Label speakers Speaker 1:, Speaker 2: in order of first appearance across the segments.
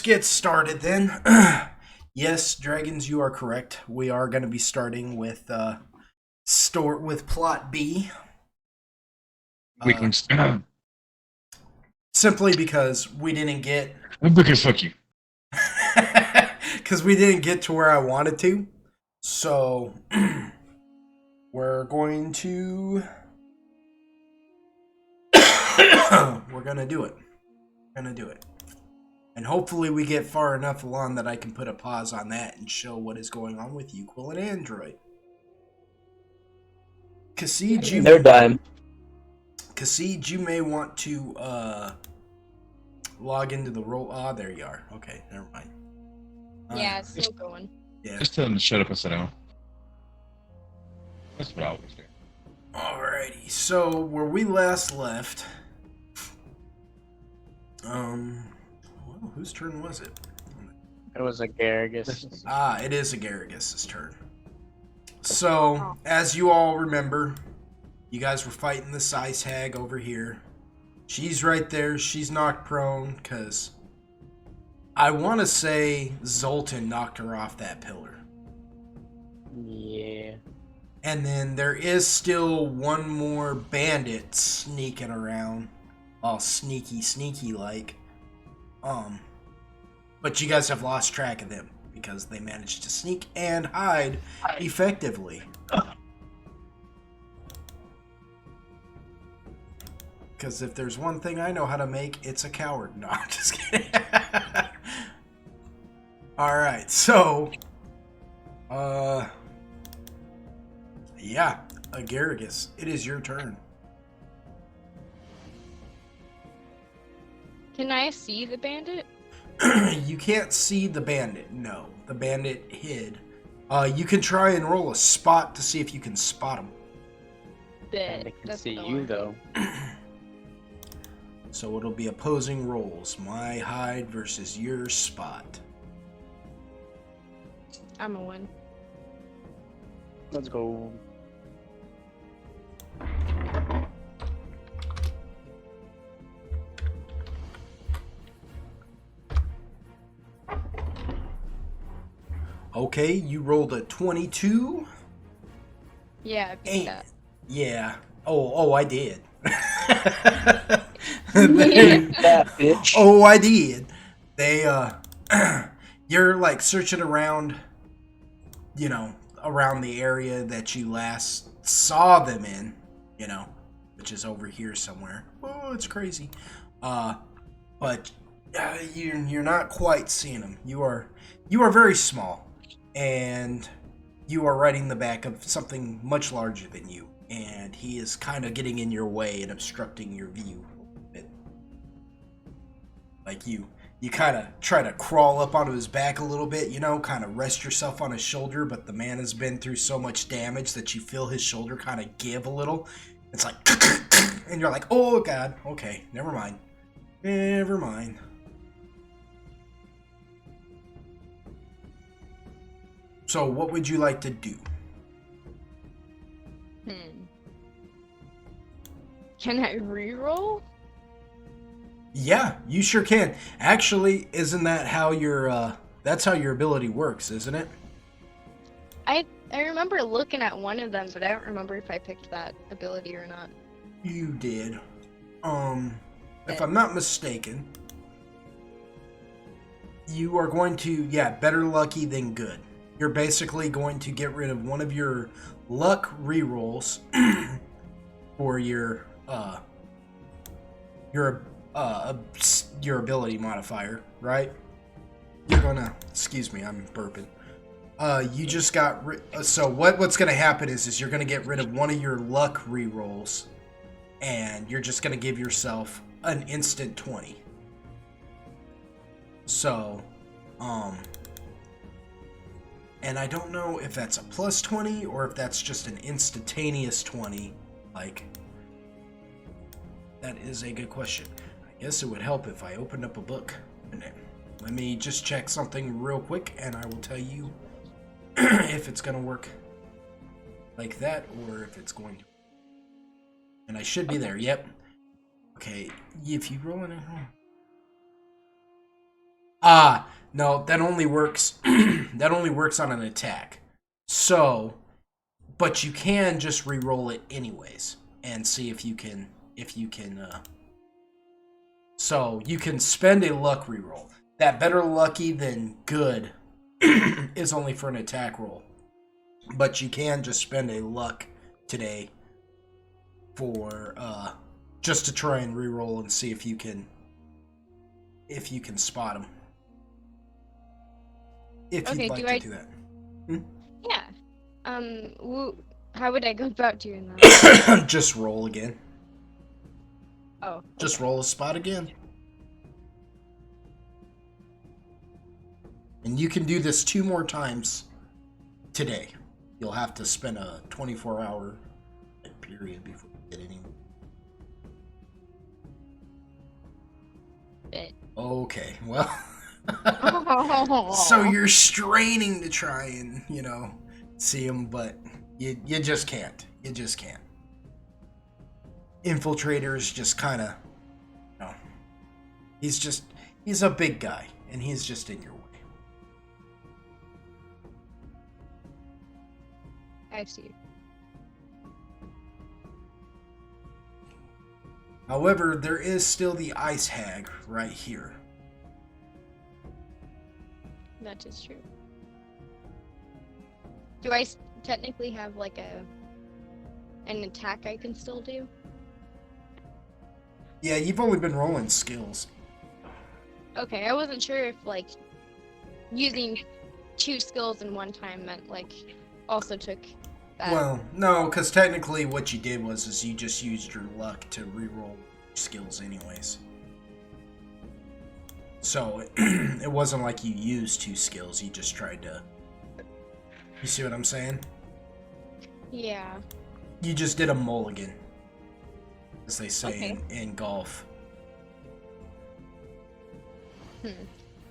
Speaker 1: get started then. Yes, dragons, you are correct. We are going to be starting with plot B.
Speaker 2: Weaklings.
Speaker 1: Simply because we didn't get
Speaker 2: Because fuck you.
Speaker 1: because we didn't get to where I wanted to. So we're going to we're gonna do it. And hopefully we get far enough along that I can put a pause on that and show what is going on with Uquil and Android. Khasid, you may want to log into the role. Ah, there you are. Okay, never mind.
Speaker 3: Yeah, it's still going.
Speaker 1: Yeah.
Speaker 2: Just tell them to shut up and sit down. That's what I always do.
Speaker 1: Alrighty, so where we last left, well, whose turn was it?
Speaker 4: It was a Garrigus.
Speaker 1: It is a Garrigus' turn. So, as you all remember, you guys were fighting the Size Hag over here. She's right there. She's knocked prone because I want to say Zoltan knocked her off that pillar.
Speaker 4: Yeah.
Speaker 1: And then there is still one more bandit sneaking around. All sneaky like. But you guys have lost track of them because they managed to sneak and hide effectively. Because if there's one thing I know how to make, it's a coward. No, I'm just kidding. Alright, so yeah, Agaricus, it is your turn.
Speaker 3: Can I see the bandit?
Speaker 1: You can't see the bandit, no. The bandit hid. You can try and roll a spot to see if you can spot him.
Speaker 4: And they can see you, though.
Speaker 1: So it'll be opposing rolls. My hide versus your spot.
Speaker 3: I'm a 1.
Speaker 4: Let's go.
Speaker 1: Okay, you rolled a 22.
Speaker 3: Yeah, I beat that.
Speaker 1: Yeah. Oh, I did.
Speaker 4: That bitch.
Speaker 1: Oh, I did. They, you're like searching around, around the area that you last saw them in, which is over here somewhere. Oh, it's crazy. But you're not quite seeing them. You are very small, and you are riding the back of something much larger than you, and he is kind of getting in your way and obstructing your view a bit. Like you kind of try to crawl up onto his back a little bit, kind of rest yourself on his shoulder, but the man has been through so much damage that you feel his shoulder kind of give a little. It's like, and you're like, oh god, okay, never mind. So what would you like to do?
Speaker 3: Can I reroll?
Speaker 1: Yeah, you sure can. Actually, isn't that how that's how your ability works, isn't it?
Speaker 3: I remember looking at one of them, but I don't remember if I picked that ability or not.
Speaker 1: You did. If I'm not mistaken, you are going to, better lucky than good. You're basically going to get rid of one of your luck rerolls for your ability modifier, right? You're gonna, excuse me, I'm burping. You just got so what's gonna happen is you're gonna get rid of one of your luck rerolls, and you're just gonna give yourself an instant 20. So, and I don't know if that's a plus 20 or if that's just an instantaneous 20. Like, that is a good question. I guess it would help if I opened up a book. Let me just check something real quick, and I will tell you if it's going to work like that or if it's going to. And I should be there. Yep. Okay. If you roll in No, that only works that only works on an attack. So, but you can just re-roll it anyways and see if you can so you can spend a luck reroll. That better lucky than good is only for an attack roll. But you can just spend a luck today for just to try and reroll and see if you can spot them. If
Speaker 3: Okay,
Speaker 1: you'd like to do that.
Speaker 3: Yeah. How would I go about doing that?
Speaker 1: Just roll again.
Speaker 3: Oh.
Speaker 1: Just roll a spot again. And you can do this 2 more times today. You'll have to spend a 24-hour period before you get any. Okay, well. So you're straining to try and, see him, but you just can't. You just can't. Infiltrator's just kind of, he's a big guy, and he's just in your way.
Speaker 3: I see.
Speaker 1: However, there is still the ice hag right here.
Speaker 3: That is true. Do I technically have like an attack I can still do?
Speaker 1: Yeah, you've only been rolling skills.
Speaker 3: Okay, I wasn't sure if like using 2 skills in one time meant like also took that.
Speaker 1: Well, no, because technically what you did was you just used your luck to reroll skills anyways. So it wasn't like you used 2 skills, you just tried to. You see what I'm saying?
Speaker 3: Yeah.
Speaker 1: You just did a mulligan, as they say in golf.
Speaker 3: I
Speaker 2: Is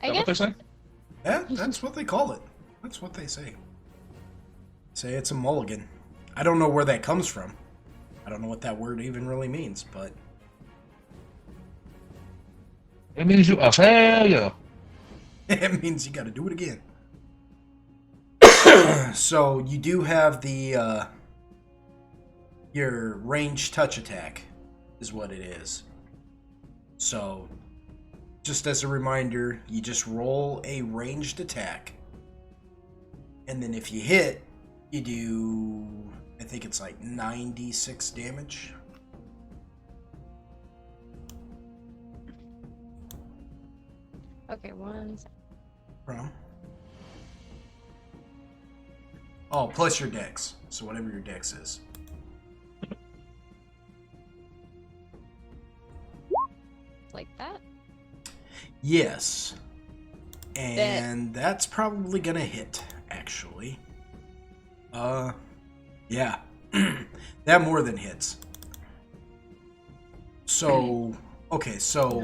Speaker 2: that
Speaker 3: guess
Speaker 2: what they say?
Speaker 1: Yeah, that's what they call it. That's what they say. Say it's a mulligan. I don't know where that comes from. I don't know what that word even really means, but
Speaker 2: It means you a failure.
Speaker 1: it means you got to do it again. So you do have the your ranged touch attack is what it is. So just as a reminder, you just roll a ranged attack, and then if you hit, you do, I think it's like 96 damage.
Speaker 3: Okay, 1 second.
Speaker 1: From? Oh, plus your dex. So whatever your dex is.
Speaker 3: Like that?
Speaker 1: Yes. And that's probably gonna hit, actually. Yeah. That more than hits. So, okay, so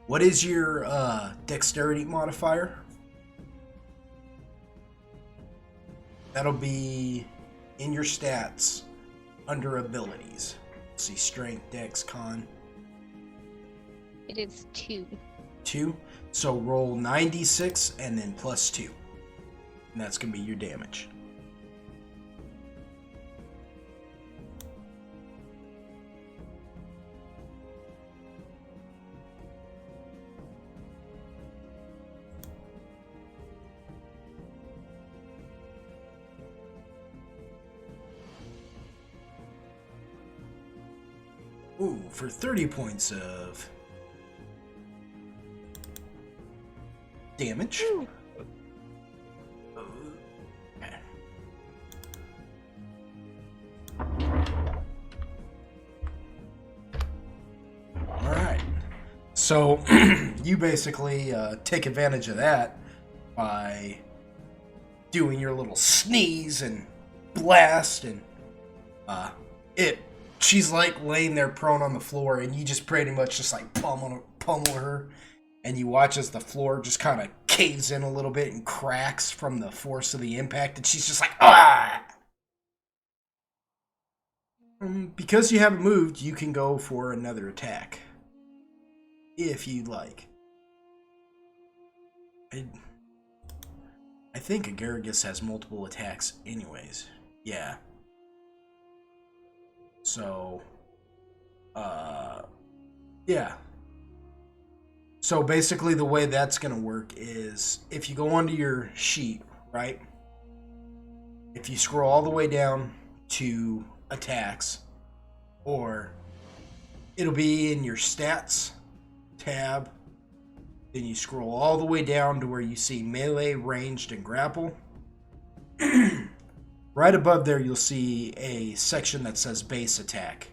Speaker 1: what is your dexterity modifier? That'll be in your stats under abilities. Let's see, strength, dex, con.
Speaker 3: It is 2.
Speaker 1: 2. So roll 96 and then plus 2. And that's going to be your damage. Ooh, for 30 points of damage. Okay. Alright. So, you basically take advantage of that by doing your little sneeze and blast, and she's like laying there prone on the floor, and you just pretty much just like pummel her, and you watch as the floor just kind of caves in a little bit and cracks from the force of the impact, and she's just like, ah! Because you haven't moved, you can go for another attack. If you'd like. I think Agaragis has multiple attacks anyways. Yeah. So, yeah. So basically the way that's going to work is if you go onto your sheet, right? If you scroll all the way down to attacks, or it'll be in your stats tab, then you scroll all the way down to where you see melee, ranged, and grapple. Right above there, you'll see a section that says base attack.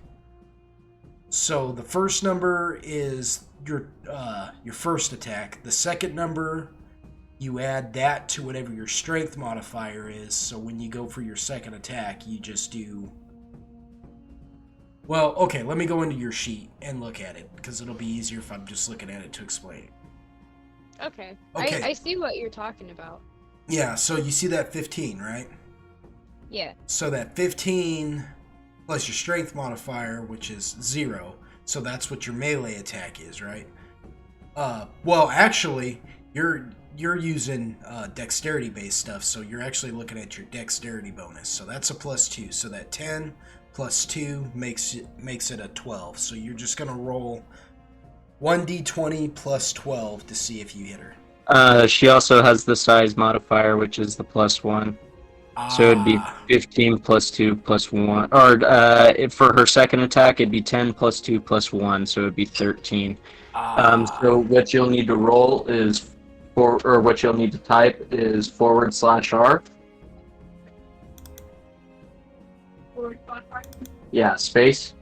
Speaker 1: So the first number is your first attack. The second number, you add that to whatever your strength modifier is. So when you go for your second attack, you just do... Well, okay, let me go into your sheet and look at it, because it'll be easier if I'm just looking at it to explain.
Speaker 3: Okay.
Speaker 1: Okay.
Speaker 3: I see what you're talking about.
Speaker 1: Yeah, so you see that 15, right?
Speaker 3: Yeah.
Speaker 1: So that 15 plus your strength modifier, which is 0. So that's what your melee attack is, right? Well, actually, you're using dexterity-based stuff, so you're actually looking at your dexterity bonus. So that's a +2. So that 10 plus 2 makes it a 12. So you're just gonna roll 1d20 plus 12 to see if you hit her.
Speaker 5: She also has the size modifier, which is the +1. So it'd be 15 plus 2 plus 1. Or for her second attack, it'd be 10 plus 2 plus 1, so it'd be 13. So what you'll need to roll is, what you'll need to type is /R. Yeah, space.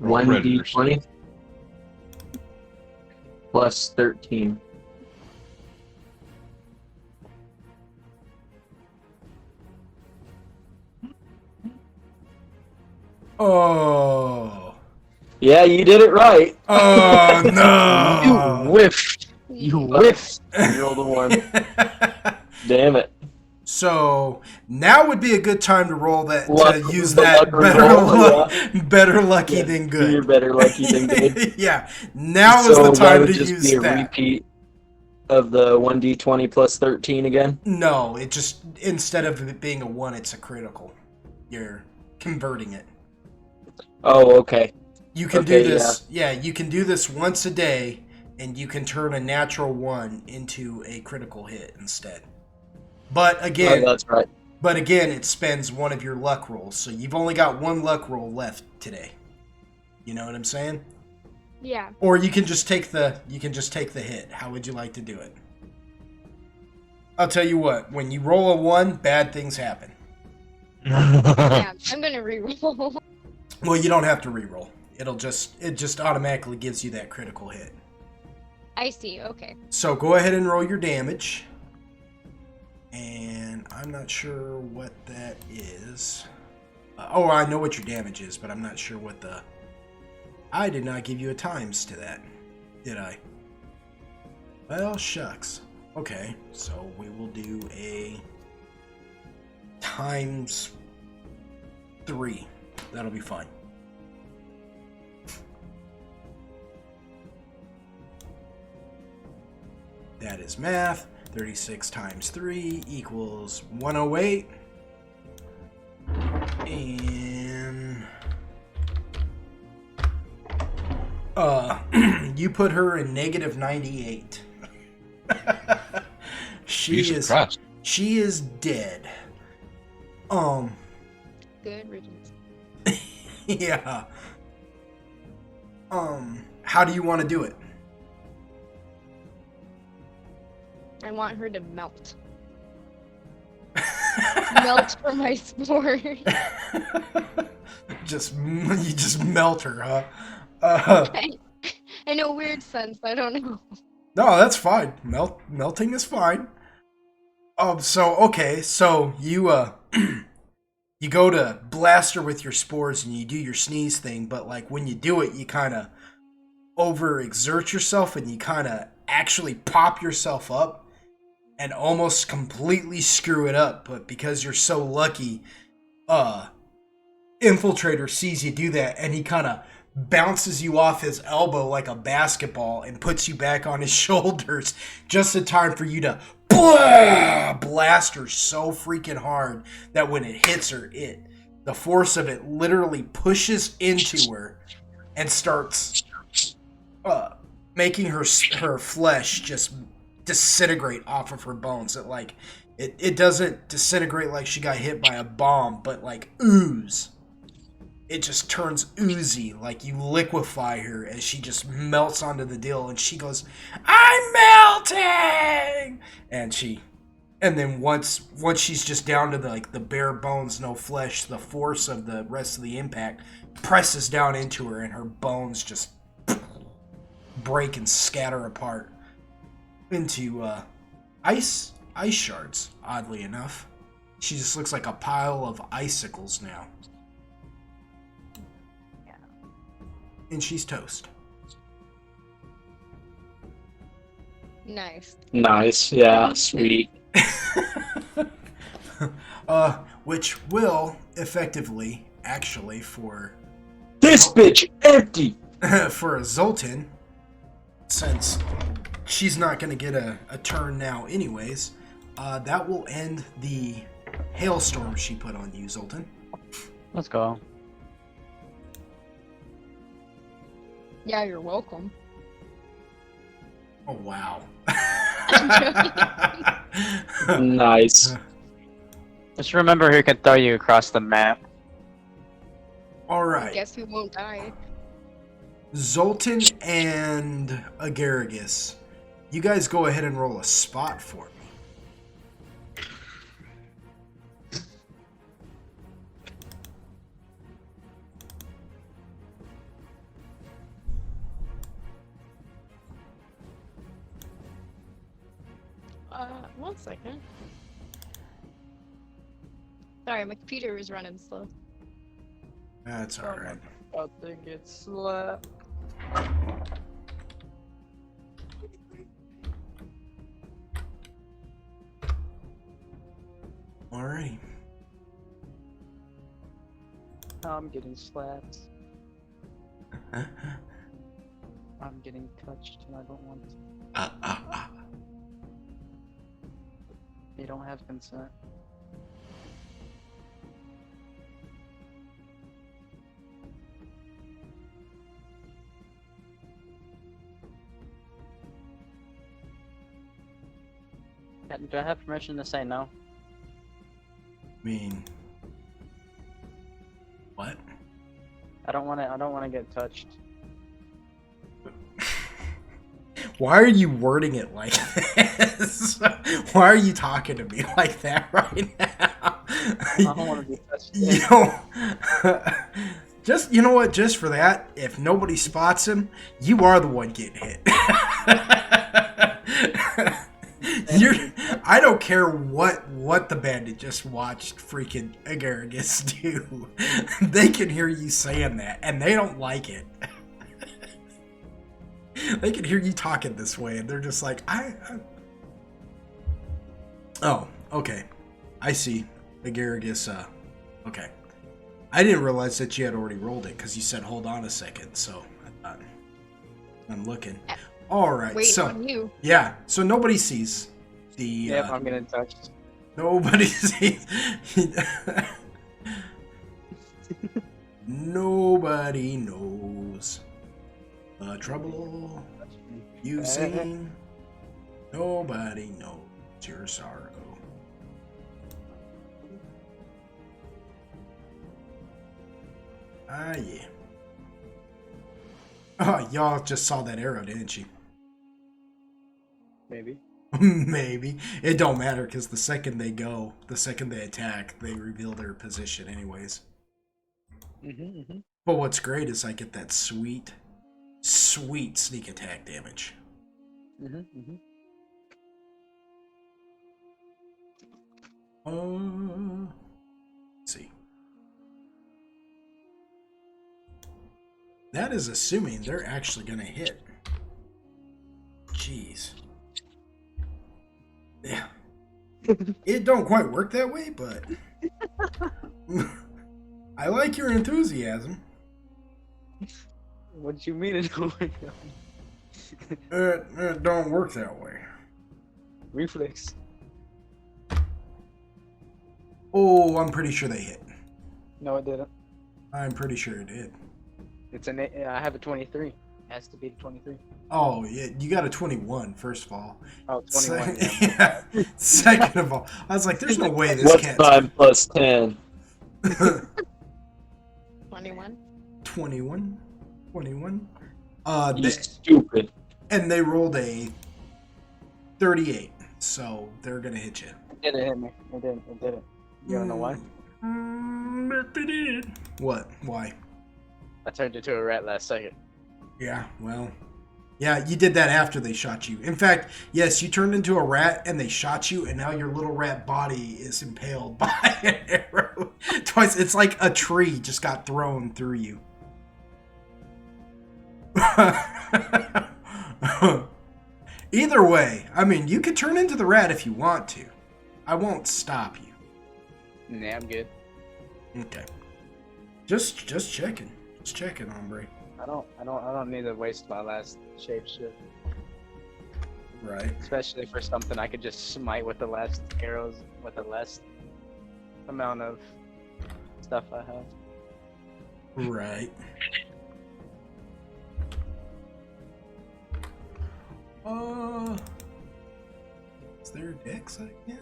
Speaker 2: Roll
Speaker 5: 1d20 plus 13.
Speaker 1: Oh.
Speaker 5: Yeah, you did it right.
Speaker 1: Oh, no.
Speaker 5: You whiffed. You whiffed. You rolled a 1. Damn it.
Speaker 1: So now would be a good time to roll that,
Speaker 5: Luck-
Speaker 1: to use
Speaker 5: the
Speaker 1: that
Speaker 5: luck roll,
Speaker 1: better lucky
Speaker 5: Yeah,
Speaker 1: than good.
Speaker 5: You're better lucky than good.
Speaker 1: Yeah, now is
Speaker 5: So
Speaker 1: the
Speaker 5: that
Speaker 1: time
Speaker 5: would
Speaker 1: to
Speaker 5: just
Speaker 1: use
Speaker 5: be a
Speaker 1: that.
Speaker 5: repeat of the 1d20 plus 13 again.
Speaker 1: No, it just, instead of it being a 1, it's a critical. You're converting it.
Speaker 5: Oh, okay.
Speaker 1: You can
Speaker 5: Okay,
Speaker 1: do this, yeah, you can do this once a day, and you can turn a natural 1 into a critical hit instead. But again,
Speaker 5: Oh, that's right.
Speaker 1: it spends one of your luck rolls, so you've only got one luck roll left today. You know what I'm saying?
Speaker 3: Yeah.
Speaker 1: Or you can just take the hit. How would you like to do it? I'll tell you what, when you roll a 1, bad things happen.
Speaker 3: Yeah, I'm gonna reroll.
Speaker 1: Well, you don't have to reroll. It just automatically gives you that critical hit.
Speaker 3: I see, okay.
Speaker 1: So go ahead and roll your damage. And I'm not sure what that is. I know what your damage is, but I'm not sure what the... I did not give you a times to that, did I? Well, shucks. Okay, so we will do a times 3. That'll be fine. That is math. 36 times 3 equals 108. And you put her in -98. She is dead.
Speaker 3: Good riddance.
Speaker 1: Yeah. How do you want to do it?
Speaker 3: I want her to melt. Melt for my sport.
Speaker 1: You just melt her, huh?
Speaker 3: In a weird sense, I don't know.
Speaker 1: No, that's fine. Melting is fine. So you you go to blast her with your spores and you do your sneeze thing, but like when you do it, you kind of overexert yourself and you kind of actually pop yourself up and almost completely screw it up. But because you're so lucky, Infiltrator sees you do that and he kind of bounces you off his elbow like a basketball and puts you back on his shoulders just in time for you to blast her so freaking hard that when it hits her, the force of it literally pushes into her and starts making her flesh just disintegrate off of her bones. It doesn't disintegrate like she got hit by a bomb, but like ooze. It just turns oozy, like you liquefy her as she just melts onto the deal, and she goes, "I'm melting!" And then once she's just down to the bare bones, no flesh, the force of the rest of the impact presses down into her, and her bones just break and scatter apart into ice shards. Oddly enough, she just looks like a pile of icicles now. And she's toast.
Speaker 3: Nice.
Speaker 5: Nice, yeah, sweet.
Speaker 1: Which will effectively, actually, for
Speaker 5: This bitch empty!
Speaker 1: for a Zoltan, since she's not going to get a turn now anyways, that will end the hailstorm she put on you, Zoltan.
Speaker 4: Let's go.
Speaker 3: Yeah, you're welcome.
Speaker 1: Oh, wow.
Speaker 5: Nice.
Speaker 4: Just remember he can throw you across the map.
Speaker 1: Alright.
Speaker 3: Guess who won't die?
Speaker 1: Zoltan and Agaragus, you guys go ahead and roll a spot for me.
Speaker 3: One second. Sorry, my computer was running slow.
Speaker 1: That's alright.
Speaker 4: I think it's slapped.
Speaker 1: Alright.
Speaker 4: I'm getting slapped. I'm getting touched and I don't want to. You don't have consent. Do I have permission to say no?
Speaker 1: I mean, what?
Speaker 4: I don't want to get touched.
Speaker 1: Why are you wording it like this? Why are you talking to me like that right now?
Speaker 4: I don't want to be touched.
Speaker 1: You know, just, you know what? Just for that, if nobody spots him, you are the one getting hit. I don't care what the bandit just watched freaking Agaragus do. They can hear you saying that, and they don't like it. They can hear you talking this way, and they're just like, Oh, okay. I see. Agaragus, okay. I didn't realize that you had already rolled it, because you said, hold on a second, so I thought, I'm looking. Alright,
Speaker 3: Wait
Speaker 1: so,
Speaker 3: on you.
Speaker 1: yeah, so nobody sees the,
Speaker 4: Yep, I'm getting touched.
Speaker 1: nobody sees, nobody knows the trouble you've seen. Nobody knows your sorrow. Ah, yeah. Oh, y'all just saw that arrow, didn't you?
Speaker 4: Maybe.
Speaker 1: Maybe. It don't matter, because the second they attack, they reveal their position anyways. But what's great is I get that sweet sneak attack damage. Let's see. That is assuming they're actually going to hit. Jeez. Yeah. It don't quite work that way, but I like your enthusiasm.
Speaker 2: What you mean it don't work?
Speaker 1: It don't work that way.
Speaker 2: Reflex.
Speaker 1: Oh, I'm pretty sure they hit.
Speaker 2: No, it didn't.
Speaker 1: I'm pretty sure it did.
Speaker 2: It's an. I have a 23. It has to be the 23.
Speaker 1: Oh, yeah, you got a 21, first of all.
Speaker 2: Oh, 21.
Speaker 1: Yeah. Second of all, I was like, there's no way this
Speaker 5: What's
Speaker 1: can't.
Speaker 5: 9 plus 10?
Speaker 3: 21.
Speaker 1: 21? 21?
Speaker 5: You stupid.
Speaker 1: And they rolled a 38, so they're gonna hit you.
Speaker 2: It didn't hit me. It didn't. It didn't. You don't know why?
Speaker 1: But they did. What? Why?
Speaker 2: I turned into a rat last second.
Speaker 1: Yeah, well, yeah, you did that after they shot you. In fact, yes, you turned into a rat and they shot you, and now your little rat body is impaled by an arrow twice. It's like a tree just got thrown through you. Either way, I mean, you could turn into the rat if you want to. I won't stop you.
Speaker 2: Nah, I'm good.
Speaker 1: Okay. Just checking. Just checking, hombre.
Speaker 2: I don't need to waste my last shapeshift.
Speaker 1: Right.
Speaker 2: Especially for something I could just smite with the last arrows with the less amount of stuff I have.
Speaker 1: Right. Is there a dex again?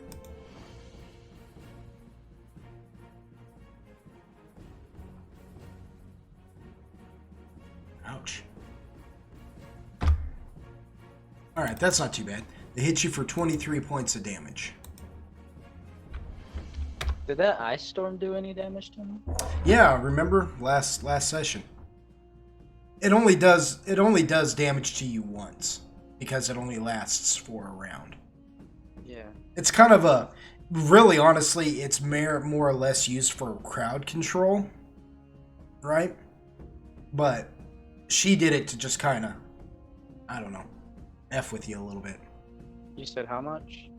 Speaker 1: Ouch. Alright, that's not too bad. They hit you for 23 points of damage.
Speaker 2: Did that ice storm do any damage to me?
Speaker 1: Yeah, remember last session. It only does damage to you once because it only lasts for a round.
Speaker 2: Yeah.
Speaker 1: It's kind of a really honestly, it's more or less used for crowd control, right? But she did it to just kind of, I don't know, F with you a little bit.
Speaker 2: You said how much?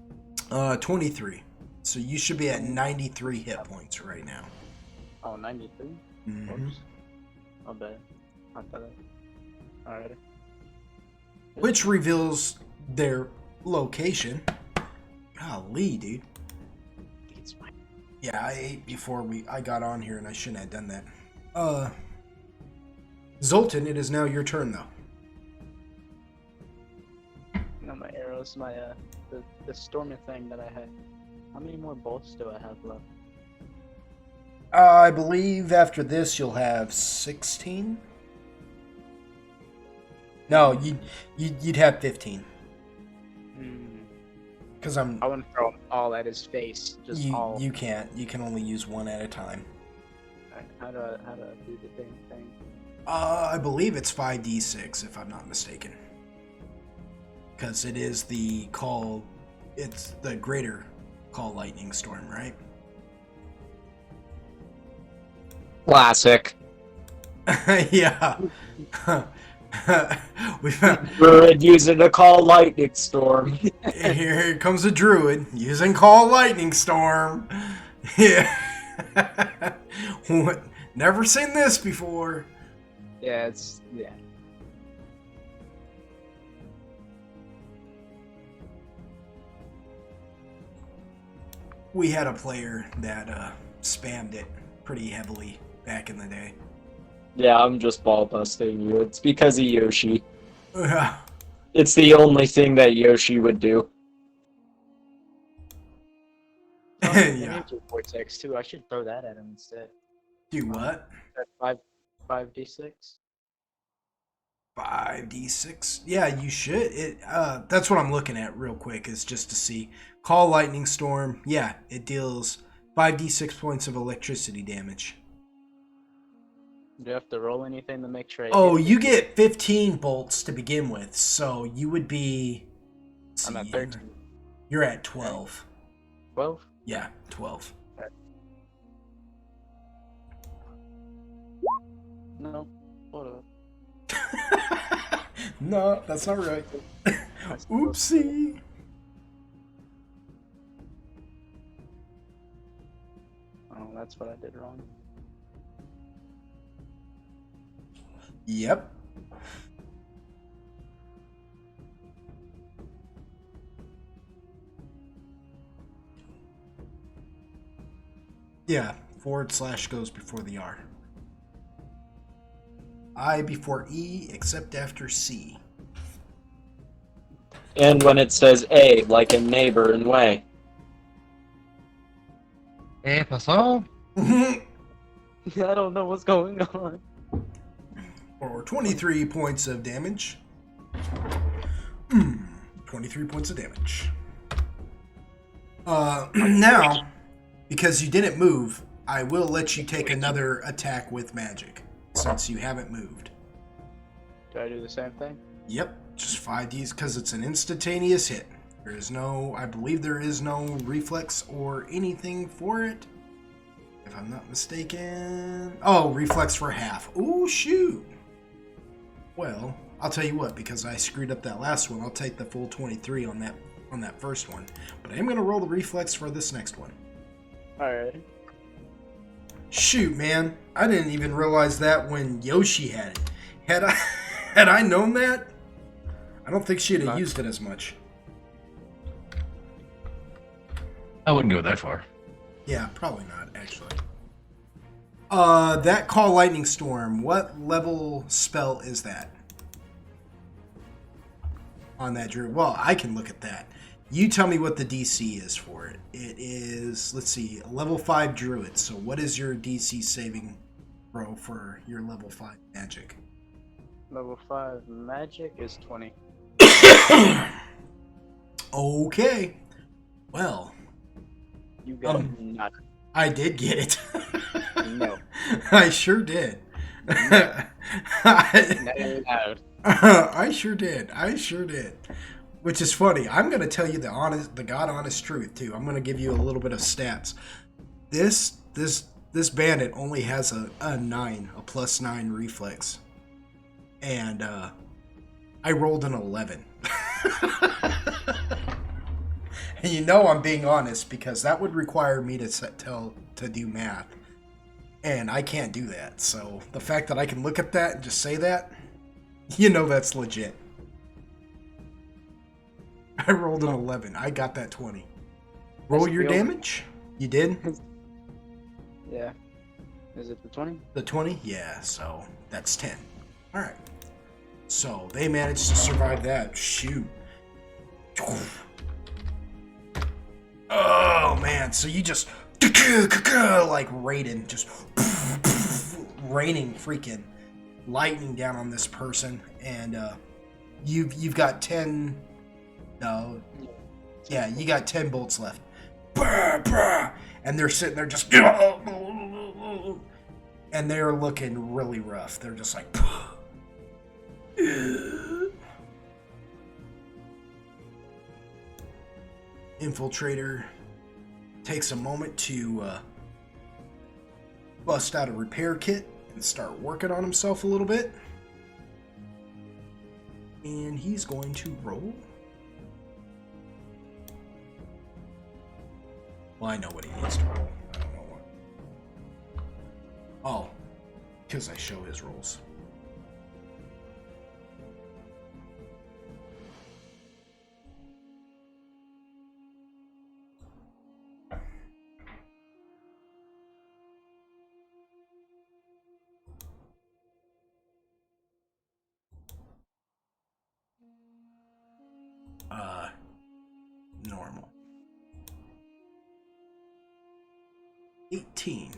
Speaker 1: 23. So you should be at 93 hit points right now.
Speaker 2: Oh, 93?
Speaker 1: Mm-hmm.
Speaker 2: Oops. I'll bet. I'll bet. Alright.
Speaker 1: Which reveals their location. Golly, dude.
Speaker 2: It's fine.
Speaker 1: Yeah, I ate before I got on here and I shouldn't have done that. Zoltan, it is now your turn though.
Speaker 2: No, my arrows, my the storming thing that I had. How many more bolts do I have left?
Speaker 1: I believe after this you'll have 16. No, you'd have 15. Because
Speaker 2: I want to throw them all at his face. Just all.
Speaker 1: You can't. You can only use one at a time.
Speaker 2: How do I do the thing?
Speaker 1: I believe it's 5d6 if I'm not mistaken. Because it is it's the greater call lightning storm, right?
Speaker 5: Classic.
Speaker 1: Yeah. We found
Speaker 5: Druid using a call lightning storm.
Speaker 1: here comes a druid using call lightning storm. Yeah. What? Never seen this before.
Speaker 2: Yeah,
Speaker 1: We had a player that spammed it pretty heavily back in the day.
Speaker 5: Yeah, I'm just ball busting you. It's because of Yoshi.
Speaker 1: Yeah.
Speaker 5: It's the only thing that Yoshi would do.
Speaker 1: Yeah.
Speaker 2: Vortex too. I should throw that at him instead.
Speaker 1: Do what?
Speaker 2: That 5d6.
Speaker 1: 5d6. Yeah, you should. That's what I'm looking at real quick, is just to see. Call lightning storm. Yeah, it deals 5d6 points of electricity damage.
Speaker 2: Do you have to roll anything to make sure?
Speaker 1: Oh, you get 15 bolts to begin with, so you would be.
Speaker 2: I'm at 13.
Speaker 1: You're at 12.
Speaker 2: 12?
Speaker 1: Yeah, 12.
Speaker 2: No. Hold up.
Speaker 1: No, that's not right. Oopsie.
Speaker 2: Oh, that's what I did wrong.
Speaker 1: Yep. Yeah, / goes before the R. I before E, except after C.
Speaker 5: And when it says A, like a neighbor and way.
Speaker 6: ¿Qué pasó?
Speaker 2: I don't know what's going on.
Speaker 1: For 23 points of damage. 23 points of damage. Now, because you didn't move, I will let you take another attack with magic, since you haven't moved.
Speaker 2: Do I do the same thing?
Speaker 1: Yep, just 5Ds, because it's an instantaneous hit. There is no, I believe there is no reflex or anything for it. If I'm not mistaken. Oh, reflex for half. Ooh, shoot. Well, I'll tell you what, because I screwed up that last one, I'll take the full 23 on that first one. But I am going to roll the reflex for this next one.
Speaker 2: Alright.
Speaker 1: Shoot, man. I didn't even realize that when Yoshi had it. Had I known that, I don't think she'd have used it as much.
Speaker 6: I wouldn't go that far.
Speaker 1: Yeah, probably not, actually. That Call Lightning Storm, what level spell is that? On that Druid? Well, I can look at that. You tell me what the DC is for it. It is, let's see, a level 5 Druid. So what is your DC saving throw for your level 5 magic?
Speaker 2: Level 5 magic is 20.
Speaker 1: Okay. Well.
Speaker 2: You got not.
Speaker 1: I did get it.
Speaker 2: No.
Speaker 1: I sure did.
Speaker 2: Not allowed.
Speaker 1: I sure did. I sure did. Which is funny. I'm going to tell you the God honest truth too. I'm going to give you a little bit of stats. This bandit only has a 9, a +9 reflex. And I rolled an 11. And you know I'm being honest because that would require me to do math. And I can't do that. So the fact that I can look at that and just say that, you know that's legit. I rolled an 11. I got that 20. Roll your damage? You did?
Speaker 2: Yeah. Is it the 20?
Speaker 1: The 20? Yeah, so that's 10. Alright. So they managed to survive that. Shoot. Oh man, so you just like Raiden, just raining freaking lightning down on this person, and you've got 10. No, yeah, you got 10 bolts left, and they're sitting there just, and they're looking really rough. They're just like. Infiltrator takes a moment to bust out a repair kit and start working on himself a little bit. And he's going to roll. Well, I know what he needs to roll. I don't know what. Oh, because I show his rolls. Normal. 18.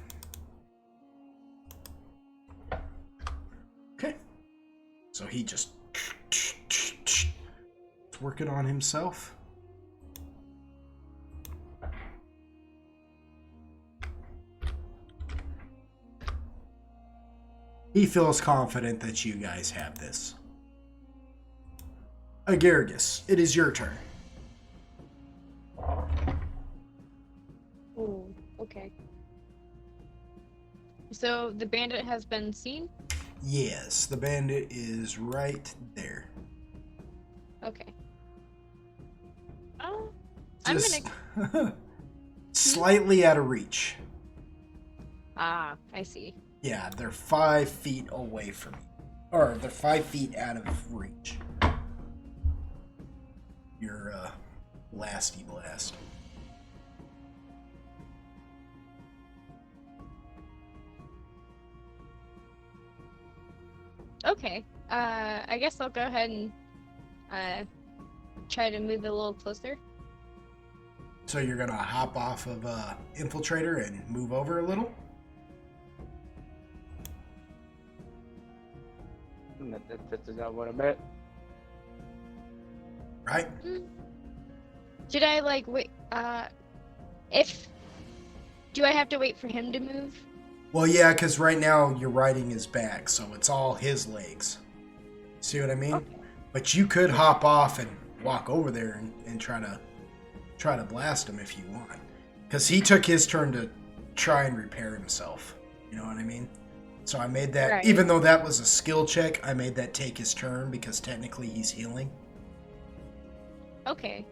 Speaker 1: Okay. So he just is working on himself. He feels confident that you guys have this. Agargus, it is your turn.
Speaker 3: Oh, okay. So the bandit has been seen?
Speaker 1: Yes, the bandit is right there.
Speaker 3: Okay.
Speaker 1: Just
Speaker 3: I'm gonna...
Speaker 1: slightly out of reach.
Speaker 3: Ah, I see.
Speaker 1: Yeah, they're 5 feet away from you. Or they're 5 feet out of reach. Your blasty blast.
Speaker 3: Okay. I guess I'll go ahead and try to move a little closer.
Speaker 1: So you're gonna hop off of Infiltrator and move over a little?
Speaker 2: That's not what I meant.
Speaker 1: Right?
Speaker 3: Should I like wait? If do I have to wait for him to move?
Speaker 1: Well, yeah, because right now you're riding his back, so it's all his legs. See what I mean?
Speaker 3: Okay.
Speaker 1: But you could hop off and walk over there and try to blast him if you want. Because he took his turn to try and repair himself. You know what I mean? So I made that,
Speaker 3: Right.
Speaker 1: even though that was a skill check, I made that take his turn because technically he's healing.
Speaker 3: Okay.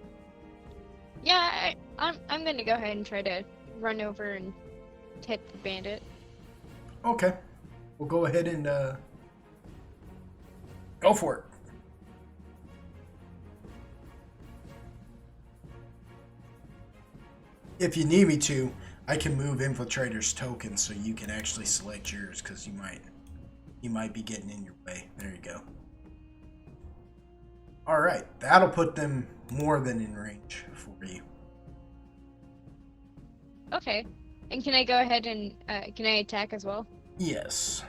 Speaker 3: Yeah, I'm gonna go ahead and try to run over and hit the bandit.
Speaker 1: Okay. We'll go ahead and go for it. If you need me to, I can move Infiltrator's token so you can actually select yours because you might be getting in your way. There you go. Alright, that'll put them more than in range for you.
Speaker 3: Okay. And can I go ahead and can I attack as well?
Speaker 1: Yes.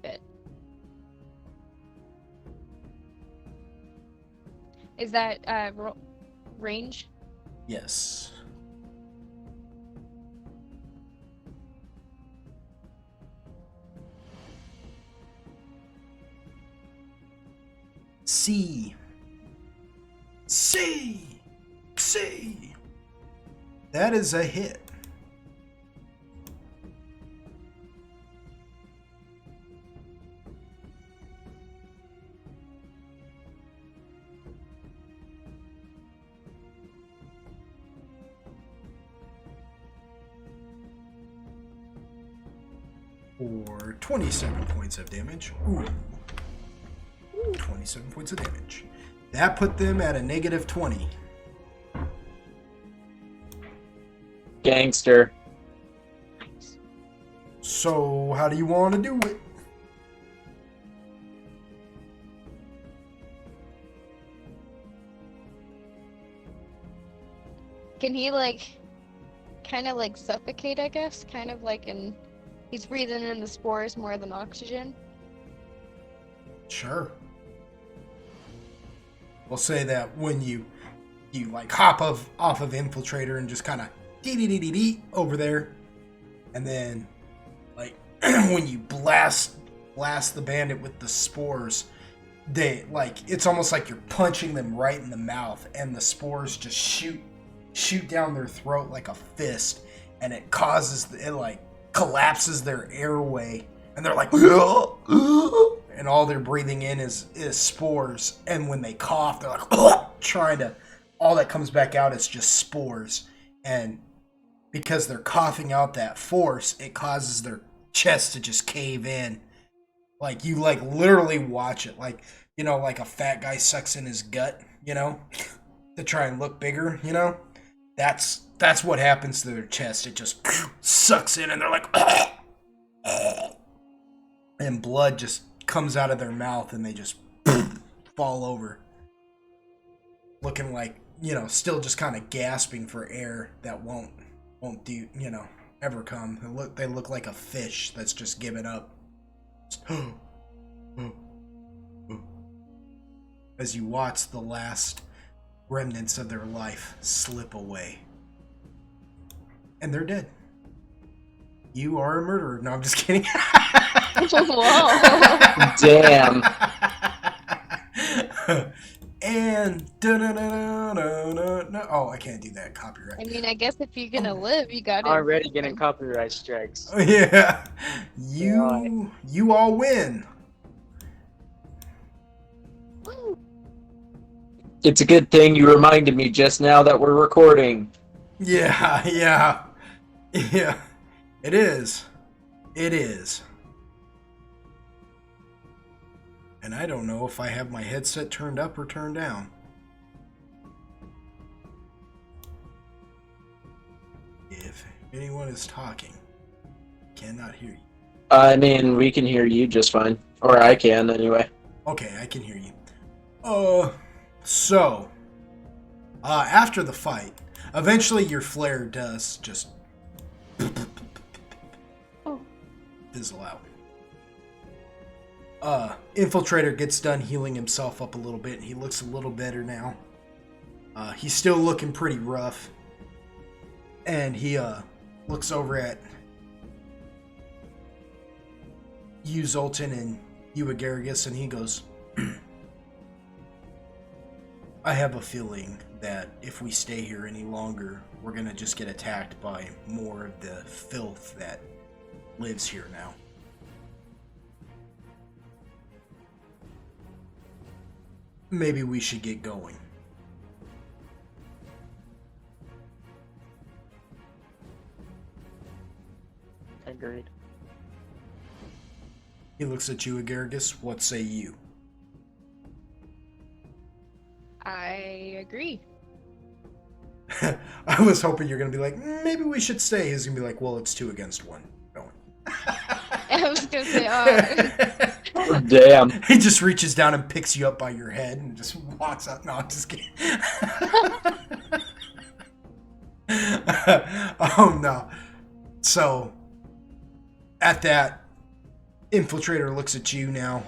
Speaker 3: Good. Is that range?
Speaker 1: Yes. C. That is a hit. For 27 points of damage. Ooh. 27 points of damage. That put them at a negative 20.
Speaker 5: Gangster.
Speaker 1: So, how do you want to do it?
Speaker 3: Can he like kind of like suffocate, I guess? Kind of like he's breathing in the spores more than oxygen.
Speaker 1: Sure. We'll say that when you like hop off of Infiltrator and just kind of dee over there, and then like when you blast the bandit with the spores, they like it's almost like you're punching them right in the mouth, and the spores just shoot down their throat like a fist, and it like collapses their airway, and they're like and all they're breathing in is spores, and when they cough they're like all that comes back out is just spores, and because they're coughing out that force, it causes their chest to just cave in. Like you like literally watch it, like you know, like a fat guy sucks in his gut, you know, to try and look bigger, you know. That's what happens to their chest. It just sucks in, and they're like, and blood just comes out of their mouth, and they just fall over, looking like, you know, still just kind of gasping for air that won't do, you know, ever come. They look like a fish that's just given up. As you watch the last remnants of their life slip away. And they're dead. You are a murderer. No, I'm just kidding.
Speaker 3: Whoa.
Speaker 5: Damn.
Speaker 1: And oh, I can't do that. Copyright.
Speaker 3: I mean, I guess if you're gonna live, you gotta.
Speaker 2: Already getting copyright strikes.
Speaker 1: Yeah. You all win.
Speaker 3: Woo.
Speaker 5: It's a good thing you reminded me just now that we're recording.
Speaker 1: Yeah. It is. And I don't know if I have my headset turned up or turned down. If anyone is talking, I cannot hear you.
Speaker 5: I mean, we can hear you just fine. Or I can, anyway.
Speaker 1: Okay, I can hear you. So, after the fight, eventually your flare does just fizzle out. Infiltrator gets done healing himself up a little bit, and he looks a little better now. He's still looking pretty rough. And he, looks over at you, Zoltan, and you, Agaragis, and he goes, I have a feeling that if we stay here any longer, we're gonna just get attacked by more of the filth that lives here now. Maybe we should get going.
Speaker 2: Agreed.
Speaker 1: He looks at you, Agaragis. What say you?
Speaker 3: I agree.
Speaker 1: I was hoping you're gonna be like, maybe we should stay. He's gonna be like, well, it's 2 against 1. Going.
Speaker 3: I was gonna say,
Speaker 5: Damn.
Speaker 1: He just reaches down and picks you up by your head and just walks out. No, I'm just kidding. Oh no. So, at that, Infiltrator looks at you now,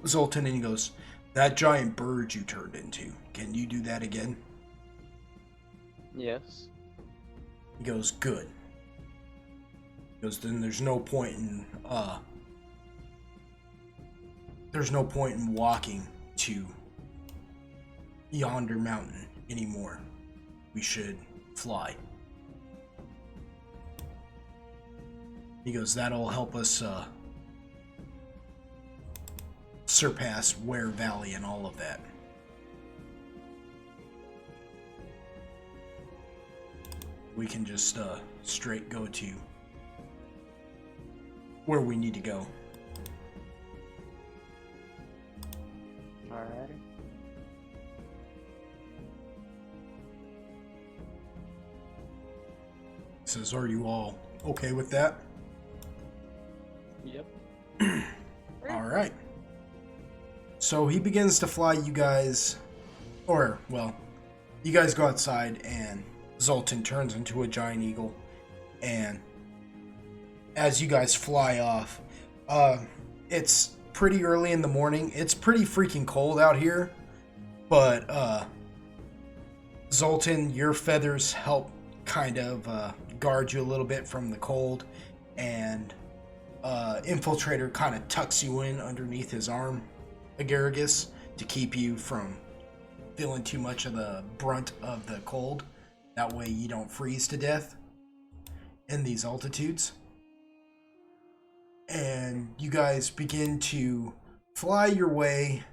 Speaker 1: Zoltan, and he goes, that giant bird you turned into, can you do that again?
Speaker 2: Yes.
Speaker 1: He goes, good. He goes, then there's no point in walking to yonder mountain anymore. We should fly. He goes, that'll help us surpass Ware Valley and all of that. We can just straight go to where we need to go.
Speaker 2: Alrighty.
Speaker 1: He says, are you all okay with that?
Speaker 2: Yep.
Speaker 1: Alright. So he begins to fly you guys, or, well, you guys go outside and Zoltan turns into a giant eagle, and as you guys fly off, it's pretty early in the morning. It's pretty freaking cold out here, but Zoltan, your feathers help kind of guard you a little bit from the cold, and Infiltrator kind of tucks you in underneath his arm, Agaragis, to keep you from feeling too much of the brunt of the cold. That way you don't freeze to death in these altitudes. And you guys begin to fly your way.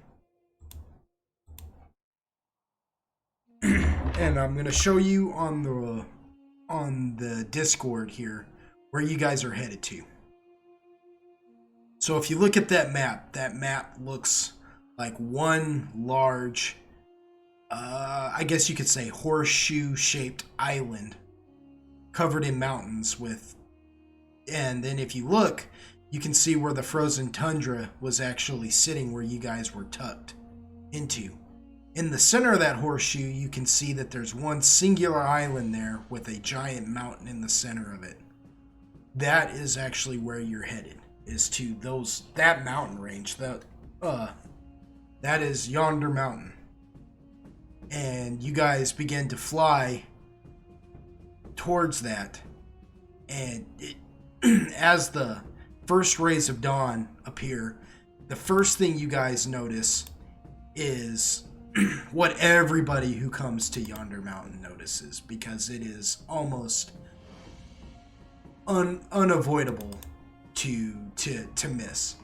Speaker 1: And I'm going to show you on the Discord here where you guys are headed to. So if you look at that map looks like one large, I guess you could say horseshoe-shaped island covered in mountains with, and then if you look, you can see where the frozen tundra was actually sitting, where you guys were tucked into. In the center of that horseshoe, you can see that there's one singular island there with a giant mountain in the center of it. That is actually where you're headed, is to that mountain range. That is yonder mountain. And you guys begin to fly towards that, and as the first rays of dawn appear, the first thing you guys notice is what everybody who comes to yonder mountain notices, because it is almost unavoidable to miss.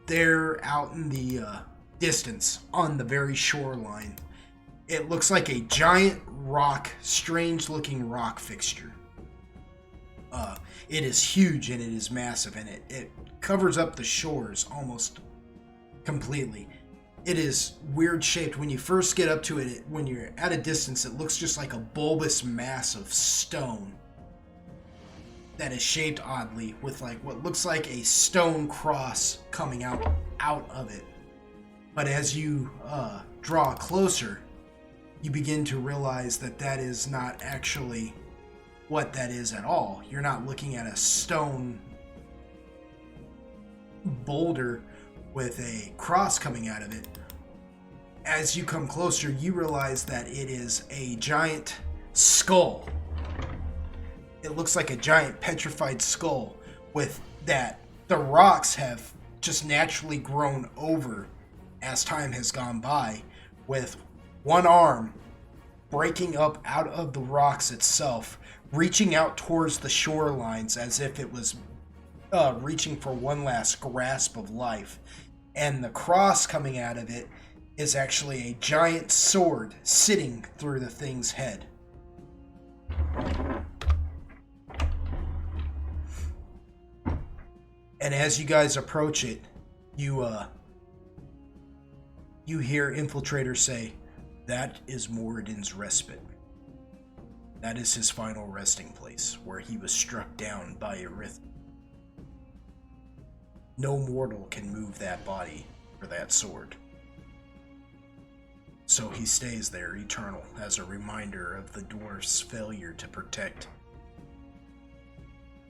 Speaker 1: There, out in the distance, on the very shoreline, it looks like a giant rock, strange looking rock fixture. It is huge and it is massive, and it covers up the shores almost completely. It is weird shaped. When you first get up to it, when you're at a distance, it looks just like a bulbous mass of stone that is shaped oddly with like what looks like a stone cross coming out of it. But as you draw closer, you begin to realize that that is not actually what that is at all. You're not looking at a stone boulder with a cross coming out of it. As you come closer, you realize that it is a giant skull. It looks like a giant petrified skull with that the rocks have just naturally grown over as time has gone by, with one arm breaking up out of the rocks itself, reaching out towards the shorelines as if it was reaching for one last grasp of life. And the cross coming out of it is actually a giant sword sitting through the thing's head. And as you guys approach it, you hear Infiltrator say, "That is Moradin's respite. That is his final resting place, where he was struck down by a rhythm. No mortal can move that body or that sword. So he stays there eternal as a reminder of the dwarf's failure to protect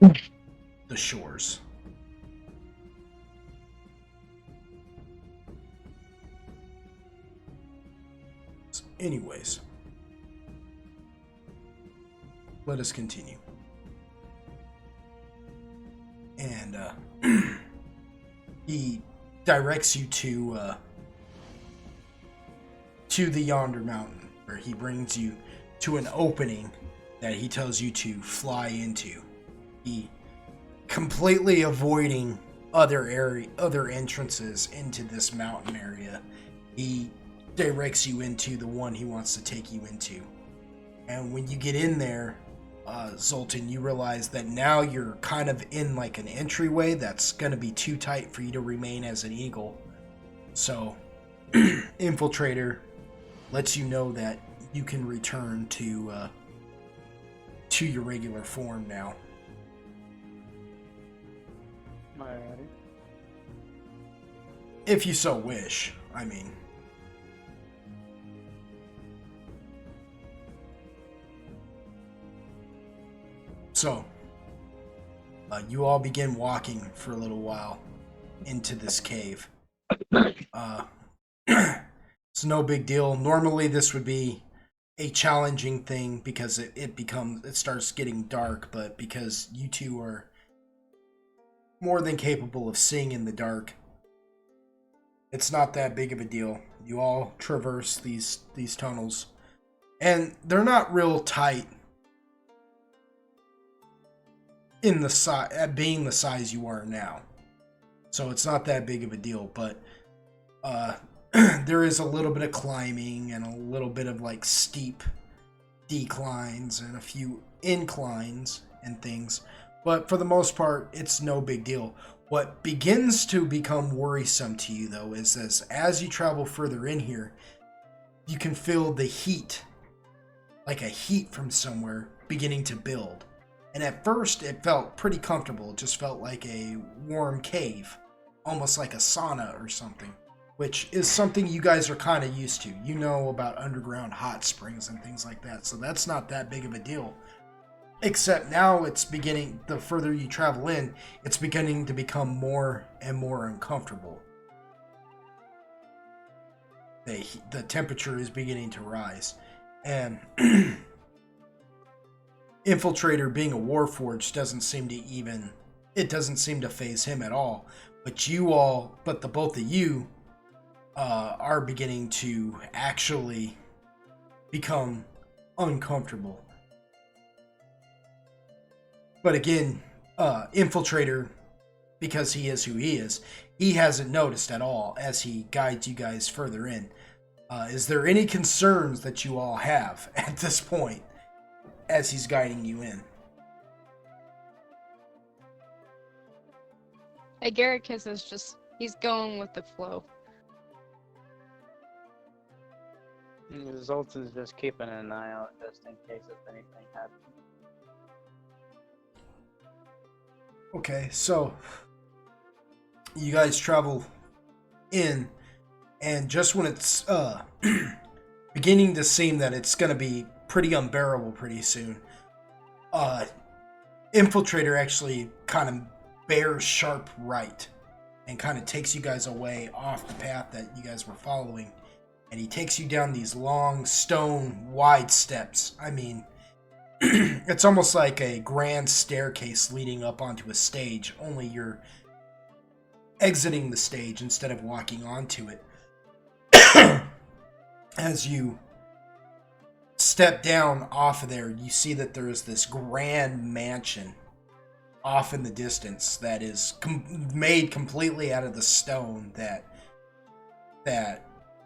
Speaker 1: the shores." Anyways, let us continue. And he directs you to the Yonder Mountain, where he brings you to an opening that he tells you to fly into. He completely avoiding other entrances into this mountain area. He directs you into the one he wants to take you into. And when you get in there, Zoltan, you realize that now you're kind of in like an entryway that's going to be too tight for you to remain as an eagle. So, Infiltrator lets you know that you can return to your regular form now.
Speaker 2: Alrighty.
Speaker 1: If you so wish, I mean. So, you all begin walking for a little while into this cave. It's no big deal. Normally this would be a challenging thing because it starts getting dark, but because you two are more than capable of seeing in the dark, it's not that big of a deal. You all traverse these tunnels, and they're not real tight in the at being the size you are now, so it's not that big of a deal. But there is a little bit of climbing and a little bit of like steep declines and a few inclines and things, but for the most part it's no big deal. What begins to become worrisome to you though is as you travel further in here, you can feel the heat, like a heat from somewhere, beginning to build. And at first it felt pretty comfortable. It just felt like a warm cave, almost like a sauna or something, which is something you guys are kind of used to. You know about underground hot springs and things like that, so that's not that big of a deal. Except now it's beginning, the further you travel in, it's beginning to become more and more uncomfortable. The temperature is beginning to rise. And Infiltrator, being a Warforged, doesn't seem to faze him at all. But the both of you are beginning to actually become uncomfortable. But again, Infiltrator, because he is who he is, he hasn't noticed at all as he guides you guys further in. Is there any concerns that you all have at this point as he's guiding you in?
Speaker 3: Agaricus is he's going with the flow.
Speaker 2: Zoltan's just keeping an eye out just in case if anything happens.
Speaker 1: Okay, so you guys travel in, and just when it's beginning to seem that it's going to be pretty unbearable pretty soon, Infiltrator actually kind of bears sharp right and kind of takes you guys away off the path that you guys were following, and he takes you down these long stone wide steps. I mean, it's almost like a grand staircase leading up onto a stage, only you're exiting the stage instead of walking onto it. As you step down off of there, you see that there is this grand mansion off in the distance that is made completely out of the stone that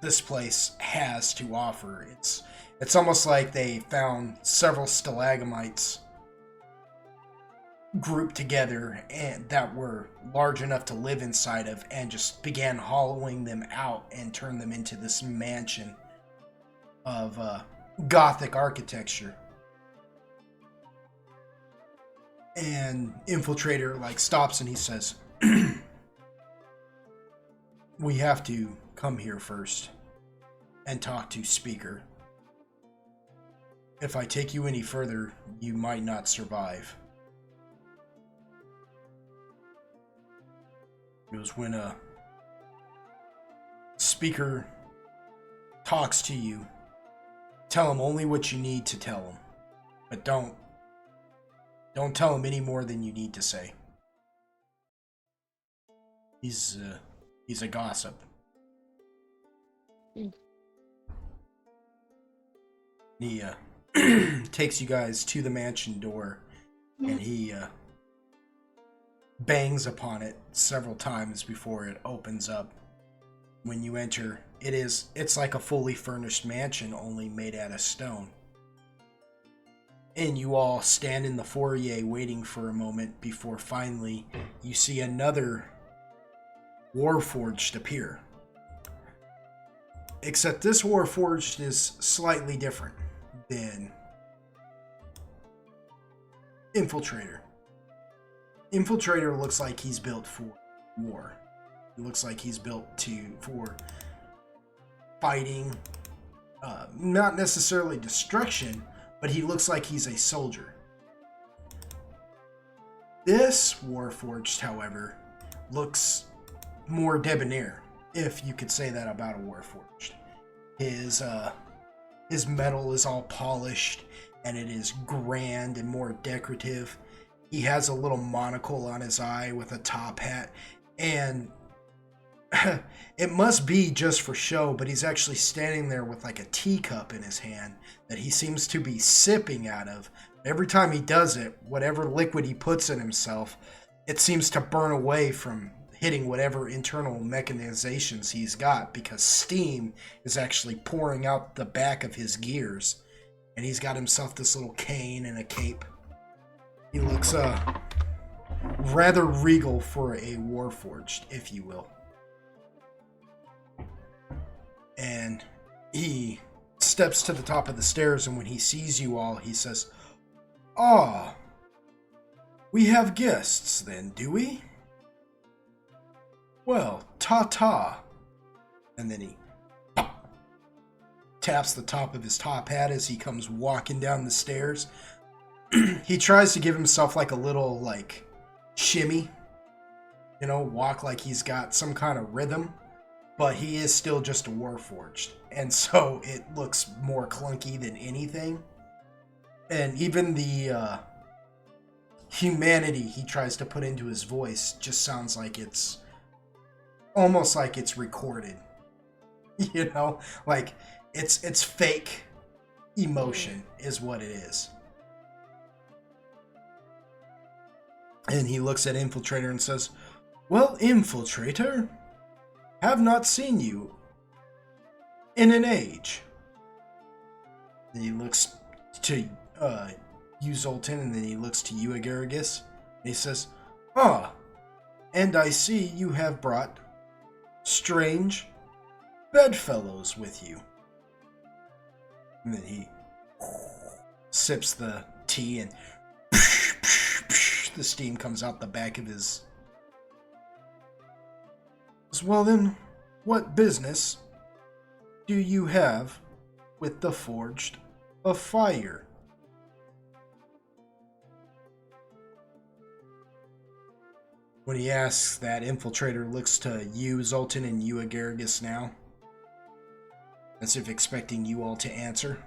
Speaker 1: this place has to offer. It's almost like they found several stalagmites grouped together and that were large enough to live inside of, and just began hollowing them out and turned them into this mansion of Gothic architecture. And Infiltrator stops and he says, "We have to come here first and talk to Speaker. If I take you any further, you might not survive." It was when a Speaker talks to you, tell him only what you need to tell him, but don't tell him any more than you need to say. He's a gossip. He takes you guys to the mansion door, and he bangs upon it several times before it opens up. When you enter, it's like a fully furnished mansion, only made out of stone. And you all stand in the foyer waiting for a moment before finally you see another Warforged appear. Except this Warforged is slightly different than Infiltrator. Infiltrator looks like he's built for war. He looks like he's built for fighting, not necessarily destruction, but he looks like he's a soldier. This Warforged, however, looks more debonair, if you could say that about a Warforged. His metal is all polished, and it is grand and more decorative. He has a little monocle on his eye with a top hat, and it must be just for show, but he's actually standing there with a teacup in his hand that he seems to be sipping out of. Every time he does it, whatever liquid he puts in himself, it seems to burn away from hitting whatever internal mechanizations he's got, because steam is actually pouring out the back of his gears. And he's got himself this little cane and a cape. He looks rather regal for a Warforged, if you will. And he steps to the top of the stairs, and when he sees you all, he says, "Ah, we have guests then, do we? Well, ta-ta." And then he taps the top of his top hat as he comes walking down the stairs. He tries to give himself a little shimmy, walk like he's got some kind of rhythm, but he is still just a Warforged, and so it looks more clunky than anything. And even the humanity he tries to put into his voice just sounds like it's almost like it's recorded. It's fake emotion is what it is. And he looks at Infiltrator and says, "Well, Infiltrator, have not seen you in an age." Then he looks to you, Zoltan, and then he looks to you, Agaricus, and he says, "Ah, And I see you have brought strange bedfellows with you. And then he sips the tea and the steam comes out the back of his... Well then, what business do you have with the Forged of Fire? When he asks that, Infiltrator looks to you, Zoltan, and you, Agaragis, now, as if expecting you all to answer.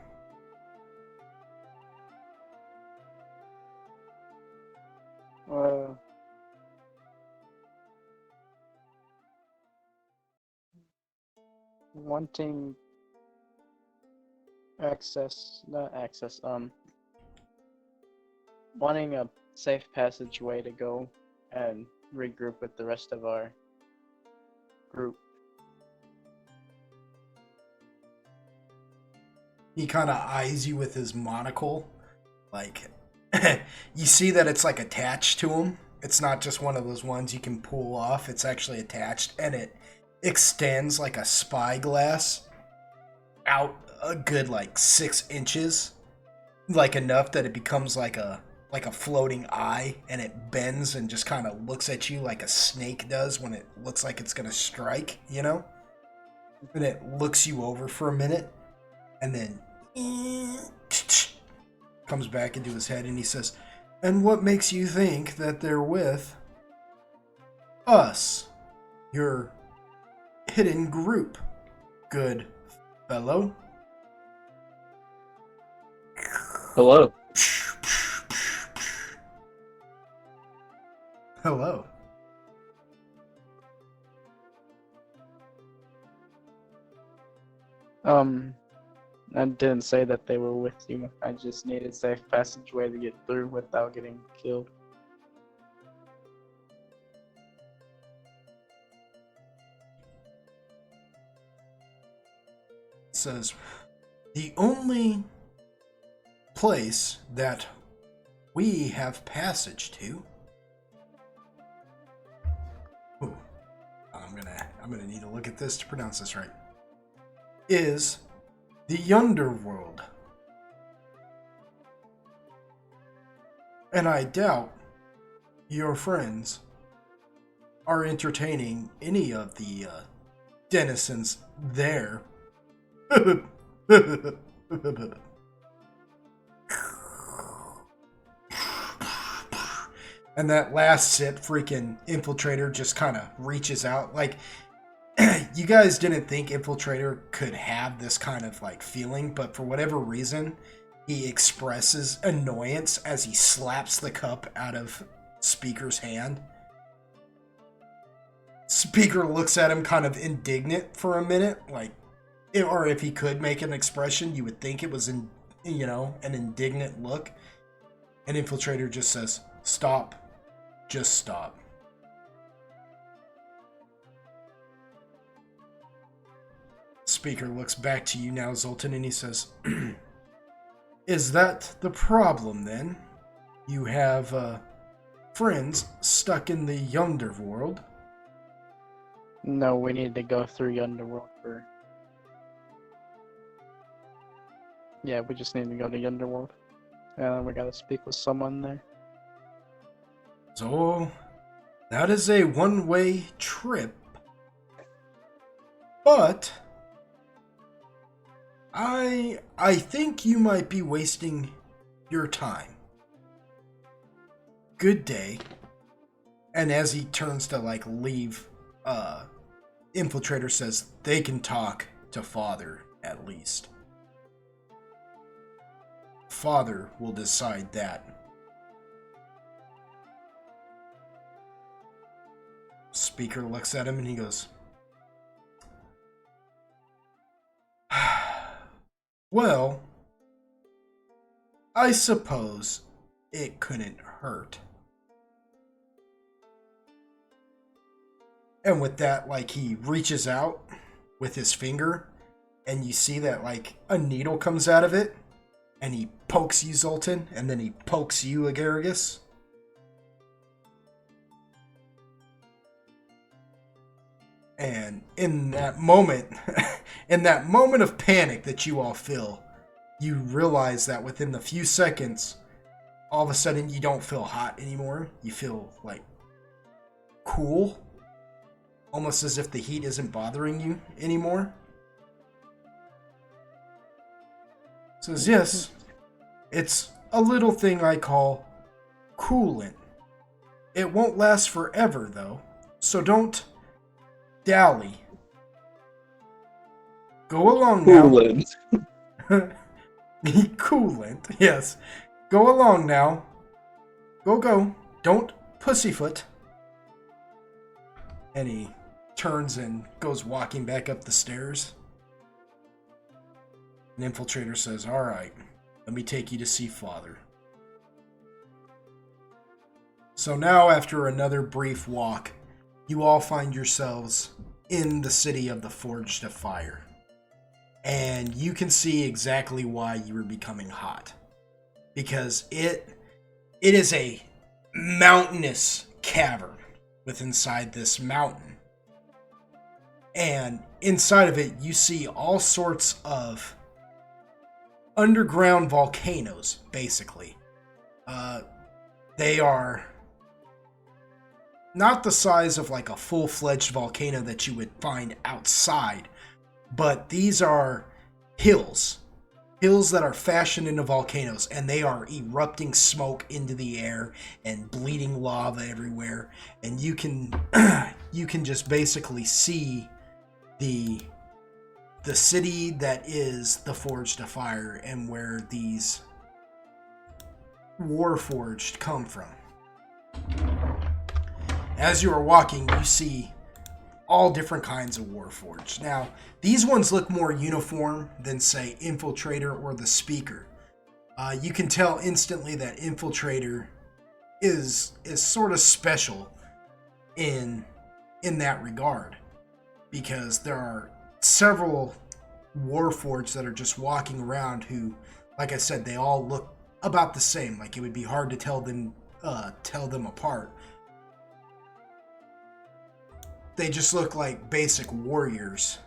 Speaker 2: Wanting access, not access, wanting a safe passageway to go and regroup with the rest of our group.
Speaker 1: He kind of eyes you with his monocle. Like, you see that it's like attached to him. It's not just one of those ones you can pull off. It's actually attached, and it extends like a spyglass out a good like 6 inches. Like enough that it becomes like a floating eye, and it bends and just kind of looks at you like a snake does when it looks like it's gonna strike, you know? And it looks you over for a minute, and then comes back into his head, and he says, "And what makes you think that they're with us, your hidden group, good fellow?"
Speaker 5: Hello.
Speaker 1: Hello.
Speaker 2: I didn't say that they were with you. I just needed safe passageway to get through without getting killed.
Speaker 1: It says, "The only place that we have passage to..." Ooh, I'm gonna need to look at this to pronounce this right. "Is the underworld. And I doubt your friends are entertaining any of the denizens there." And that last sip, freaking Infiltrator just kind of reaches out. Like, you guys didn't think Infiltrator could have this kind of, like, feeling, but for whatever reason, he expresses annoyance as he slaps the cup out of Speaker's hand. Speaker looks at him kind of indignant for a minute, like, or if he could make an expression, you would think it was, an indignant look. And Infiltrator just says, "Stop. Just stop." Speaker looks back to you now, Zoltan, and he says, "Is that the problem, then? You have, friends stuck in the underworld?"
Speaker 2: No, we need to go through the underworld for... Yeah, we just need to go to the underworld. We gotta speak with someone there.
Speaker 1: "So, that is a one-way trip. But I think you might be wasting your time. Good day." And as he turns to like leave, Infiltrator says, "They can talk to Father at least. Father will decide that." Speaker looks at him and he goes, "Well, I suppose it couldn't hurt." And with that, like, he reaches out with his finger, and you see that, like, a needle comes out of it, and he pokes you, Zoltan, and then he pokes you, Agaragis. And in that moment, in that moment of panic that you all feel, you realize that within the few seconds, all of a sudden you don't feel hot anymore. You feel like cool, almost as if the heat isn't bothering you anymore. Says, yes, it's a little thing I call coolant. It won't last forever though, so don't dally. Go along now. Coolant, yes. Go along now. Go. Don't pussyfoot. And he turns and goes walking back up the stairs. An infiltrator says, alright, let me take you to see Father. So now, after another brief walk, you all find yourselves in the city of the Forged of Fire. And you can see exactly why you were becoming hot. Because it is a mountainous cavern within inside this mountain. And inside of it, you see all sorts of underground volcanoes, basically. They are not the size of like a full-fledged volcano that you would find outside, but these are hills that are fashioned into volcanoes, and they are erupting smoke into the air and bleeding lava everywhere. And you can just basically see the city that is the Forged of Fire and where these Warforged come from. As you are walking, you see all different kinds of Warforged. Now, these ones look more uniform than, say, Infiltrator or the Speaker. You can tell instantly that Infiltrator is sort of special in that regard, because there are several Warforged that are just walking around who, like I said, they all look about the same. Like, it would be hard to tell them apart. They just look like basic warriors,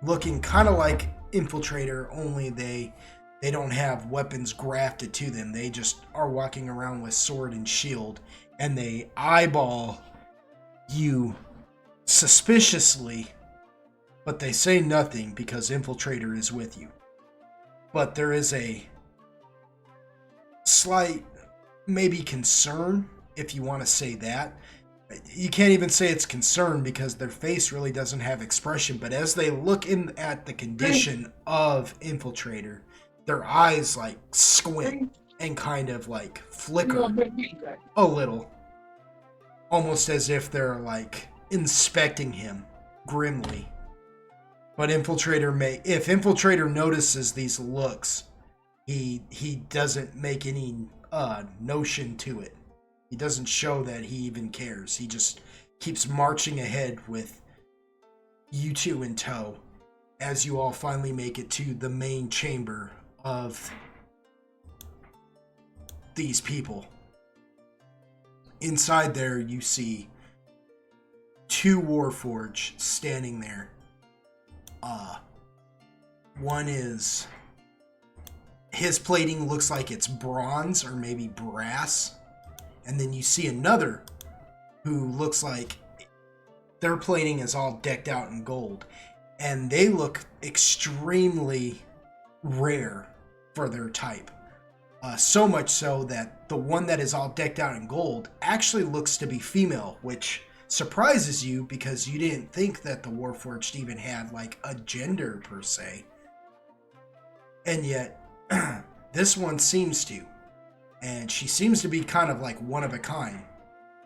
Speaker 1: looking kind of like Infiltrator, only they don't have weapons grafted to them. They just are walking around with sword and shield, and they eyeball you suspiciously, but they say nothing because Infiltrator is with you. But there is a slight, maybe concern, if you want to say that. You can't even say it's concern because their face really doesn't have expression, but as they look in at the condition of Infiltrator, their eyes like squint and kind of like flicker a little, almost as if they're like inspecting him grimly. But if Infiltrator notices these looks, he doesn't make any notion to it. He doesn't show that he even cares. He just keeps marching ahead with you two in tow as you all finally make it to the main chamber of these people. Inside there, you see two Warforged standing there. One is... his plating looks like it's bronze or maybe brass. And then you see another who looks like their plating is all decked out in gold. And they look extremely rare for their type. So much so that the one that is all decked out in gold actually looks to be female, which surprises you because you didn't think that the Warforged even had like a gender per se. And yet, this one seems to. And she seems to be kind of like one of a kind.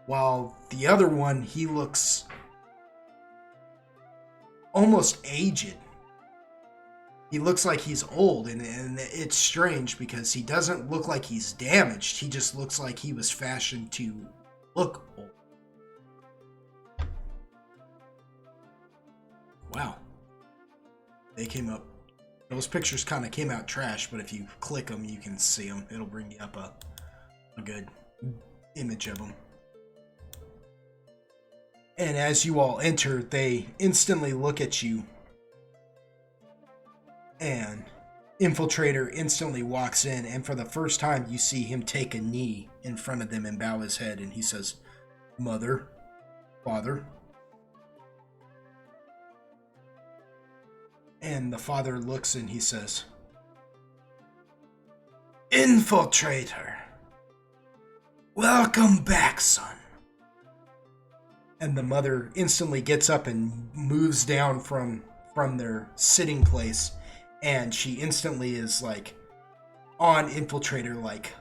Speaker 1: While the other one, he looks almost aged. He looks like he's old, and it's strange because he doesn't look like he's damaged. He just looks like he was fashioned to look old. Wow. They came up. Those pictures kind of came out trash, but if you click them, you can see them. It'll bring you up a good image of them. And as you all enter, they instantly look at you. And Infiltrator instantly walks in, and for the first time, you see him take a knee in front of them and bow his head, and he says, "Mother, Father." And the father looks and he says, "Infiltrator, welcome back, son." And the mother instantly gets up and moves down from their sitting place, and she instantly is like on Infiltrator, like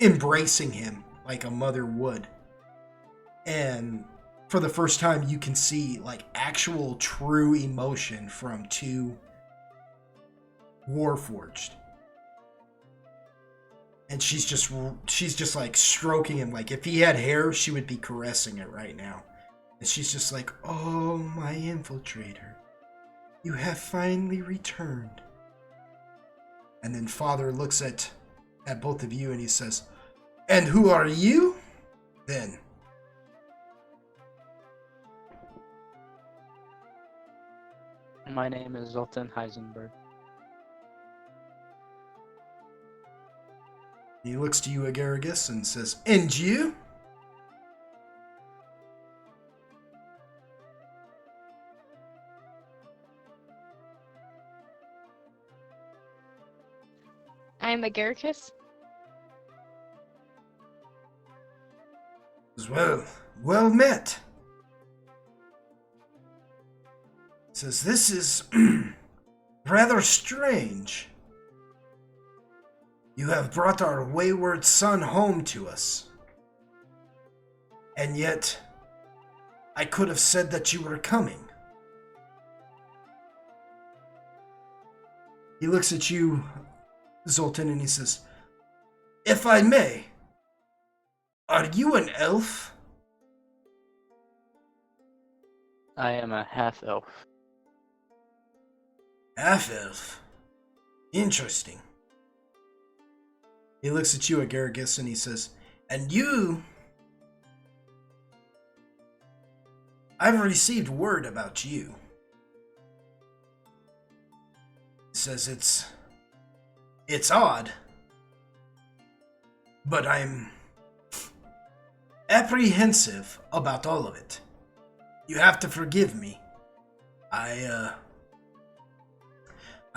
Speaker 1: embracing him like a mother would. And for the first time, you can see like actual true emotion from two Warforged. And she's just like stroking him. Like if he had hair, she would be caressing it right now. And she's just like, "Oh, my Infiltrator, you have finally returned." And then Father looks at both of you and he says, "And who are you then?"
Speaker 2: My name is Zoltan Heisenberg.
Speaker 1: He looks to you, Agaragus, and says, "And you?"
Speaker 3: I'm a Garricus.
Speaker 1: Well met. Says, "This is rather strange. You have brought our wayward son home to us. And yet, I could have said that you were coming." He looks at you, Zoltan, and he says, "If I may, are you an elf?"
Speaker 2: I am a half-elf.
Speaker 1: Half-elf. Interesting. He looks at you, Agaragus, and he says, "And you... I've received word about you." He says, it's odd, but I'm apprehensive about all of it. You have to forgive me. I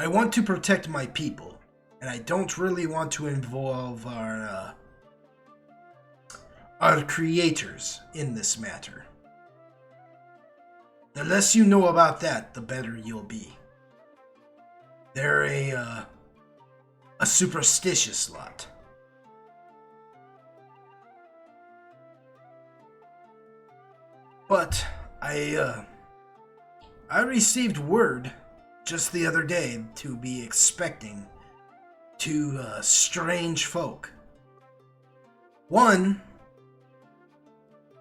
Speaker 1: want to protect my people, and I don't really want to involve our creators in this matter. The less you know about that, the better you'll be. They're a superstitious lot. But I received word just the other day to be expecting two strange folk. One,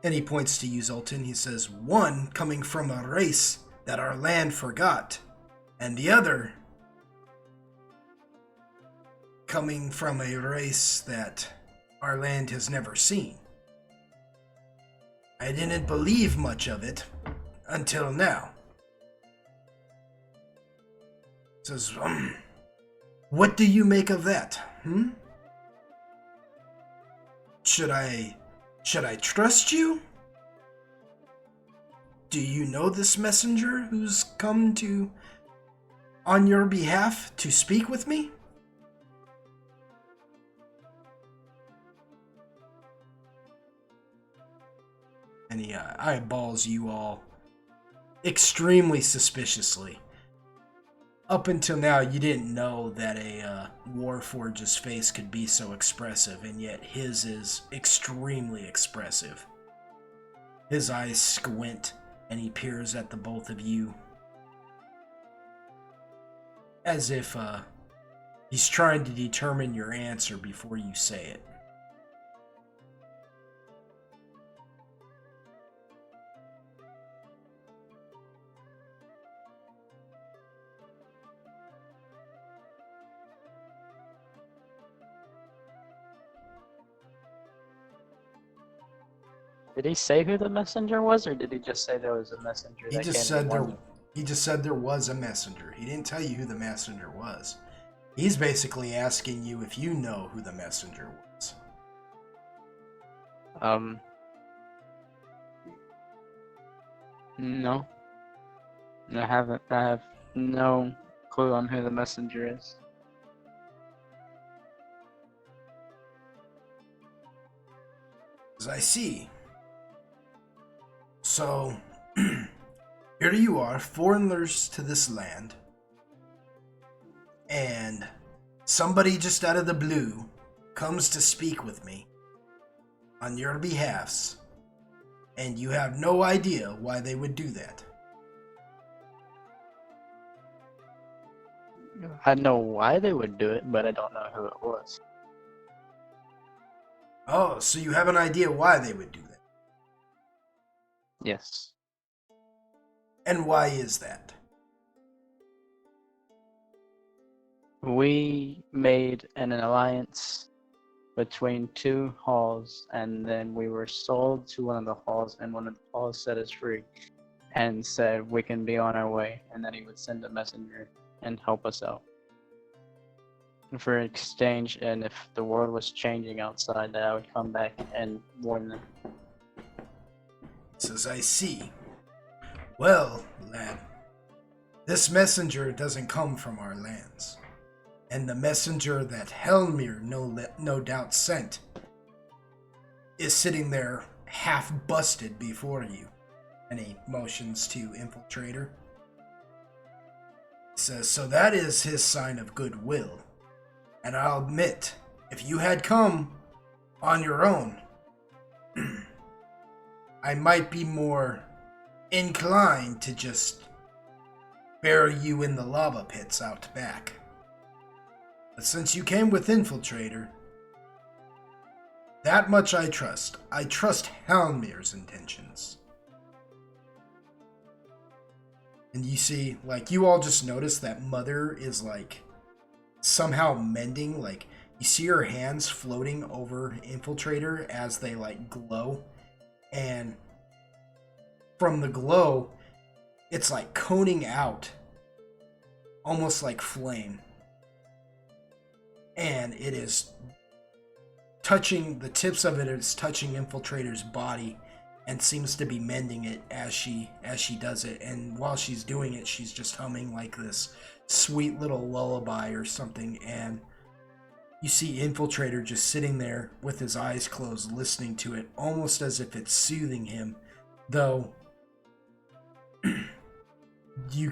Speaker 1: and he points to you, Zoltan, he says, one coming from a race that our land forgot, and the other coming from a race that our land has never seen. I didn't believe much of it until now. Says, what do you make of that? Should I trust you? Do you know this messenger who's come on your behalf to speak with me? And he eyeballs you all extremely suspiciously. Up until now, you didn't know that a Warforge's face could be so expressive, and yet his is extremely expressive. His eyes squint, and he peers at the both of you, as if he's trying to determine your answer before you say it.
Speaker 4: Did he say who the messenger was, or did he just say there was a messenger
Speaker 1: He
Speaker 4: that
Speaker 1: just
Speaker 4: came
Speaker 1: said
Speaker 4: and
Speaker 1: there.
Speaker 4: warned them?
Speaker 1: He just said there was a messenger. He didn't tell you who the messenger was. He's basically asking you if you know who the messenger was.
Speaker 4: No. I haven't. I have no clue on who the messenger is.
Speaker 1: As I see. So, here you are, foreigners to this land, and somebody just out of the blue comes to speak with me on your behalfs, and you have no idea why they would do that.
Speaker 4: I know why they would do it, but I don't know who it was.
Speaker 1: Oh, so you have an idea why they would do that.
Speaker 4: Yes.
Speaker 1: And why is that?
Speaker 4: We made an alliance between two halls, and then we were sold to one of the halls, and one of the halls set us free and said we can be on our way, and then he would send a messenger and help us out. And for exchange, and if the world was changing outside, that I would come back and warn them.
Speaker 1: Says, I see. Well, lad, this messenger doesn't come from our lands. And the messenger that Helmir no doubt sent is sitting there half busted before you. And he motions to Infiltrator. He says, so that is his sign of goodwill. And I'll admit, if you had come on your own, I might be more inclined to just bury you in the lava pits out back. But since you came with Infiltrator, that much I trust. I trust Helmir's intentions. And you see, like, you all just notice that Mother is, like, somehow mending. Like, you see her hands floating over Infiltrator as they, like, glow. And from the glow, it's, like, coning out. Almost like flame. And it is touching, the tips of it is touching Infiltrator's body and seems to be mending it as she does it. And while she's doing it, she's just humming like this sweet little lullaby or something. And you see Infiltrator just sitting there with his eyes closed, listening to it, almost as if it's soothing him, though you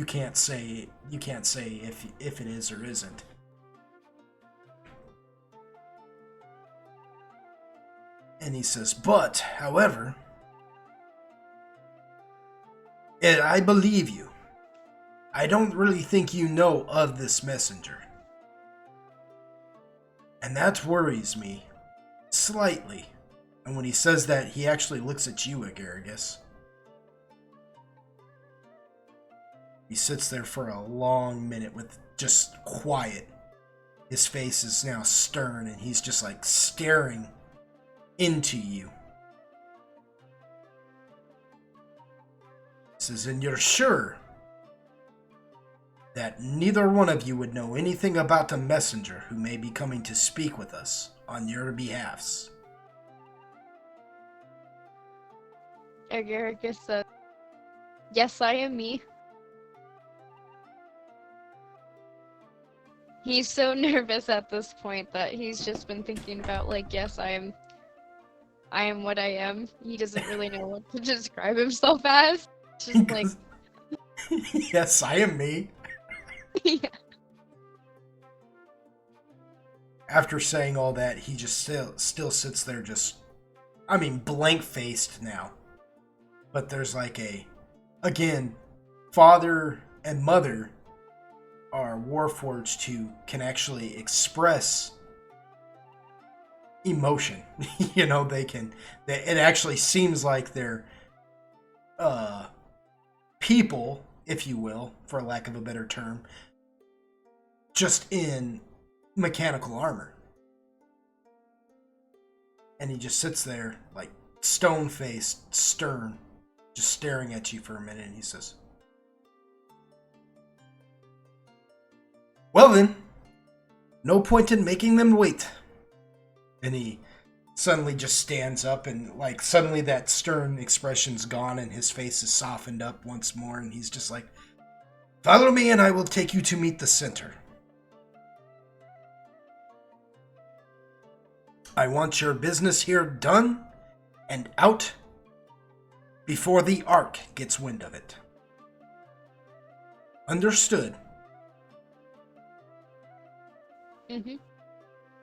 Speaker 1: can't say if it is or isn't. And he says, but, however, I believe you. I don't really think you know of this messenger. And that worries me slightly. And when he says that, he actually looks at you, Agaragis. He sits there for a long minute with just quiet. His face is now stern, and he's just like staring into you. He says, and you're sure that neither one of you would know anything about the messenger who may be coming to speak with us on your behalfs?
Speaker 3: Agaricus said, yes, I am me. He's so nervous at this point that he's just been thinking about, like, yes, I am what I am. He doesn't really know what to describe himself as. Just like,
Speaker 1: yes, I am me.
Speaker 3: yeah.
Speaker 1: After saying all that, he just still sits there just, I mean, blank-faced now. But there's like again, father and mother are Warforged who can actually express emotion. You know, it actually seems like they're people, if you will, for lack of a better term, just in mechanical armor. And he just sits there, like, stone-faced, stern, just staring at you for a minute, and he says, "Well then, no point in making them wait." And he suddenly just stands up, and like suddenly that stern expression's gone, and his face is softened up once more, and he's just like, "Follow me, and I will take you to meet the center. I want your business here done and out before the Ark gets wind of it. Understood?"
Speaker 3: Mm-hmm.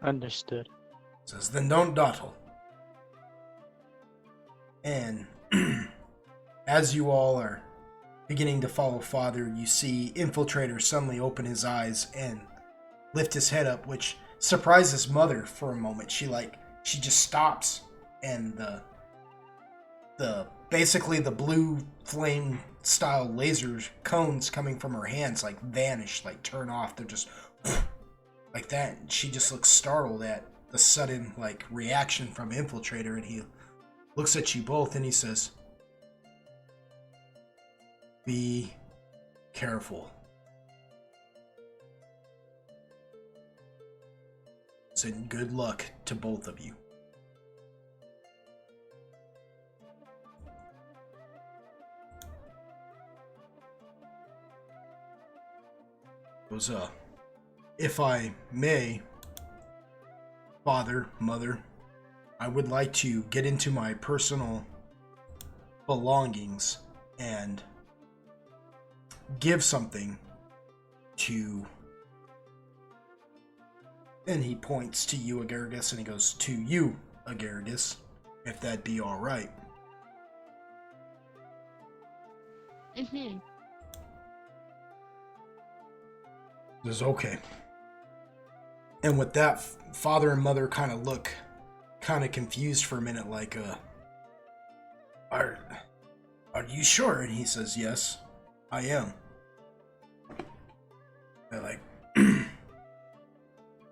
Speaker 4: Understood.
Speaker 1: Says, "Then don't dawdle." And as you all are beginning to follow Father, you see Infiltrator suddenly open his eyes and lift his head up, which surprises Mother for a moment. She just stops, and the basically the blue flame style laser cones coming from her hands like vanish, like turn off. They're just like that. And she just looks startled at the sudden like reaction from Infiltrator, and he looks at you both and he says, "Be careful." And good luck to both of you. Goes, "If I may, Father, Mother, I would like to get into my personal belongings and give something to..." And he points to you, Agaragis, and he goes, "To you, Agaragis, if that be all right."
Speaker 3: Mm-hmm.
Speaker 1: He says, "Okay." And with that, Father and Mother kind of look kind of confused for a minute, like, Are you sure?" And he says, "Yes, I am." They're like,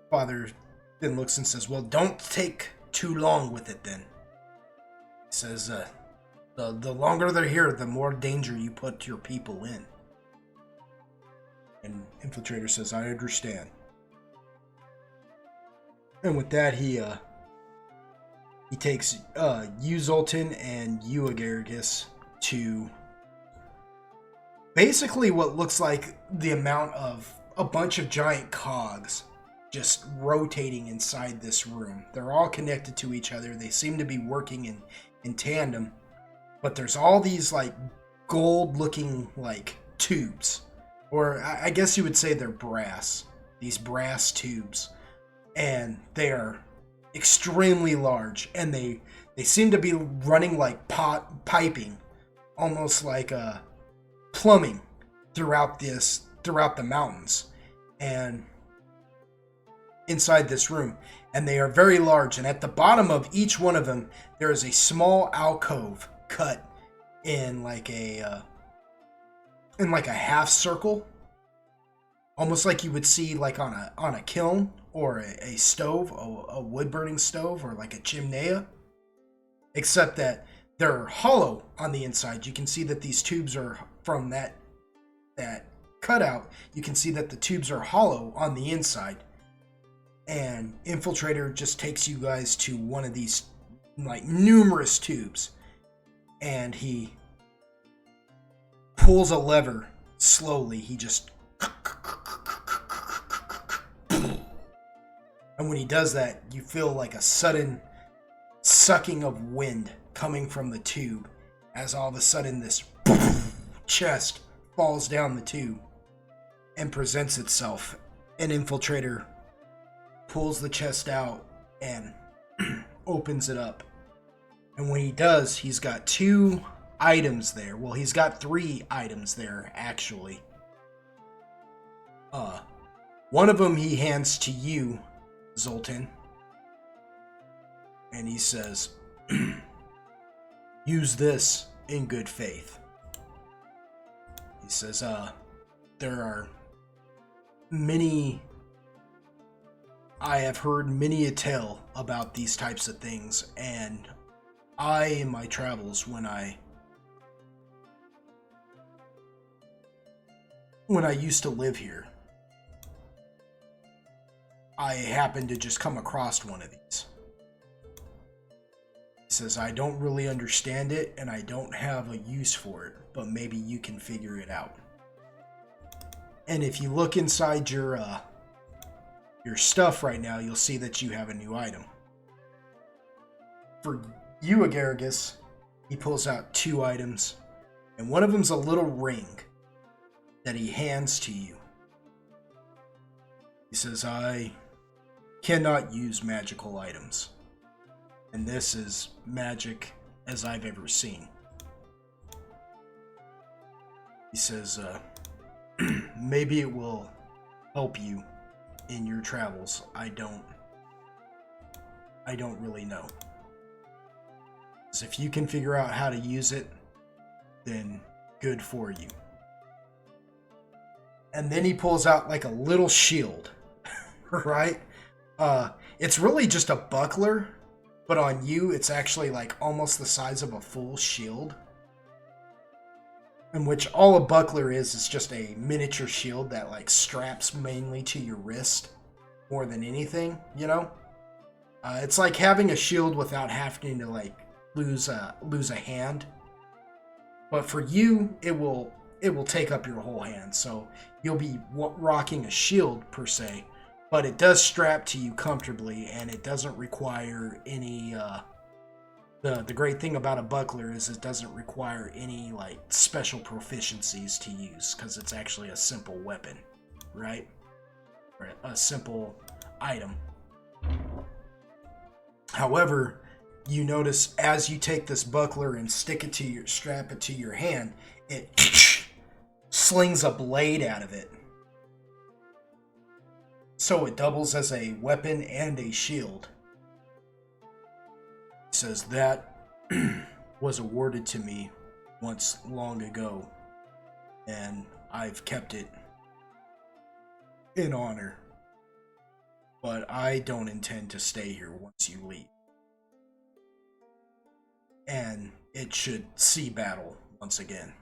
Speaker 1: Father then looks and says, "Well, don't take too long with it then." He says, the longer they're here, the more danger you put your people in." And Infiltrator says, "I understand." And with that, he takes you, Zoltan, and you, Agaragis, to basically what looks like the amount of a bunch of giant cogs just rotating inside this room. They're all connected to each other. They seem to be working in tandem, but there's all these like gold looking like tubes, or I guess you would say they're brass, these brass tubes, and they are extremely large, and they seem to be running like piping, almost like plumbing throughout the mountains and inside this room. And they are very large, and at the bottom of each one of them there is a small alcove cut in like a half circle, almost like you would see like on a kiln or a stove, a wood burning stove, or like a chimney, except that they're hollow on the inside. You can see that these tubes are from that cutout. You can see that the tubes are hollow on the inside. And Infiltrator just takes you guys to one of these like numerous tubes, and he pulls a lever slowly. He just, and when he does that, you feel like a sudden sucking of wind coming from the tube, as all of a sudden this chest falls down the tube and presents itself. An Infiltrator pulls the chest out and opens it up. And when he does, he's got 2 items there. Well, he's got 3 items there, actually. One of them he hands to you, Zoltan. And he says, "Use this in good faith." He says, "There are many... I have heard many a tale about these types of things, and in my travels, when I used to live here, I happened to just come across one of these. He says, I don't really understand it and I don't have a use for it, but maybe you can figure it out. And if you look inside your stuff right now, you'll see that you have a new item. For you, Agaragis, he pulls out 2 items, and one of them's a little ring that he hands to you. He says, I cannot use magical items, and this is magic as I've ever seen. He says, maybe it will help you in your travels. I don't really know. So if you can figure out how to use it, then good for you. And then he pulls out like a little shield, right? It's really just a buckler, but on you, it's actually like almost the size of a full shield. In which all a buckler is just a miniature shield that like straps mainly to your wrist more than anything, you know? It's like having a shield without having to like lose a hand. But for you, it will take up your whole hand, so you'll be rocking a shield per se, but it does strap to you comfortably, and it doesn't require any. The great thing about a buckler is it doesn't require any like special proficiencies to use, because it's actually a simple weapon, right? Or a simple item. However, you notice as you take this buckler and strap it to your hand, it slings a blade out of it. So it doubles as a weapon and a shield. He says that was awarded to me once long ago, and I've kept it in honor. But I don't intend to stay here once you leave. And it should see battle once again.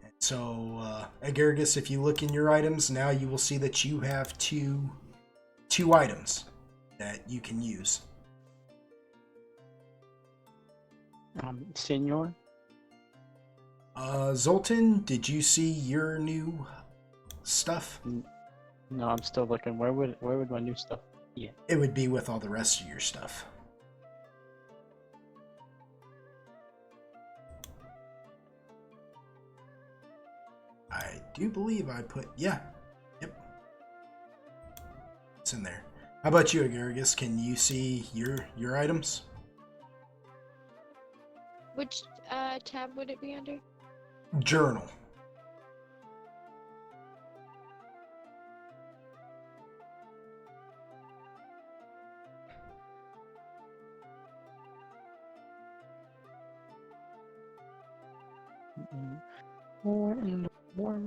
Speaker 1: And so, Agaragis, if you look in your items, now you will see that you have two items that you can use.
Speaker 4: Senor?
Speaker 1: Zoltan, did you see your new stuff?
Speaker 4: No, I'm still looking. Where would my new stuff be?
Speaker 1: It would be with all the rest of your stuff. I do believe I put, yeah, yep. It's in there. How about you, Agaragis? Can you see your items?
Speaker 3: Which tab would it be under?
Speaker 1: Journal.
Speaker 4: More and more.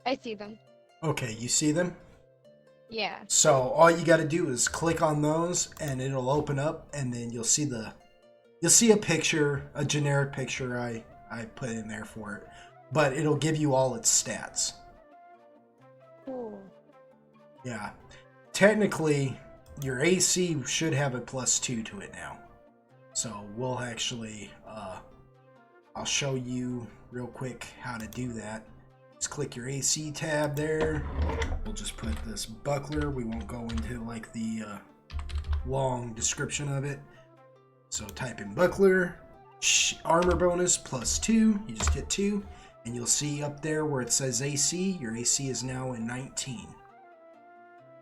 Speaker 3: I see them.
Speaker 1: Okay, you see them?
Speaker 3: Yeah.
Speaker 1: So all you got to do is click on those, and it'll open up, and then you'll see a picture, a generic picture I put in there for it, but it'll give you all its stats.
Speaker 3: Cool.
Speaker 1: Yeah, technically your AC should have a +2 to it now. So we'll actually, I'll show you real quick how to do that. Just click your AC tab there. We'll just put this buckler. We won't go into like the long description of it. So type in buckler, armor bonus +2. You just get 2, and you'll see up there where it says AC. Your AC is now in 19.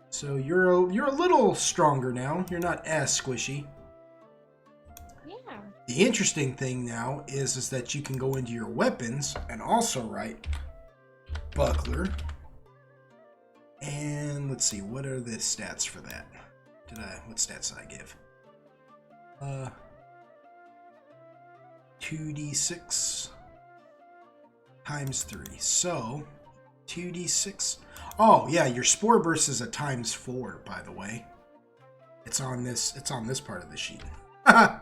Speaker 1: So you're a little stronger now. You're not as squishy.
Speaker 3: Yeah.
Speaker 1: The interesting thing now is that you can go into your weapons and also write buckler. And let's see, what are the stats for that? What stats did I give? 2d6 times 3. So 2d6. Oh yeah, your spore burst is a times 4, by the way. It's on this part of the sheet. My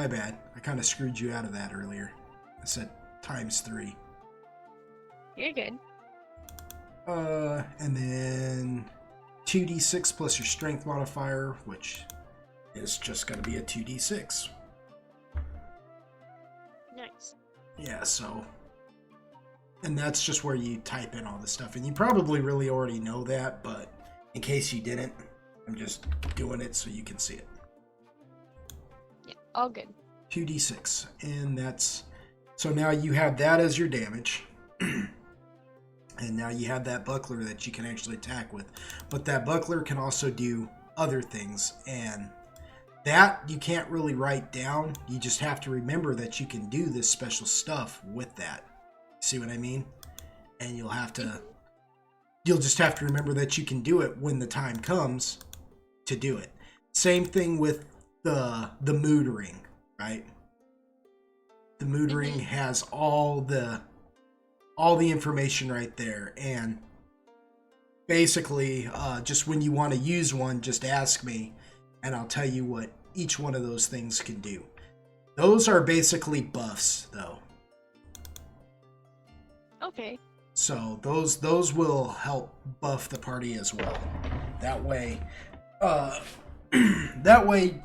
Speaker 1: bad. I kind of screwed you out of that earlier. I said times 3.
Speaker 3: You're good.
Speaker 1: And then 2d6 plus your strength modifier, which is just going to be a 2d6.
Speaker 3: Nice.
Speaker 1: Yeah, so... And that's just where you type in all this stuff. And you probably really already know that, but in case you didn't, I'm just doing it so you can see it.
Speaker 3: Yeah, all good.
Speaker 1: 2d6. And that's... So now you have that as your damage. And now you have that buckler that you can actually attack with. But that buckler can also do other things. And that you can't really write down. You just have to remember that you can do this special stuff with that. See what I mean? And you'll just have to remember that you can do it when the time comes to do it. Same thing with the mood ring, right? The mood ring has all the information right there, and basically just when you want to use one, just ask me and I'll tell you what each one of those things can do. Those are basically buffs though.
Speaker 3: Okay.
Speaker 1: So those will help buff the party as well. That way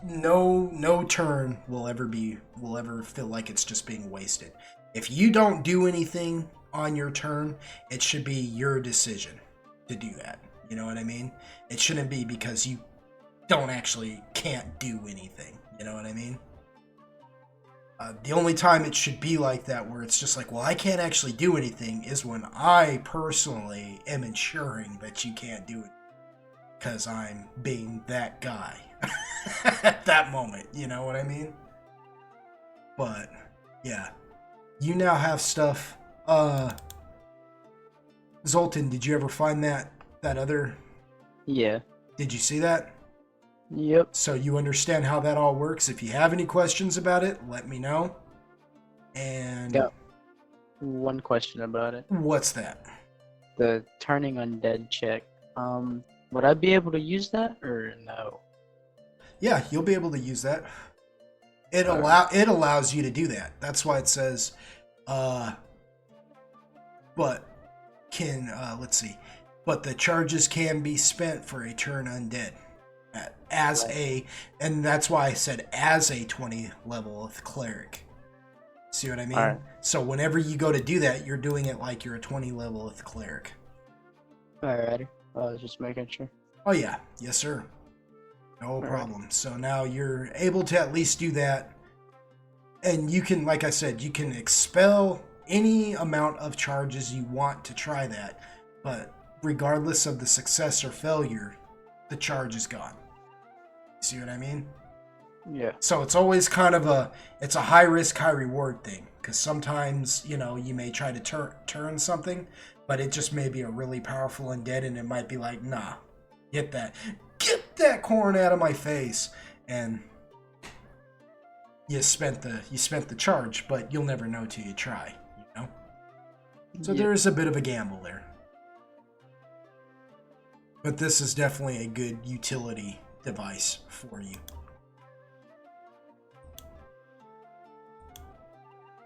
Speaker 1: no turn will ever feel like it's just being wasted. If you don't do anything on your turn, it should be your decision to do that. You know what I mean? It shouldn't be because you can't do anything. You know what I mean? The only time it should be like that, where it's just like, well, I can't actually do anything, is when I personally am ensuring that you can't do it. Because I'm being that guy at that moment. You know what I mean? But, yeah. You now have stuff. Zoltan, did you ever find that other?
Speaker 4: Yeah.
Speaker 1: Did you see that?
Speaker 4: Yep.
Speaker 1: So you understand how that all works. If you have any questions about it, let me know. And
Speaker 4: Got one question about it.
Speaker 1: what's that?
Speaker 4: The turning undead check. Would I be able to use that or no?
Speaker 1: Yeah, you'll be able to use that. It allows you to do that. That's why it says but let's see. But the charges can be spent for a turn undead. And that's why I said as a 20 level of cleric. See what I mean?
Speaker 4: Alright.
Speaker 1: So whenever you go to do that, you're doing it like you're a 20 level of cleric.
Speaker 4: Alrighty. I was just making sure.
Speaker 1: Oh yeah, yes sir. No problem. So now you're able to at least do that. And you can, like I said, you can expel any amount of charges you want to try that. But regardless of the success or failure, the charge is gone. See what I mean?
Speaker 4: Yeah.
Speaker 1: So it's always kind of a high risk, high reward thing. Because sometimes, you may try to turn something, but it just may be a really powerful undead, and it might be like, nah, get that corn out of my face. And you spent the charge, but you'll never know till you try, So there is a bit of a gamble there. But this is definitely a good utility device for you.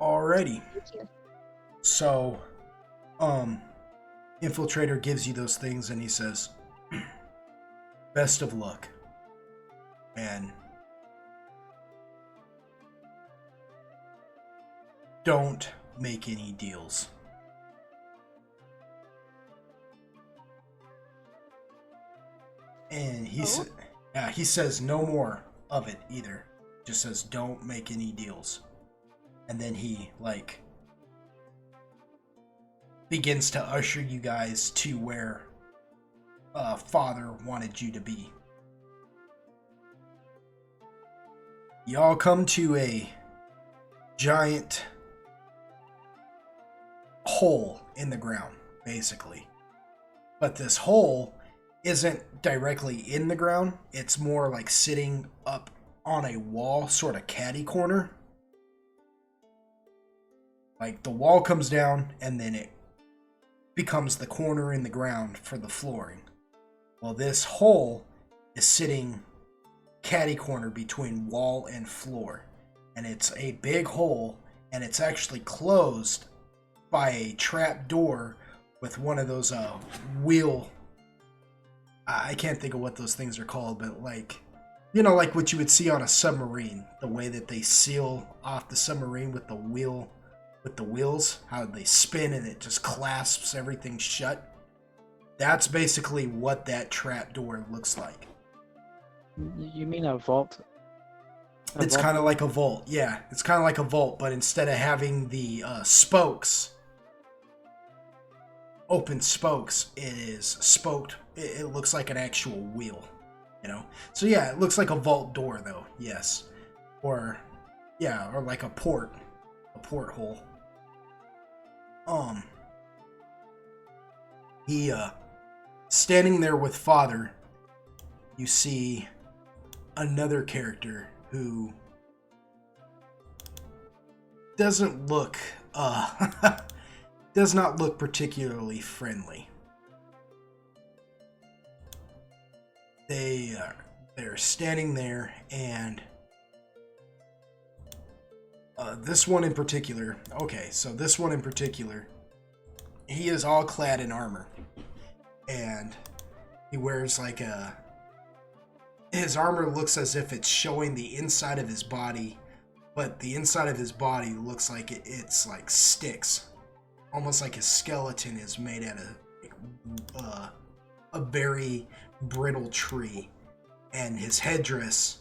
Speaker 1: Alrighty.
Speaker 3: Thank you.
Speaker 1: So, Infiltrator gives you those things and he says, best of luck. And don't make any deals. And he says no more of it either. Just says don't make any deals. And then he begins to usher you guys to where Father wanted you to be. Y'all come to a giant hole in the ground, basically. But this hole isn't directly in the ground. It's more like sitting up on a wall, sort of catty corner. Like the wall comes down and then it becomes the corner in the ground for the flooring. Well, this hole is sitting catty corner between wall and floor. And it's a big hole, and it's actually closed by a trap door with one of those wheel, I can't think of what those things are called, but like, you know, like what you would see on a submarine, the way that they seal off the submarine with the wheels, how they spin and it just clasps everything shut. That's basically what that trap door looks like.
Speaker 4: You mean a vault?
Speaker 1: It's kind of like a vault. Yeah, it's kind of like a vault, but instead of having the spokes, open spokes, it is spoked. It looks like an actual wheel, you know? So yeah, it looks like a vault door though, yes. Or, yeah, or like a porthole. He, standing there with Father, you see another character who doesn't look, does not look particularly friendly. They're standing there, and this one in particular, okay, so this one in particular, he is all clad in armor, and he wears like his armor looks as if it's showing the inside of his body, but the inside of his body looks like it's like sticks, almost like his skeleton is made out of a very brittle tree, and his headdress,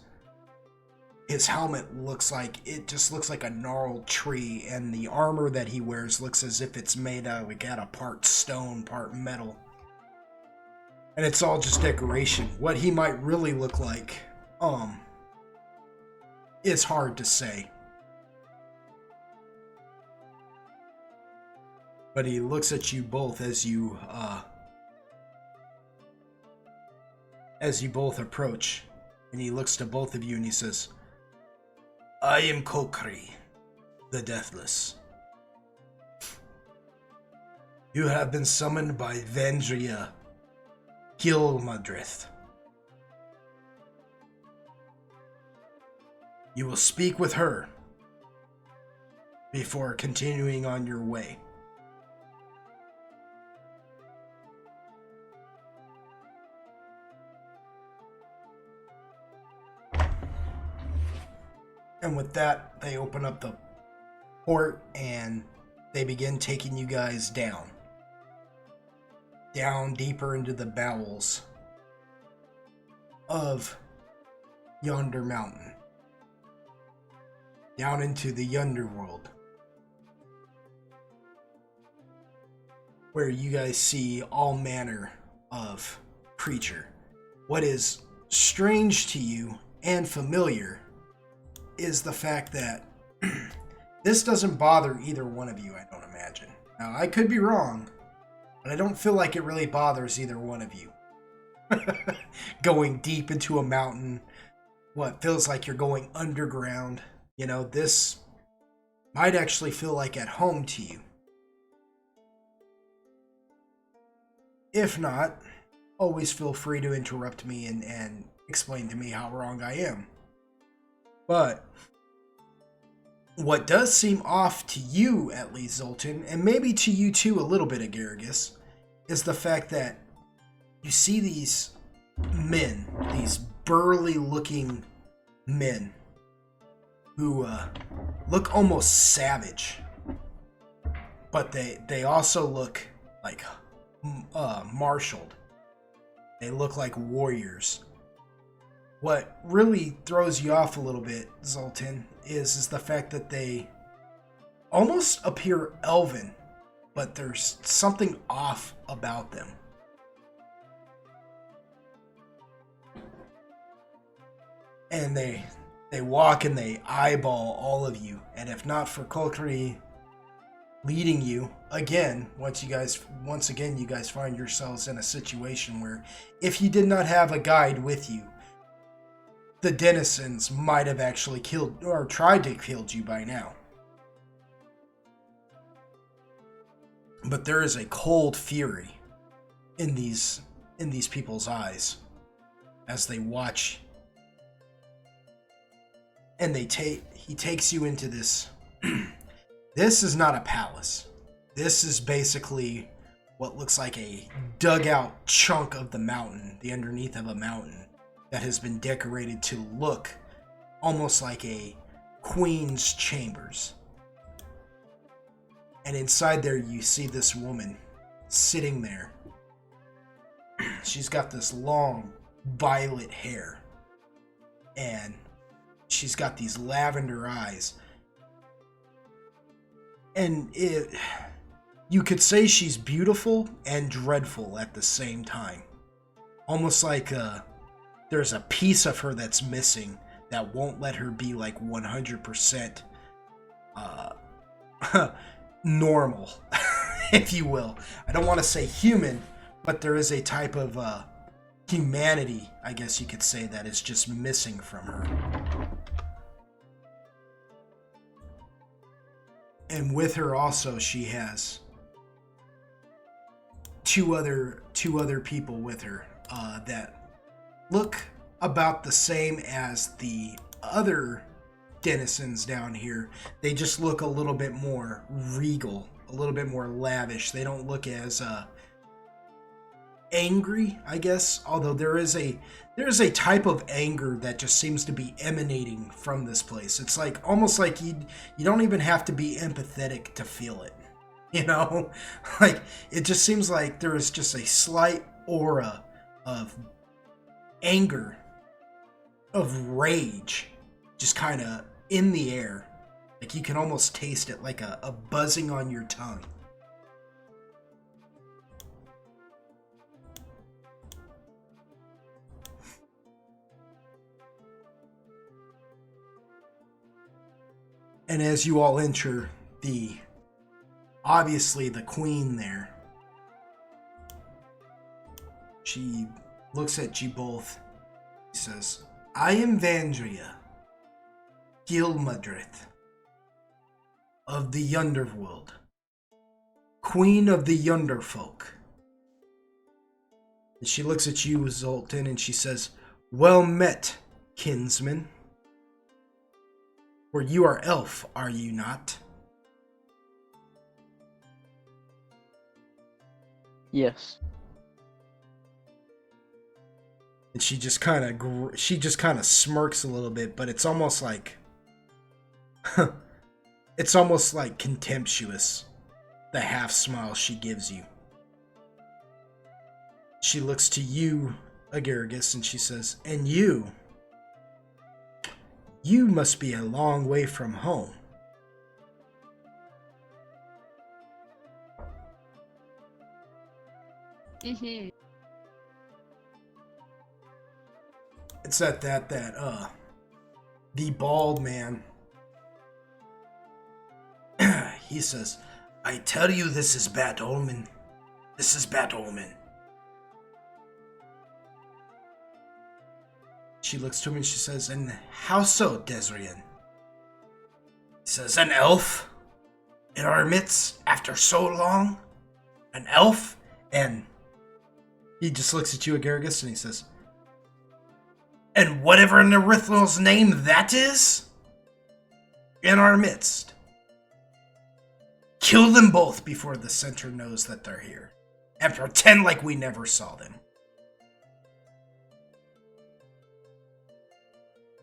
Speaker 1: his helmet looks like a gnarled tree, and the armor that he wears looks as if it's made out of part stone, part metal. And it's all just decoration. What he might really look like, is hard to say. But he looks at you both as you both approach. And he looks to both of you and he says, I am Kokri, the Deathless. You have been summoned by Vendria Gilmadrith. You will speak with her before continuing on your way. And with that, they open up the port and they begin taking you guys down deeper into the bowels of yonder mountain, down into the underworld, where you guys see all manner of creature. What is strange to you and familiar is the fact that this doesn't bother either one of you, I don't imagine. Now, I could be wrong, but I don't feel like it really bothers either one of you. Going deep into a mountain, what feels like you're going underground, you know, this might actually feel like at home to you. If not, always feel free to interrupt me and explain to me how wrong I am. But what does seem off to you, at least, Zoltan, and maybe to you too a little bit, Agaragus, is the fact that you see these men, these burly-looking men, who look almost savage, but they also look like marshaled. They look like warriors. What really throws you off a little bit, Zoltan, is the fact that they almost appear elven, but there's something off about them. And they walk and they eyeball all of you, and if not for Kokri leading you again, once again you guys find yourselves in a situation where if you did not have a guide with you, the denizens might have actually killed or tried to kill you by now. But there is a cold fury in these people's eyes as they watch, and he takes you into this. This is not a palace. This is basically what looks like a dug out chunk of the mountain, the underneath of a mountain, that has been decorated to look almost like a queen's chambers. And inside there you see this woman sitting there. She's got this long violet hair, and she's got these lavender eyes. And you could say she's beautiful and dreadful at the same time. Almost like there's a piece of her that's missing that won't let her be like 100% normal, if you will. I don't want to say human, but there is a type of humanity, I guess you could say, that is just missing from her. And with her also, she has two other people with her that look about the same as the other denizens down here. They just look a little bit more regal, a little bit more lavish. They don't look as angry, I guess, although there is a type of anger that just seems to be emanating from this place. It's like almost like you don't even have to be empathetic to feel it, you know. Like, it just seems like there is just a slight aura of anger, of rage, just kind of in the air. Like you can almost taste it, like a buzzing on your tongue. And as you all enter, obviously the queen there, she looks at you both. She says, "I am Vandria, Gilmadrith of the Underworld, Queen of the Underfolk." And she looks at you, Zoltan, and she says, "Well met, kinsman. For you are elf, are you not?"
Speaker 4: Yes.
Speaker 1: And she just kind of smirks a little bit, but it's almost like contemptuous, the half smile she gives you. She looks to you, Agaragis, and she says, "And you must be a long way from home."
Speaker 3: Mm-hmm.
Speaker 1: It's at that the bald man, he says, "I tell you, this is bad omen. This is bad omen." She looks to him and she says, "And how so, Desrian?" He says, "An elf in our midst after so long? An elf?" And he just looks at you, Agaragis, and he says, "And whatever in Nerithnal's name that is, in our midst. Kill them both before the center knows that they're here, and pretend like we never saw them."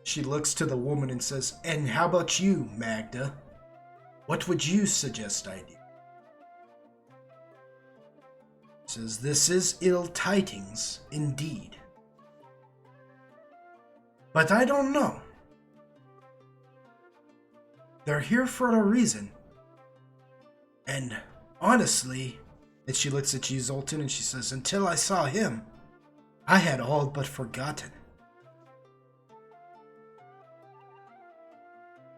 Speaker 1: She looks to the woman and says, "And how about you, Magda? What would you suggest I do?" She says, "This is ill tidings, indeed. But I don't know. They're here for a reason. And honestly," and she looks at you, Zoltan, and she says, "until I saw him, I had all but forgotten."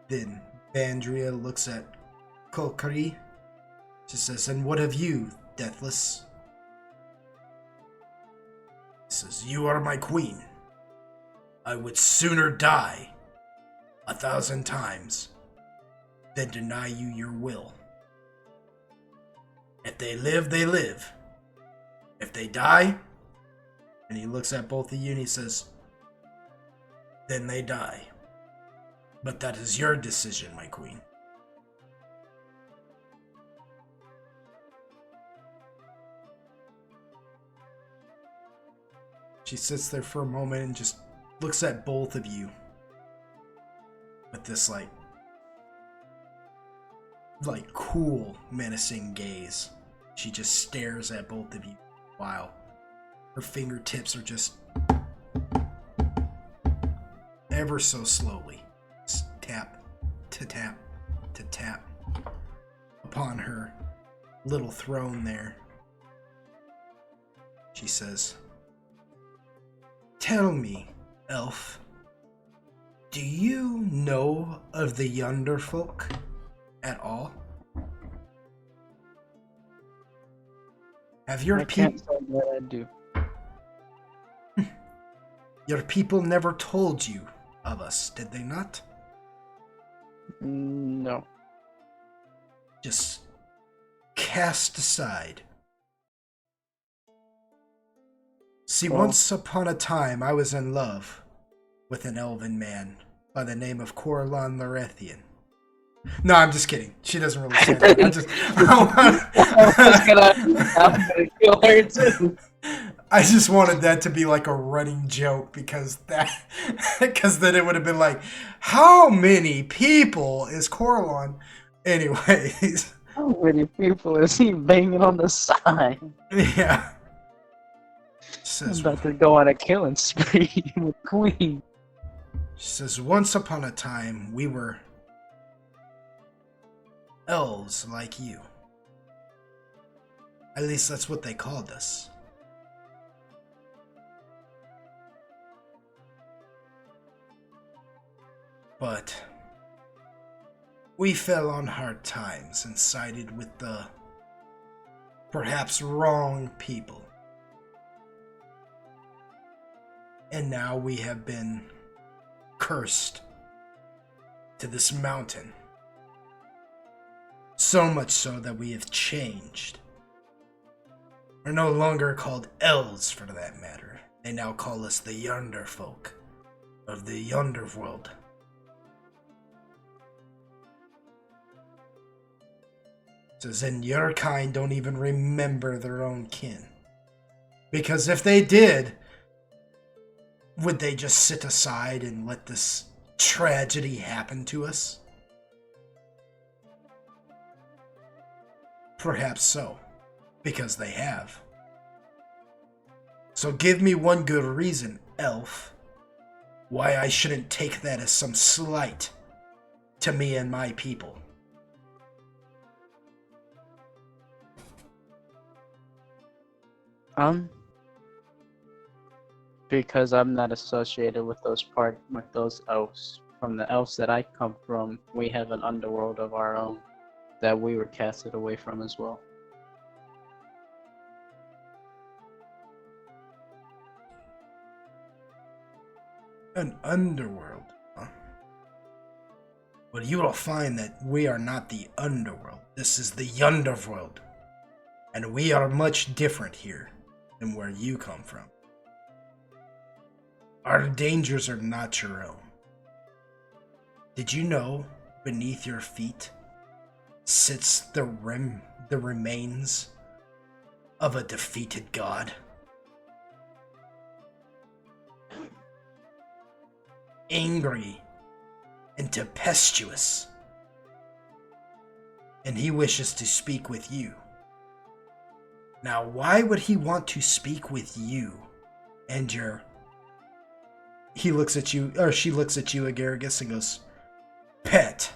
Speaker 1: Then Vandria looks at Kokari She says, and what of you, Deathless? He says, you are my queen. I would sooner die 1,000 times than deny you your will. If they live, they live. If they die, and he looks at both of you and he says, then they die. But that is your decision, my queen. She sits there for a moment and just looks at both of you with this like cool, menacing gaze. She just stares at both of you while her fingertips are just ever so slowly just tap to tap to tap upon her little throne there. She says, tell me, elf, do you know of the yonder folk at all? Have your
Speaker 4: I can't
Speaker 1: people...
Speaker 4: say that I do.
Speaker 1: Your people never told you of us, did they not?
Speaker 4: No.
Speaker 1: Just cast aside. See,
Speaker 4: Well,
Speaker 1: once upon a time, I was in love with an elven man by the name of Corlan Larethian. No, I'm just kidding. She doesn't really say that.
Speaker 4: I'm gonna kill her too.
Speaker 1: I just wanted that to be like a running joke because then it would have been like, how many people is Corlan? Anyways.
Speaker 4: How many people is he banging on the side?
Speaker 1: Yeah.
Speaker 4: I'm
Speaker 1: Says,
Speaker 4: about to go on a killing spree with Queen.
Speaker 1: she says, once upon a time, we were elves like you. At least that's what they called us. But we fell on hard times and sided with the perhaps wrong people. And now we have been cursed to this mountain. So much so that we have changed. We're no longer called elves, for that matter. They now call us the yonder folk of the yonder world. Says, and your kind don't even remember their own kin. Because if they did, would they just sit aside and let this tragedy happen to us? Perhaps so, because they have. So give me one good reason, elf, why I shouldn't take that as some slight to me and my people.
Speaker 4: Because I'm not associated with those elves. From the elves that I come from, we have an underworld of our own that we were casted away from as well.
Speaker 1: An underworld, huh? Well, you will find that we are not the underworld. This is the Yunderworld. And we are much different here than where you come from. Our dangers are not your own. Did you know beneath your feet sits the remains of a defeated god? Angry and tempestuous. And he wishes to speak with you. Now, why would he want to speak with you and your... He looks at you, or she looks at you, Agaragis, and goes, pet.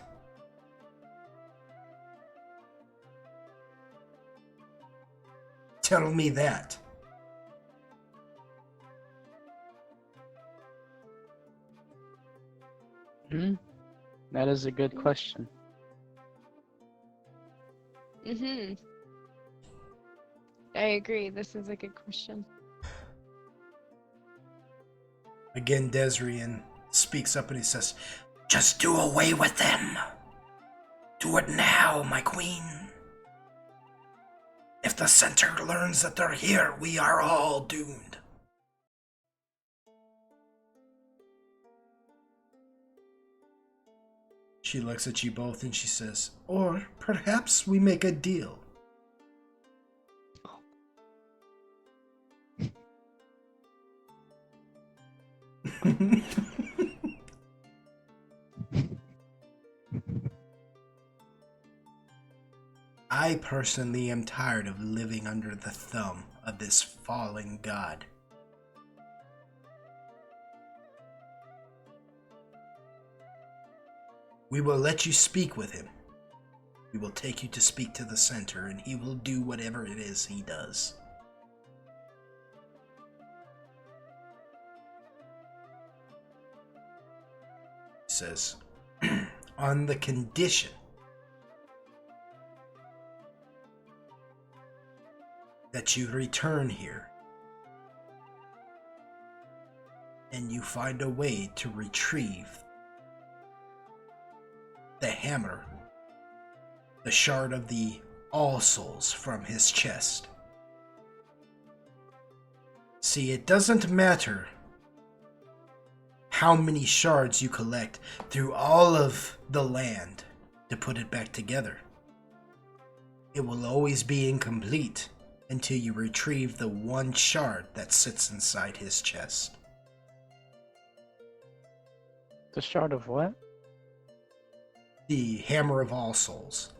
Speaker 1: Tell me that.
Speaker 4: That is a good question.
Speaker 3: Mm-hmm. I agree. This is a good question.
Speaker 1: Again, Desrian speaks up and he says, "Just do away with them. Do it now, my queen. If the center learns that they're here, we are all doomed." She looks at you both and she says, "Or perhaps we make a deal." I personally am tired of living under the thumb of this fallen god. We will let you speak with him. We will take you to speak to the center, and he will do whatever it is he does. He says, on the condition that you return here and you find a way to retrieve the hammer, the shard of the All Souls from his chest. See, it doesn't matter how many shards you collect through all of the land to put it back together. It will always be incomplete until you retrieve the one shard that sits inside his chest.
Speaker 4: The shard of what?
Speaker 1: The Hammer of All Souls.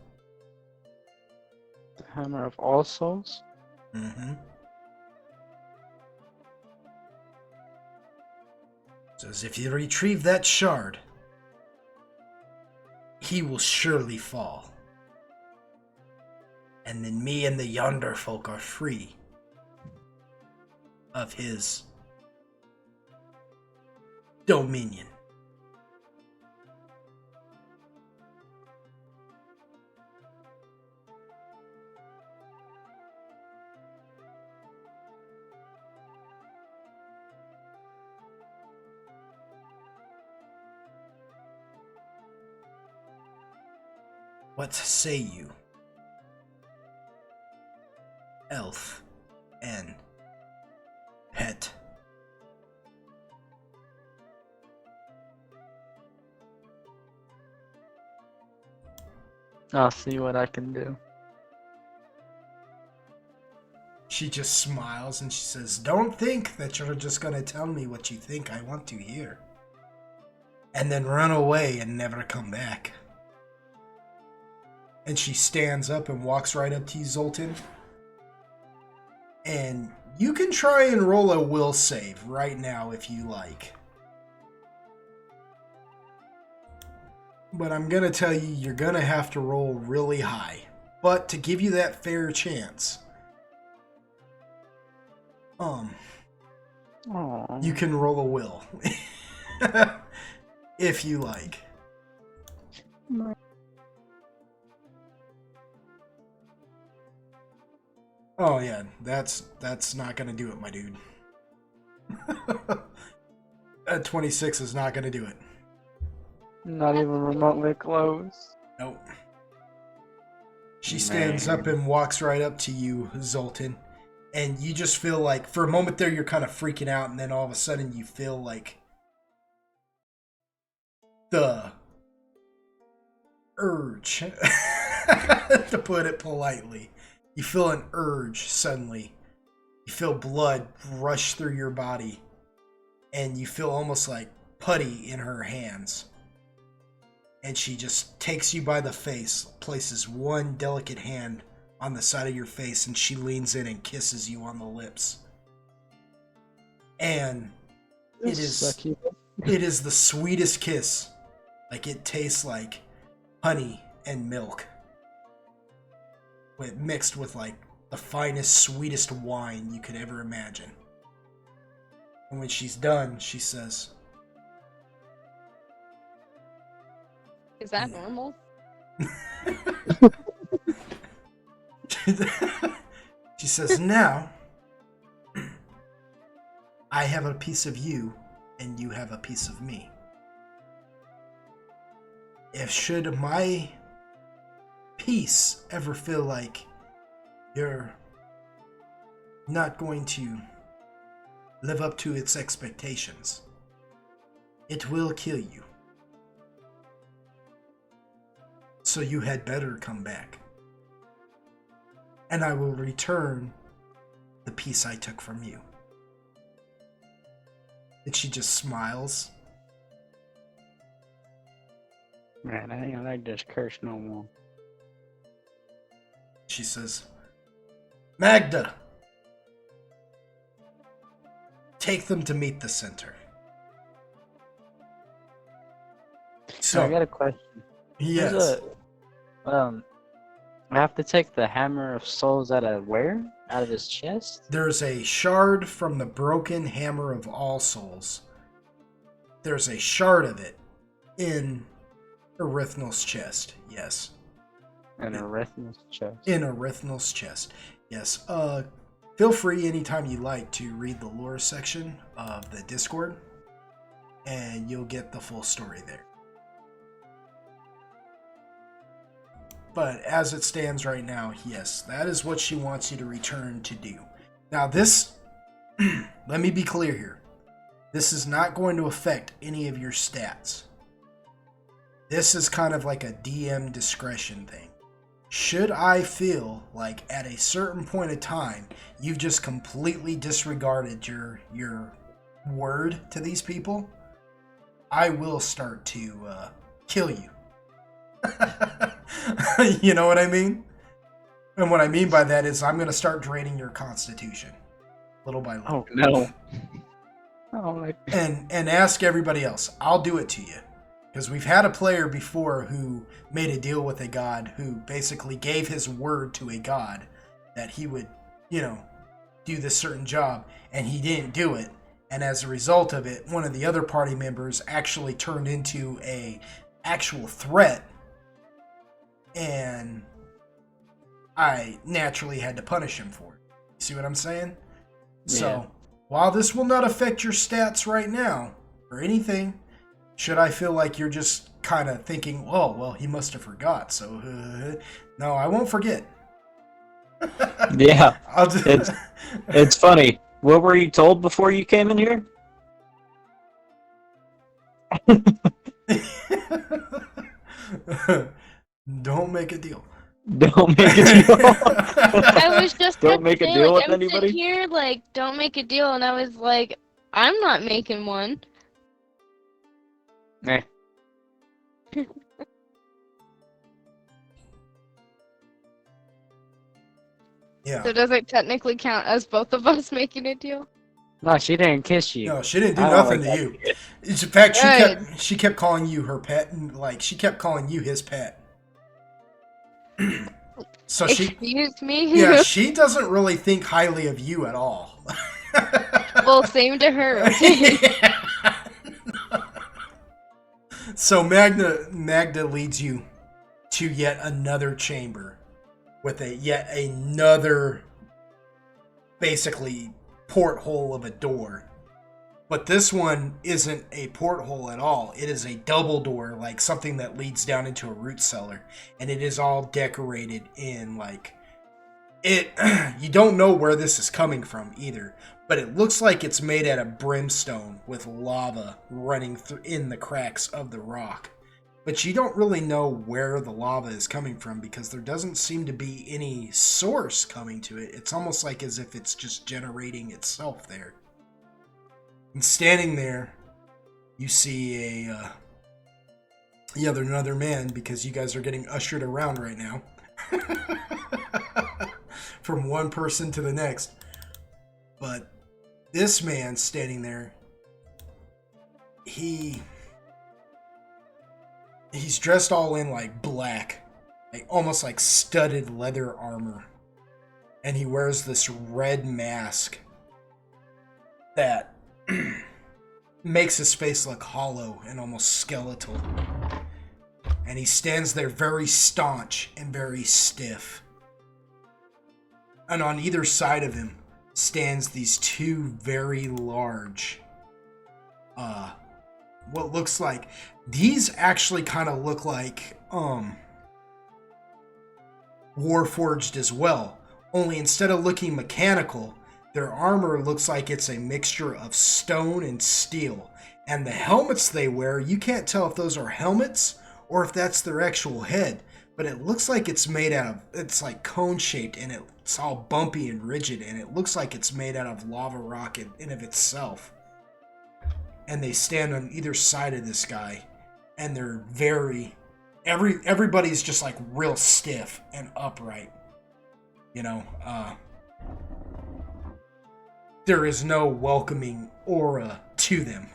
Speaker 4: The Hammer of All Souls?
Speaker 1: Mm-hmm. Says if you retrieve that shard, he will surely fall. And then me and the Yonder folk are free of his dominion. What say you, elf and pet?
Speaker 4: I'll see what I can do.
Speaker 1: She just smiles and she says, "Don't think that you're just gonna tell me what you think I want to hear, and then run away and never come back." And she stands up and walks right up to you, Zoltan. And you can try and roll a will save right now if you like. But I'm going to tell you, you're going to have to roll really high. But to give you that fair chance, you can roll a will. If you like. Oh yeah, that's not gonna do it, my dude. A 26 is not gonna do it.
Speaker 4: Not even remotely close.
Speaker 1: Nope. She stands up and walks right up to you, Zoltan, and you just feel like, for a moment there, you're kind of freaking out, and then all of a sudden you feel like the urge, to put it politely. You feel an urge suddenly. You feel blood rush through your body. And you feel almost like putty in her hands. And she just takes you by the face, places one delicate hand on the side of your face, and she leans in and kisses you on the lips. And it is the sweetest kiss. Like, it tastes like honey and milk. Mixed with like the finest, sweetest wine you could ever imagine. And when she's done, she says,
Speaker 3: "Is that normal?"
Speaker 1: She says, now, I have a piece of you, and you have a piece of me. If should my piece ever feel like you're not going to live up to its expectations, it will kill you. So you had better come back. And I will return the piece I took from you. And she just smiles.
Speaker 4: Man, I ain't like this curse no more.
Speaker 1: She says, Magda, take them to meet the center.
Speaker 4: So I got a question.
Speaker 1: Yes.
Speaker 4: I have to take the hammer of souls out of where? Out of his chest?
Speaker 1: There's a shard from the broken hammer of all souls. There's a shard of it in Erythnal's chest. Yes.
Speaker 4: In Erythnal's chest.
Speaker 1: In Erythnal's chest. Yes. Feel free anytime you like to read the lore section of the Discord, and you'll get the full story there. But as it stands right now, yes, that is what she wants you to return to do. Now this, let me be clear here. This is not going to affect any of your stats. This is kind of like a DM discretion thing. Should I feel like at a certain point of time, you've just completely disregarded your word to these people, I will start to kill you. You know what I mean? And what I mean by that is I'm going to start draining your constitution. Little by little.
Speaker 4: Oh, no. Oh, my...
Speaker 1: And ask everybody else. I'll do it to you. Because we've had a player before who made a deal with a god who basically gave his word to a god that he would, do this certain job, and he didn't do it. And as a result of it, one of the other party members actually turned into a actual threat, and I naturally had to punish him for it. You see what I'm saying? Yeah. So, while this will not affect your stats right now, or anything, should I feel like you're just kind of thinking, oh, well, he must have forgot, so... no, I won't forget.
Speaker 5: Yeah, it's funny. What were you told before you came in here?
Speaker 1: Don't make a deal.
Speaker 5: Don't make a deal.
Speaker 3: I was just
Speaker 5: Don't make a
Speaker 3: say,
Speaker 5: deal
Speaker 3: like,
Speaker 5: with
Speaker 3: I'm
Speaker 5: anybody?
Speaker 3: sitting here, like, don't make a deal, and I was like, I'm not making one.
Speaker 4: Eh.
Speaker 1: Yeah.
Speaker 3: So does it technically count as both of us making a deal?
Speaker 4: No, she didn't kiss you.
Speaker 1: No, she didn't do
Speaker 4: I don't
Speaker 1: nothing
Speaker 4: like
Speaker 1: to
Speaker 4: that.
Speaker 1: you. In fact,
Speaker 3: Good.
Speaker 1: she kept calling you her pet, and she kept calling you his pet. So
Speaker 3: Excuse me?
Speaker 1: yeah, she doesn't really think highly of you at all.
Speaker 3: Well, same to her.
Speaker 1: So Magda leads you to yet another chamber with yet another basically porthole of a door. But this one isn't a porthole at all. It is a double door, like something that leads down into a root cellar. And it is all decorated in you don't know where this is coming from either. But it looks like it's made out of brimstone with lava running in the cracks of the rock. But you don't really know where the lava is coming from because there doesn't seem to be any source coming to it. It's almost like as if it's just generating itself there. And standing there, you see another man, because you guys are getting ushered around right now. From one person to the next. But this man standing there, he's dressed all in black, almost like studded leather armor. And he wears this red mask that makes his face look hollow and almost skeletal. And he stands there very staunch and very stiff. And on either side of him stands these two very large, what looks like, these actually kind of look like, Warforged as well. Only instead of looking mechanical, their armor looks like it's a mixture of stone and steel. And the helmets they wear, you can't tell if those are helmets or if that's their actual head. But it looks like it's made out of, it's like cone-shaped, and it's all bumpy and rigid, and it looks like it's made out of lava rock in and of itself. And they stand on either side of this guy, and they're very, everybody's just like real stiff and upright. You know, there is no welcoming aura to them.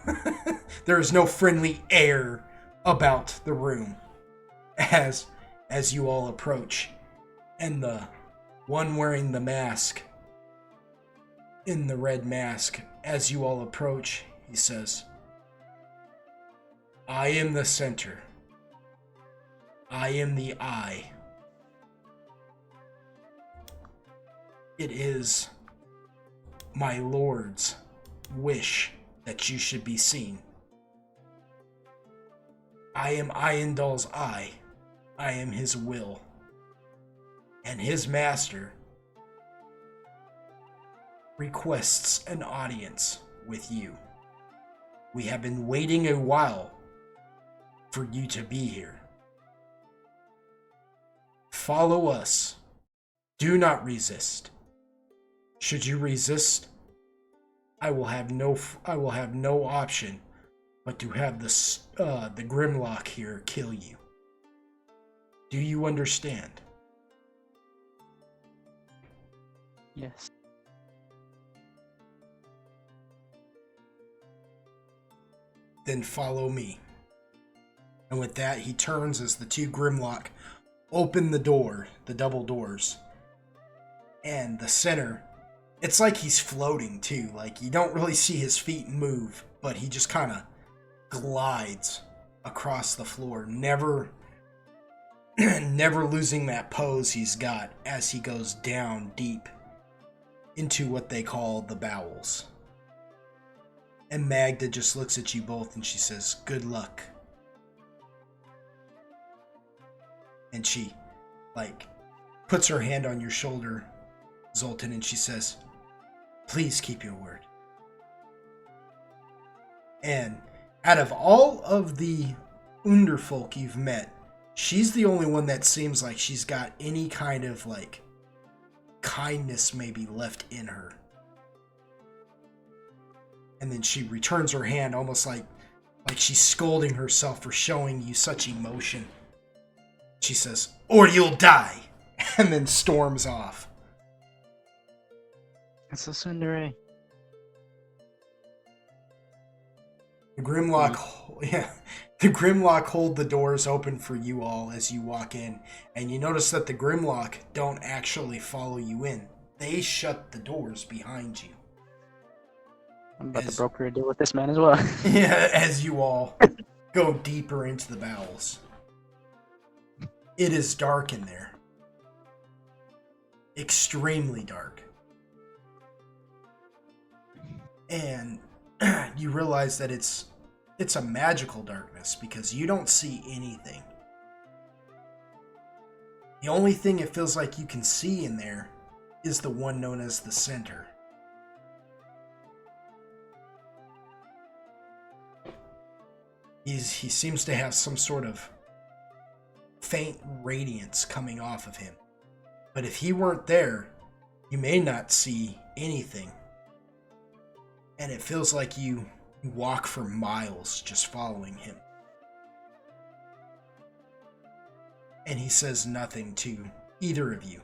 Speaker 1: There is no friendly air about the room as you all approach. And the one wearing the mask, in the red mask, as you all approach, he says, I am the center. I am the eye. It is my lord's wish that you should be seen. I am Ayandal's eye. I am his will. And his master requests an audience with you. We have been waiting a while for you to be here. Follow us. Do not resist. Should you resist, I will have no option but to have the Grimlock here kill you. Do you understand?
Speaker 4: Yes.
Speaker 1: Then follow me. And with that, he turns as the two Grimlock open the door, the double doors. And the center, it's like he's floating too. Like, you don't really see his feet move, but he just kind of glides across the floor, never losing that pose he's got as he goes down deep into what they call the bowels. And Magda just looks at you both and she says, good luck. And she, like, puts her hand on your shoulder, Zoltan, and she says, please keep your word. And out of all of the Underfolk you've met, she's the only one that seems like she's got any kind of, like, kindness maybe left in her. And then she returns her hand almost like she's scolding herself for showing you such emotion. She says, or you'll die, and then storms off.
Speaker 4: It's a tsundere.
Speaker 1: The Grimlock hold the doors open for you all as you walk in, and you notice that the Grimlock don't actually follow you in. They shut the doors behind you.
Speaker 4: I'm about to broker a deal with this man as well.
Speaker 1: Yeah, as you all go deeper into the bowels. It is dark in there. Extremely dark. And you realize that it's a magical darkness because you don't see anything. The only thing it feels like you can see in there is the one known as the center. He seems to have some sort of faint radiance coming off of him. But if he weren't there, you may not see anything. And it feels like you walk for miles just following him. And he says nothing to either of you.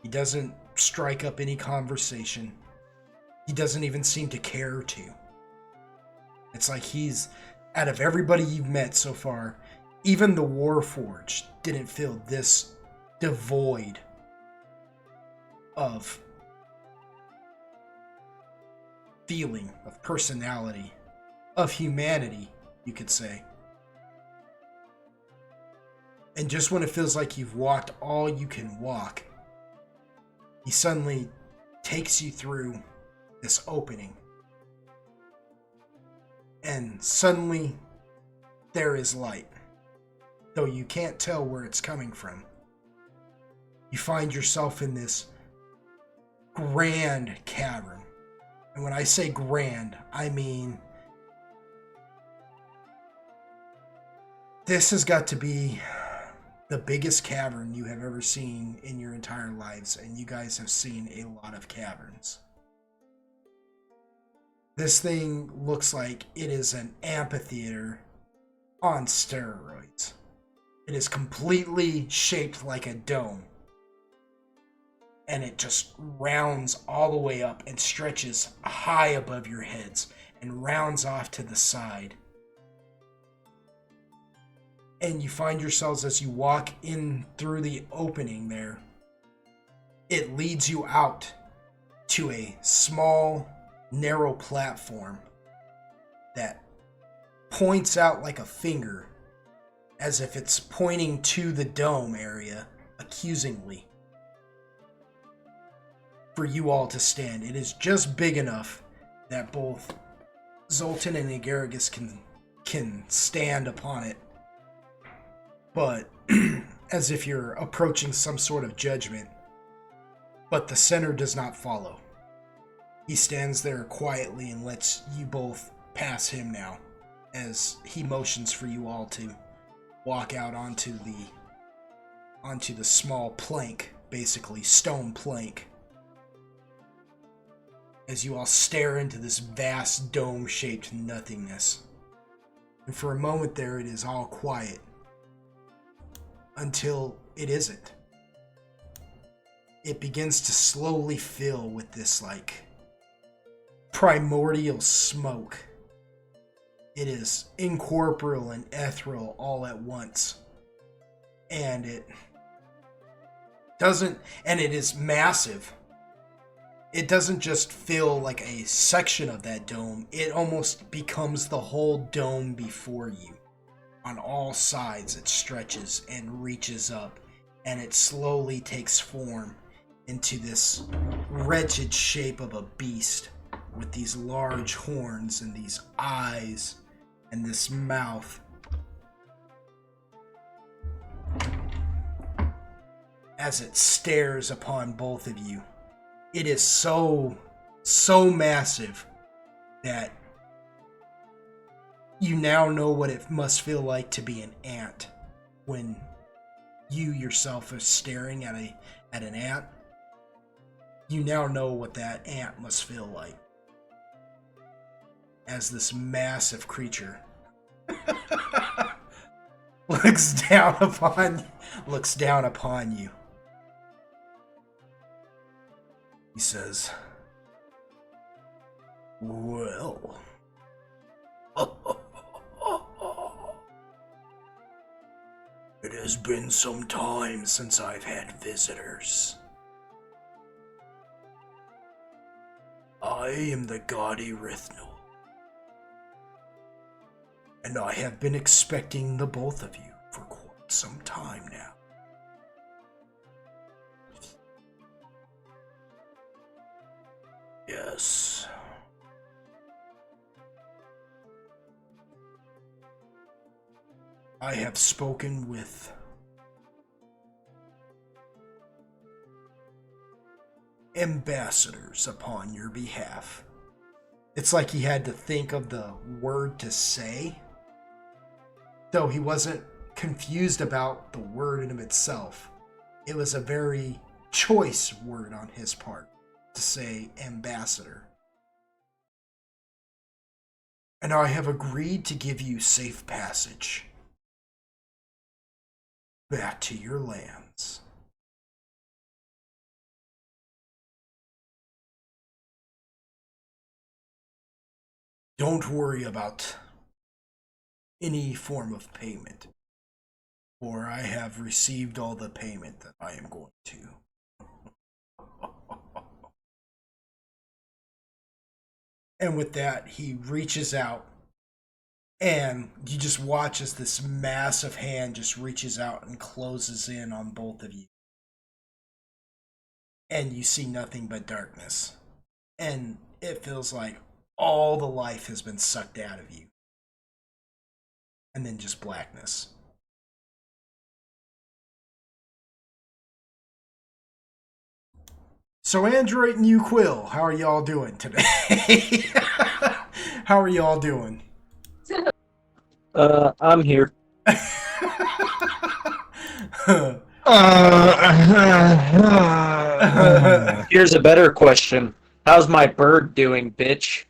Speaker 1: He doesn't strike up any conversation. He doesn't even seem to care to. It's like he's, out of everybody you've met so far, even the Warforged didn't feel this devoid of feeling, of personality, of humanity, you could say. And just when it feels like you've walked all you can walk, He suddenly takes you through this opening. And suddenly there is light, though you can't tell where it's coming from. You find yourself in this grand cavern. And when I say grand, I mean this has got to be the biggest cavern you have ever seen in your entire lives, and you guys have seen a lot of caverns. This thing looks like it is an amphitheater on steroids. It is completely shaped like a dome. And it just rounds all the way up and stretches high above your heads and rounds off to the side. And you find yourselves as you walk in through the opening there, it leads you out to a small, narrow platform that points out like a finger, as if it's pointing to the dome area accusingly for you all to stand. It is just big enough that both Zoltan and Agaragus can stand upon it, but as if you're approaching some sort of judgment. But the center does not follow. He stands there quietly and lets you both pass him now, as he motions for you all to walk out onto the small plank, basically stone plank, as you all stare into this vast dome-shaped nothingness. And for a moment there, it is all quiet, until it isn't. It begins to slowly fill with this like primordial smoke. It is incorporeal and ethereal all at once. And it is massive. It doesn't just fill like a section of that dome, it almost becomes the whole dome before you. On all sides it stretches and reaches up, and it slowly takes form into this wretched shape of a beast with these large horns and these eyes and this mouth. As it stares upon both of you, it is so massive that you now know what it must feel like to be an ant when you yourself are staring at an ant. You now know what that ant must feel like, as this massive creature looks down upon you. He says, "Well, it has been some time since I've had visitors. I am the gaudy Rithnul, and I have been expecting the both of you for quite some time now. Yes. I have spoken with ambassadors upon your behalf." It's like he had to think of the word to say, though he wasn't confused about the word in of itself. It was a very choice word on his part to say ambassador. "And I have agreed to give you safe passage back to your lands. Don't worry about any form of payment, for I have received all the payment that I am going to." And with that, he reaches out, and you just watch as this massive hand just reaches out and closes in on both of you. and you see nothing but darkness. And it feels like all the life has been sucked out of you. And then just blackness. So Android and Quill, how are y'all doing today? How are y'all doing?
Speaker 5: I'm here. Here's a better question. How's my bird doing, bitch?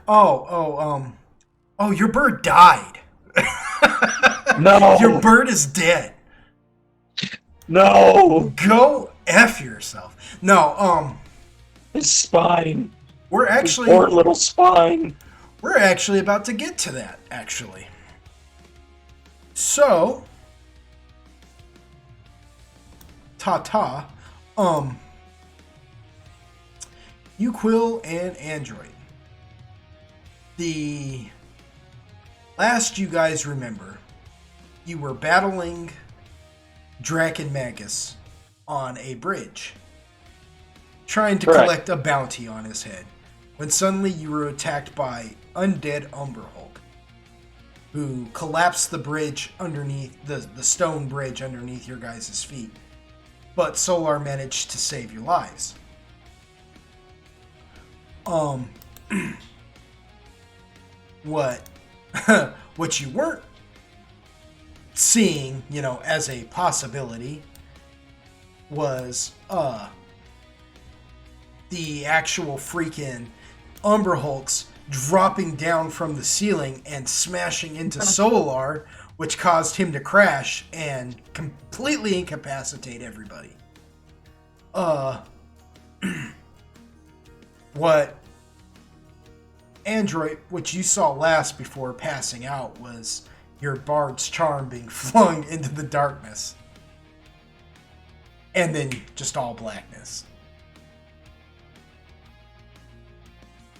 Speaker 1: Oh, your bird died.
Speaker 5: No.
Speaker 1: Your bird is dead.
Speaker 5: No.
Speaker 1: Go F yourself. No,
Speaker 5: His spine.
Speaker 1: we're
Speaker 5: His
Speaker 1: actually
Speaker 5: poor little spine.
Speaker 1: we're actually about to get to that, actually. So, ta-ta, Uquill and Android. The last you guys remember, you were battling Draken Magus on a bridge, trying to
Speaker 5: Correct.
Speaker 1: collect a bounty on his head, when suddenly you were attacked by undead Umberhulk, who collapsed the bridge underneath, the stone bridge underneath your guys' feet. But Solar managed to save your lives. What what you weren't seeing, as a possibility was the actual freaking Umberhulks dropping down from the ceiling and smashing into Solar, which caused him to crash and completely incapacitate everybody. What Android, which you saw last before passing out, was your Bard's Charm being flung into the darkness. And then just all blackness.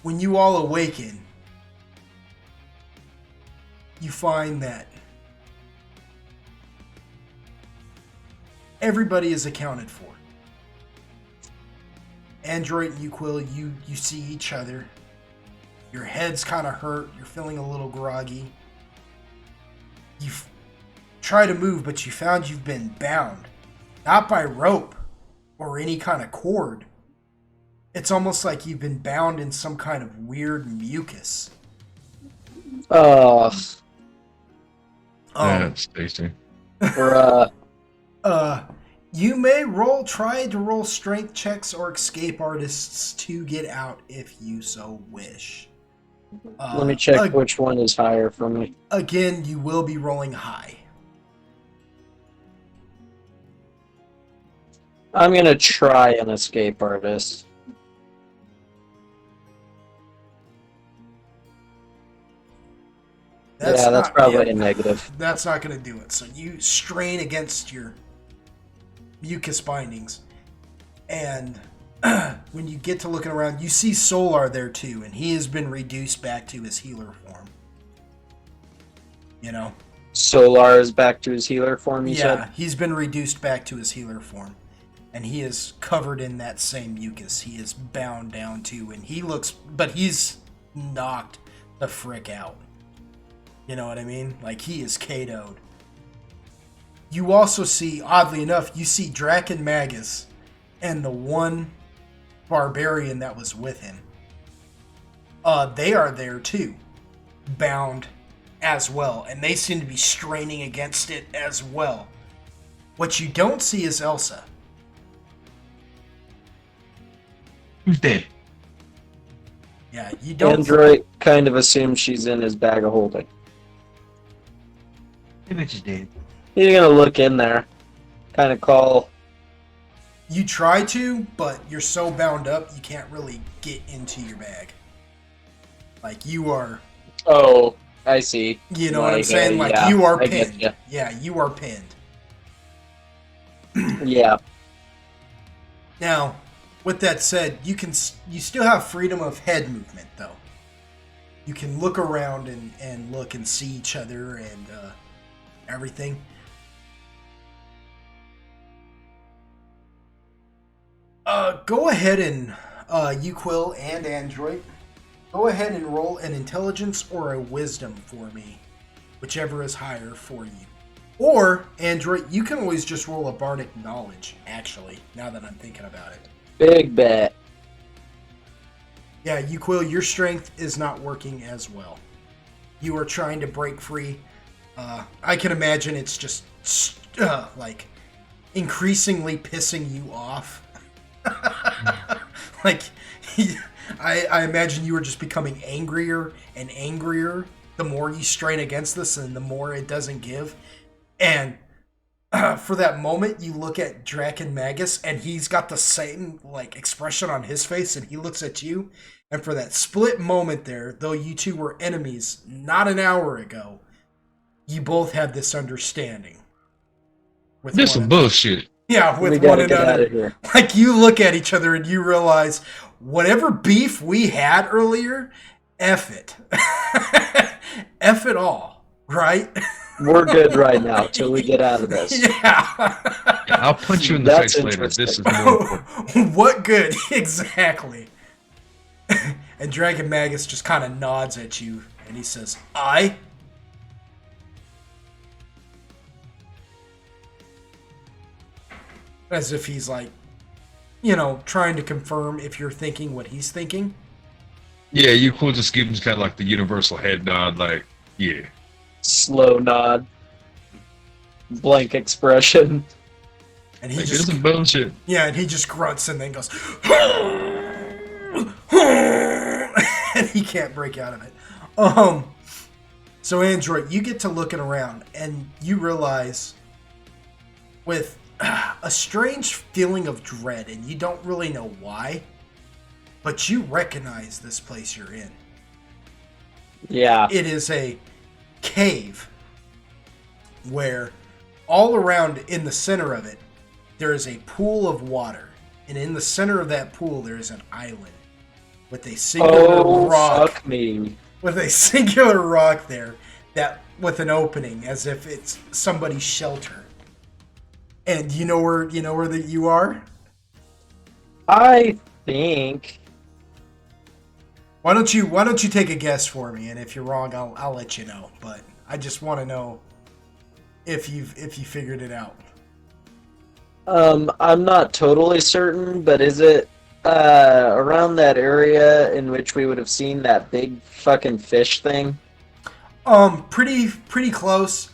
Speaker 1: When you all awaken, you find that everybody is accounted for. Android and Uquill, you see each other. Your head's kind of hurt. You're feeling a little groggy. You try to move, but you found you've been bound. Not by rope or any kind of cord. It's almost like you've been bound in some kind of weird mucus.
Speaker 6: That's tasty.
Speaker 5: Bruh.
Speaker 1: You may try to roll strength checks or escape artists to get out if you so wish.
Speaker 5: Let me check which one is higher for me.
Speaker 1: Again, you will be rolling high.
Speaker 5: I'm gonna try an escape artist. That's probably a negative.
Speaker 1: That's not going to do it. So you strain against your mucus bindings. And when you get to looking around, you see Solar there too. And he has been reduced back to his healer form.
Speaker 5: Solar is back to his healer form, you said?
Speaker 1: Yeah, he's been reduced back to his healer form. And he is covered in that same mucus. He is bound down to. And he's knocked the frick out. You know what I mean? Like, he is KO'd. You also see, oddly enough, you see Draken Magus and the one barbarian that was with him. They are there too, bound as well, and they seem to be straining against it as well. What you don't see is Elsa.
Speaker 6: Who's dead?
Speaker 1: Yeah, you don't.
Speaker 5: Android kind of assumes she's in his bag of holding.
Speaker 6: The bitch is dead.
Speaker 5: You're gonna look in there, kind of call.
Speaker 1: You try to, but you're so bound up, you can't really get into your bag. Like, you are...
Speaker 5: Oh, I see.
Speaker 1: You know what I'm saying? Like,
Speaker 5: yeah,
Speaker 1: you are
Speaker 5: I get
Speaker 1: pinned.
Speaker 5: ya.
Speaker 1: Yeah, you are pinned.
Speaker 5: Yeah.
Speaker 1: Now, with that said, you still have freedom of head movement, though. You can look around and look and see each other and everything. Go ahead and Uquill and Android. Go ahead and roll an intelligence or a wisdom for me, whichever is higher for you. Or Android, you can always just roll a bardic knowledge. Actually, now that I'm thinking about it.
Speaker 4: Big bet.
Speaker 1: Yeah, Uquill, your strength is not working as well. You are trying to break free. I can imagine it's just like increasingly pissing you off. Like, I imagine you are just becoming angrier and angrier the more you strain against this and the more it doesn't give. And for that moment, you look at Draken Magus and he's got the same like expression on his face and he looks at you. And for that split moment there, though you two were enemies not an hour ago, you both have this understanding. With
Speaker 6: This some bullshit.
Speaker 1: Yeah, with
Speaker 4: We
Speaker 1: one
Speaker 4: gotta get out
Speaker 1: another.
Speaker 4: of here.
Speaker 1: Like, you look at each other and you realize, whatever beef we had earlier, F it. F it all, right?
Speaker 4: We're good right now till we get out of this.
Speaker 1: Yeah.
Speaker 6: Yeah, I'll punch you in the
Speaker 4: That's
Speaker 6: face later. This is
Speaker 4: interesting.
Speaker 6: more important.
Speaker 1: What good? Exactly. And Dragon Magus just kind of nods at you and he says, I. As if he's like, you know, trying to confirm if you're thinking what he's thinking.
Speaker 6: Yeah, you could just give him kind of like the universal head nod, like, yeah.
Speaker 4: Slow nod. Blank expression.
Speaker 1: And he
Speaker 6: Like,
Speaker 1: just,
Speaker 6: this is bullshit.
Speaker 1: yeah, and he just grunts and then goes, and he can't break out of it. So Android, you get to looking around and you realize with a strange feeling of dread, and you don't really know why, but you recognize this place you're in.
Speaker 4: Yeah.
Speaker 1: It is a cave where all around in the center of it, there is a pool of water. And in the center of that pool, there is an island with a singular rock.
Speaker 4: Fuck me.
Speaker 1: With a singular rock there, that with an opening, as if it's somebody's shelter. And you know where that you are?
Speaker 4: I think.
Speaker 1: Why don't you take a guess for me? And if you're wrong, I'll let you know. But I just want to know if you figured it out.
Speaker 4: I'm not totally certain, but is it around that area in which we would have seen that big fucking fish thing?
Speaker 1: Pretty close.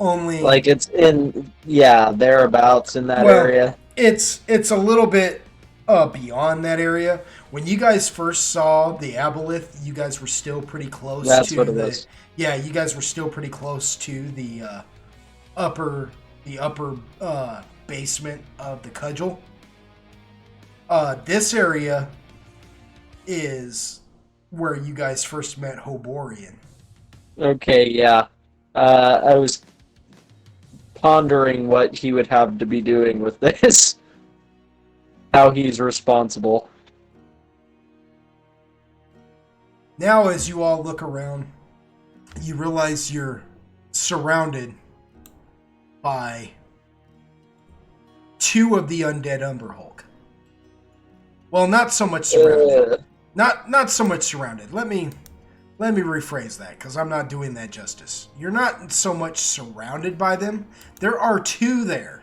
Speaker 1: Only
Speaker 4: Like it's in thereabouts in that
Speaker 1: Well,
Speaker 4: area.
Speaker 1: It's a little bit beyond that area. When you guys first saw the aboleth, you guys were still pretty close
Speaker 4: That's
Speaker 1: to
Speaker 4: what it
Speaker 1: the
Speaker 4: was.
Speaker 1: Yeah, you guys were still pretty close to the upper basement of the cudgel. This area is where you guys first met Hoborian.
Speaker 4: Okay, yeah. I was pondering what he would have to be doing with this. How he's responsible.
Speaker 1: Now, as you all look around, you realize you're surrounded by two of the undead Umberhulk. Well, not so much surrounded. Not so much surrounded. Let me rephrase that, because I'm not doing that justice. You're not so much surrounded by them. There are two there.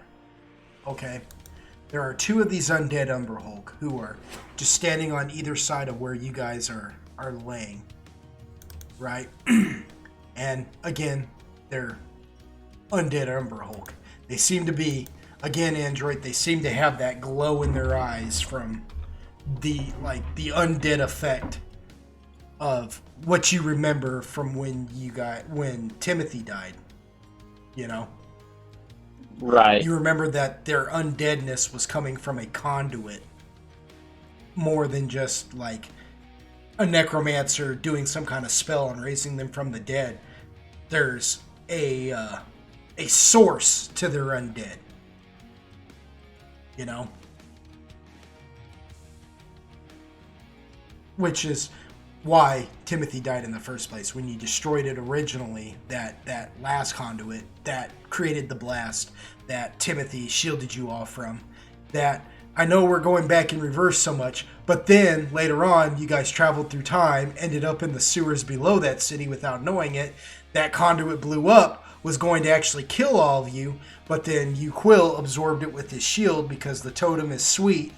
Speaker 1: Okay? There are two of these undead Umberhulk who are just standing on either side of where you guys are laying. Right? And again, they're undead Umberhulk. They seem to be, again, Android, they seem to have that glow in their eyes from the undead effect of what you remember from when Timothy died. You know?
Speaker 4: Right.
Speaker 1: You remember that their undeadness was coming from a conduit more than just like a necromancer doing some kind of spell and raising them from the dead. There's a source to their undead. You know? Which is why Timothy died in the first place. When you destroyed it originally, that last conduit that created the blast that Timothy shielded you all from, that I know we're going back in reverse so much, but then later on, you guys traveled through time, ended up in the sewers below that city without knowing it. That conduit blew up, was going to actually kill all of you, but then Quill absorbed it with his shield because the totem is sweet,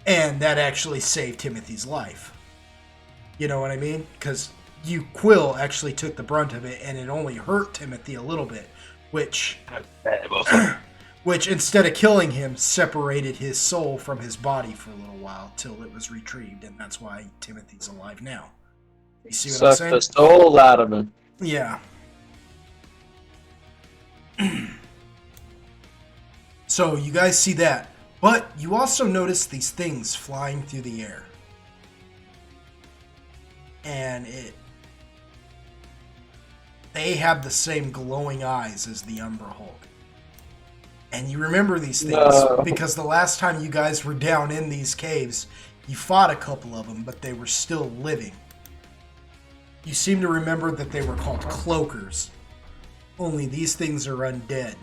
Speaker 1: and that actually saved Timothy's life. You know what I mean? Because Quill actually took the brunt of it, and it only hurt Timothy a little bit, which instead of killing him, separated his soul from his body for a little while till it was retrieved, and that's why Timothy's alive now. You see what I'm
Speaker 5: Suck
Speaker 1: saying?
Speaker 5: the soul out of him.
Speaker 1: Yeah. So you guys see that, but you also notice these things flying through the air. And they have the same glowing eyes as the Umber Hulk. And you remember these things because the last time you guys were down in these caves, you fought a couple of them, but they were still living. You seem to remember that they were called cloakers. Only these things are undead.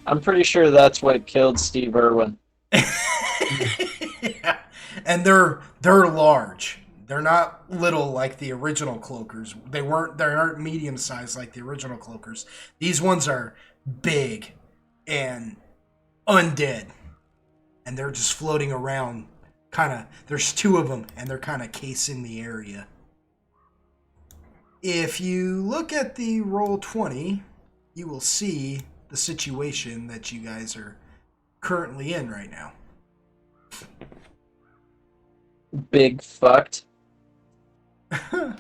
Speaker 5: I'm pretty sure that's what killed Steve Irwin.
Speaker 1: Yeah. And they're large. They're not little like the original cloakers. They aren't medium sized like the original cloakers. These ones are big and undead. And they're just floating around. There's two of them, and they're kind of casing the area. If you look at the roll 20, you will see the situation that you guys are currently in right now.
Speaker 5: Big fucked.
Speaker 6: That's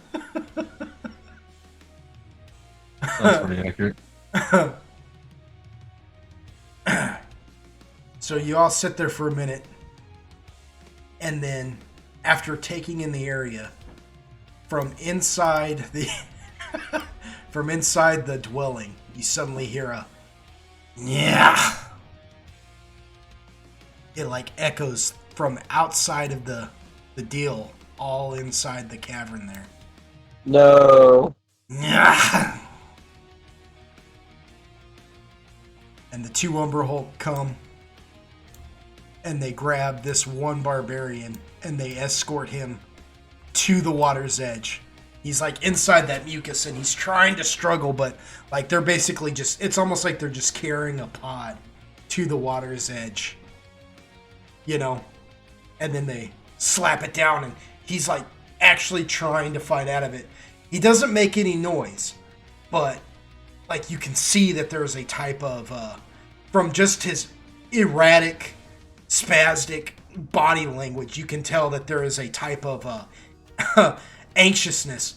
Speaker 6: pretty accurate.
Speaker 1: So you all sit there for a minute, and then after taking in the area from inside the dwelling, you suddenly hear a yeah. It like echoes from outside of the deal, all inside the cavern there.
Speaker 5: No.
Speaker 1: Yeah. And the two Umber Hulk come, and they grab this one barbarian, and they escort him to the water's edge. He's like inside that mucus, and he's trying to struggle, but like they're basically it's almost like they're just carrying a pod to the water's edge. You know? And then they slap it down, and he's like actually trying to fight out of it. He doesn't make any noise, but like you can see that there's a type of, from just his erratic, spastic body language, you can tell that there is a type of anxiousness,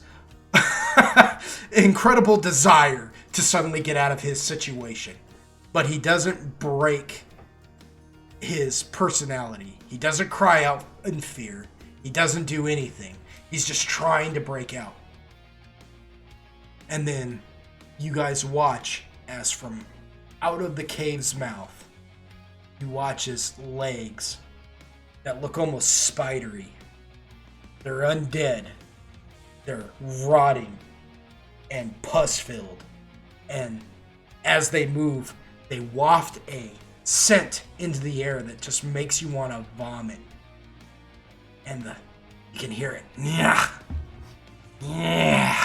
Speaker 1: incredible desire to suddenly get out of his situation. But he doesn't break his personality. He doesn't cry out in fear. He doesn't do anything. He's just trying to break out. And then you guys watch as from out of the cave's mouth, you watch his legs that look almost spidery. They're undead. They're rotting and pus-filled. And as they move, they waft a scent into the air that just makes you want to vomit. And you can hear it. Yeah. Yeah.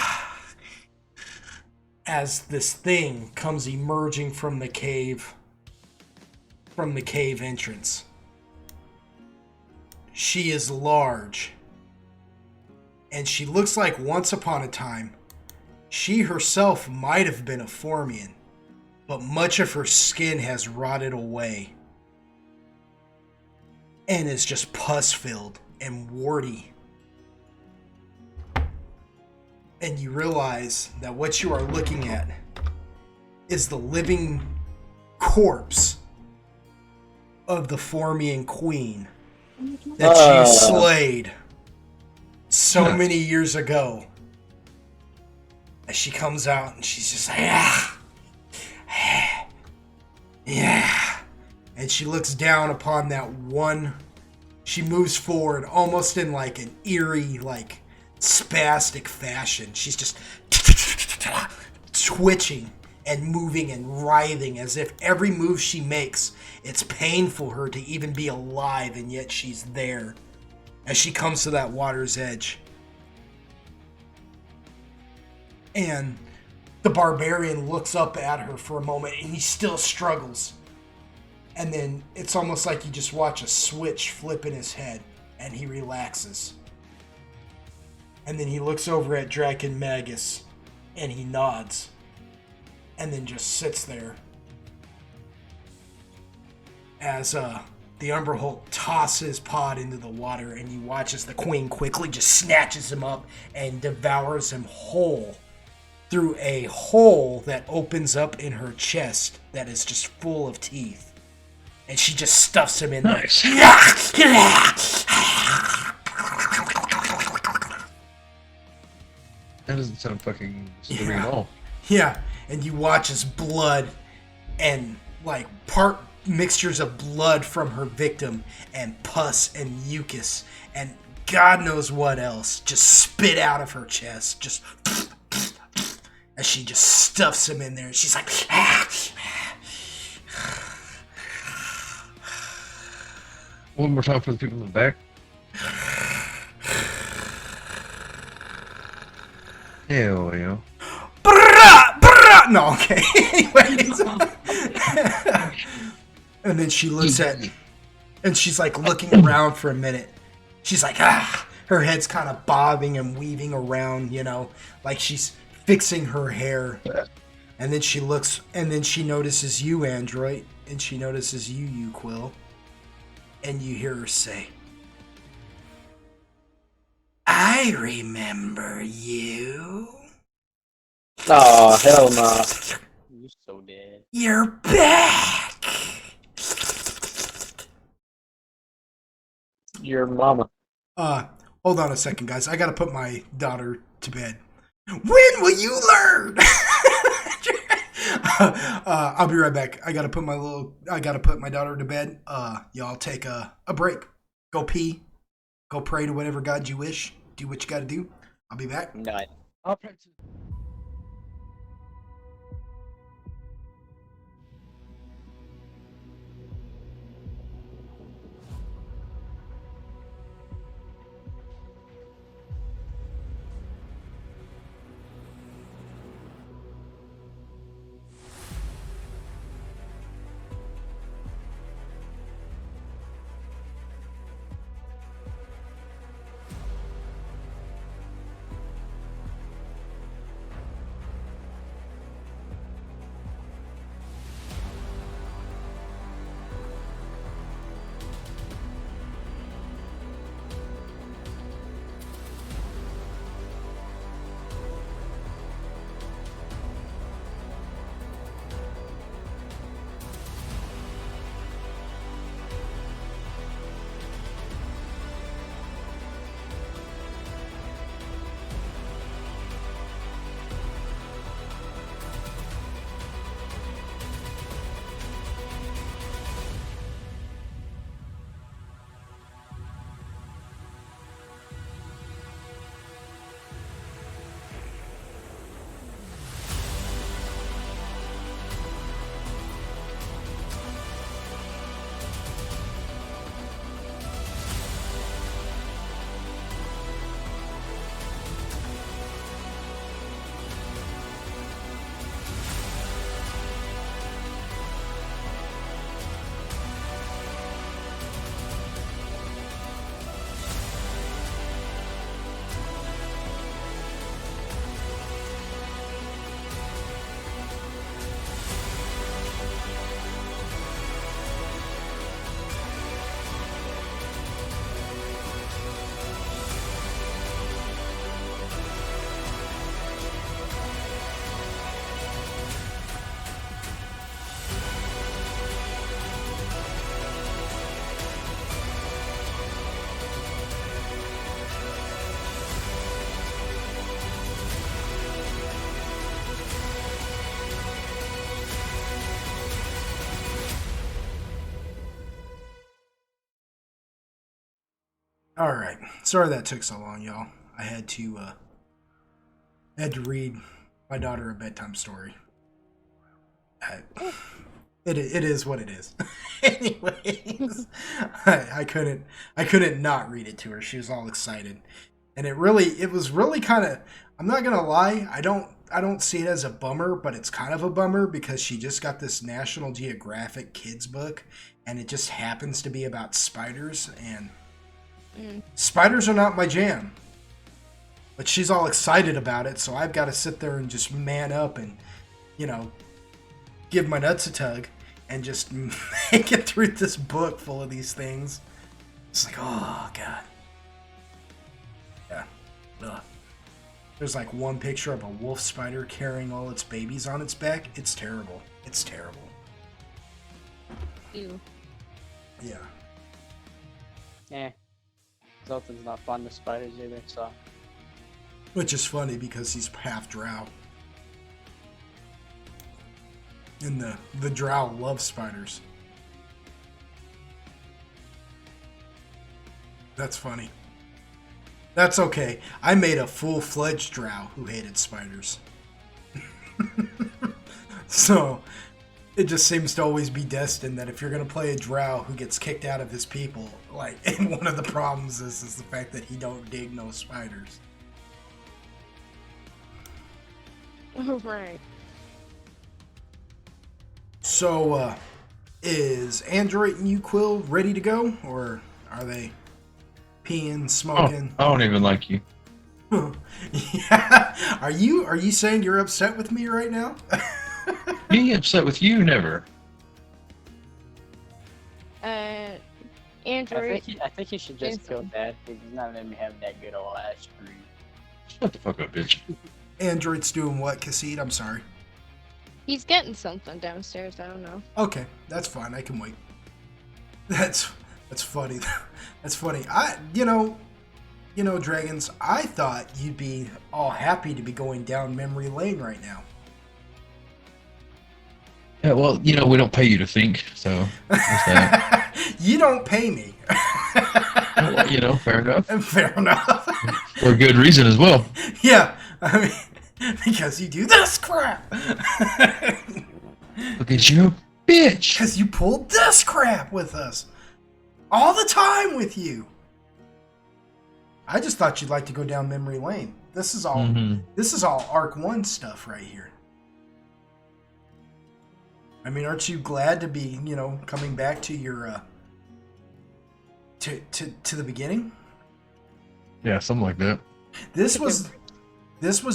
Speaker 1: As this thing comes emerging from the cave entrance. She is large. And she looks like once upon a time, she herself might have been a Formian, but much of her skin has rotted away and is just pus-filled and warty. And you realize that what you are looking at is the living corpse of the Formian queen that you slayed so many years ago. As she comes out and she's just like, yeah. And she looks down upon that one. She moves forward almost in like an eerie, like spastic fashion. She's just twitching and moving and writhing as if every move she makes, it's painful for her to even be alive, and yet she's there as she comes to that water's edge. And the barbarian looks up at her for a moment, and he still struggles. And then it's almost like you just watch a switch flip in his head, and he relaxes. And then he looks over at Draken Magus, and he nods. And then just sits there. As the Umber Hulk tosses Pod into the water, and you watch as the Queen quickly just snatches him up and devours him whole through a hole that opens up in her chest that is just full of teeth. And she just stuffs him in there.
Speaker 6: That doesn't sound fucking disturbing at all.
Speaker 1: Yeah, and you watch as blood and like part mixtures of blood from her victim and pus and mucus and God knows what else just spit out of her chest, just as she just stuffs him in there. And she's like,
Speaker 6: One more time for the people in the back. Hell yeah.
Speaker 1: No, okay. Anyways. And then she looks at me. And she's like looking around for a minute. She's like, her head's kind of bobbing and weaving around, you know, like she's fixing her hair. And then she looks, and then she notices you, Android. And she notices you, Quill. And you hear her say, I remember you.
Speaker 5: Oh, hell no.
Speaker 4: You're so dead.
Speaker 1: You're back.
Speaker 5: Your mama.
Speaker 1: Hold on a second, guys. I gotta put my daughter to bed. When will you learn? I'll be right back. I gotta put my daughter to bed. Y'all take a break. Go pee. Go pray to whatever God you wish. Do what you gotta do. I'll be back.
Speaker 2: Nut.
Speaker 4: I'll practice.
Speaker 1: All right. Sorry that took so long, y'all. I had to read my daughter a bedtime story. It is what it is. Anyways, I couldn't not read it to her. She was all excited, and it was really kind of. I'm not gonna lie. I don't see it as a bummer, but it's kind of a bummer because she just got this National Geographic kids book, and it just happens to be about spiders, and spiders are not my jam. But she's all excited about it, so I've got to sit there and just man up and, give my nuts a tug and just make it through this book full of these things. It's like, oh, God. Yeah. Ugh. There's like one picture of a wolf spider carrying all its babies on its back. It's terrible. It's terrible.
Speaker 3: Ew.
Speaker 1: Yeah.
Speaker 4: Zoltan's not fond of spiders either, so.
Speaker 1: Which is funny because he's half drow. And the drow love spiders. That's funny. That's okay. I made a full-fledged drow who hated spiders. So, it just seems to always be destined that if you're going to play a drow who gets kicked out of his people, and one of the problems is the fact that he don't dig no spiders.
Speaker 3: Oh, right.
Speaker 1: So, is Android and Quill ready to go, or are they peeing, smoking?
Speaker 6: I don't even like you.
Speaker 1: Yeah. Are you saying you're upset with me right now?
Speaker 6: Me upset with you? Never.
Speaker 3: Android.
Speaker 4: I think he should just kill Dad because he's not letting me have that good old ass stream.
Speaker 6: Shut the fuck up, bitch.
Speaker 1: Android's doing what, Cassid? I'm sorry.
Speaker 3: He's getting something downstairs. I don't know.
Speaker 1: Okay, that's fine. I can wait. That's funny. That's funny. Dragons, I thought you'd be all happy to be going down memory lane right now.
Speaker 6: Yeah, well, we don't pay you to think, so there's that.
Speaker 1: You don't pay me.
Speaker 6: Well, fair enough.
Speaker 1: Fair enough.
Speaker 6: For a good reason as well.
Speaker 1: Yeah, I mean, because you do this crap.
Speaker 6: Because you're a bitch.
Speaker 1: Because you pulled this crap with us. All the time with you. I just thought you'd like to go down memory lane. This is all This is all Arc 1 stuff right here. I mean, aren't you glad to be, coming back to your to the beginning?
Speaker 6: Yeah, something like that.
Speaker 1: This was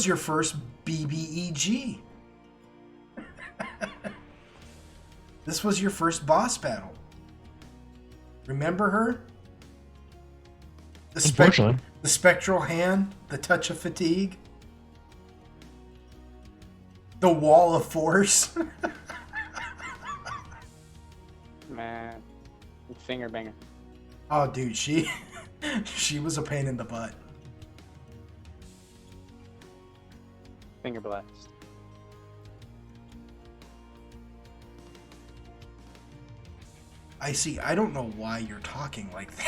Speaker 1: your first BBEG. This was your first boss battle. Remember her?
Speaker 6: Unfortunately.
Speaker 1: The spectral hand, the touch of fatigue, the wall of force.
Speaker 4: Man, finger banger.
Speaker 1: Oh, dude, she was a pain in the butt.
Speaker 4: Finger blast.
Speaker 1: I see. I don't know why you're talking like that.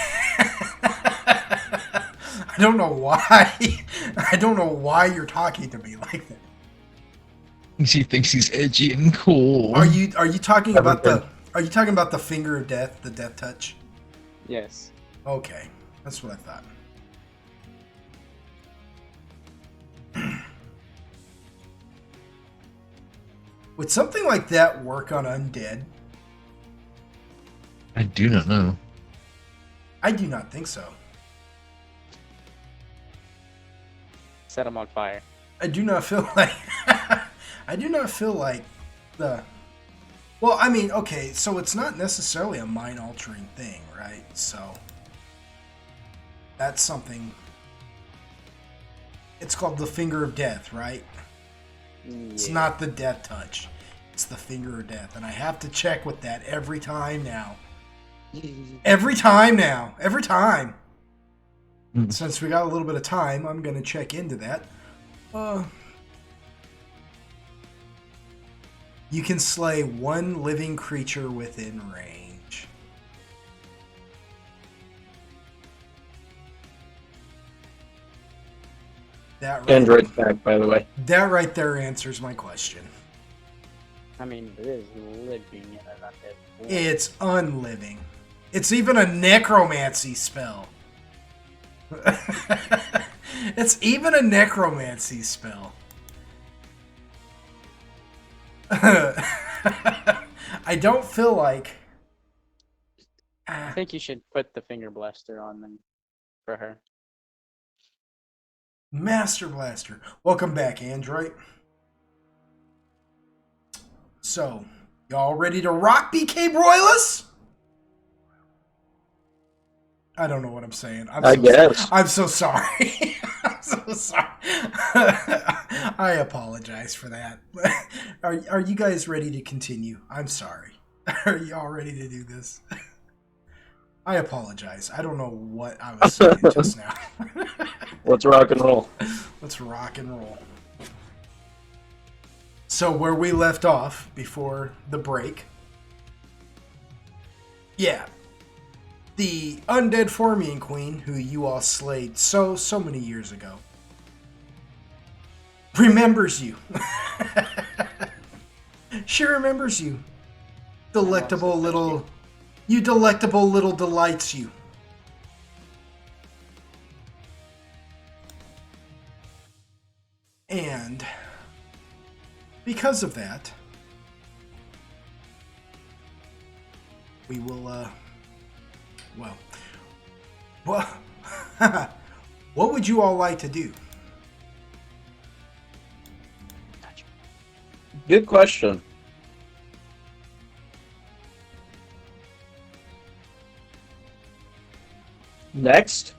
Speaker 1: I don't know why. I don't know why you're talking to me like that.
Speaker 6: He thinks he's edgy and cool.
Speaker 1: Are you talking about the finger of death, the death touch?
Speaker 4: Yes.
Speaker 1: Okay, that's what I thought. Would something like that work on undead?
Speaker 6: I do not know.
Speaker 1: I do not think so.
Speaker 4: Set him on fire.
Speaker 1: I do not feel like I do not feel like the well, I mean, okay, so it's not necessarily a mind altering thing, right? So that's something. It's called the finger of death, right?
Speaker 4: Yeah.
Speaker 1: It's not the death touch. It's the finger of death, and I have to check with that every time now. Every time now. Every time. Since we got a little bit of time, I'm going to check into that. You can slay one living creature within range. That right,
Speaker 5: Android's back, by the way.
Speaker 1: that right there answers my question.
Speaker 4: I mean, it is living in an undead form.
Speaker 1: It's unliving. It's even a necromancy spell. It's even a necromancy spell. I don't feel like...
Speaker 4: I think you should put the finger blaster on them for her.
Speaker 1: Master Blaster. Welcome back, Android. So, y'all ready to rock, BK Broilers? I don't know what I'm saying.
Speaker 5: I guess.
Speaker 1: I'm so sorry. I'm so sorry. I apologize for that. Are you guys ready to continue? I'm sorry. Are y'all ready to do this? I apologize. I don't know what I was saying just now.
Speaker 5: Let's rock and roll.
Speaker 1: Let's rock and roll. So where we left off before the break. Yeah. The undead Formian Queen, who you all slayed so many years ago, remembers you. She remembers you. Delectable little delights you. And because of that, we will, what would you all like to do?
Speaker 5: Good question. Next.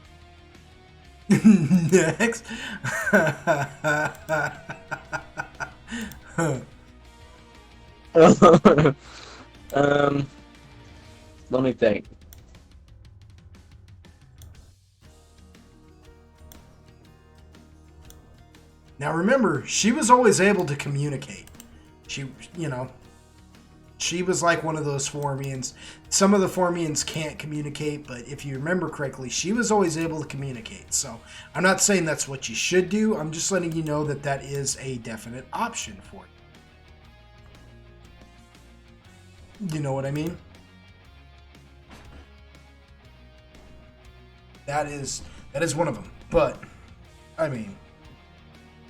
Speaker 1: Next.
Speaker 5: Let me think.
Speaker 1: Now remember, she was always able to communicate. She was like one of those Formians. Some of the Formians can't communicate, but if you remember correctly, she was always able to communicate. So I'm not saying that's what you should do. I'm just letting you know that that is a definite option for you. You know what I mean? That is one of them. But, I mean,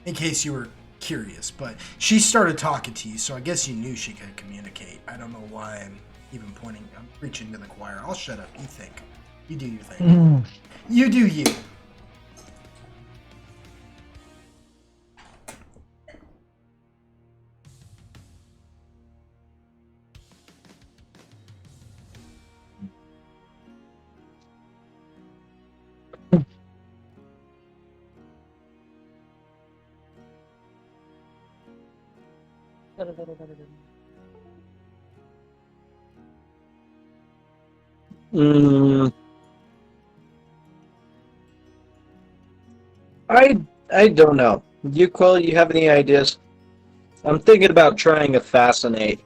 Speaker 1: in case you were curious, but she started talking to you, so I guess you knew she could communicate. I don't know why I'm even pointing. I'm preaching to the choir. I'll shut up. You think. You do your thing. You do you.
Speaker 5: I don't know. Quill, you have any ideas? I'm thinking about trying a fascinate,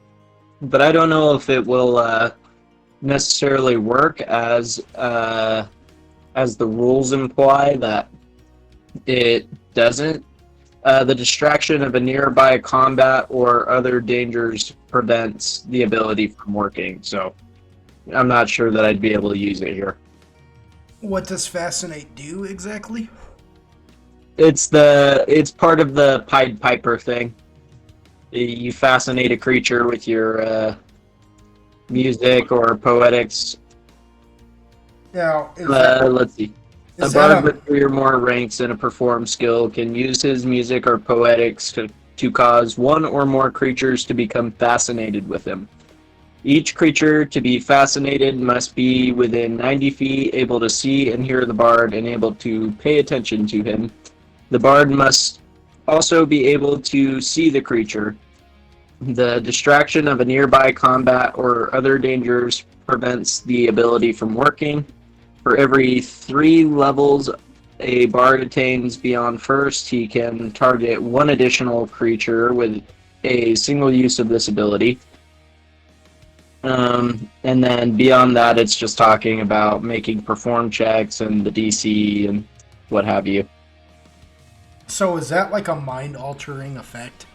Speaker 5: but I don't know if it will necessarily work as the rules imply that it doesn't. The distraction of a nearby combat or other dangers prevents the ability from working, so I'm not sure that I'd be able to use it here.
Speaker 1: What does Fascinate do exactly?
Speaker 5: It's part of the Pied Piper thing. You fascinate a creature with your music or poetics.
Speaker 1: Now,
Speaker 5: let's see. A bard with 3 or more ranks in a perform skill can use his music or poetics to cause 1 or more creatures to become fascinated with him. Each creature to be fascinated must be within 90 feet, able to see and hear the bard, and able to pay attention to him. The bard must also be able to see the creature. The distraction of a nearby combat or other dangers prevents the ability from working. For every 3 levels a bard attains beyond first, he can target 1 additional creature with a single use of this ability. And then beyond that, it's just talking about making perform checks and the DC and what have you.
Speaker 1: So is that like a mind-altering effect?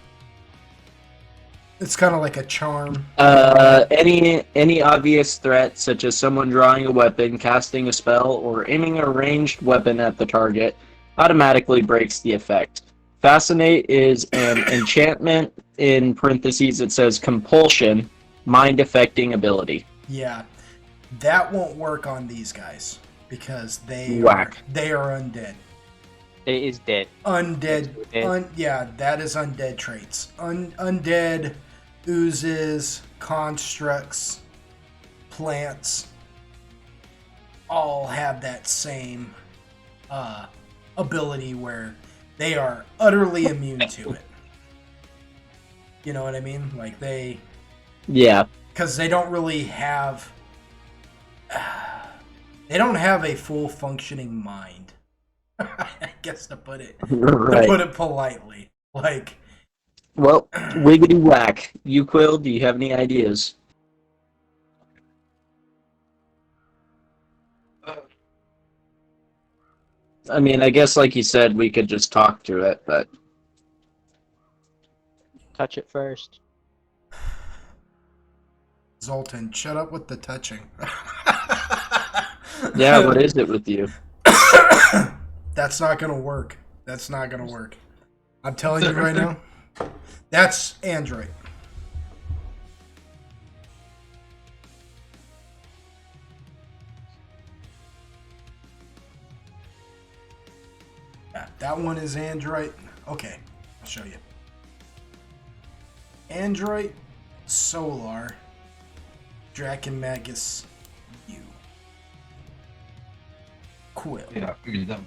Speaker 1: It's kind of like a charm.
Speaker 5: Any obvious threat, such as someone drawing a weapon, casting a spell, or aiming a ranged weapon at the target, automatically breaks the effect. Fascinate is an enchantment, in parentheses it says compulsion, mind-affecting ability.
Speaker 1: Yeah, that won't work on these guys because they
Speaker 5: Whack.
Speaker 1: are undead.
Speaker 2: It is dead.
Speaker 1: Undead.
Speaker 2: It's dead.
Speaker 1: Yeah, that is undead traits. Undead, oozes, constructs, plants, all have that same ability where they are utterly immune to it. You know what I mean? Like
Speaker 5: Yeah.
Speaker 1: because they don't really have they don't have a full functioning mind. I guess to put it politely. Like,
Speaker 5: well, wiggity whack. You, Quill, do you have any ideas? I mean, I guess like you said, we could just talk through it, but
Speaker 2: Touch it first.
Speaker 1: Zoltan, shut up with the touching.
Speaker 5: yeah, what is it with you?
Speaker 1: That's not gonna work. That's not gonna work. I'm telling you right now. That's Android. Yeah, that one is Android. Okay, I'll show you. Android, Solar, Drakenmagus, U. Quill.
Speaker 6: Yeah, give me them.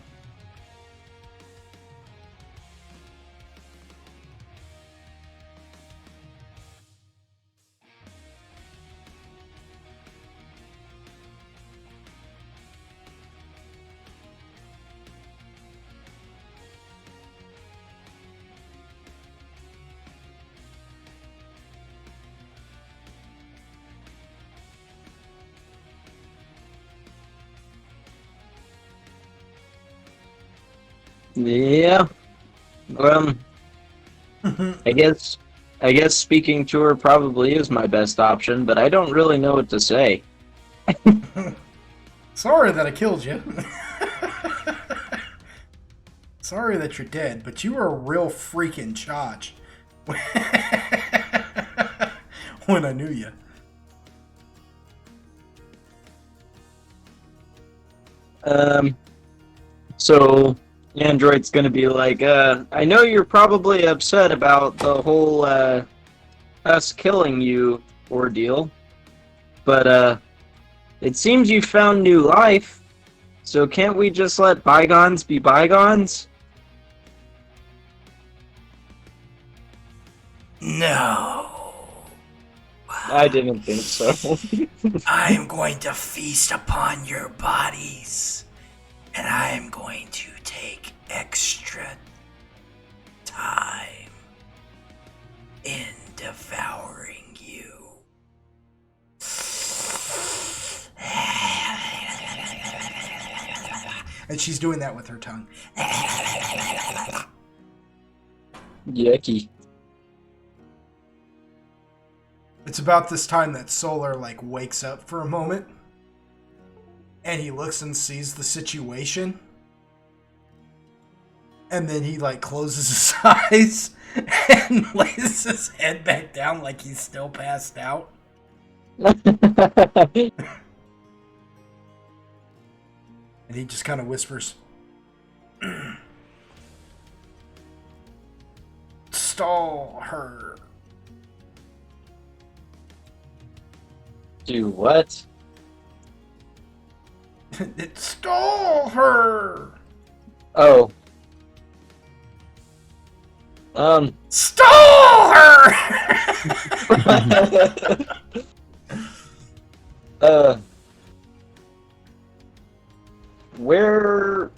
Speaker 5: Yeah. I guess speaking to her probably is my best option, but I don't really know what to say.
Speaker 1: Sorry that I killed you. Sorry that you're dead, but you were a real freaking chotch when I knew you.
Speaker 5: So Android's gonna be like, I know you're probably upset about the whole us killing you ordeal, but it seems you found new life, so can't we just let bygones be bygones?
Speaker 1: No.
Speaker 5: I didn't think so.
Speaker 1: I am going to feast upon your bodies, and I am going to take extra time in devouring you. And she's doing that with her tongue.
Speaker 5: Yucky.
Speaker 1: It's about this time that Solar wakes up for a moment, and he looks and sees the situation, and then he closes his eyes and lays his head back down like he's still passed out. And he just kind of whispers, "Stall her."
Speaker 5: Do what?
Speaker 1: It stole her.
Speaker 5: Oh.
Speaker 1: Stole her.
Speaker 5: Where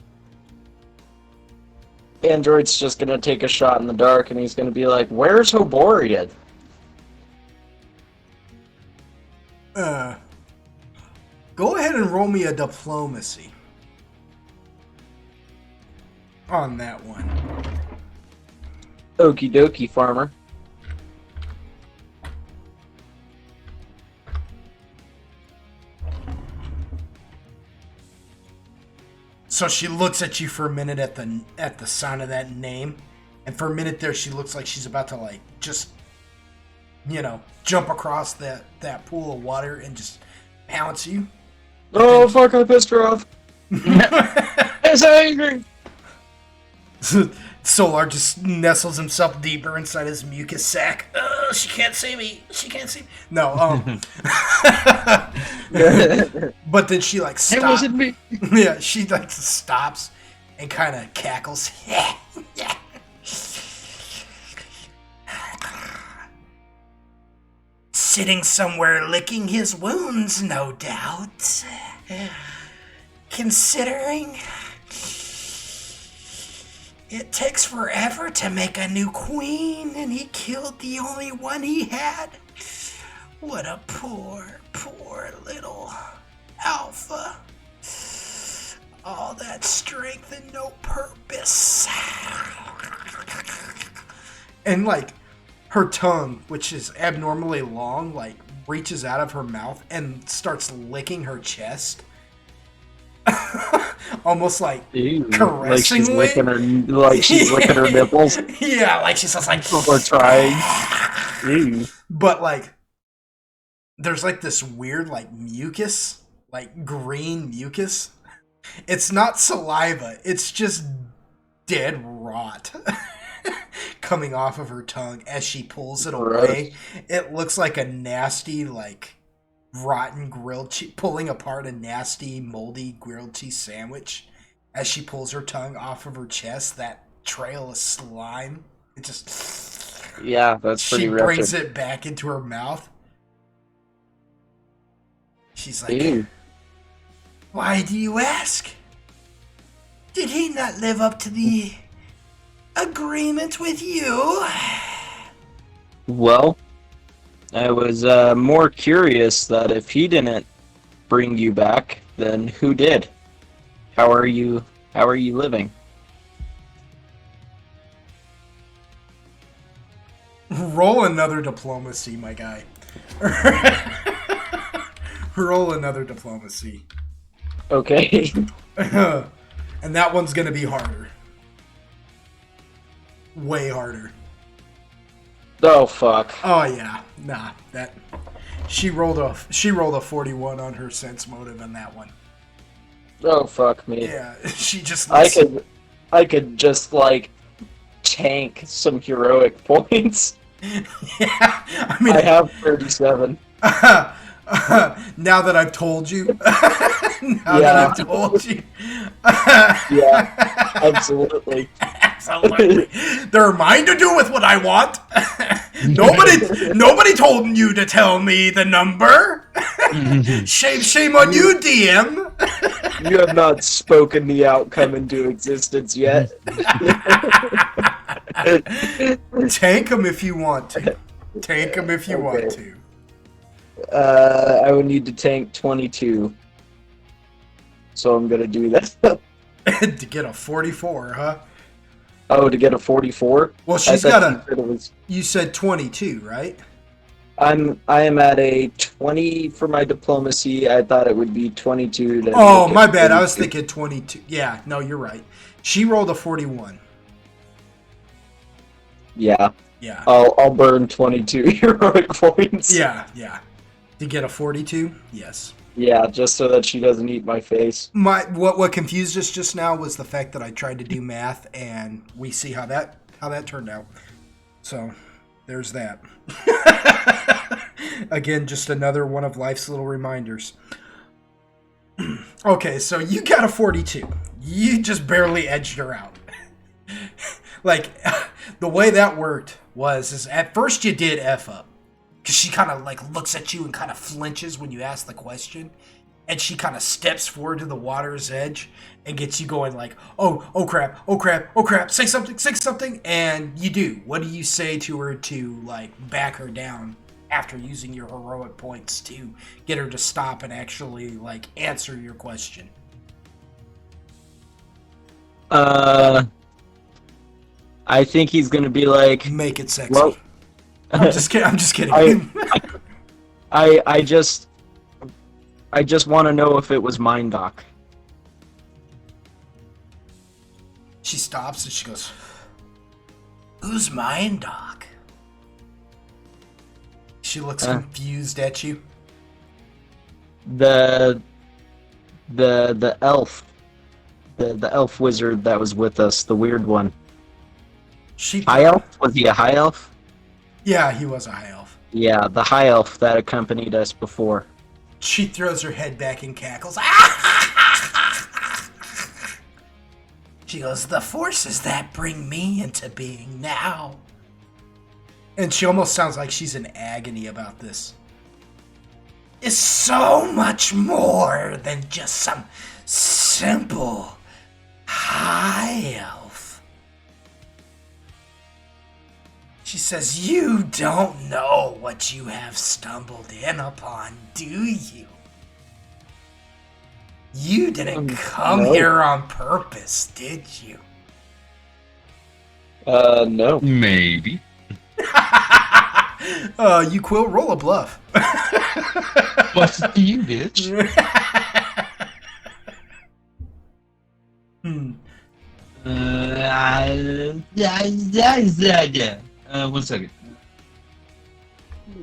Speaker 5: Android's just gonna take a shot in the dark and he's gonna be like, where's Hoborian?
Speaker 1: Go ahead and roll me a diplomacy on that one.
Speaker 5: Okie dokie, farmer.
Speaker 1: So she looks at you for a minute at the sound of that name, and for a minute there, she looks like she's about to like just, jump across that pool of water and just pounce you.
Speaker 5: Oh fuck! I pissed her off. I'm so angry.
Speaker 1: Solar just nestles himself deeper inside his mucus sac. She can't see me. She can't see me. No, but then she like stops.
Speaker 5: It wasn't me.
Speaker 1: Yeah, she like stops and kind of cackles. Sitting somewhere licking his wounds, no doubt. Considering it takes forever to make a new queen, and he killed the only one he had. What a poor, poor little alpha. All that strength and no purpose. And like, her tongue, which is abnormally long, like reaches out of her mouth and starts licking her chest. Almost like caressingly.
Speaker 5: Like she's licking her nipples.
Speaker 1: Yeah, like she's just like
Speaker 5: or trying. Ew.
Speaker 1: But like there's like this weird like mucus, like green mucus. It's not saliva, it's just dead rot coming off of her tongue as she pulls it away. It looks like a nasty like rotten grilled cheese, pulling apart a nasty moldy grilled cheese sandwich as she pulls her tongue off of her chest. That trail of slime, it just,
Speaker 5: yeah, that's pretty
Speaker 1: she
Speaker 5: wretched.
Speaker 1: brings it back into her mouth. She's like,
Speaker 5: Ew.
Speaker 1: why do you ask? Did he not live up to the agreement with you?
Speaker 5: Well, I was more curious that if he didn't bring you back, then who did? How are you living?
Speaker 1: Roll another diplomacy, my guy. Roll another diplomacy.
Speaker 5: Okay.
Speaker 1: And that one's gonna be harder. Way harder.
Speaker 5: Oh fuck.
Speaker 1: Oh yeah, nah. That she rolled a 41 on her sense motive on that one.
Speaker 5: Oh fuck me.
Speaker 1: Yeah, she just.
Speaker 5: I could just like tank some heroic points.
Speaker 1: Yeah, I mean,
Speaker 5: I have 37.
Speaker 1: now that I've told you. That I've told you.
Speaker 5: Yeah, absolutely.
Speaker 1: Absolutely. They're mine to do with what I want. Nobody told you to tell me the number. Shame on you, DM.
Speaker 5: You have not spoken the outcome into existence yet.
Speaker 1: Tank them if you want to. Tank them if you want to.
Speaker 5: I would need to tank 22. So I'm gonna do that.
Speaker 1: To get a 44, huh?
Speaker 5: Oh, to get a 44?
Speaker 1: Well, she's got a. You said 22, right?
Speaker 5: I am at a 20 for my diplomacy. I thought it would be 22. To
Speaker 1: oh, my bad. 42. I was thinking 22. Yeah, no, you're right. She rolled a 41.
Speaker 5: Yeah.
Speaker 1: Yeah.
Speaker 5: I'll burn 22 heroic points.
Speaker 1: Yeah. To get a 42? Yes.
Speaker 5: Yeah, just so that she doesn't eat my face.
Speaker 1: What confused us just now was the fact that I tried to do math, and we see how that turned out. So, there's that. Again, just another one of life's little reminders. Okay, so you got a 42. You just barely edged her out. Like, the way that worked is at first you did F up. Because she kind of like looks at you and kind of flinches when you ask the question. And she kind of steps forward to the water's edge and gets you going like, oh crap, say something. And you do. What do you say to her to like back her down after using your heroic points to get her to stop and actually like answer your question?
Speaker 5: I think he's going to be like...
Speaker 1: Make it sexy.
Speaker 5: Well,
Speaker 1: I'm just kidding.
Speaker 5: I just want to know if it was Mind Doc.
Speaker 1: She stops and she goes, "Who's mine, Doc?" She looks confused at you.
Speaker 5: The elf. The elf wizard that was with us, the weird one. High elf? Was he a high elf?
Speaker 1: Yeah, he was a high elf.
Speaker 5: Yeah, the high elf that accompanied us before.
Speaker 1: She throws her head back and cackles. She goes, "The forces that bring me into being now." And she almost sounds like she's in agony about this. "Is so much more than just some simple high elf." She says, "You don't know what you have stumbled in upon, do you? You didn't come here on purpose, did you?"
Speaker 5: No.
Speaker 6: Maybe.
Speaker 1: You quill, roll a bluff.
Speaker 6: What's it to you, bitch? One second.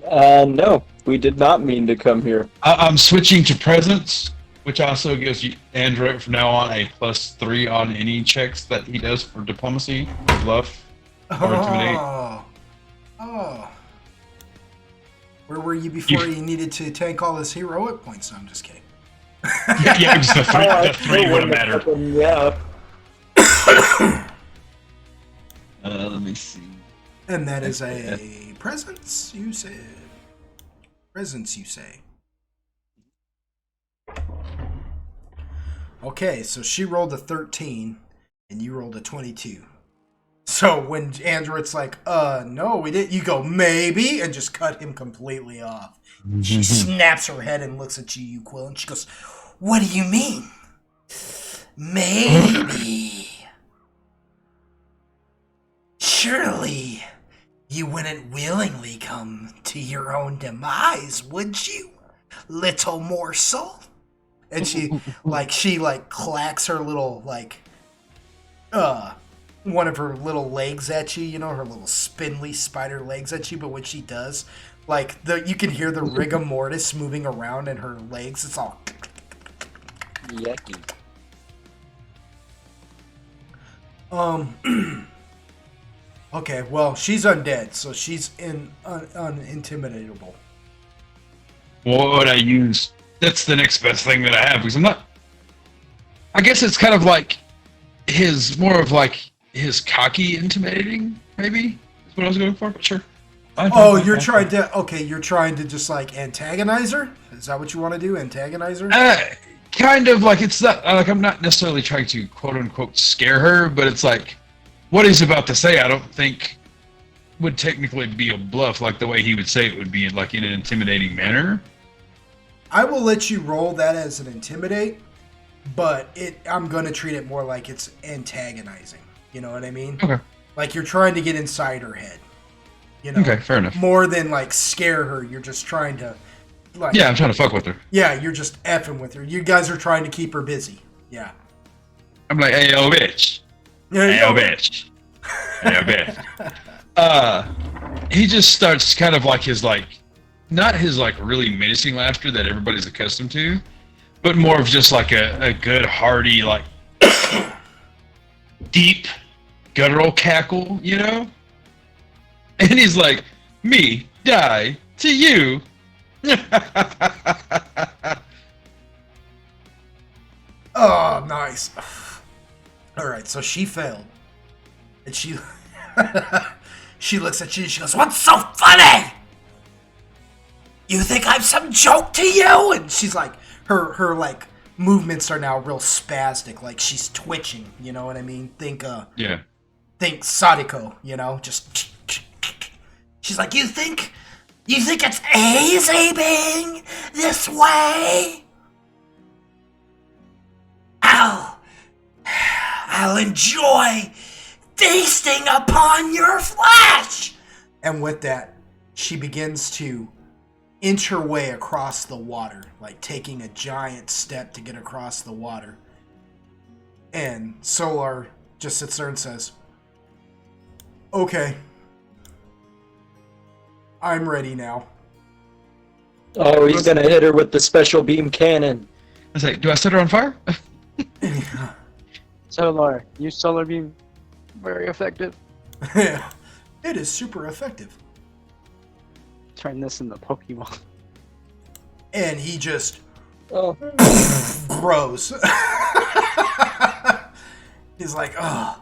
Speaker 5: No. We did not mean to come here.
Speaker 6: I'm switching to presence, which also gives you Android from now on a +3 on any checks that he does for diplomacy, bluff, or intimidate.
Speaker 1: Oh. Where were you before you needed to tank all his heroic points? No, I'm just kidding.
Speaker 6: Yeah, just the three would have mattered.
Speaker 5: Yeah.
Speaker 6: Let me see.
Speaker 1: And that is a presence, you say? Presence, you say? Okay, so she rolled a 13, and you rolled a 22. So when Android's like, no, we didn't, you go, "Maybe," and just cut him completely off. She snaps her head and looks at you, Quill, and she goes, "What do you mean? Maybe. Surely you wouldn't willingly come to your own demise, would you, little morsel?" And she clacks her little, one of her little legs at you, her little spindly spider legs at you, but when she does, you can hear the rigor mortis moving around in her legs. It's all...
Speaker 5: Yucky.
Speaker 1: Okay, well, she's undead, so she's unintimidatable.
Speaker 6: What would I use? That's the next best thing that I have, because I'm not... I guess it's kind of like his cocky intimidating, maybe? Is what I was going for, but sure.
Speaker 1: You're trying to just, antagonize her? Is that what you want to do, antagonize her?
Speaker 6: Kind of, it's not, I'm not necessarily trying to quote-unquote scare her, but it's what he's about to say, I don't think would technically be a bluff, the way he would say it would be in an intimidating manner.
Speaker 1: I will let you roll that as an intimidate, but I'm going to treat it more like it's antagonizing. You know what I mean?
Speaker 6: Okay.
Speaker 1: You're trying to get inside her head.
Speaker 6: Okay, fair enough.
Speaker 1: More than, scare her, you're just trying to,
Speaker 6: yeah, I'm trying to fuck with her.
Speaker 1: Yeah, you're just effing with her. You guys are trying to keep her busy. Yeah.
Speaker 6: I'm like, "Hey, yo, bitch. Hey, yo, bitch. Hey, yo, bitch." He just starts kind of his, not his, really menacing laughter that everybody's accustomed to, but more of just, a good, hearty, deep, guttural cackle, And he's like, "Me die to you."
Speaker 1: Oh, nice. Alright, so she failed. And she she looks at you and she goes, "What's so funny? You think I'm some joke to you?" And she's her movements are now real spastic, she's twitching, you know what I mean? Think Sadiko, just she's like, "You think it's easy being this way? I'll enjoy feasting upon your flesh." And with that, she begins to inch her way across the water, taking a giant step to get across the water. And Solar just sits there and says, "Okay, I'm ready now."
Speaker 5: Oh, he's gonna hit her with the special beam cannon.
Speaker 6: I was like, do I set her on fire?
Speaker 4: Solar. Use solar beam. Very effective.
Speaker 1: Yeah, it is super effective.
Speaker 4: Turn this into Pokemon.
Speaker 1: And he just
Speaker 5: Oh.
Speaker 1: grows. He's like, "Oh,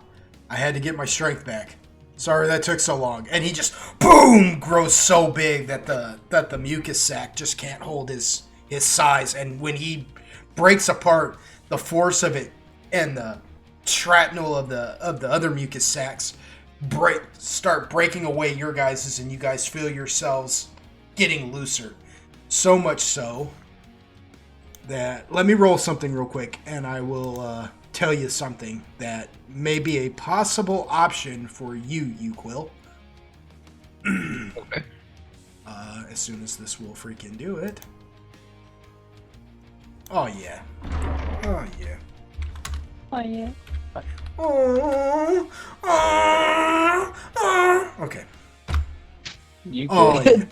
Speaker 1: I had to get my strength back. Sorry that took so long." And he just boom grows so big that the mucus sac just can't hold his size. And when he breaks apart, the force of it and the shrapnel of the other mucus sacs start breaking away your guys's, and you guys feel yourselves getting looser. So much so that, let me roll something real quick, and I will tell you something that may be a possible option for you, Quill.
Speaker 6: Okay.
Speaker 1: As soon as this will freaking do it. Oh yeah. Oh yeah.
Speaker 4: Oh yeah.
Speaker 1: Okay.
Speaker 4: You
Speaker 1: Oh
Speaker 4: good?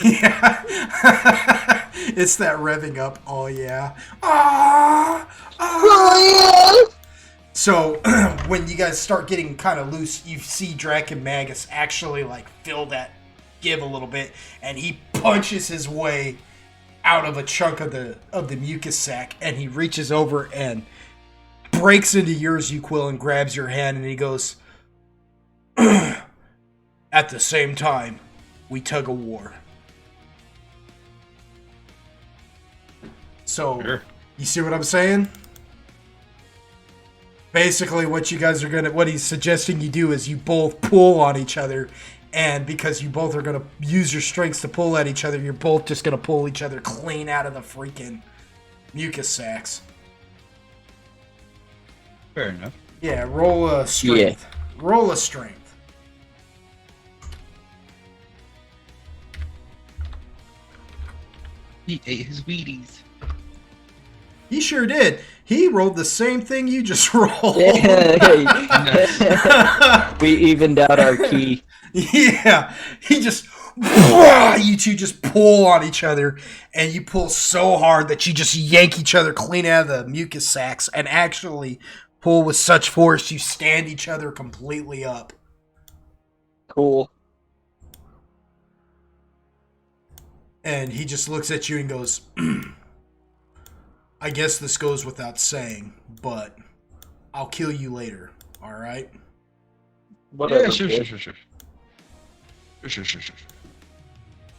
Speaker 1: yeah. Yeah. It's that revving up. Oh yeah. Oh yeah. So when you guys start getting kind of loose, you see Draken Magus actually like feel that give a little bit, and he punches his way out of a chunk of the mucus sac, and he reaches over and breaks into yours, you Quill, and grabs your hand, and he goes, "At the same time, we tug a war." So,
Speaker 6: Sure.
Speaker 1: you see what I'm saying? Basically, what he's suggesting you do is you both pull on each other, and because you both are gonna use your strengths to pull at each other, you're both just gonna pull each other clean out of the freaking mucus sacs.
Speaker 6: Fair enough.
Speaker 1: Yeah, roll a strength. Roll a strength.
Speaker 6: He ate his Wheaties.
Speaker 1: He sure did. He rolled the same thing you just rolled.
Speaker 5: Yeah. We evened out our key.
Speaker 1: Yeah, he just, you two just pull on each other, and you pull so hard that you just yank each other clean out of the mucus sacs, and actually pull with such force you stand each other completely up.
Speaker 5: Cool.
Speaker 1: And he just looks at you and goes, "I guess this goes without saying, but I'll kill you later, alright?"
Speaker 5: Whatever.
Speaker 6: Yeah, sure.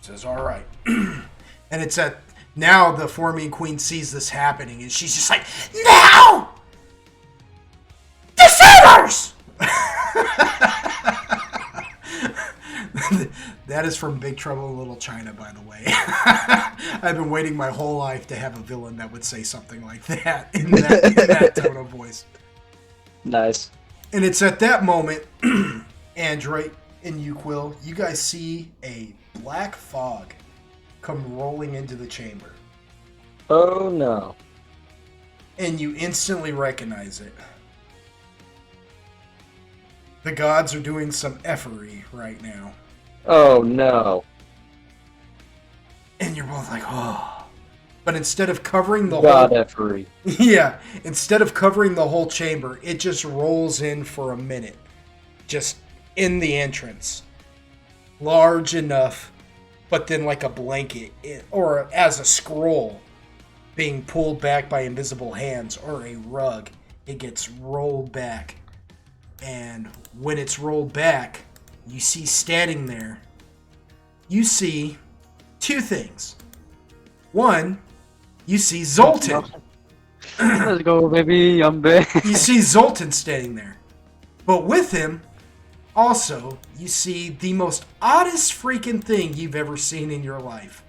Speaker 1: Says, "Alright." And it's at, now the Forming Queen sees this happening, and she's just like, "Now! Deceivers!" That is from Big Trouble in Little China, by the way. I've been waiting my whole life to have a villain that would say something like that in that tone of voice.
Speaker 5: Nice.
Speaker 1: And it's at that moment, Android and you, Quill, you guys see a black fog come rolling into the chamber.
Speaker 5: Oh no.
Speaker 1: And you instantly recognize it. The gods are doing some effery right now.
Speaker 5: Oh no.
Speaker 1: And you're both like, oh. But instead of covering the
Speaker 5: God
Speaker 1: whole...
Speaker 5: effery.
Speaker 1: Yeah, instead of covering the whole chamber, it just rolls in for a minute. Just in the entrance. Large enough, but then like a blanket, or as a scroll being pulled back by invisible hands, or a rug, it gets rolled back. And when it's rolled back, you see standing there, you see two things. One, you see Zoltan.
Speaker 4: Let's go, baby. I'm back.
Speaker 1: You see Zoltan standing there. But with him, also, you see the most oddest freaking thing you've ever seen in your life.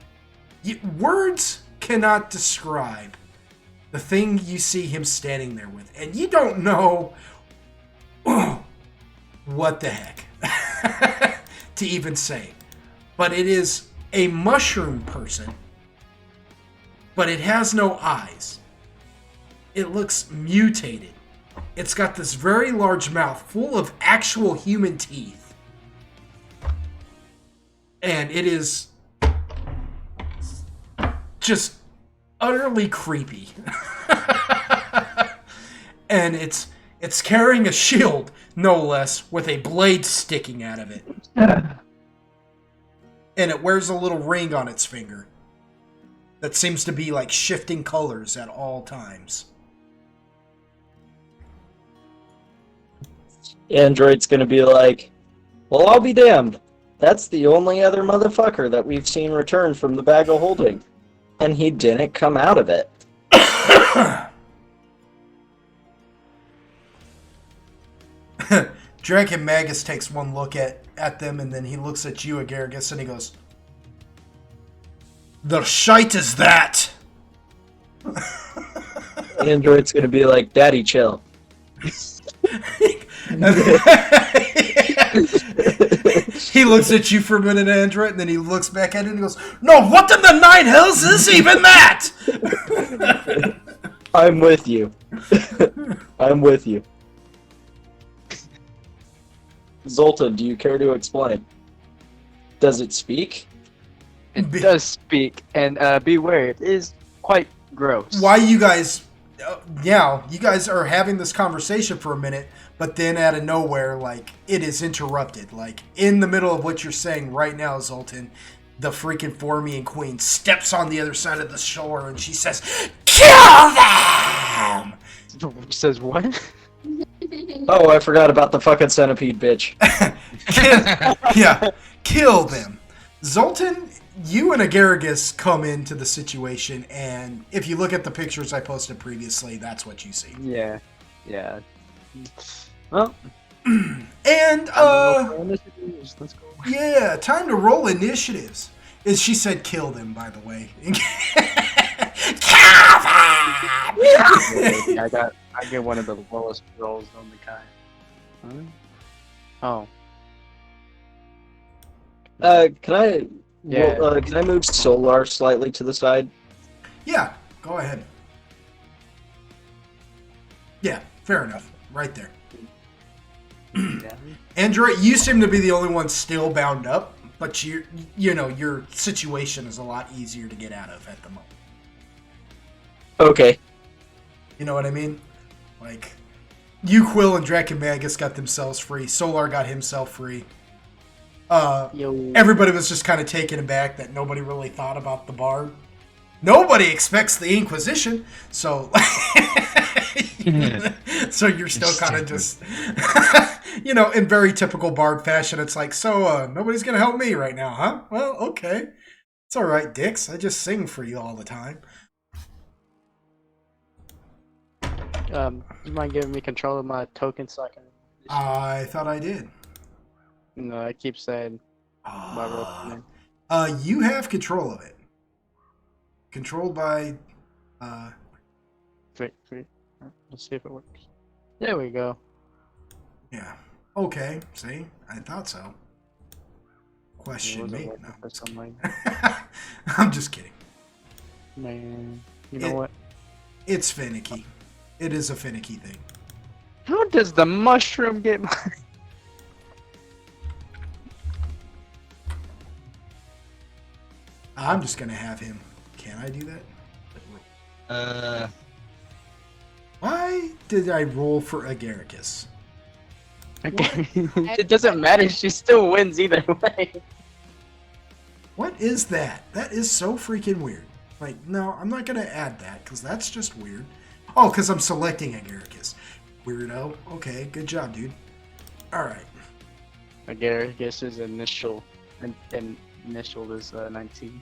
Speaker 1: Words cannot describe the thing you see him standing there with. And you don't know what the heck to even say. But it is a mushroom person, but it has no eyes. It looks mutated. it's got this very large mouth full of actual human teeth. And it is just utterly creepy. And it's carrying a shield, no less, with a blade sticking out of it. And it wears a little ring on its finger that seems to be like shifting colors at all times.
Speaker 5: Android's gonna be like, well, I'll be damned. That's the only other motherfucker that we've seen return from the bag of holding. And he didn't come out of it.
Speaker 1: Draken Magus takes one look at them, and then he looks at you, Agaragis, and he goes, "The shite is that!"
Speaker 5: Android's gonna be like, Daddy, chill.
Speaker 1: He looks at you for a minute, Android, and then he looks back at it and he goes, "No, what in the nine hells is even that?"
Speaker 5: I'm with you. I'm with you. Zoltan, do you care to explain? Does it speak?
Speaker 4: It does speak, and beware, it is quite gross.
Speaker 1: Why you guys, you guys are having this conversation for a minute, but then out of nowhere, like, it is interrupted. Like, in the middle of what you're saying right now, Zoltan, the freaking Formian Queen steps on the other side of the shore and she says, "Kill them!"
Speaker 4: Says what?
Speaker 5: Oh, I forgot about the fucking centipede, bitch.
Speaker 1: Kill them. Zoltan, you and Agaragis come into the situation, and if you look at the pictures I posted previously, that's what you see.
Speaker 4: Yeah. Well.
Speaker 1: And,
Speaker 4: let's go.
Speaker 1: yeah, time to roll initiatives. As she said, kill them, by the way. Kill them!
Speaker 4: I get one of the lowest rolls on the kind. Huh? Oh.
Speaker 5: Can I move Solar slightly to the side?
Speaker 1: Yeah, go ahead. Yeah, fair enough. Right there.
Speaker 4: Yeah.
Speaker 1: Android, you seem to be the only one still bound up, but your situation is a lot easier to get out of at the moment.
Speaker 5: Okay.
Speaker 1: You know what I mean? Like, you, Quill, and Draken Magus got themselves free. Solar got himself free. Everybody was just kind of taken aback that nobody really thought about the bard. Nobody expects the Inquisition, so so you're still kind of just, in very typical bard fashion. It's like, so nobody's gonna help me right now, huh? Well, okay, it's all right, dicks. I just sing for you all the time.
Speaker 4: You mind giving me control of my token so I can...
Speaker 1: I thought I did.
Speaker 4: No, I keep saying my roll.
Speaker 1: You have control of it. Controlled by,
Speaker 4: Wait. Let's see if it works. There we go.
Speaker 1: Yeah. Okay. See? I thought so. Question me. No.
Speaker 4: For some reason.
Speaker 1: I'm just kidding.
Speaker 4: Man, you know what?
Speaker 1: It's finicky. It is a finicky thing.
Speaker 4: How does the mushroom get my...
Speaker 1: I'm just gonna have him. Can I do that? Why did I roll for Agaragis?
Speaker 4: It doesn't matter. She still wins either way.
Speaker 1: What is that? That is so freaking weird. Like, no, I'm not gonna add that because that's just weird. Oh, because I'm selecting Agaragis. Weirdo. Okay, good job, dude. All right.
Speaker 4: Agaragis' initial is 19.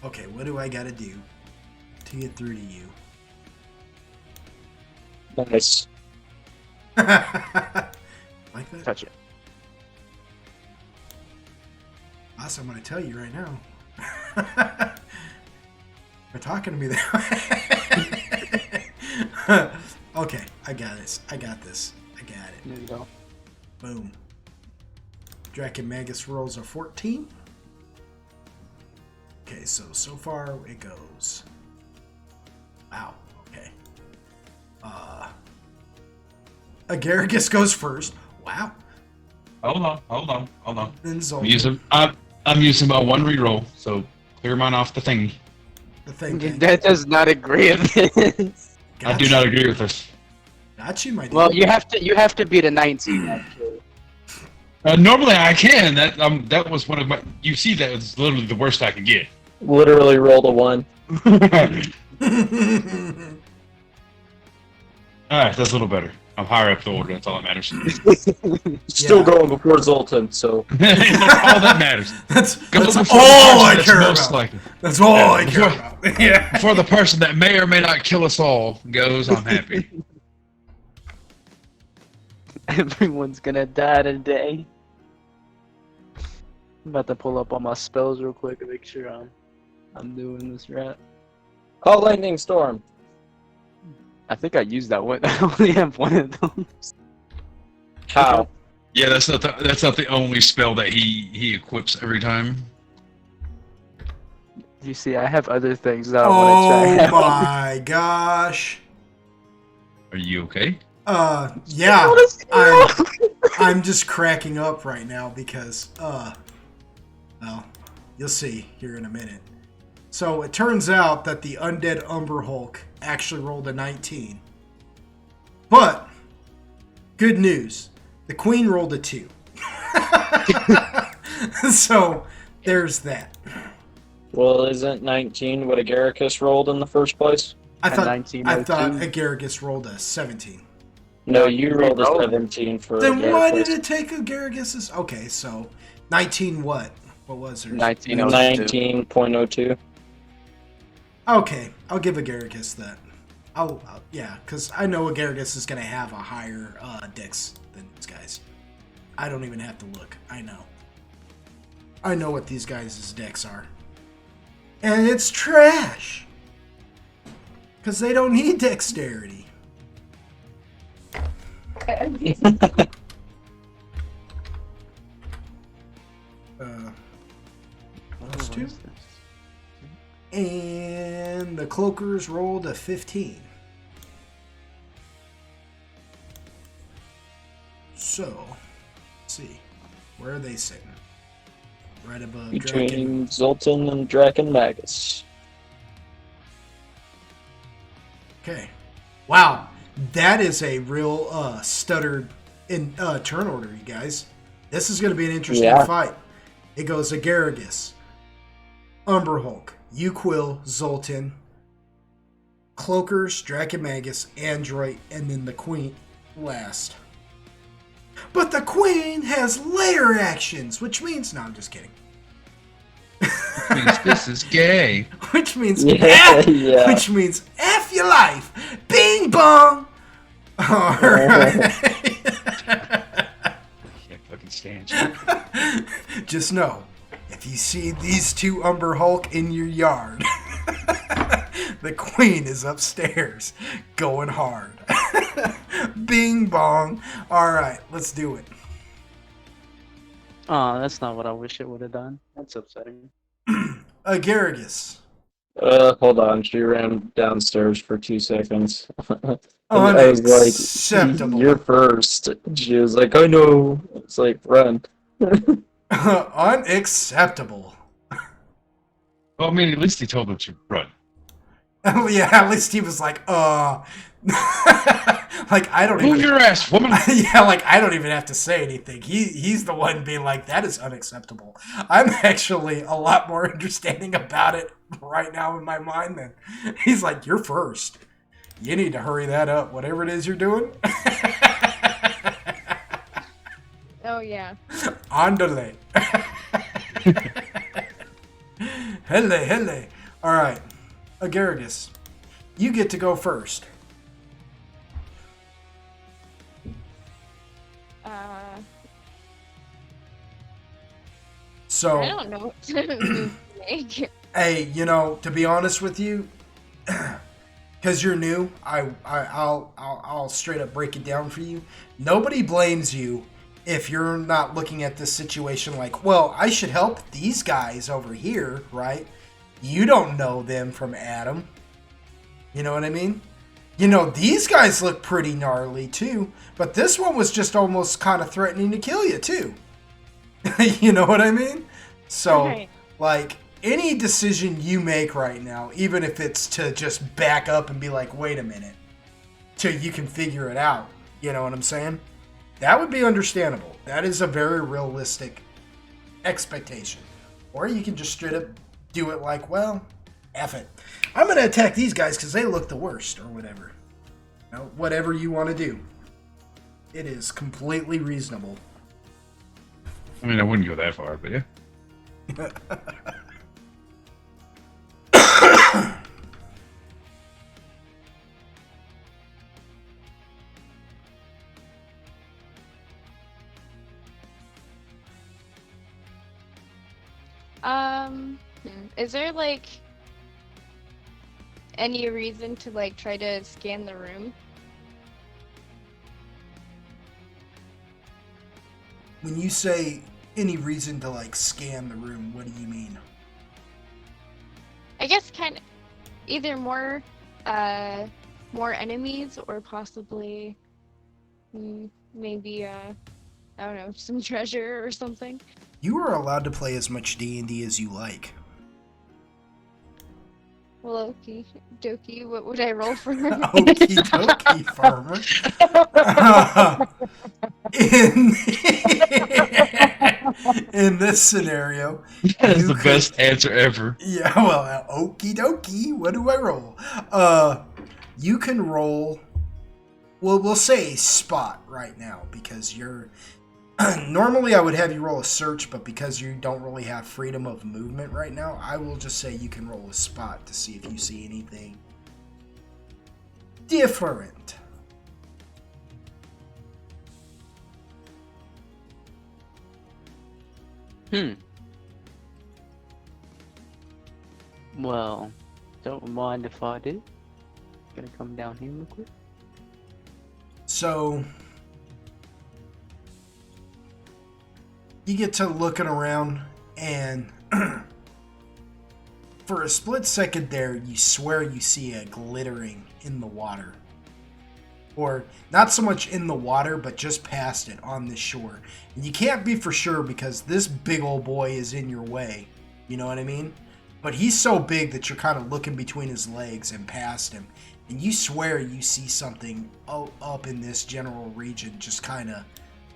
Speaker 1: Okay, what do I gotta do to get through to you?
Speaker 5: Nice.
Speaker 1: Like that?
Speaker 4: Touch it.
Speaker 1: Boss, I'm gonna tell you right now. They're talking to me that way. Okay, I got this. I got it.
Speaker 4: There you go.
Speaker 1: Boom. Draken Magus rolls a 14. Okay, so far it goes. Wow, okay. Agaricus goes first. Wow.
Speaker 6: Hold on.
Speaker 1: Then
Speaker 6: I'm
Speaker 1: Zoltan.
Speaker 6: using my one reroll, so clear mine off the thingy.
Speaker 1: The thing.
Speaker 4: That does not agree with this.
Speaker 6: I do not agree with this.
Speaker 1: Got you, my dude.
Speaker 4: Well, you have to beat a 19 actually.
Speaker 6: Normally I can. That was one of my. You see, that was literally the worst I could get.
Speaker 5: Literally rolled a 1.
Speaker 6: Alright, that's a little better. I'm higher up the order, that's all that matters.
Speaker 5: Still going before Zoltan, so.
Speaker 6: That's all that matters.
Speaker 1: That's
Speaker 6: Go
Speaker 1: all
Speaker 6: before the
Speaker 1: I
Speaker 6: person
Speaker 1: care
Speaker 6: that's most
Speaker 1: about.
Speaker 6: likely.
Speaker 1: That's all
Speaker 6: Yeah,
Speaker 1: I care about. Yeah.
Speaker 6: Before the person that may or may not kill us all goes, I'm happy.
Speaker 4: Everyone's gonna die today. I'm about to pull up all my spells real quick to make sure I'm doing this right.
Speaker 5: Call lightning storm.
Speaker 4: I think I used that one. I only have one of those.
Speaker 5: How?
Speaker 6: Yeah, that's not the only spell that he equips every time.
Speaker 4: You see, I have other things that I want to
Speaker 1: Oh
Speaker 4: try out.
Speaker 1: my gosh.
Speaker 6: Are you okay?
Speaker 1: Yeah. I'm just cracking up right now because, well, you'll see here in a minute. So it turns out that the Undead Umber Hulk actually rolled a 19. But, good news. The Queen rolled a 2. So, there's that.
Speaker 5: Well, isn't 19 what Agaricus rolled in the first place?
Speaker 1: I thought
Speaker 4: 1902.
Speaker 1: Agaricus rolled a 17.
Speaker 5: No, you rolled a
Speaker 4: rolled.
Speaker 5: 17 for
Speaker 1: Then
Speaker 5: Agaricus.
Speaker 1: why did it take Agaricus's? Okay, so 19 what? What was hers?
Speaker 4: 1902.
Speaker 5: 19.02.
Speaker 1: Okay, I'll give Agaricus that. Yeah, because I know Agaricus is going to have a higher dex than these guys. I don't even have to look. I know. I know what these guys' decks are. And it's trash! Because they don't need dexterity. Those two. And the Cloakers rolled a 15. So, let's see. Where are they sitting? Right above Draken.
Speaker 5: Between Zoltan and Draken Magus.
Speaker 1: Okay. Wow. That is a real stuttered in turn order, you guys. This is going to be an interesting fight. It goes Agaricus, Umber Hulk, Uquill, Zoltan, Cloakers, Dracomagus, Android, and then the Queen last. But the Queen has layer actions, which means... No, I'm just kidding.
Speaker 6: This is gay.
Speaker 1: Which means
Speaker 5: Yeah,
Speaker 1: F,
Speaker 5: yeah.
Speaker 1: which means F your life. Bing bong. All right.
Speaker 6: Can't fucking stand you.
Speaker 1: Just know, if you see these two Umber Hulk in your yard, the Queen is upstairs going hard. Bing bong. All right, let's do it.
Speaker 4: Oh, that's not what I wish it would have done. That's upsetting.
Speaker 1: Agaricus.
Speaker 5: Hold on. She ran downstairs for 2 seconds. I was
Speaker 1: Unacceptable.
Speaker 5: like, "You're first." She was like, "I know." It's like, run.
Speaker 1: Unacceptable.
Speaker 6: Well, I mean, at least he told her to run.
Speaker 1: Yeah, at least he was like, like I don't
Speaker 6: Move
Speaker 1: even.
Speaker 6: your ass, woman.
Speaker 1: Yeah, like I don't even have to say anything. He's the one being like, that is unacceptable. I'm actually a lot more understanding about it right now in my mind than he's like, you're first. You need to hurry that up, whatever it is you're doing.
Speaker 3: Oh yeah.
Speaker 1: Andale. Hele. All right, Agaricus, you get to go first. So
Speaker 3: I don't know what to make.
Speaker 1: hey, you know, to be honest with you, because you're new, I'll straight up break it down for you. Nobody blames you if you're not looking at this situation like, well, I should help these guys over here, right? You don't know them from Adam. You know what I mean? You know, these guys look pretty gnarly too, but this one was just almost kind of threatening to kill you too. You know what I mean? So,
Speaker 3: Right.
Speaker 1: like, any decision you make right now, even if it's to just back up and be like, wait a minute, till you can figure it out, you know what I'm saying? That would be understandable. That is a very realistic expectation. Or you can just straight up do it like, well, F it. I'm going to attack these guys because they look the worst, or whatever. You know, whatever you want to do. It is completely reasonable.
Speaker 6: I mean, I wouldn't go that far, but yeah.
Speaker 3: Is there like any reason to like try to scan the room?
Speaker 1: When you say any reason to like scan the room, what do you mean?
Speaker 3: I guess kind of either more enemies or possibly maybe I don't know, some treasure or something.
Speaker 1: You are allowed to play as much D&D as you like.
Speaker 3: Well, okie dokie, what would I roll for?
Speaker 1: Okie dokie, farmer. In this scenario,
Speaker 6: That is
Speaker 1: you
Speaker 6: the
Speaker 1: could-
Speaker 6: best answer ever.
Speaker 1: Yeah, well, okie dokie. What do I roll? You can roll. Well, we'll say a spot right now because you're. Normally, I would have you roll a search, but because you don't really have freedom of movement right now, I will just say you can roll a spot to see if you see anything different.
Speaker 4: Well, don't mind if I do. Gonna come down here real quick.
Speaker 1: So you get to looking around, and for a split second there, you swear you see a glittering in the water. Or not so much in the water, but just past it on the shore. And you can't be for sure because this big old boy is in your way. You know what I mean? But he's so big that you're kind of looking between his legs and past him. And you swear you see something up in this general region just kind of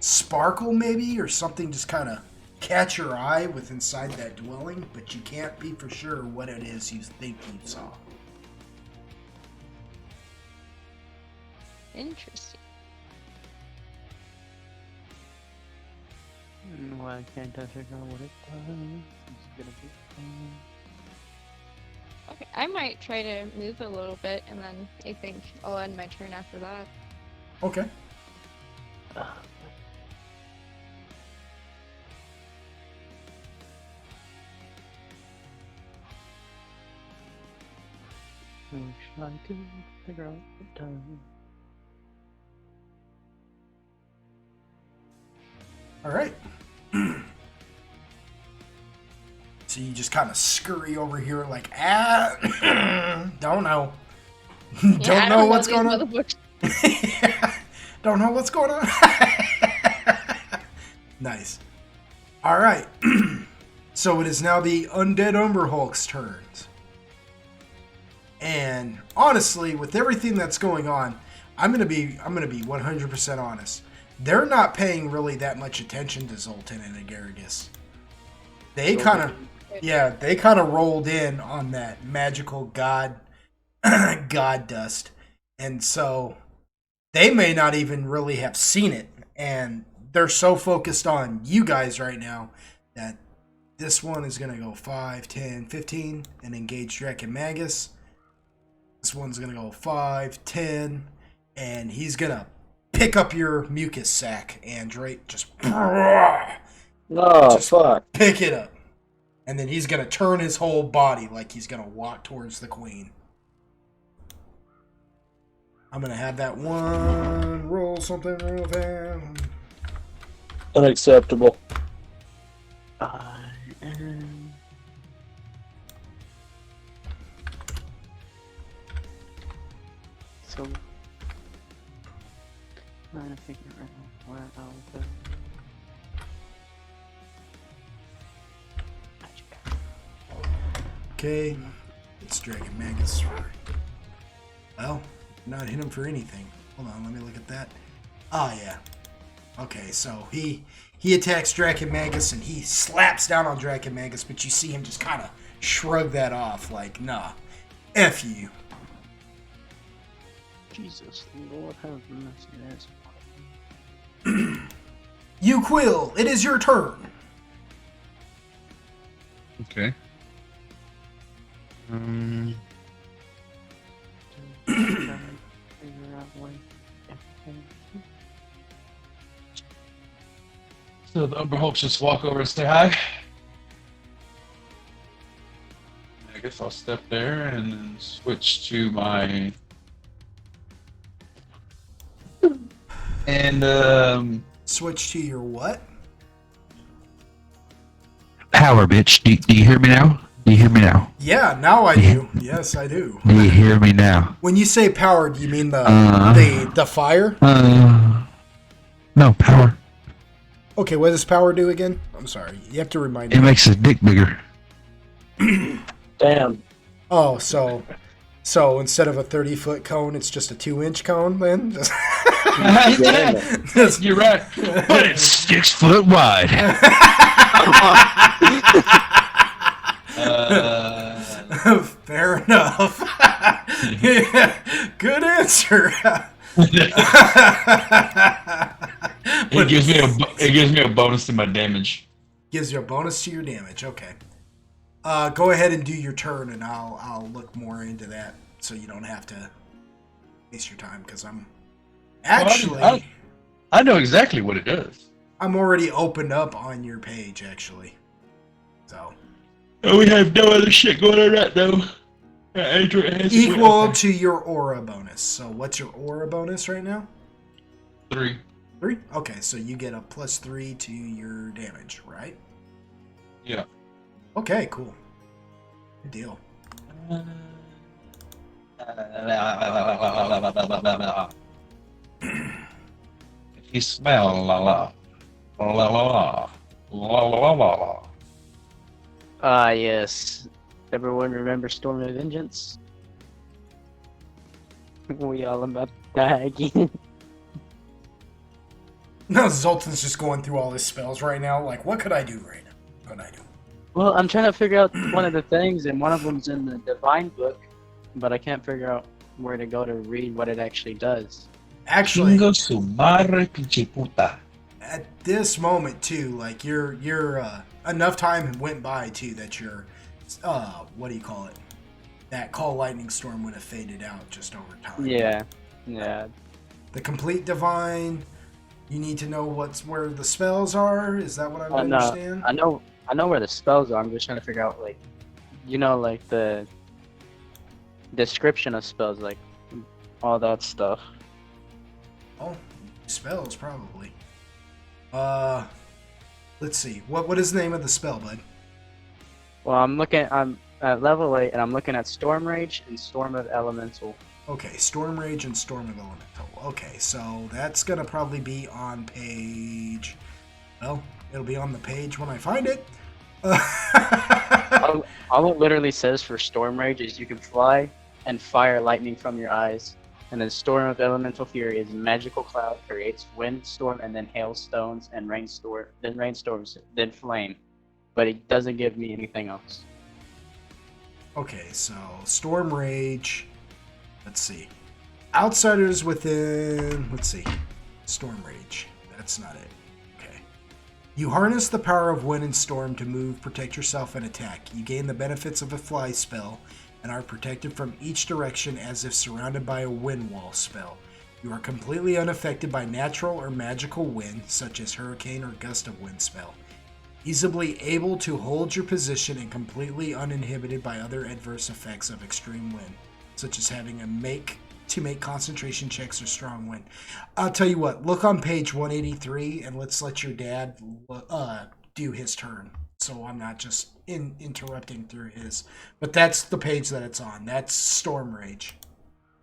Speaker 1: sparkle maybe, or something just kind of catch your eye with inside that dwelling, but you can't be for sure what it is you think you saw.
Speaker 3: Interesting.
Speaker 4: Why can't I figure out what it does? It's gonna be fun.
Speaker 3: Okay, I might try to move a little bit, and then I think I'll end my turn after that.
Speaker 1: Okay.
Speaker 4: What should I do to figure out what time?
Speaker 1: All right. So you just kind of scurry over here like, don't know. Don't know what's going on. Don't know what's going on. Nice. All right. So it is now the Undead Umberhulk's turns. And honestly, with everything that's going on, I'm gonna be 100% honest. They're not paying really that much attention to Zoltan and Agaragis. They kind of rolled in on that magical god dust, and so they may not even really have seen it, and they're so focused on you guys right now that this one is gonna go 5, 10, 15 and engage Drek and Magus. This one's gonna go 5, 10, and he's gonna pick up your mucus sac, Android. Just
Speaker 5: Fuck.
Speaker 1: pick it up. And then he's gonna turn his whole body like he's gonna walk towards the queen. I'm gonna have that one roll something real fast.
Speaker 5: Unacceptable.
Speaker 4: I am... So, trying to figure out where I'll go.
Speaker 1: Okay, it's Dragon Magus. Well, not hit him for anything. Hold on, let me look at that. Oh yeah. Okay, so he attacks Dragon Magus and he slaps down on Dragon Magus, but you see him just kind of shrug that off, like, nah, F you.
Speaker 4: Jesus, Lord have mercy. That's
Speaker 1: Quill, it is your turn.
Speaker 6: Okay. So the Umber Hulks just walk over and say hi. I guess I'll step there and then switch to my
Speaker 1: Switch to your what?
Speaker 6: power, bitch. Do you hear me now? Do you hear me now?
Speaker 1: Yeah, now I do. Yes, I do.
Speaker 6: Do you hear me now?
Speaker 1: When you say power, do you mean the fire?
Speaker 6: No, power.
Speaker 1: Okay, what does power do again? I'm sorry. You have to remind
Speaker 6: It
Speaker 1: me.
Speaker 6: makes his dick bigger.
Speaker 4: damn.
Speaker 1: Oh, so instead of a 30-foot cone, it's just a 2-inch cone then? Just-
Speaker 6: You're right. But it's 6 foot wide.
Speaker 1: Fair enough. Yeah, good answer.
Speaker 6: It gives me a bonus to my damage.
Speaker 1: Gives you a bonus to your damage. Okay. Go ahead and do your turn, and I'll look more into that, so you don't have to waste your time. Because I'm actually
Speaker 6: I know exactly what it does.
Speaker 1: I'm already opened up on your page actually. So
Speaker 6: We have no other shit going on right now.
Speaker 1: equal to your aura bonus. So what's your aura bonus right now?
Speaker 6: 3.
Speaker 1: 3? Okay, so you get a +3 to your damage, right?
Speaker 6: Yeah.
Speaker 1: Okay, cool. Good deal.
Speaker 6: If you smell la la la la la la la la.
Speaker 4: Ah, yes. Everyone remember Storm of Vengeance? We all about to die again.
Speaker 1: No, Zoltan's just going through all his spells right now. Like, what could I do right now? What could I do?
Speaker 4: Well, I'm trying to figure out one of the things, and one of them's in the Divine Book, but I can't figure out where to go to read what it actually does.
Speaker 1: Actually,
Speaker 6: Chingo su madre pinche puta.
Speaker 1: at this moment too, like you're enough time went by too that your what do you call it? That call lightning storm would have faded out just over time.
Speaker 4: Yeah.
Speaker 1: The complete divine. You need to know where the spells are. Is that what I understand?
Speaker 4: I know where the spells are. I'm just trying to figure out, like, like the description of spells, like all that stuff.
Speaker 1: Oh, spells probably. Let's see. What is the name of the spell, bud?
Speaker 4: Well, I'm at level 8, and I'm looking at Storm Rage and Storm of Elemental.
Speaker 1: Okay, Storm Rage and Storm of Elemental. Okay, so that's gonna probably be on page. Well, it'll be on the page when I find it.
Speaker 4: All it literally says for Storm Rage is you can fly and fire lightning from your eyes. And then Storm of Elemental Fury is magical cloud, creates wind storm, and then hailstones and rainstorms, then flame. But it doesn't give me anything else.
Speaker 1: Okay, so Storm Rage. Let's see. Outsiders within. Let's see. Storm Rage. That's not it. Okay. You harness the power of wind and storm to move, protect yourself, and attack. You gain the benefits of a fly spell and are protected from each direction as if surrounded by a wind wall spell. You are completely unaffected by natural or magical wind, such as hurricane or gust of wind spell. Easily able to hold your position and completely uninhibited by other adverse effects of extreme wind, such as having to make concentration checks or strong wind. I'll tell you what, look on page 183 and let's let your dad do his turn. So I'm not just interrupting through his. But that's the page that it's on. That's Storm Rage.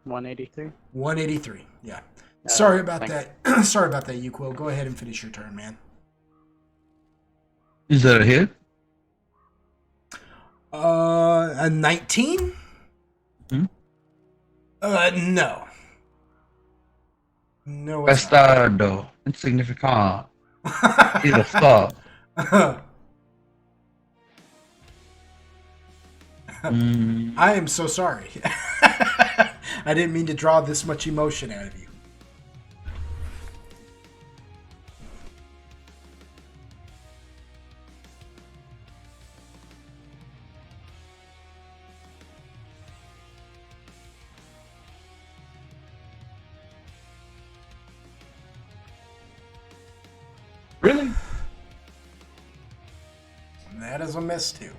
Speaker 4: 183.
Speaker 1: 183. Yeah. Sorry about
Speaker 4: thank
Speaker 1: that. Sorry about that, Yuquil. Go ahead and finish your turn, man.
Speaker 6: Is that a hit?
Speaker 1: A 19?
Speaker 6: Hmm?
Speaker 1: No. No, it's not.
Speaker 6: Bastardo. Insignificant. He's a fuck.
Speaker 1: I am so sorry. I didn't mean to draw this much emotion out of you.
Speaker 6: Really?
Speaker 1: That is a miss, too.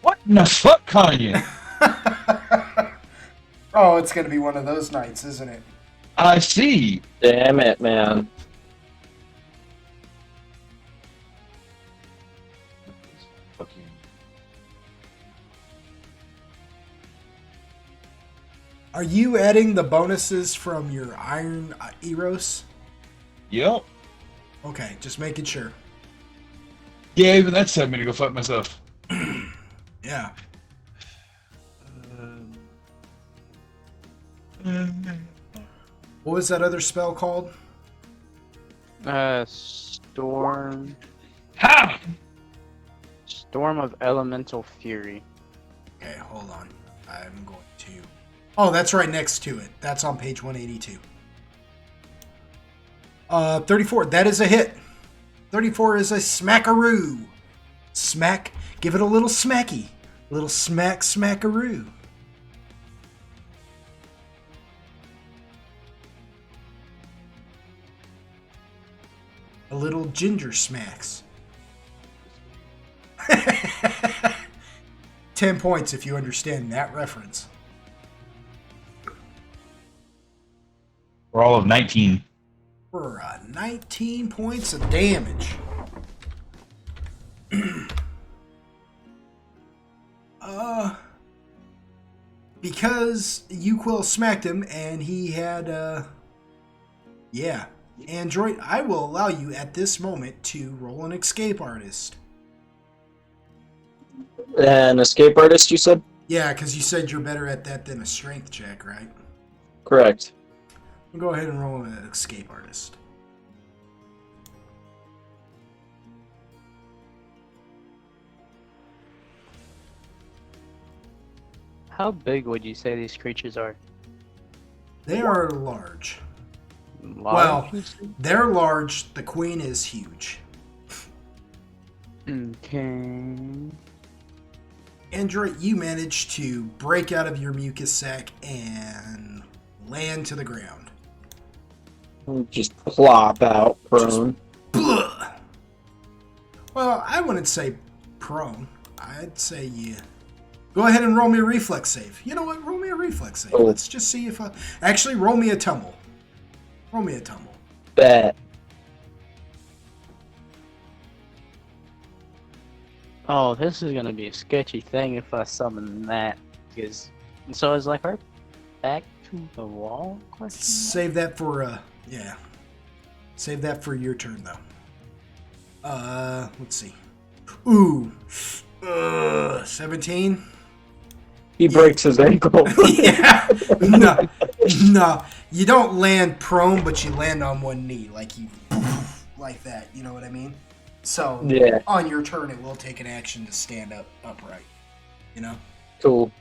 Speaker 6: What in the fuck, Kanye?
Speaker 1: Oh, it's going to be one of those nights, isn't it?
Speaker 6: I see.
Speaker 5: Damn it, man.
Speaker 6: Fucking.
Speaker 1: Are you adding the bonuses from your Iron Eros?
Speaker 6: Yep.
Speaker 1: Okay, just making sure.
Speaker 6: Yeah, even that said me to go fuck myself.
Speaker 1: Yeah. What was that other spell called?
Speaker 4: Storm.
Speaker 6: Ha!
Speaker 4: Storm of Elemental Fury.
Speaker 1: Okay, hold on. I'm going to... Oh, that's right next to it. That's on page 182. 34. That is a hit. 34 is a smackaroo. Smack. Give it a little smacky. A little smackaroo. A little ginger smacks. 10 points if you understand that reference.
Speaker 6: For all of 19.
Speaker 1: For 19 points of damage. Because Yuquil smacked him and he had, yeah. Android, I will allow you at this moment to roll an escape artist.
Speaker 5: An escape artist, you said?
Speaker 1: Yeah, because you said you're better at that than a strength check, right?
Speaker 5: Correct.
Speaker 1: Go ahead and roll an escape artist.
Speaker 4: How big would you say these creatures are?
Speaker 1: They are large.
Speaker 4: Large?
Speaker 1: Well, they're large. The queen is huge.
Speaker 4: Okay.
Speaker 1: Android, you managed to break out of your mucus sac and land to the ground.
Speaker 5: Just plop out prone.
Speaker 1: Blah. Well, I wouldn't say prone. I'd say you... Go ahead and roll me a reflex save. You know what? Roll me a reflex save.
Speaker 5: Oh.
Speaker 1: Let's just see if I... Actually, roll me a tumble. Roll me a tumble.
Speaker 5: Bet.
Speaker 4: Oh, this is gonna be a sketchy thing if I summon that. Because so is like our back to the wall question.
Speaker 1: Save that for yeah. Save that for your turn though. Let's see. Ooh. 17.
Speaker 5: He breaks his ankle.
Speaker 1: Yeah. No. You don't land prone, but you land on one knee, like you, like that. You know what I mean? So
Speaker 5: Yeah.
Speaker 1: on your turn, it will take an action to stand up upright. You know.
Speaker 5: Cool.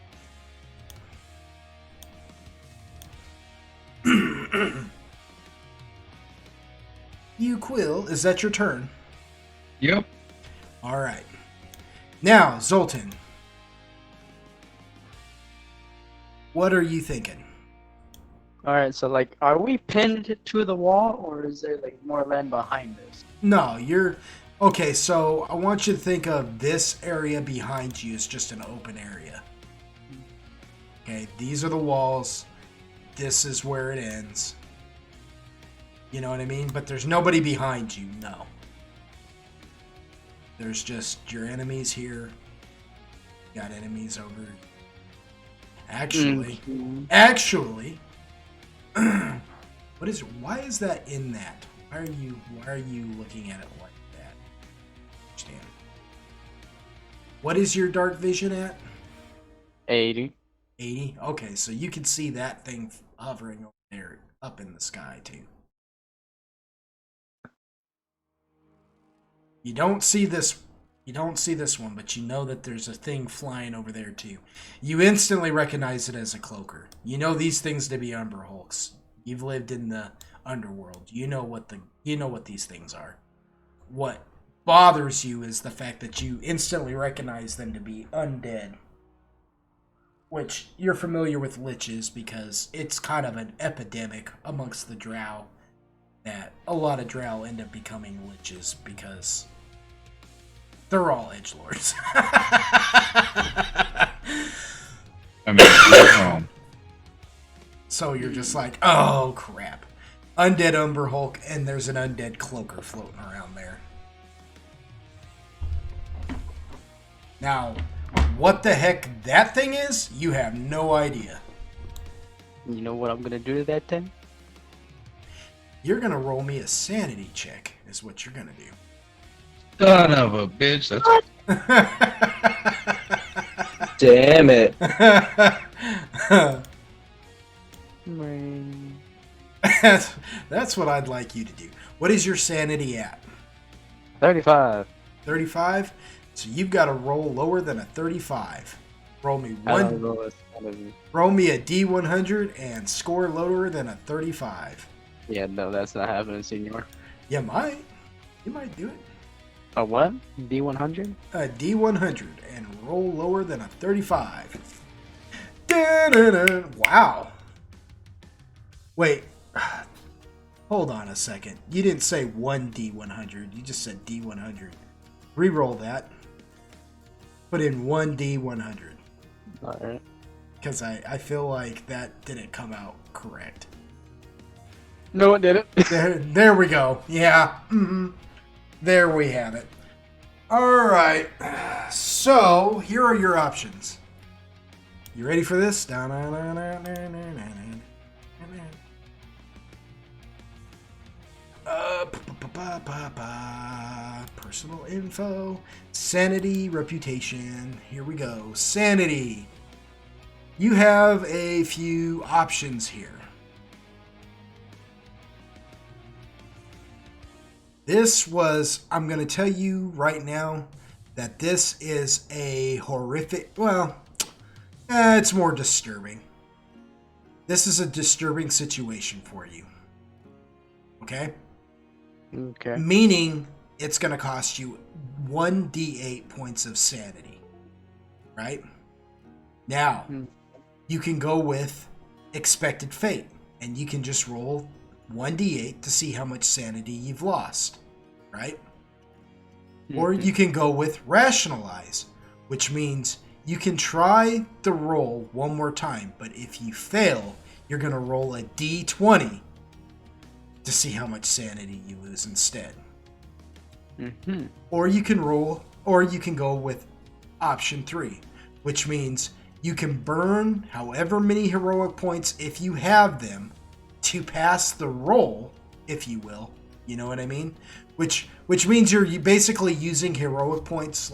Speaker 1: Yuquil, is that your turn?
Speaker 6: Yep.
Speaker 1: All right. Now, Zoltan. What are you thinking?
Speaker 4: Alright, so like, are we pinned to the wall, or is there like more land behind us?
Speaker 1: No, you're... Okay, so I want you to think of this area behind you as just an open area. Okay, these are the walls. This is where it ends. You know what I mean? But there's nobody behind you, no. There's just your enemies here. Got enemies over. Actually, why is that in that? Why are you looking at it like that? Understand. What is your dark vision at?
Speaker 4: 80.
Speaker 1: 80? Okay, so you can see that thing hovering over there up in the sky too. You don't see this one, but you know that there's a thing flying over there too. You instantly recognize it as a cloaker. You know these things to be Umber Hulks. You've lived in the underworld. You know what these things are. What bothers you is the fact that you instantly recognize them to be undead. Which you're familiar with liches because it's kind of an epidemic amongst the drow that a lot of drow end up becoming liches because they're all edgelords.
Speaker 6: I mean,
Speaker 1: So you're just like, oh crap. Undead Umber Hulk, and there's an undead cloaker floating around there. Now, what the heck that thing is, you have no idea.
Speaker 4: You know what I'm gonna do to that thing?
Speaker 1: You're gonna roll me a sanity check, is what you're gonna do.
Speaker 6: son of a bitch. That's
Speaker 5: Damn it.
Speaker 1: That's what I'd like you to do. What is your sanity at?
Speaker 4: 35.
Speaker 1: 35? So you've got to roll lower than a 35. Roll me
Speaker 4: I don't
Speaker 1: one.
Speaker 4: know what's gonna be.
Speaker 1: Roll me a D100 and score lower than a 35.
Speaker 4: Yeah, no, that's not happening, senor.
Speaker 1: You might. You might do it.
Speaker 4: A what? D100?
Speaker 1: A D100 and roll lower than a 35. Da-da-da. Wow. Wait. Hold on a second. You didn't say one D100. You just said D100. Reroll that. Put in one D100.
Speaker 4: Alright.
Speaker 1: Because I feel like that didn't come out correct.
Speaker 4: No, it didn't.
Speaker 1: There we go. Yeah. Mm-hmm. There we have it. Alright. So, here are your options. You ready for this? Personal info. Sanity, reputation. Here we go. Sanity. You have a few options here. I'm going to tell you right now that this is a horrific, it's more disturbing. This is a disturbing situation for you. Okay?
Speaker 4: Okay.
Speaker 1: Meaning it's going to cost you 1d8 points of sanity. Right? Now, you can go with expected fate, and you can just roll 1d8 to see how much sanity you've lost, right? Or you can go with rationalize, which means you can try the roll one more time, but if you fail, you're going to roll a d20 to see how much sanity you lose instead. Or you can go with option 3, which means you can burn however many heroic points if you have them to pass the roll, if you will. You know what I mean? Which means you're basically using heroic points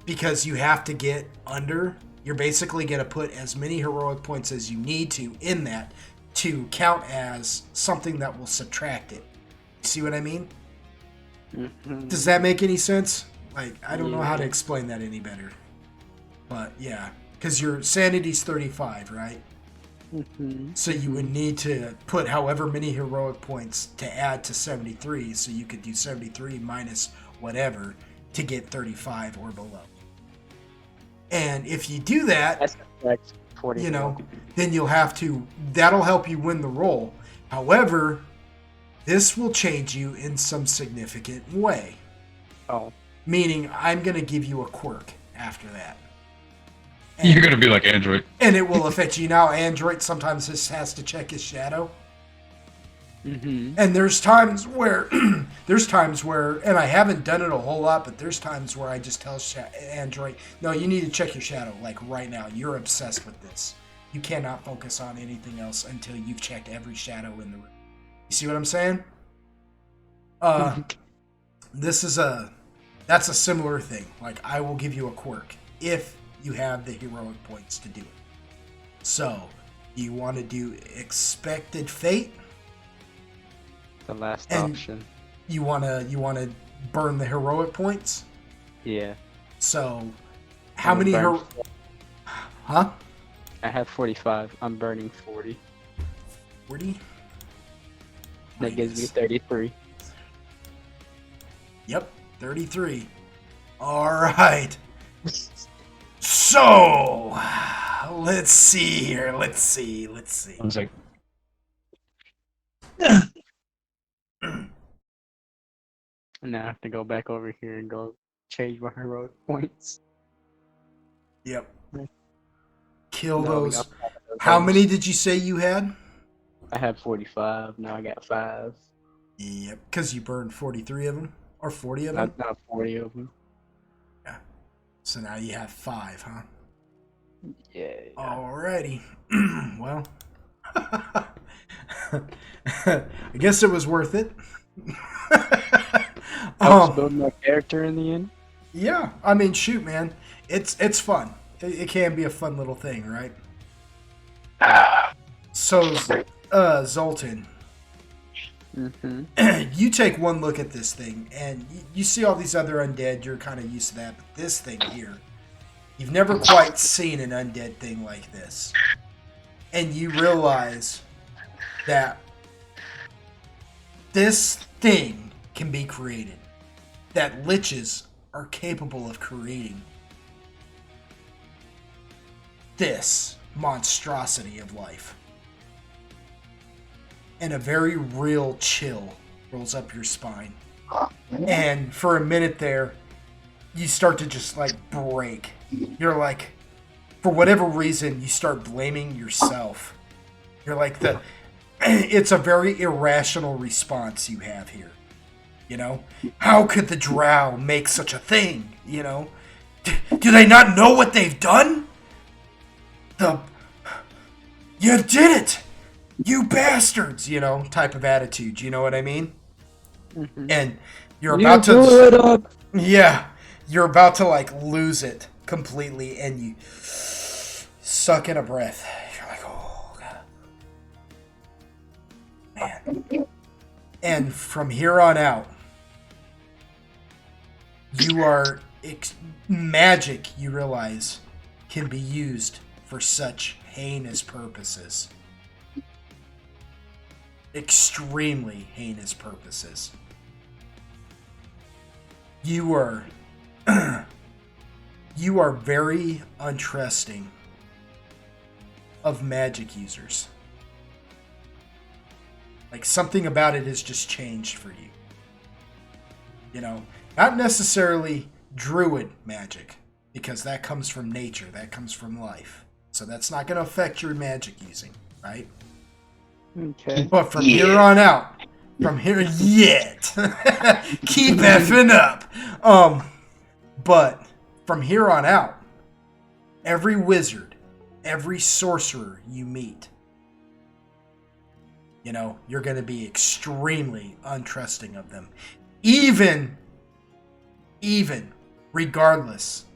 Speaker 1: because you have to get under. You're basically going to put as many heroic points as you need to in that to count as something that will subtract it. See what I mean? Does that make any sense? I don't know how to explain that any better. But yeah, because your sanity's 35, right? So you would need to put however many heroic points to add to 73, so you could do 73 minus whatever to get 35 or below. And if you do that, then that'll help you win the roll. However, this will change you in some significant way.
Speaker 4: Oh.
Speaker 1: Meaning, I'm going to give you a quirk after that.
Speaker 6: You're gonna be like Android.
Speaker 1: And it will affect you. Now, Android sometimes just has to check his shadow.
Speaker 4: Mm-hmm.
Speaker 1: And there's times where, and I haven't done it a whole lot, but there's times where I just tell Android, no, you need to check your shadow, like right now. You're obsessed with this. You cannot focus on anything else until you've checked every shadow in the room. You see what I'm saying? That's a similar thing. Like, I will give you a quirk if you have the heroic points to do it. So, you want to do expected fate?
Speaker 4: The last
Speaker 1: And
Speaker 4: option.
Speaker 1: You wanna burn the heroic points?
Speaker 4: Yeah.
Speaker 1: So, how
Speaker 4: I'm
Speaker 1: many
Speaker 4: burn-
Speaker 1: Huh?
Speaker 4: I have 45. I'm burning 40.
Speaker 1: 40?
Speaker 4: That gives me 33.
Speaker 1: Yep, 33. Alright. So, let's see here. Let's see.
Speaker 6: One sec.
Speaker 4: And now I have to go back over here and go change my heroic points.
Speaker 1: Yep. Kill
Speaker 4: No, we
Speaker 1: those.
Speaker 4: got 5 of those.
Speaker 1: How many did you say you had?
Speaker 4: I had 45. Now I got 5.
Speaker 1: Yep, because you burned 43 of them? Or 40 of them?
Speaker 4: Not 40 of them.
Speaker 1: Yeah. So now you have 5, huh?
Speaker 4: Yeah.
Speaker 1: Alrighty. Well, I guess it was worth it.
Speaker 4: Helps build my character in the end.
Speaker 1: Yeah, I mean, shoot, man, it's fun. It can be a fun little thing, right? So, Zoltan,
Speaker 4: Mm-hmm.
Speaker 1: you take one look at this thing, and you see all these other undead. You're kind of used to that, but this thing here, you've never quite seen an undead thing like this, and you realize that this thing can be created. That liches are capable of creating this monstrosity of life. And a very real chill rolls up your spine. And for a minute there, you start to just like break. You're like, for whatever reason, you start blaming yourself. You're like, it's a very irrational response you have here. You know, how could the drow make such a thing? You know, do they not know what they've done? You did it, you bastards! You know, type of attitude. You know what I mean?
Speaker 4: Mm-hmm.
Speaker 1: And you're about to
Speaker 5: blew it up.
Speaker 1: Yeah, you're about to like lose it completely, and you suck in a breath. You're like, oh god, man. And from here on out, you are magic. You realize can be used for such heinous purposes, extremely heinous purposes. You are very untrusting of magic users. Like, something about it has just changed for you. You know, not necessarily druid magic, because that comes from nature, that comes from life. So that's not going to affect your magic using, right?
Speaker 4: Okay.
Speaker 1: But from here on out, yet. Keep effing up. But from here on out, every wizard, every sorcerer you meet, you know, you're going to be extremely untrusting of them. Even regardless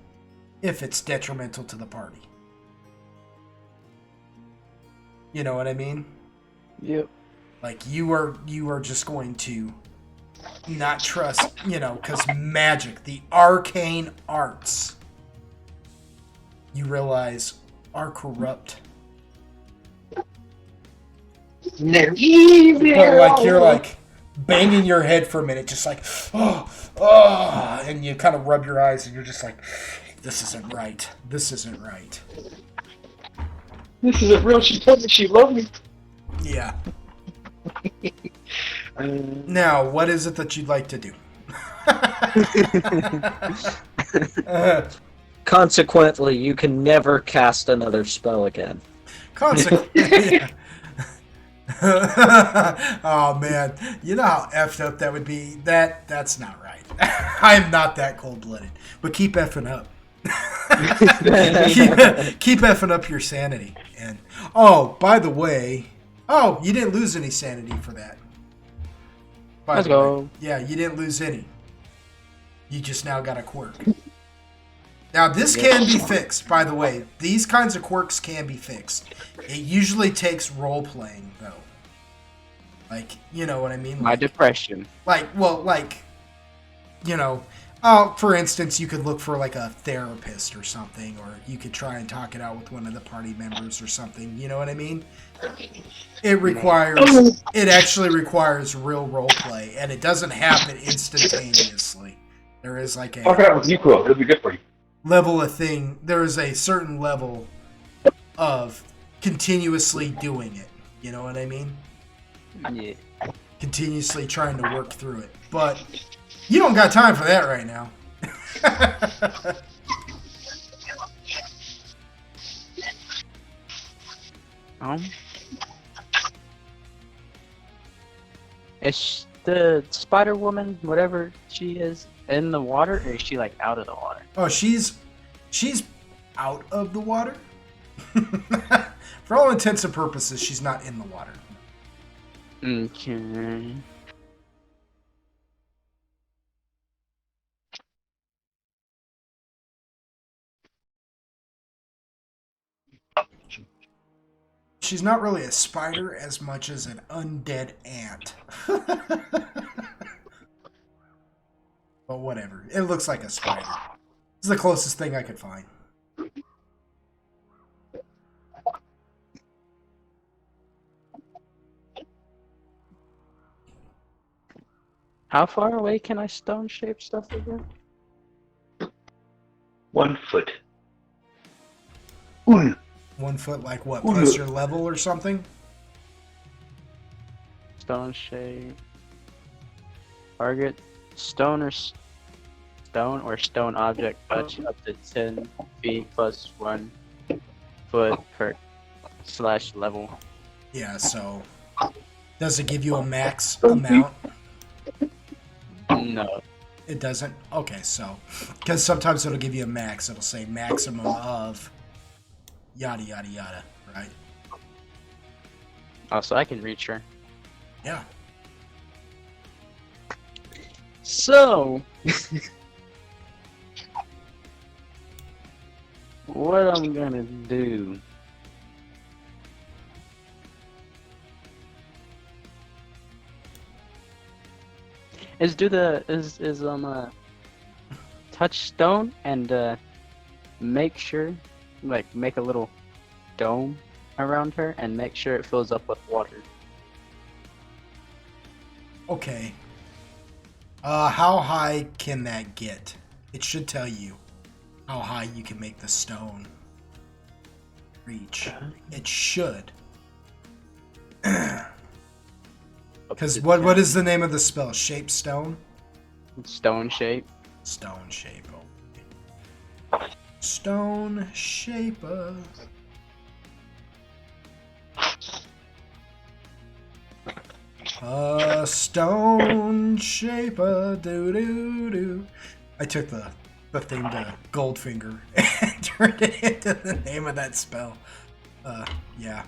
Speaker 1: if it's detrimental to the party. You know what I mean?
Speaker 4: Yep.
Speaker 1: Like, you are just going to not trust, you know, because magic, the arcane arts, you realize are corrupt. But like, you're like banging your head for a minute, just like, oh, and you kind of rub your eyes and you're just like, this isn't right. This isn't right.
Speaker 4: This isn't real. She told me she loved me.
Speaker 1: Yeah. Now, what is it that you'd like to do?
Speaker 5: Consequently, you can never cast another spell again.
Speaker 1: Consequently, Oh man, you know how effed up that would be. That's not right. I'm not that cold blooded, but keep effing up. keep effing up your sanity. And oh, by the way, you didn't lose any sanity for that.
Speaker 4: Let's go.
Speaker 1: Yeah, you didn't lose any. You just now got a quirk. Now, this can be fixed, by the way. These kinds of quirks can be fixed. It usually takes role-playing, though. Like, you know what I mean?
Speaker 4: My depression.
Speaker 1: For instance, you could look for, like, a therapist or something, or you could try and talk it out with one of the party members or something. You know what I mean? It actually requires real role-play, and it doesn't happen instantaneously. There is, like, a...
Speaker 7: Talk it out with Yukro. It'll be good for you.
Speaker 1: Level of thing, there is a certain level of continuously doing it. You know what I mean?
Speaker 4: Yeah.
Speaker 1: Continuously trying to work through it. But you don't got time for that right now.
Speaker 4: Is the Spider Woman, whatever she is, in the water, or is she like out of the water?
Speaker 1: Oh, she's out of the water. For all intents and purposes, she's not in the water.
Speaker 4: Okay.
Speaker 1: She's not really a spider as much as an undead ant. But whatever. It looks like a spider. This is the closest thing I could find.
Speaker 4: How far away can I stone shape stuff again?
Speaker 7: 1 foot. Un.
Speaker 1: 1 foot, like what? Plus your level or something?
Speaker 4: Stone shape. Target. Stone or stone object touch up to 10 feet plus 1 foot per / level.
Speaker 1: Yeah, so does it give you a max amount?
Speaker 4: No.
Speaker 1: It doesn't? Okay, so because sometimes it'll give you a max. It'll say maximum of yada yada yada, right?
Speaker 4: Oh, so I can reach her.
Speaker 1: Yeah.
Speaker 4: So, what I'm gonna do is touch stone and make sure, like, make a little dome around her and make sure it fills up with water.
Speaker 1: Okay. How high can that get? It should tell you how high you can make the stone reach. It should. Because what is the name of the spell? Shape stone?
Speaker 4: Stone shape.
Speaker 1: Stone shape. Okay. Stone shaper. Stone shaper. Do do do. I took the thing to Goldfinger and turned it into the name of that spell. Yeah.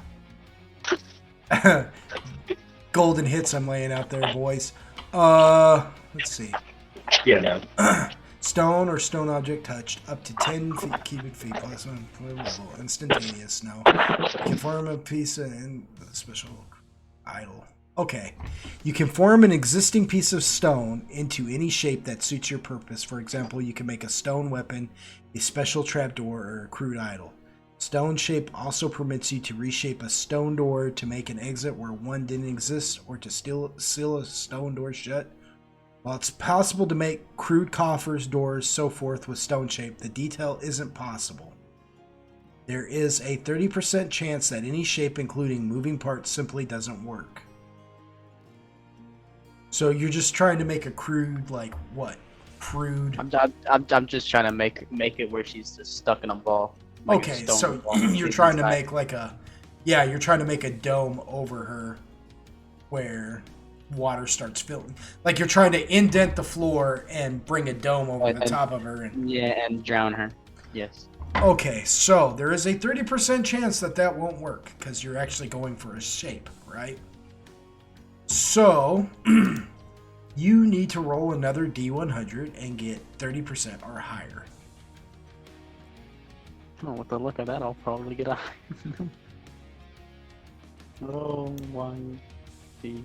Speaker 1: Golden hits I'm laying out there, boys. Let's see.
Speaker 7: Yeah, no.
Speaker 1: Stone or stone object touched up to 10 cubic feet plus 1 per level. Instantaneous. No. You can form a piece in the special idol. Okay. You can form an existing piece of stone into any shape that suits your purpose. For example, you can make a stone weapon, a special trapdoor, or a crude idol. Stone shape also permits you to reshape a stone door to make an exit where one didn't exist or to seal a stone door shut. While it's possible to make crude coffers, doors, so forth with stone shape, the detail isn't possible. There is a 30% chance that any shape, including moving parts, simply doesn't work. So you're just trying to make a crude, like what? Crude.
Speaker 4: I'm just trying to make it where she's just stuck in a ball. Like
Speaker 1: okay, so you're trying to make like a, yeah, you're trying to make a dome over her where water starts filling. Like you're trying to indent the floor and bring a dome over the top of her. And...
Speaker 4: Yeah, and drown her. Yes.
Speaker 1: Okay, so there is a 30% chance that won't work because you're actually going for a shape, right? So you need to roll another D100 and get 30% or higher.
Speaker 4: Oh, with the look of that, I'll probably get a. Oh, 1D.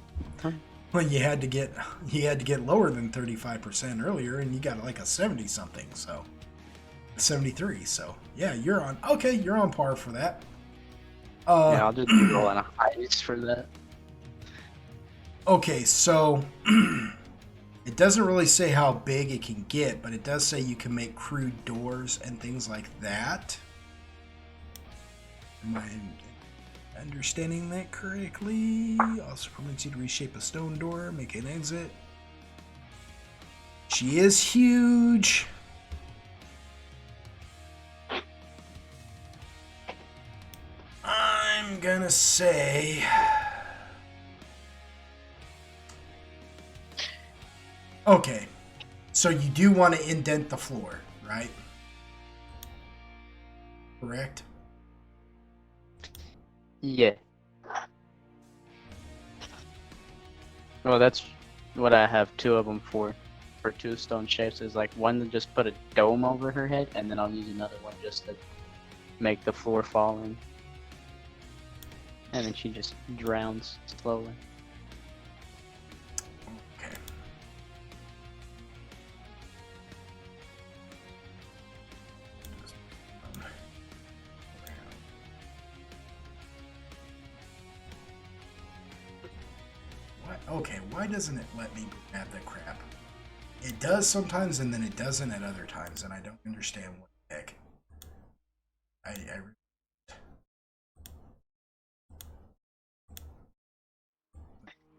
Speaker 1: Well, you had to get lower than 35% earlier, and you got like a 70 something, so 73. So yeah, you're on. Okay, you're on par for that.
Speaker 4: Yeah, I'll just roll on a highest for that.
Speaker 1: Okay, so it doesn't really say how big it can get, but it does say you can make crude doors and things like that. Am I understanding that correctly? Also permits you to reshape a stone door, make an exit. She is huge. I'm gonna say... Okay, so you do want to indent the floor, right? Correct?
Speaker 4: Yeah. Well, that's what I have two of them for two stone shapes. Is like one to just put a dome over her head, and then I'll use another one just to make the floor fall in. And then she just drowns slowly.
Speaker 1: Okay. Okay, why doesn't it let me grab the crap? It does sometimes, and then it doesn't at other times, and I don't understand what the heck.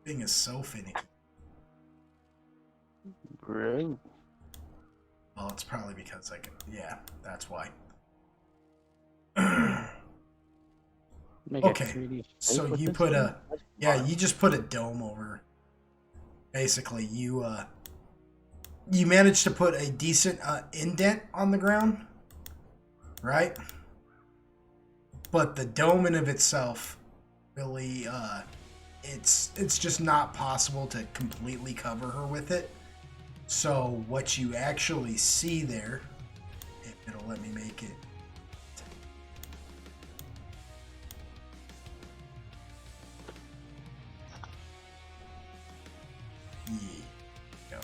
Speaker 1: Thing is so finicky.
Speaker 4: Great.
Speaker 1: Well, it's probably because I can. Yeah, that's why.
Speaker 4: Make
Speaker 1: Okay,
Speaker 4: a 3D
Speaker 1: so
Speaker 4: shape with
Speaker 1: you
Speaker 4: this
Speaker 1: put
Speaker 4: one?
Speaker 1: a yeah, you just put a dome over. Basically, you managed to put a decent indent on the ground, right? But the dome in of itself, really, it's just not possible to completely cover her with it. So what you actually see there, if it'll let me make it. Yeah. Go.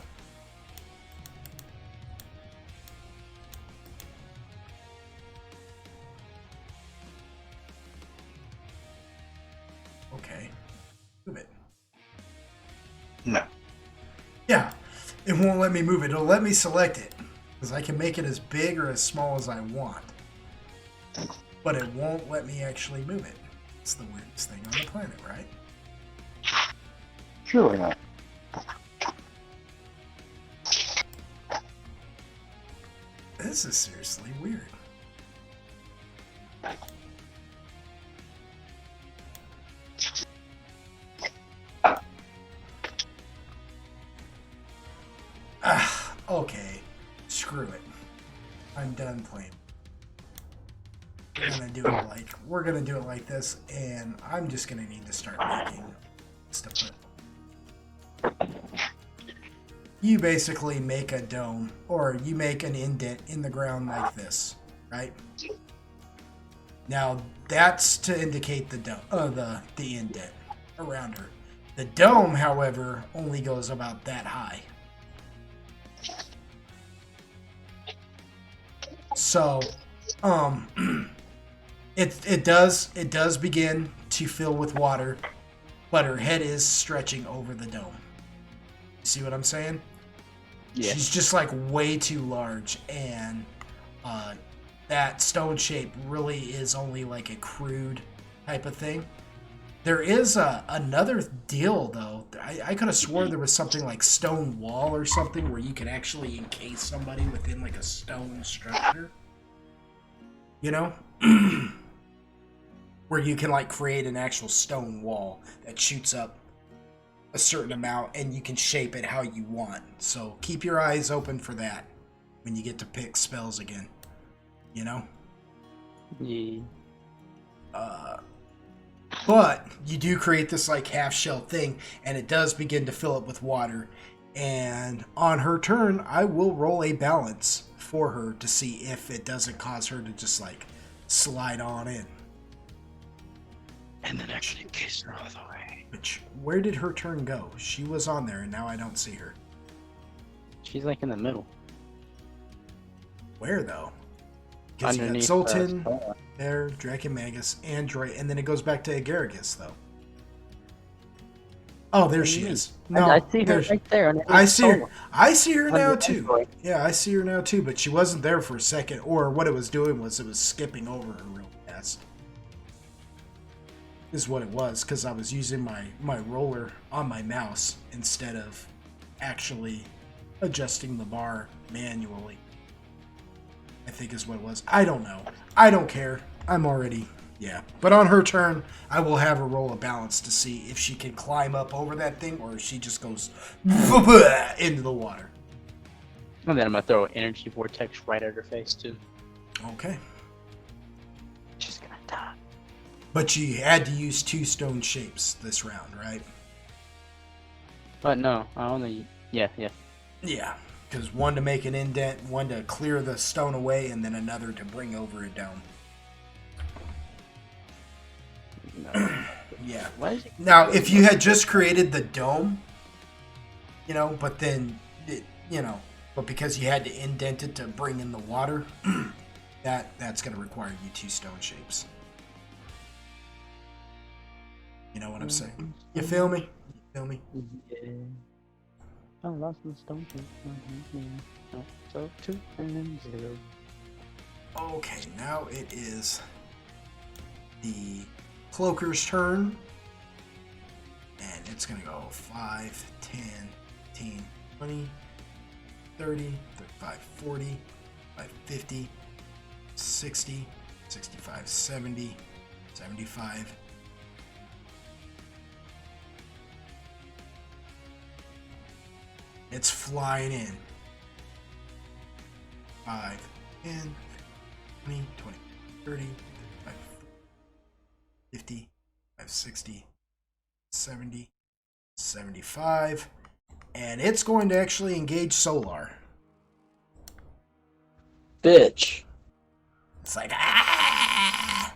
Speaker 1: Okay. Move it.
Speaker 7: No.
Speaker 1: Yeah. It won't let me move it. It'll let me select it. Because I can make it as big or as small as I want. But it won't let me actually move it. It's the weirdest thing on the planet, right?
Speaker 7: Surely not.
Speaker 1: This is seriously weird. Okay. Screw it. I'm done playing. We're gonna do it like this, and I'm just gonna need to start making stuff. You basically make a dome, or you make an indent in the ground like this, right? Now that's to indicate the dome, the indent around her. The dome, however, only goes about that high. So, it does begin to fill with water, but her head is stretching over the dome. You see what I'm saying?
Speaker 4: Yeah.
Speaker 1: She's just like way too large, and that stone shape really is only like a crude type of thing. There is another deal though. I could have sworn there was something like stone wall or something where you could actually encase somebody within like a stone structure. You know? Where you can like create an actual stone wall that shoots up a certain amount, and you can shape it how you want. So keep your eyes open for that when you get to pick spells again. You know?
Speaker 4: Yeah.
Speaker 1: But you do create this like half shell thing, and it does begin to fill up with water. And on her turn, I will roll a balance for her to see if it doesn't cause her to just like slide on in.
Speaker 4: And then actually kiss her all the way.
Speaker 1: Which, where did her turn go? She was on there, and now I don't see her.
Speaker 4: She's like in the middle.
Speaker 1: Where though? Because you got
Speaker 4: Underneath
Speaker 1: Zoltan, there, Dracomagus, Android, and then it goes back to Agaragus though. Oh, there she is. No,
Speaker 4: I see her
Speaker 1: there's-
Speaker 4: right there.
Speaker 1: I see her. I see her now
Speaker 4: Under
Speaker 1: too.
Speaker 4: Android.
Speaker 1: Yeah, I see her now too. But she wasn't there for a second, or what it was doing was it was skipping over her real fast. Is what it was, because I was using my roller on my mouse instead of actually adjusting the bar manually. I think is what it was. I don't know. I don't care. I'm already... Yeah. But on her turn, I will have her roll a balance to see if she can climb up over that thing or if she just goes into the water.
Speaker 4: And then I'm gonna throw an energy vortex right at her face too.
Speaker 1: Okay.
Speaker 4: She's gonna die.
Speaker 1: But you had to use 2 stone shapes this round, right?
Speaker 4: But no, I only yeah.
Speaker 1: Yeah. Because one to make an indent, one to clear the stone away, and then another to bring over a dome.
Speaker 4: No.
Speaker 1: Yeah.
Speaker 4: Why is it?
Speaker 1: Now, if you had just created the dome, but then, but because you had to indent it to bring in the water, that's going to require you 2 stone shapes. You know what I'm saying? You feel me?
Speaker 4: Yeah. I lost my stone. So 2 and 0.
Speaker 1: Okay, now it is the Cloaker's turn. And it's going to go 5, 10, 15, 20, 30, 35, 40, 45, 50, 60, 65, 70, 75. It's flying in. 5, 10, 20, 20, 30, 35, 50, 60, 70, 75. And it's going to actually engage Solar.
Speaker 5: Bitch.
Speaker 1: It's like, ah!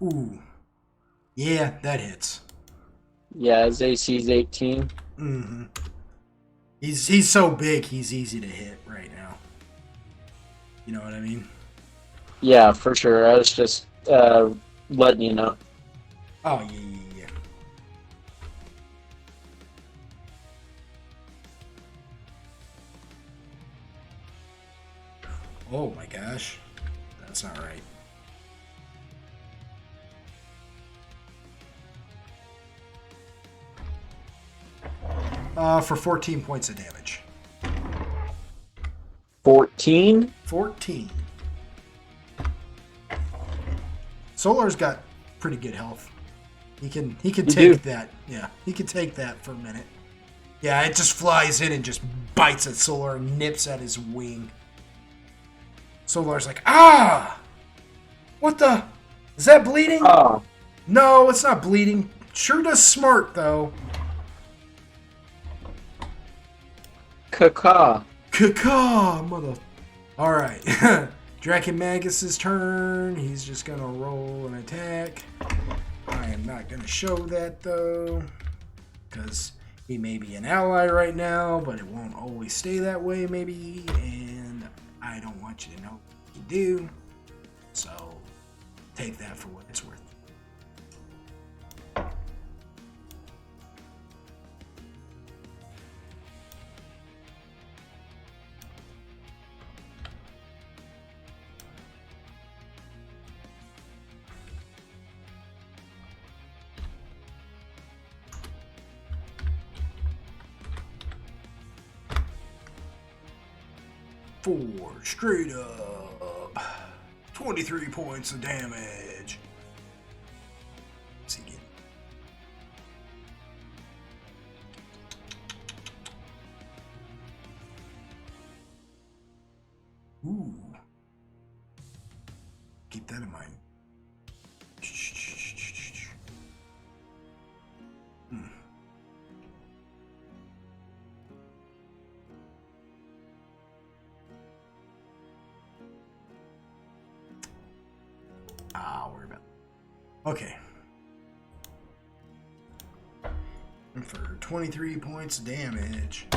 Speaker 1: Ooh. Yeah, that hits.
Speaker 5: Yeah, his AC is 18.
Speaker 1: Mm-hmm. He's so big, he's easy to hit right now. You know what I mean?
Speaker 5: Yeah, for sure. I was just letting you know.
Speaker 1: Oh, yeah. Oh my gosh. That's not right. For 14 points of damage.
Speaker 5: 14?
Speaker 1: 14. Solar's got pretty good health. He can take that. Yeah, he can take that for a minute. Yeah, it just flies in and just bites at Solar and nips at his wing. Solar's like, ah! What the? Is that bleeding?
Speaker 5: Oh.
Speaker 1: No, it's not bleeding. Sure does smart, though.
Speaker 5: Caca.
Speaker 1: Caca, mother. Alright. Dracomagus' turn. He's just gonna roll an attack. I am not gonna show that, though. Because he may be an ally right now, but it won't always stay that way, maybe. And I don't want you to know what you do. So, take that for what it's worth. 4, straight up. 23 points of damage. Let's see again. Ooh. Keep that in mind. Worry about it. Okay. And for 23 points of damage.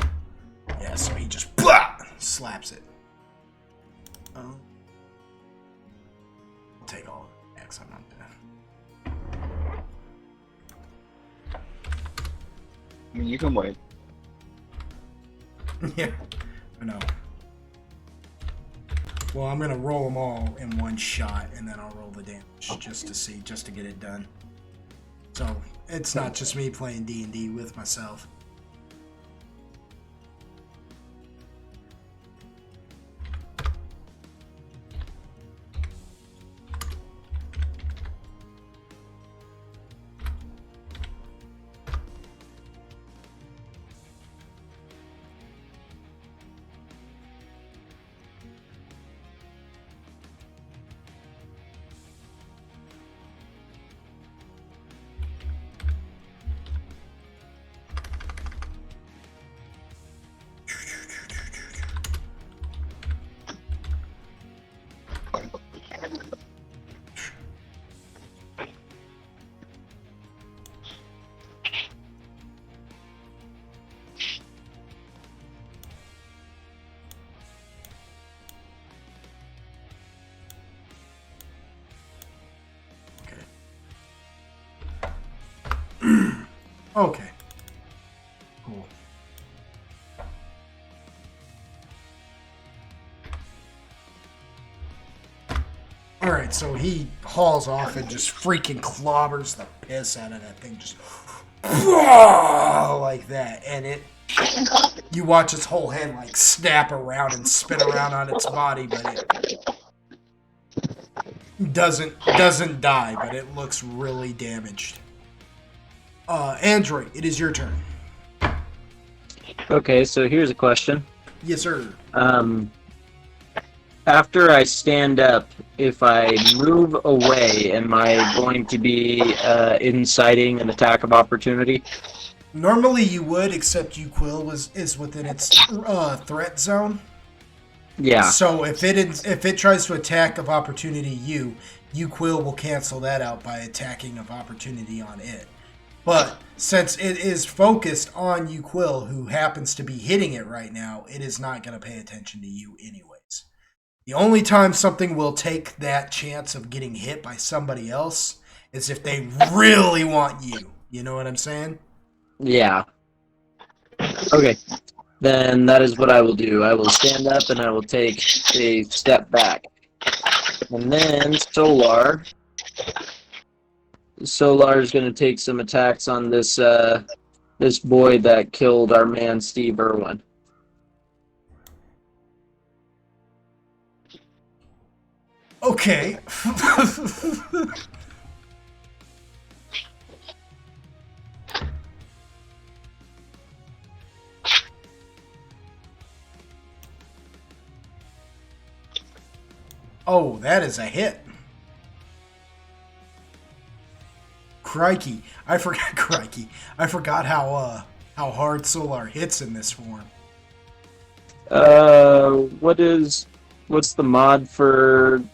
Speaker 1: Yeah, so he just blah, slaps it. I'll take all of X. I'm not gonna.
Speaker 7: I mean, you can wait.
Speaker 1: Yeah, I know. Well, I'm gonna roll them all in one shot, and then I'll roll the damage just to get it done. So it's not just me playing D&D with myself. Okay. Cool. Alright, so he hauls off and just freaking clobbers the piss out of that thing. Just like that. And you watch its whole head like snap around and spin around on its body, but it doesn't die, but it looks really damaged. Android, it is your turn.
Speaker 5: Okay, so here's a question.
Speaker 1: Yes, sir.
Speaker 5: After I stand up, if I move away, am I going to be inciting an attack of opportunity?
Speaker 1: Normally you would, except Yukhnevich is within its threat zone.
Speaker 5: Yeah.
Speaker 1: So if it tries to attack of opportunity Yukhnevich will cancel that out by attacking of opportunity on it. But since it is focused on Yukhnevich, who happens to be hitting it right now, it is not going to pay attention to you anyways. The only time something will take that chance of getting hit by somebody else is if they really want you. You know what I'm saying?
Speaker 5: Yeah. Okay. Then that is what I will do. I will stand up and I will take a step back. And then Solar is going to take some attacks on this this boy that killed our man Steve Irwin.
Speaker 1: Okay. Oh, that is a hit. Crikey. I forgot how hard Solar hits in this form.
Speaker 5: What's the mod for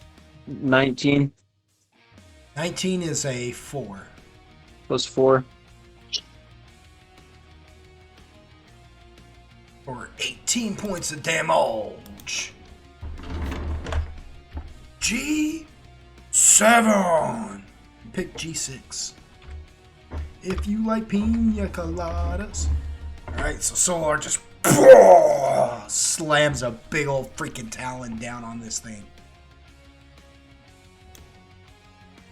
Speaker 5: 19?
Speaker 1: 19 is a 4.
Speaker 5: Plus 4.
Speaker 1: For 18 points of damage. G7. Pick G6. If you like pina coladas. Alright, so Solar just slams a big old freaking talon down on this thing.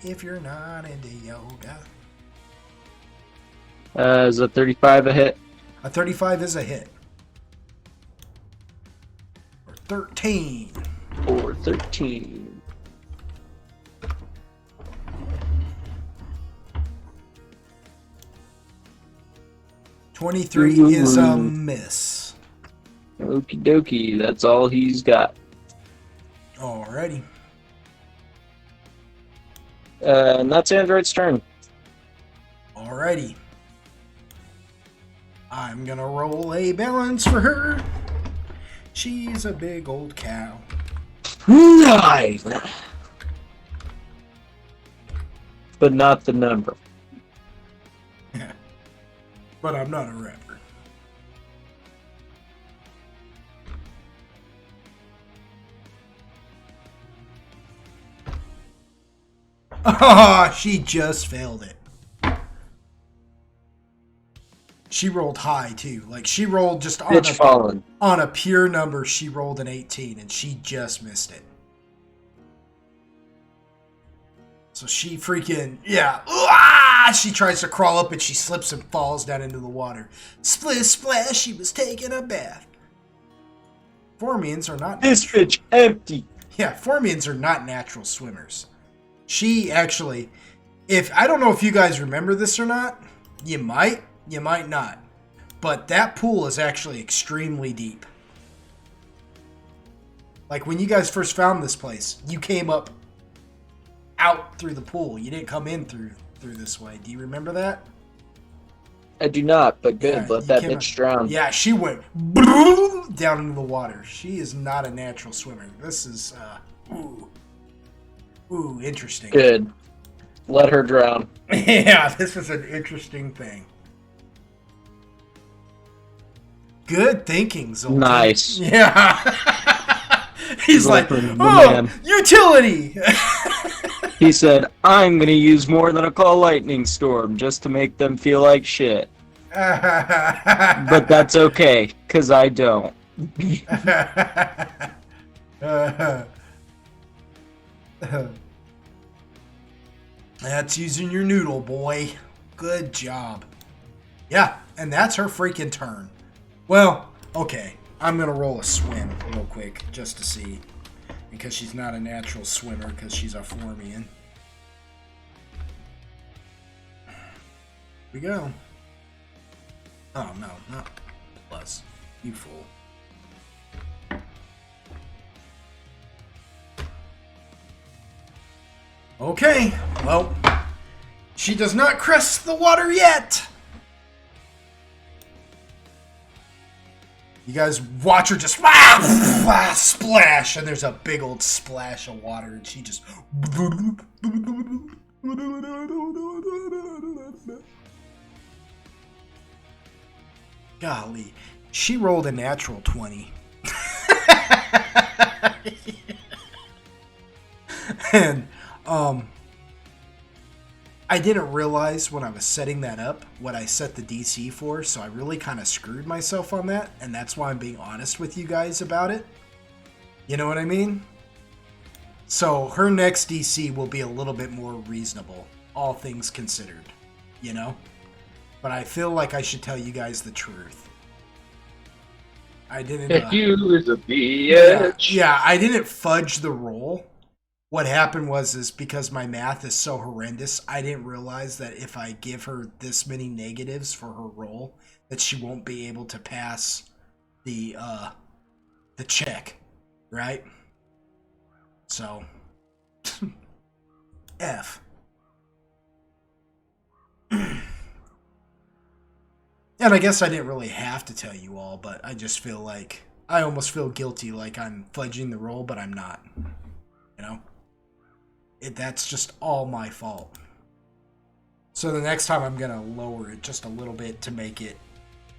Speaker 1: If you're not into yoga.
Speaker 5: Is a 35 a hit?
Speaker 1: A 35 is a hit. For 13.
Speaker 5: Or 13.
Speaker 1: 23 is a miss.
Speaker 5: Okie dokie, that's all he's got.
Speaker 1: Alrighty.
Speaker 5: And that's Android's turn.
Speaker 1: Alrighty. I'm gonna roll a balance for her. She's a big old cow.
Speaker 5: Nice! But not the number.
Speaker 1: But I'm not a rapper. Ah, she just failed it. She rolled high too. Like she rolled just on a pure number. She rolled an 18 and she just missed it. So she freaking she tries to crawl up and she slips and falls down into the water. Splish splash! She was taking a bath. Formians are not.
Speaker 5: This bitch empty.
Speaker 1: Yeah, Formians are not natural swimmers. She actually, I don't know if you guys remember this or not. You might not. But that pool is actually extremely deep. Like when you guys first found this place, you came up out through the pool. You didn't come in through this way. Do you remember that?
Speaker 5: I do not, but good.
Speaker 1: Yeah,
Speaker 5: Let that bitch drown.
Speaker 1: Yeah, she went down into the water. She is not a natural swimmer. This is, interesting.
Speaker 5: Good. Let her drown.
Speaker 1: Yeah, this is an interesting thing. Good thinking, Zoltan.
Speaker 5: Nice.
Speaker 1: Yeah. He's
Speaker 5: Zoltan,
Speaker 1: like, utility!
Speaker 5: He said, I'm going to use more than a call lightning storm just to make them feel like shit. But that's okay, because I don't.
Speaker 1: That's using your noodle, boy. Good job. Yeah, and that's her freaking turn. Well, okay. I'm going to roll a swim real quick just to see. Because she's not a natural swimmer, because she's a Formian. Here we go. Oh, no, not plus. You fool. Okay, well, she does not crest the water yet. You guys watch her just splash, and there's a big old splash of water, and she just. Golly, she rolled a natural 20. And, I didn't realize when I was setting that up what I set the DC for, so I really kind of screwed myself on that, and that's why I'm being honest with you guys about it. You know what I mean? So her next DC will be a little bit more reasonable, all things considered, you know? But I feel like I should tell you guys the truth. I didn't...
Speaker 7: You is a bitch.
Speaker 1: Yeah, I didn't fudge the roll. What happened is because my math is so horrendous, I didn't realize that if I give her this many negatives for her roll, that she won't be able to pass the check, right? So, F. And I guess I didn't really have to tell you all, but I just feel like, I almost feel guilty like I'm fudging the roll, but I'm not, you know? That's just all my fault. So the next time I'm going to lower it just a little bit to make it...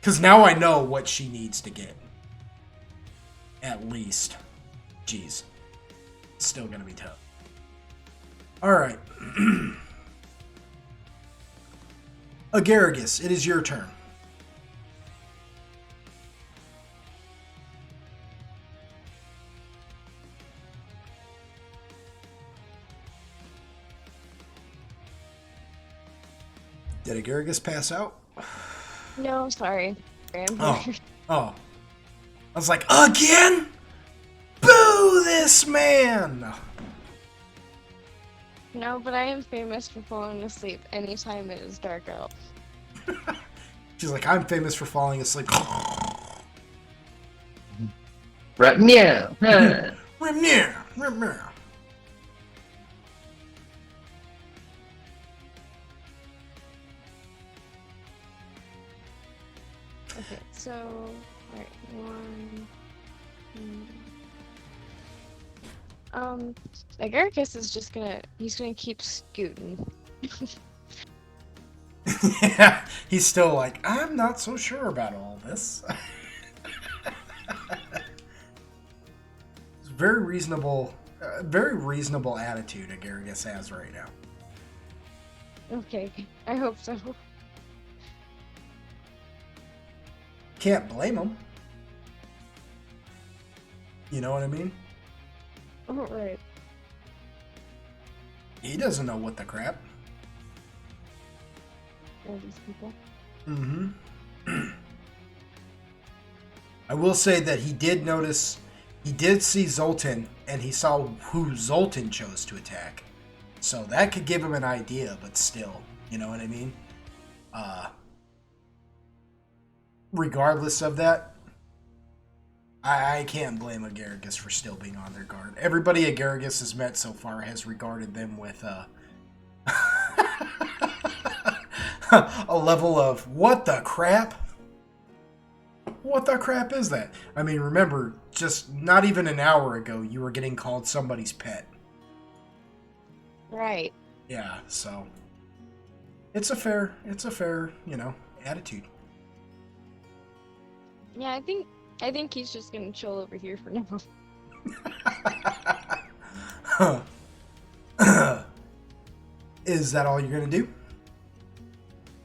Speaker 1: Because now I know what she needs to get. At least. Jeez. It's still going to be tough. Alright. Agaragus, it is your turn. Did Agaragus pass out?
Speaker 3: No, sorry.
Speaker 1: Oh. I was like, again? this man?
Speaker 3: No, but I am famous for falling asleep anytime it is dark out.
Speaker 1: She's like, I'm famous for falling asleep.
Speaker 7: Right meow. Huh.
Speaker 1: Remember.
Speaker 3: Okay, so alright, one. Agaricus is just he's gonna keep scooting.
Speaker 1: Yeah, he's still like, I'm not so sure about all this. It's very reasonable attitude Agaricus has right now.
Speaker 3: Okay, I hope so.
Speaker 1: Can't blame him. You know what I mean?
Speaker 3: Alright.
Speaker 1: He doesn't know what the crap.
Speaker 3: All these people.
Speaker 1: Mm-hmm. I will say that he did see Zoltan, and he saw who Zoltan chose to attack. So that could give him an idea, but still, you know what I mean? Regardless of that, I can't blame Agaricus for still being on their guard. Everybody Agaricus has met so far has regarded them with a level of, what the crap? What the crap is that? I mean, remember, just not even an hour ago, you were getting called somebody's pet.
Speaker 3: Right.
Speaker 1: Yeah, so it's a fair, attitude.
Speaker 3: Yeah, I think he's just gonna chill over here for now.
Speaker 1: Is that all you're gonna do?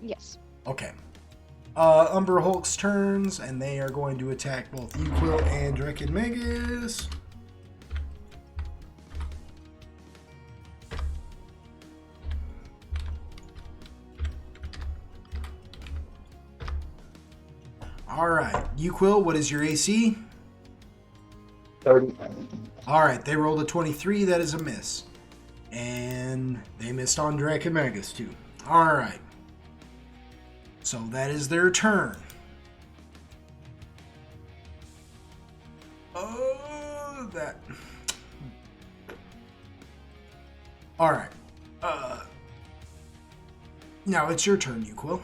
Speaker 3: Yes.
Speaker 1: Okay. Umber Hulk's turns, and they are going to attack both Uquil and Drek and Magus. Alright, Uquil, what is your AC?
Speaker 7: 30.
Speaker 1: Alright, they rolled a 23, that is a miss. And they missed on Drek and Magus too. Alright. So that is their turn. Oh, that. Alright. Now it's your turn, Uquil.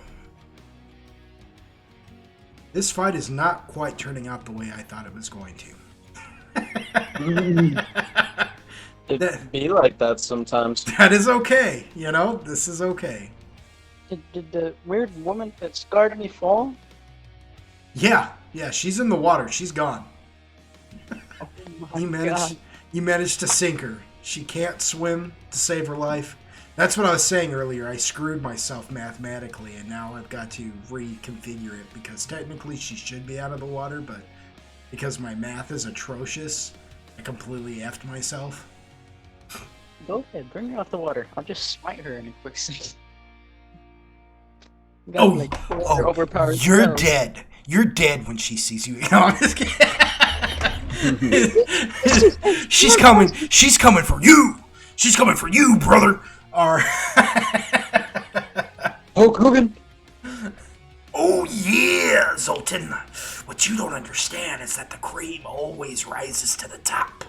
Speaker 1: This fight is not quite turning out the way I thought it was going to.
Speaker 5: It be like that sometimes.
Speaker 1: That is okay, this is okay.
Speaker 4: Did the weird woman that scarred me fall?
Speaker 1: Yeah, she's in the water. She's gone.
Speaker 4: Oh my God.
Speaker 1: You managed to sink her. She can't swim to save her life. That's what I was saying earlier. I screwed myself mathematically, and now I've got to reconfigure it, because technically she should be out of the water, but because my math is atrocious, I completely effed myself.
Speaker 4: Go ahead, bring her off the water. I'll just smite her in a quick second. Overpowered
Speaker 1: you're
Speaker 4: spells.
Speaker 1: dead. You're dead when she sees you. No, I'm just kidding. She's coming. She's coming for you. She's coming for you, brother.
Speaker 5: Hulk Hogan.
Speaker 1: Oh yeah, Zoltan. What you don't understand is that the cream always rises to the top.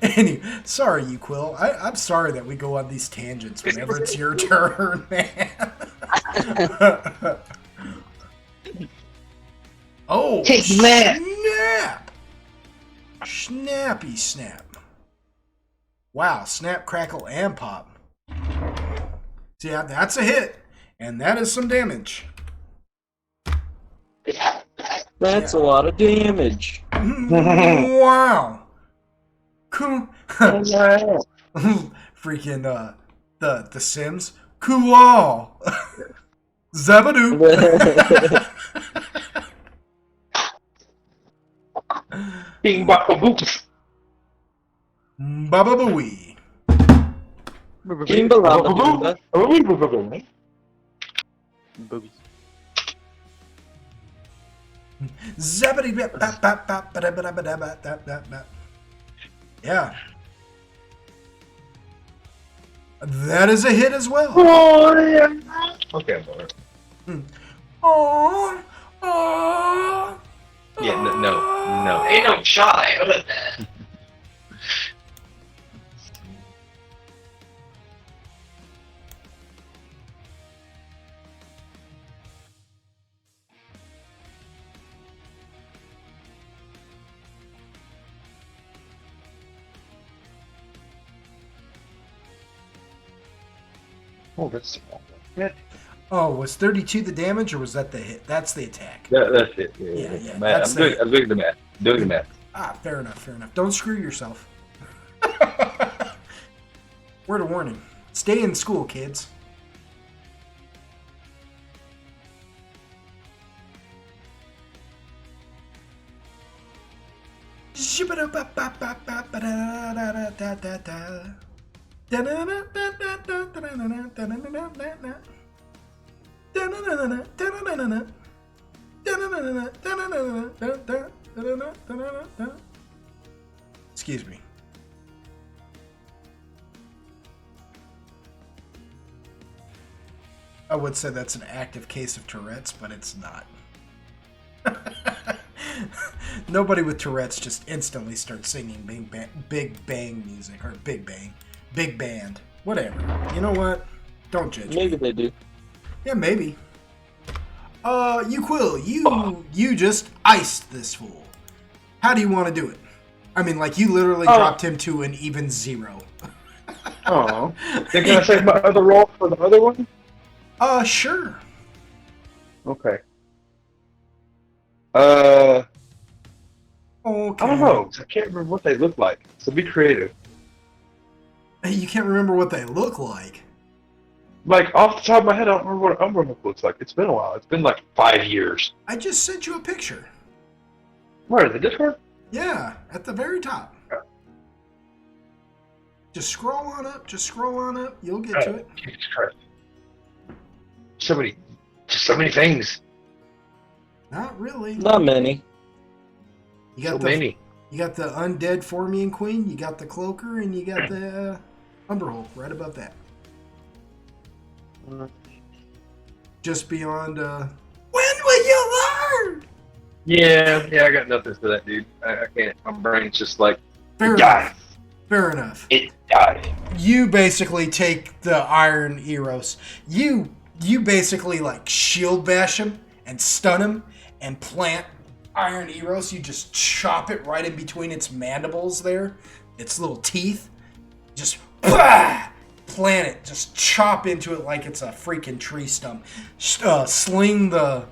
Speaker 1: Anyway, sorry, Uquil. I'm sorry that we go on these tangents whenever it's your turn, man. Oh, snap! Snappy snap. Wow, snap, crackle, and pop. So yeah, that's a hit. And that is some damage.
Speaker 5: That's a lot of damage.
Speaker 1: Wow. Cool. Freaking the Sims. Cool. Zabadoo.
Speaker 7: Bing bop boop.
Speaker 1: Baba booey.
Speaker 5: Kimbalaba.
Speaker 4: Boobies.
Speaker 1: Zappity bap bap bap bap ba da ba da ba da ba da ba da. Yeah. That is a hit as well.
Speaker 7: Oh, yeah. Okay, I'm over.
Speaker 1: Oh, oh,
Speaker 7: Yeah, no. Ain't no child. Oh, that's small. Yeah,
Speaker 1: Oh, was 32 the damage, or was that the hit? That's the attack.
Speaker 7: that's it.
Speaker 1: Yeah,
Speaker 7: Man,
Speaker 1: that's
Speaker 7: I'm doing the math. Doing the math.
Speaker 1: Ah, fair enough, fair enough. Don't screw yourself. Word of warning. Stay in school, kids. Excuse me. I would say that's an active case of Tourette's, but it's not. Nobody with Tourette's just instantly starts singing big bang music, or big band, whatever. You know what? Don't judge
Speaker 5: Maybe
Speaker 1: me.
Speaker 5: they do.
Speaker 1: Yeah, maybe. You just iced this fool. How do you want to do it? I mean, like, you literally dropped him to an even 0.
Speaker 7: Oh. Then can I save my other roll for the other one?
Speaker 1: Sure.
Speaker 7: Okay.
Speaker 1: Okay.
Speaker 7: I don't know. 'Cause I can't remember what they look like. So be creative.
Speaker 1: You can't remember what they look like.
Speaker 7: Like, off the top of my head, I don't remember what an Umbrella looks like. It's been a while. It's been like 5 years.
Speaker 1: I just sent you a picture.
Speaker 7: Where, the Discord?
Speaker 1: Yeah, at the very top. Just scroll on up. You'll get to it.
Speaker 7: Jesus Christ. So many things.
Speaker 1: Not really.
Speaker 5: Not many.
Speaker 1: You
Speaker 7: So
Speaker 1: got
Speaker 7: many.
Speaker 1: You got the undead Formian Queen. You got the Cloaker, and you got the Umberhole right above that. Just beyond. When will you learn?
Speaker 7: Yeah, I got nothing for that, dude. I can't. My brain's just like,
Speaker 1: Fair
Speaker 7: die.
Speaker 1: enough. Fair enough.
Speaker 7: It died.
Speaker 1: You basically take the Iron Eros. You basically like shield bash him and stun him and plant Iron Eros. You just chop it right in between its mandibles there, its little teeth. Just plant it. Just chop into it like it's a freaking tree stump. Sling the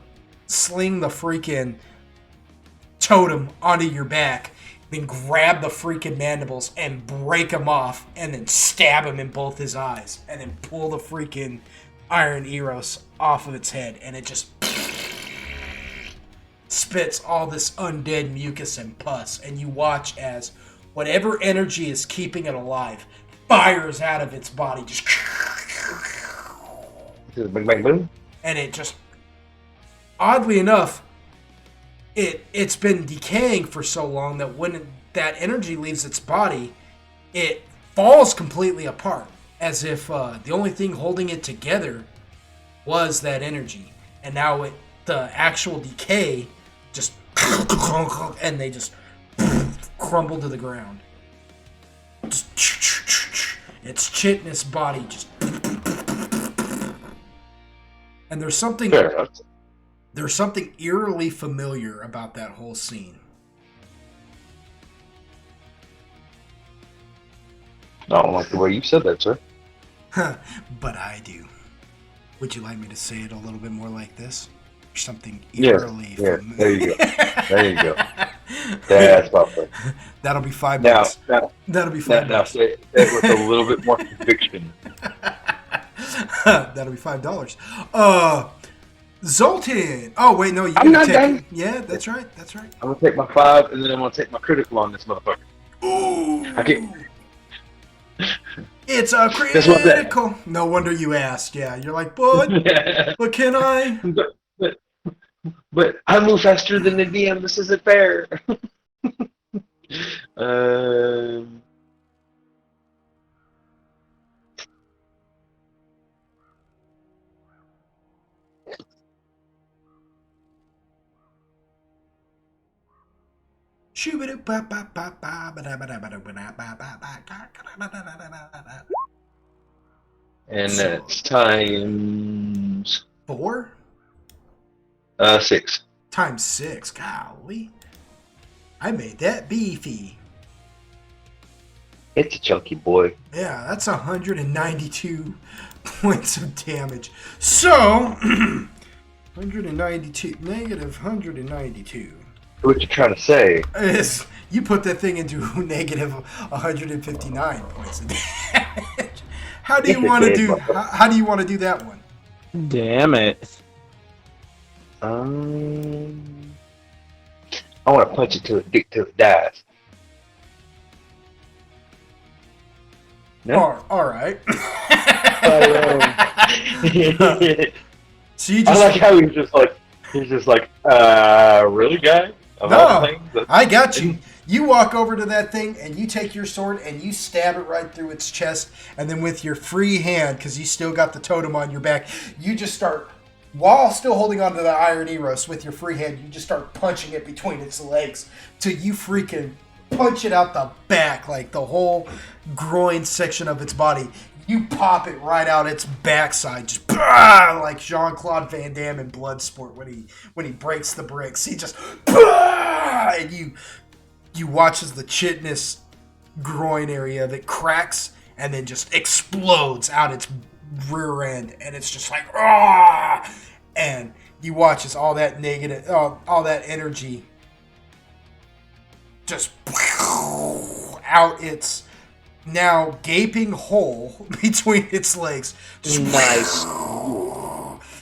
Speaker 1: freaking totem onto your back. Then grab the freaking mandibles and break them off, and then stab him in both his eyes, and then pull the freaking Iron Eros off of its head, and it just spits all this undead mucus and pus, and you watch as whatever energy is keeping it alive fires out of its body, just
Speaker 7: Bang, bang, boom.
Speaker 1: and it just, oddly enough, it's been decaying for so long that when that energy leaves its body, it falls completely apart, as if the only thing holding it together was that energy, and now the actual decay just and they just crumble to the ground. Its chitinous body just, and there's something.
Speaker 7: Fair enough.
Speaker 1: There's something eerily familiar about that whole scene.
Speaker 7: I don't like the way you said that, sir.
Speaker 1: But I do. Would you like me to say it a little bit more like this? Or something
Speaker 7: Yeah,
Speaker 1: eerily familiar.
Speaker 7: there you go. There you go. That's probably.
Speaker 1: That'll be $5.
Speaker 7: Now,
Speaker 1: That'll be $5.
Speaker 7: now say it with a little bit more conviction.
Speaker 1: That'll be $5. Zoltan. Oh wait, no, you
Speaker 7: I'm
Speaker 1: gotta
Speaker 7: not
Speaker 1: take.
Speaker 7: done.
Speaker 1: Yeah, that's right. That's right.
Speaker 7: I'm gonna take my 5, and then I'm gonna take my critical on this motherfucker.
Speaker 1: Ooh.
Speaker 7: I can't.
Speaker 1: It's a
Speaker 7: Guess what that-
Speaker 1: critical. No wonder you asked. Yeah, you're like, but can I?
Speaker 7: But I move faster than the DM. This isn't fair. um, and
Speaker 1: So-
Speaker 7: that's times
Speaker 1: 4
Speaker 7: 6.
Speaker 1: times 6. Golly. I made that beefy.
Speaker 7: It's a chunky boy.
Speaker 1: Yeah, that's 192 points of damage. So, 192, negative 192.
Speaker 7: What you trying to say?
Speaker 1: Is you put that thing into negative 159 points of damage. How do you want to do? How do you want to do that one?
Speaker 5: Damn it.
Speaker 7: I want to punch it till it dies. No.
Speaker 1: All right. So you
Speaker 7: I
Speaker 1: just
Speaker 7: like how he's just like, really, guy? Of all
Speaker 1: No,
Speaker 7: things? That's-
Speaker 1: I got you. You walk over to that thing and you take your sword and you stab it right through its chest, and then with your free hand, because you still got the totem on your back, you just start, while still holding onto the iron eros with your free hand, you just start punching it between its legs till you freaking punch it out the back, like the whole groin section of its body. You pop it right out its backside, just like Jean-Claude Van Damme in Bloodsport when he breaks the bricks. He just and you watch as the chitinous groin area of it cracks and then just explodes out its rear end, and it's just like and you watch as all that negative, all that energy just out its now gaping hole between its legs. Just
Speaker 5: Nice.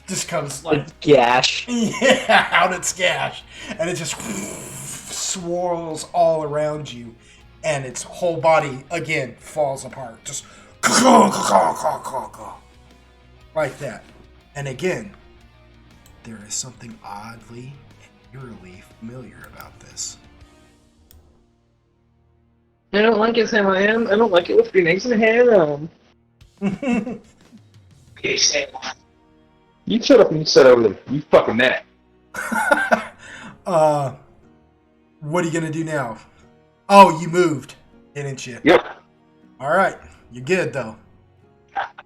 Speaker 1: just comes like
Speaker 5: Gash.
Speaker 1: yeah, out its gash, and it just swirls all around you, and its whole body again falls apart, just like that. And again, there is something oddly and eerily familiar about this.
Speaker 7: I don't like it, Sam. I don't like it with grenades in the hand. You shut up and you sit over there. You fucking that.
Speaker 1: What are you gonna do now? Oh, you moved, didn't you?
Speaker 7: Yep.
Speaker 1: All right, you're good though.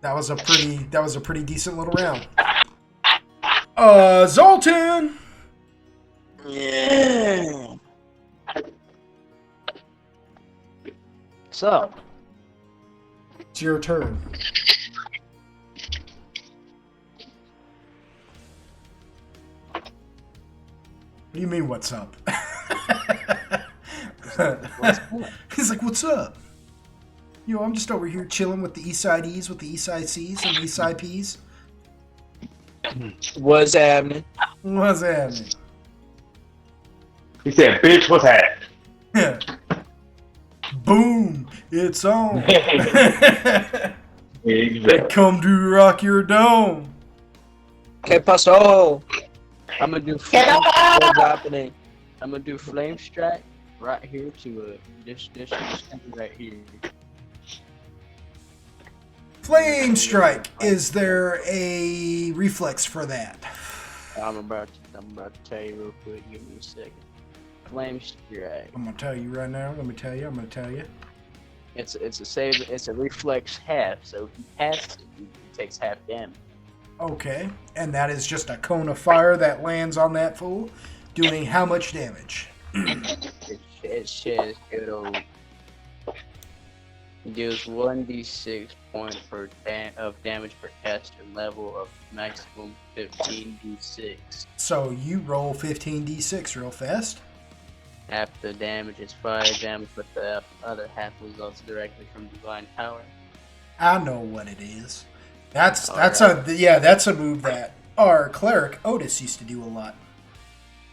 Speaker 1: That was a pretty decent little round. Zoltan.
Speaker 4: Yeah. So,
Speaker 1: It's your turn. What do you mean, what's up? He's like, what's up? Yo, I'm just over here chilling with the Eastside E's, with the Eastside C's, and the Eastside P's.
Speaker 5: What's happening?
Speaker 1: What's happening?
Speaker 7: He said, bitch, what's that?
Speaker 1: Boom! It's on.
Speaker 7: Exactly.
Speaker 1: Come to rock your dome.
Speaker 5: Que pasó? I'm gonna do flame. What's happening?
Speaker 4: I'm gonna do flame strike right here to this right here.
Speaker 1: Flame strike. Is there a reflex for that?
Speaker 4: I'm about to tell you real quick. Give me a second. Flame strike.
Speaker 1: I'm gonna tell you right now. I'm gonna tell you.
Speaker 4: It's a save. It's a reflex half. So he has to. He takes half damage.
Speaker 1: Okay, and that is just a cone of fire that lands on that fool, doing how much damage?
Speaker 4: It says it'll deals 1d6 point of damage per caster level of maximum 15d6.
Speaker 1: So you roll 15d6 real fast.
Speaker 4: Half the damage is fire damage, but the other half results directly from divine power.
Speaker 1: I know what it is. That's a move that our cleric Otis used to do a lot.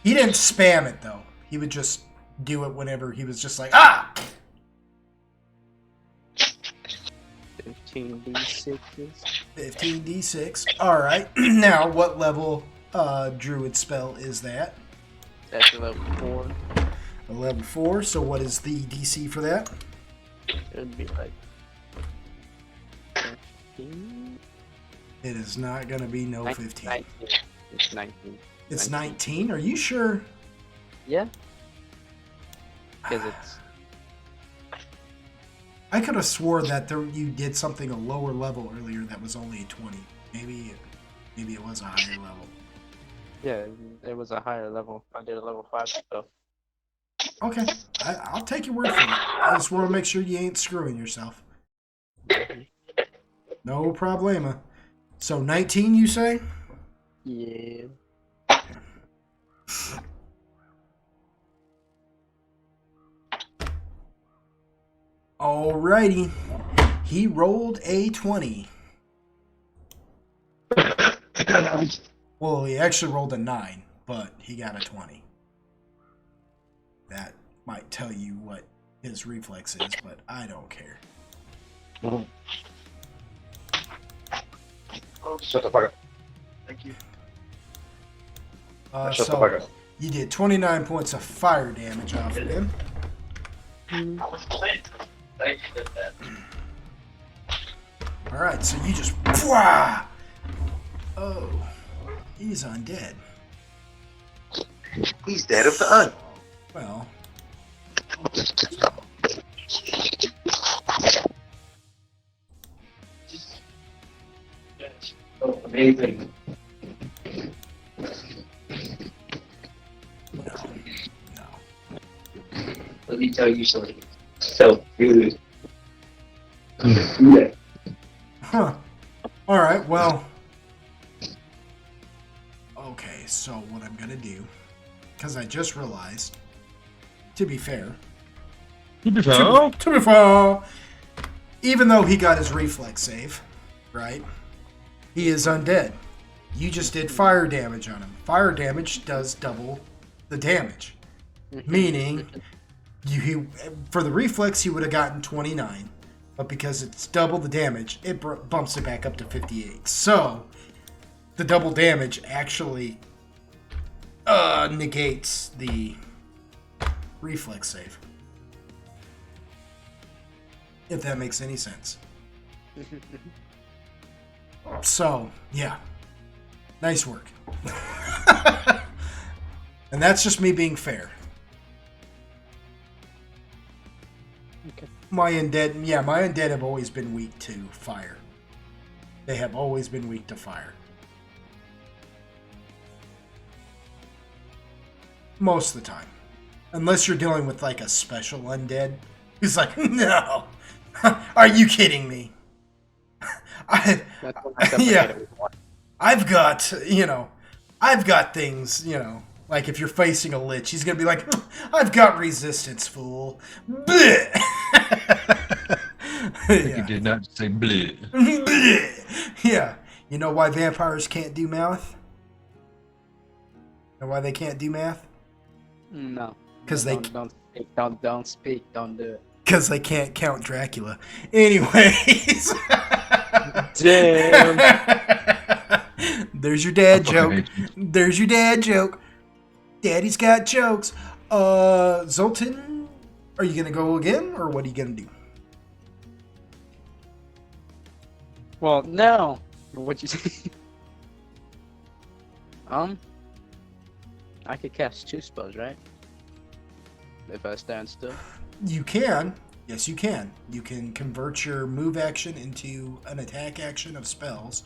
Speaker 1: He didn't spam it though. He would just do it whenever he was just like
Speaker 4: 15d6s.
Speaker 1: 15d6. All right. Now, what level druid spell is that?
Speaker 2: That's a level 4.
Speaker 1: A level 4. So what is the DC for that?
Speaker 2: It would be like 15?
Speaker 1: It is not going to be no 15.
Speaker 2: 19. It's 19.
Speaker 1: It's 19? Are you sure?
Speaker 2: Yeah. Because it's
Speaker 1: I could have swore that you did something a lower level earlier that was only a 20. Maybe it was a higher level.
Speaker 2: yeah, it was a higher level. I did a level 5 stuff.
Speaker 1: Okay, I'll take your word for it. I just want to make sure you ain't screwing yourself. No problema. So 19, you say?
Speaker 2: Yeah.
Speaker 1: Alrighty. He rolled a 20. Well, he actually rolled a 9, but he got a 20. That might tell you what his reflex is, but I don't care.
Speaker 7: Shut the fuck up.
Speaker 2: Thank you.
Speaker 7: Shut the fuck up.
Speaker 1: You did 29 points of fire damage off of him. Alright, so you just... Pwah! Oh, he's undead.
Speaker 7: He's dead of the un.
Speaker 1: Well...
Speaker 7: Oh, amazing.
Speaker 1: No.
Speaker 7: Let me tell you something. So good. Yeah.
Speaker 1: Huh. Alright, well... Okay, so what I'm gonna do... Because I just realized... To be fair... To be fair... Even though he got his reflex save, right? He is undead. You just did fire damage on him. Fire damage does double the damage. Meaning... for the reflex, he would have gotten 29. But because it's double the damage, it bumps it back up to 58. So, the double damage actually negates the reflex save. If that makes any sense. So, yeah. Nice work. And that's just me being fair.
Speaker 2: Okay.
Speaker 1: My undead have always been weak to fire. They have always been weak to fire. Most of the time. Unless you're dealing with like a special undead who's like, no! Are you kidding me? Yeah. I've got things, like if you're facing a lich, he's gonna be like, I've got resistance, fool. Bleh.
Speaker 6: You did not say bleh.
Speaker 1: Bleh. Yeah. You know why vampires can't do math? You know why they can't do math?
Speaker 2: No.
Speaker 1: Because
Speaker 2: don't speak, don't do it.
Speaker 1: Because they can't count Dracula. Anyways.
Speaker 2: Damn.
Speaker 1: There's your dad joke. There's your dad joke. Daddy's got jokes. Zoltan, are you gonna go again, or what are you gonna do?
Speaker 2: Well, no. What you say? I could cast 2 spells, right? If I stand still.
Speaker 1: You can. Yes, you can. You can convert your move action into an attack action of spells.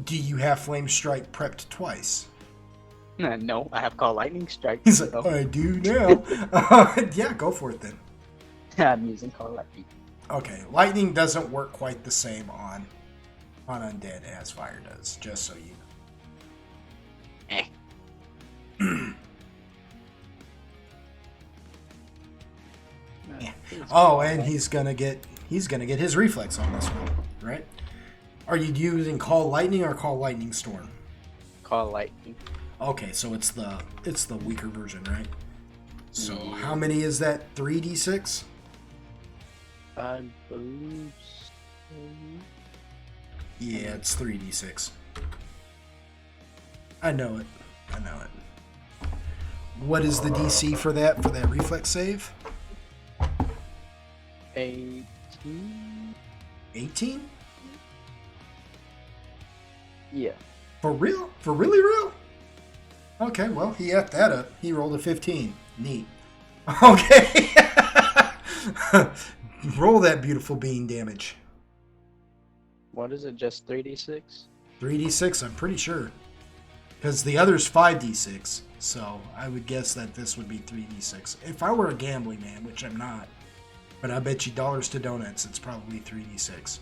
Speaker 1: Do you have Flame Strike prepped twice?
Speaker 2: No, I have Call Lightning Strike.
Speaker 1: He's like, I do now. Yeah, go for it then.
Speaker 2: I'm using Call Lightning.
Speaker 1: Okay, lightning doesn't work quite the same on undead as fire does, just so you know. Yeah. Oh, and he's gonna get his reflex on this one, right? Are you using Call Lightning or Call Lightning Storm?
Speaker 2: Call Lightning.
Speaker 1: Okay, so it's the weaker version, right? So how many is that? 3d6?
Speaker 2: I believe so.
Speaker 1: Yeah, it's 3d6. I know it. I know it. What is the DC for that reflex save?
Speaker 4: 18.
Speaker 1: 18?
Speaker 4: Yeah.
Speaker 1: For real? For really real? Okay, well, he effed that up. He rolled a 15. Neat. Okay. Roll that beautiful bean damage.
Speaker 4: What is it? Just 3d6?
Speaker 1: 3d6, I'm pretty sure. Because the other's 5d6. So I would guess that this would be 3d6. If I were a gambling man, which I'm not, but I bet you dollars to donuts, it's probably 3d6.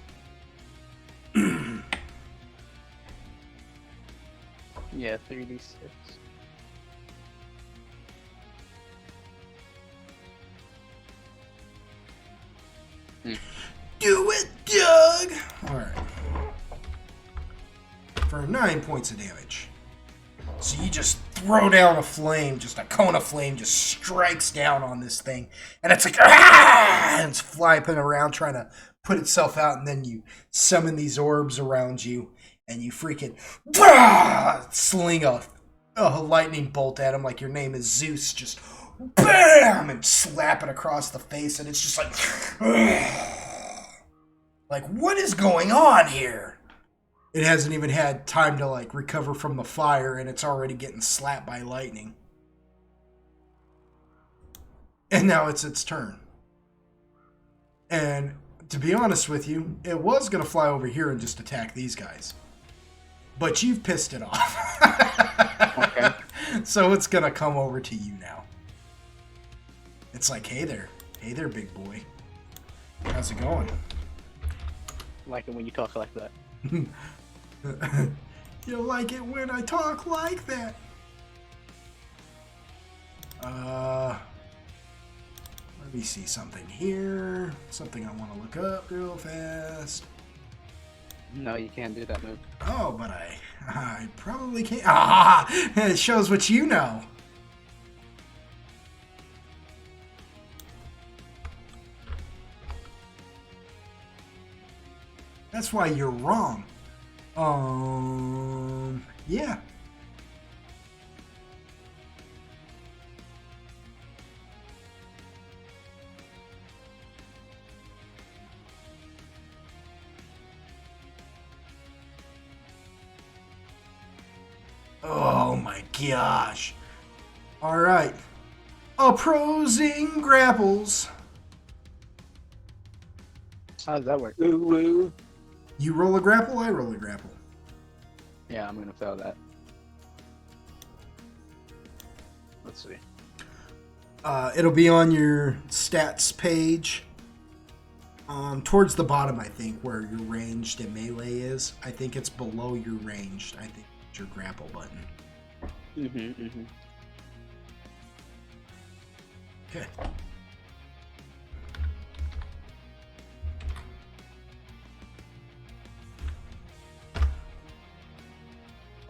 Speaker 4: Yeah, 3d6.
Speaker 1: Do it, Doug! Alright. For 9 points of damage. So you just throw down a flame, just a cone of flame just strikes down on this thing. And it's like, ah! And it's flapping around trying to put itself out. And then you summon these orbs around you. And you freaking sling a lightning bolt at him like your name is Zeus. Just BAM! And slap it across the face. And it's just like, like, what is going on here? It hasn't even had time to, like, recover from the fire, and it's already getting slapped by lightning. And now it's its turn. And to be honest with you, it was going to fly over here and just attack these guys. But you've pissed it off.
Speaker 4: Okay.
Speaker 1: So it's going to come over to you now. It's like, hey there, big boy. How's it going?
Speaker 4: Like it when you talk like that.
Speaker 1: You like it when I talk like that. Let me see something here. Something I want to look up real fast.
Speaker 4: No, you can't do that move.
Speaker 1: Oh, but I probably can't. Ah, it shows what you know. That's why you're wrong. Yeah. Oh my gosh. All right. Opposing grapples.
Speaker 4: How does that work? Ooh.
Speaker 1: You roll a grapple, I roll a grapple.
Speaker 4: Yeah, I'm gonna fail that. Let's see.
Speaker 1: It'll be on your stats page. Towards the bottom, I think, where your ranged and melee is. I think it's below your ranged. I think it's your grapple button. Okay.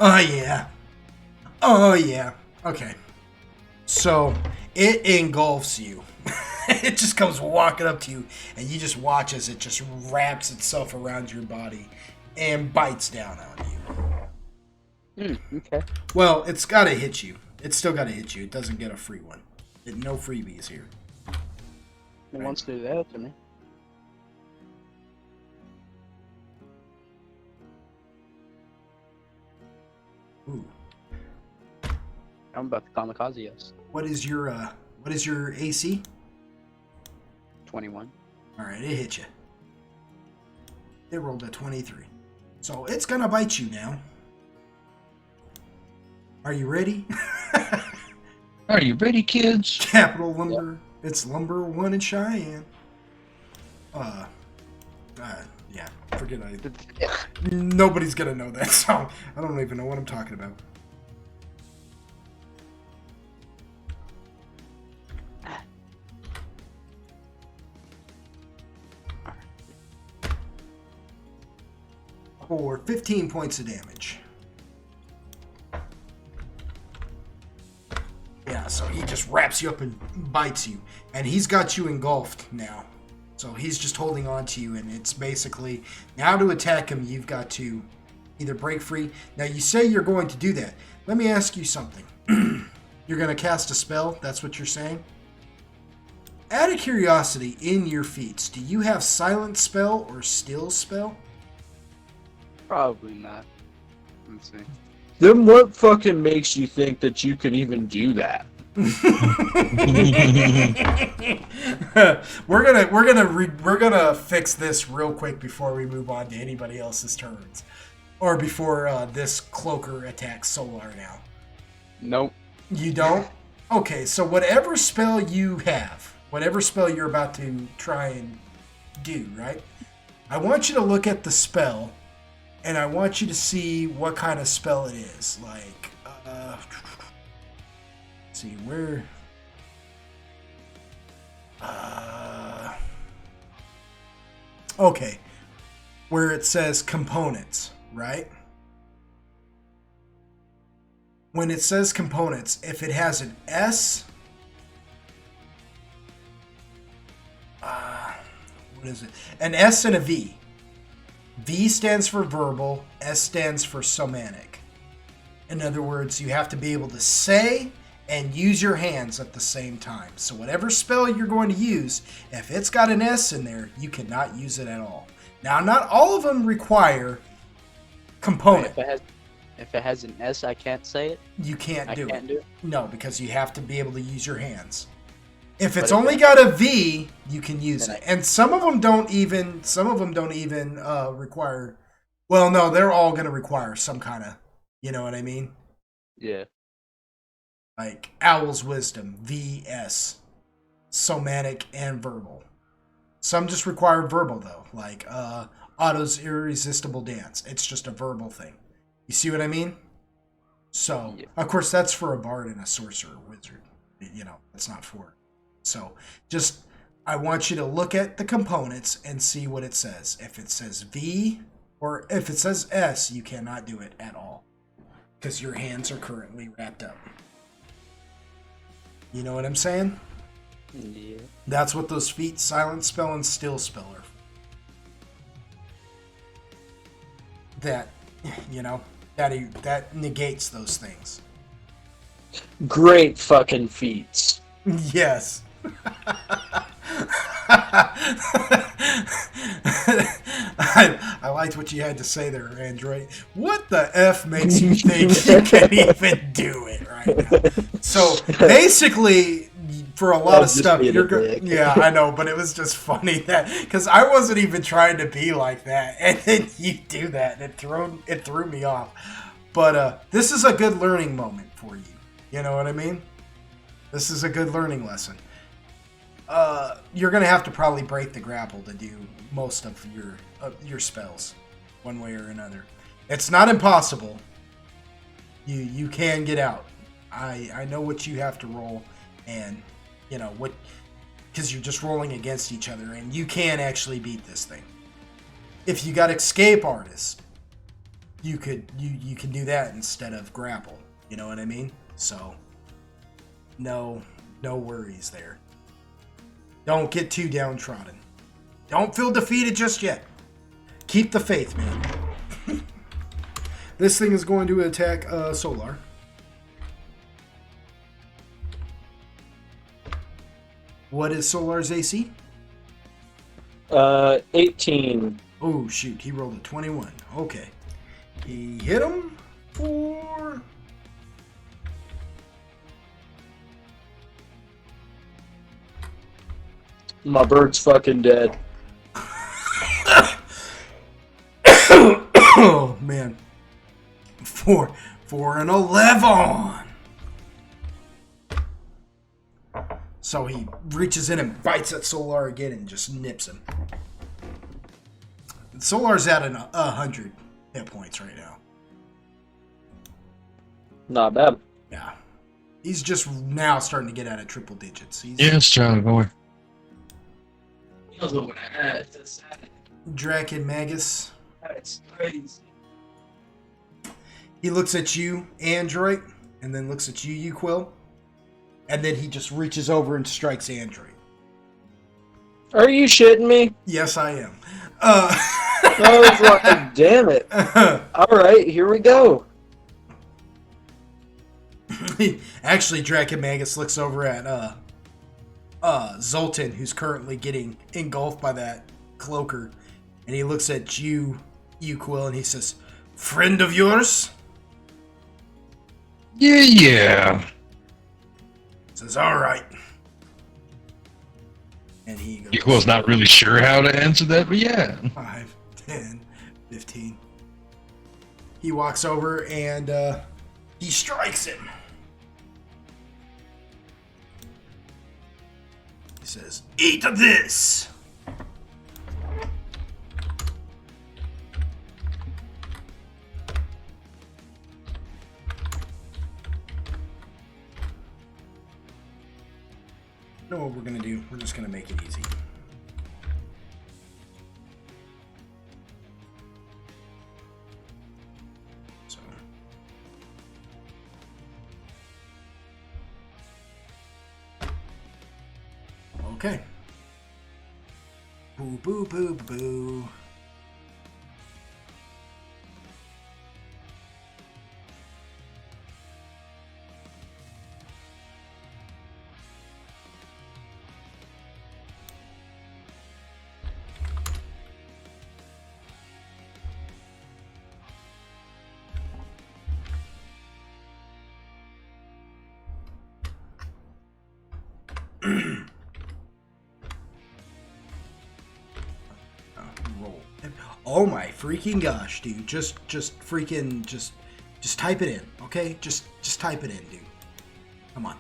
Speaker 1: Oh, yeah. Oh, yeah. Okay. So, it engulfs you. It just comes walking up to you, and you just watch as it just wraps itself around your body and bites down on you.
Speaker 4: Okay.
Speaker 1: Well, it's got to hit you. It's still got to hit you. It doesn't get a free one. No freebies here.
Speaker 4: It wants to do that to me.
Speaker 1: Ooh.
Speaker 4: I'm about to kamikaze us.
Speaker 1: What is your AC?
Speaker 4: 21.
Speaker 1: All right, it hit you. It rolled a 23. So it's gonna bite you now. Are you ready?
Speaker 6: Are you ready, kids?
Speaker 1: Capital Lumber. Yep. It's Lumber 1 in Cheyenne. Yeah. Forget nobody's gonna know that song. I don't even know what I'm talking about. For 15 points of damage. Yeah, so he just wraps you up and bites you. And he's got you engulfed now. So he's just holding on to you, and it's basically, now to attack him, you've got to Either break free. Now, you say you're going to do that. Let me ask you something. You're going to cast a spell? That's what you're saying? Out of curiosity, in your feats, do you have silent spell or still spell?
Speaker 4: Probably not. Let's see.
Speaker 5: Then what fucking makes you think that you can even do that?
Speaker 1: we're gonna fix this real quick before we move on to anybody else's turns, or before this cloaker attacks Solar. Now,
Speaker 4: Nope.
Speaker 1: you don't. Okay, so whatever spell you have, whatever spell you're about to try and do, right? I want you to look at the spell, and I want you to see what kind of spell it is. Like, see where. Okay, where it says components, right? When it says components, if it has an S, what is it? An S and a V. V stands for verbal, S stands for somatic. In other words, you have to be able to say and use your hands at the same time. So whatever spell you're going to use, if it's got an S in there, you cannot use it at all. Now, not all of them require component.
Speaker 4: If it has an S, I can't say it.
Speaker 1: You can't
Speaker 4: I
Speaker 1: do
Speaker 4: can't
Speaker 1: it.
Speaker 4: do it.
Speaker 1: No, because you have to be able to use your hands. If it's
Speaker 4: But if
Speaker 1: only
Speaker 4: it-
Speaker 1: got a V, you can use
Speaker 4: Then
Speaker 1: it. And some of them don't even require. Well, no, they're all going to require some kind of. You know what I mean?
Speaker 4: Yeah.
Speaker 1: Like Owl's Wisdom, VS, somatic and verbal. Some just require verbal though, like Otto's Irresistible Dance. It's just a verbal thing. You see what I mean? So,
Speaker 4: Yeah.
Speaker 1: of course, that's for a bard and a sorcerer wizard. You know, that's not for. So, just I want you to look at the components and see what it says. If it says V or if it says S, you cannot do it at all because your hands are currently wrapped up. You know what I'm saying?
Speaker 4: Yeah.
Speaker 1: That's what those feet, silent spell and still spell are. That, you know, that negates those things.
Speaker 5: Great fucking feats.
Speaker 1: Yes. I liked what you had to say there, Android. What the F makes you think you can even do it right now? So basically, for a lot
Speaker 5: I'm
Speaker 1: of
Speaker 5: just
Speaker 1: stuff,
Speaker 5: being a
Speaker 1: you're
Speaker 5: dick.
Speaker 1: yeah, I know, but it was just funny that because I wasn't even trying to be like that, and then you do that, and it threw me off. But this is a good learning moment for you. You know what I mean? This is a good learning lesson. You're gonna have to probably break the grapple to do most of your spells, one way or another. It's not impossible. You can get out. I know what you have to roll, and you know what, because you're just rolling against each other, and you can actually beat this thing. If you got escape artist, you can do that instead of grapple. You know what I mean? So no worries there. Don't get too downtrodden. Don't feel defeated just yet. Keep the faith, man. This thing is going to attack Solar. What is Solar's AC?
Speaker 5: 18.
Speaker 1: Oh, shoot. He rolled a 21. Okay. He hit him for...
Speaker 5: My bird's fucking dead.
Speaker 1: Oh, man. For an 11. So he reaches in and bites at Solar again and just nips him. Solar's at 100 hit points right now.
Speaker 5: Not bad.
Speaker 1: Yeah. He's just now starting to get out of triple digits. He's
Speaker 6: Yes, Charlie boy.
Speaker 1: Draken Magus.
Speaker 5: That's crazy.
Speaker 1: He looks at you, Android, and then looks at you, Quill. And then he just reaches over and strikes Android.
Speaker 5: Are you shitting me?
Speaker 1: Yes, I am.
Speaker 5: I was like, damn it. Alright, here we go.
Speaker 1: Actually, Dracomagus looks over at Zoltan, who's currently getting engulfed by that cloaker, and he looks at you, Quill, and he says, "Friend of yours?"
Speaker 6: Yeah.
Speaker 1: Says, "All right." And he goes,
Speaker 6: Equal's not really sure how to answer that, but yeah.
Speaker 1: 5, 10, 15. He walks over and he strikes him. He says, "Eat this!" You know what we're gonna do? We're just gonna make it easy. So. Okay. Boo boo boo boo. Roll. Oh my freaking gosh, dude! Just type it in, okay? Just type it in, dude. Come on,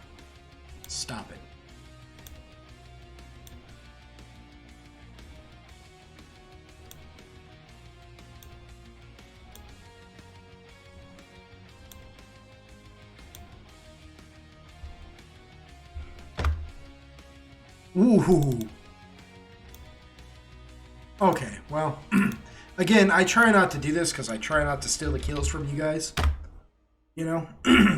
Speaker 1: stop it. Ooh. Okay, well, again, I try not to do this because I try not to steal the kills from you guys. You know,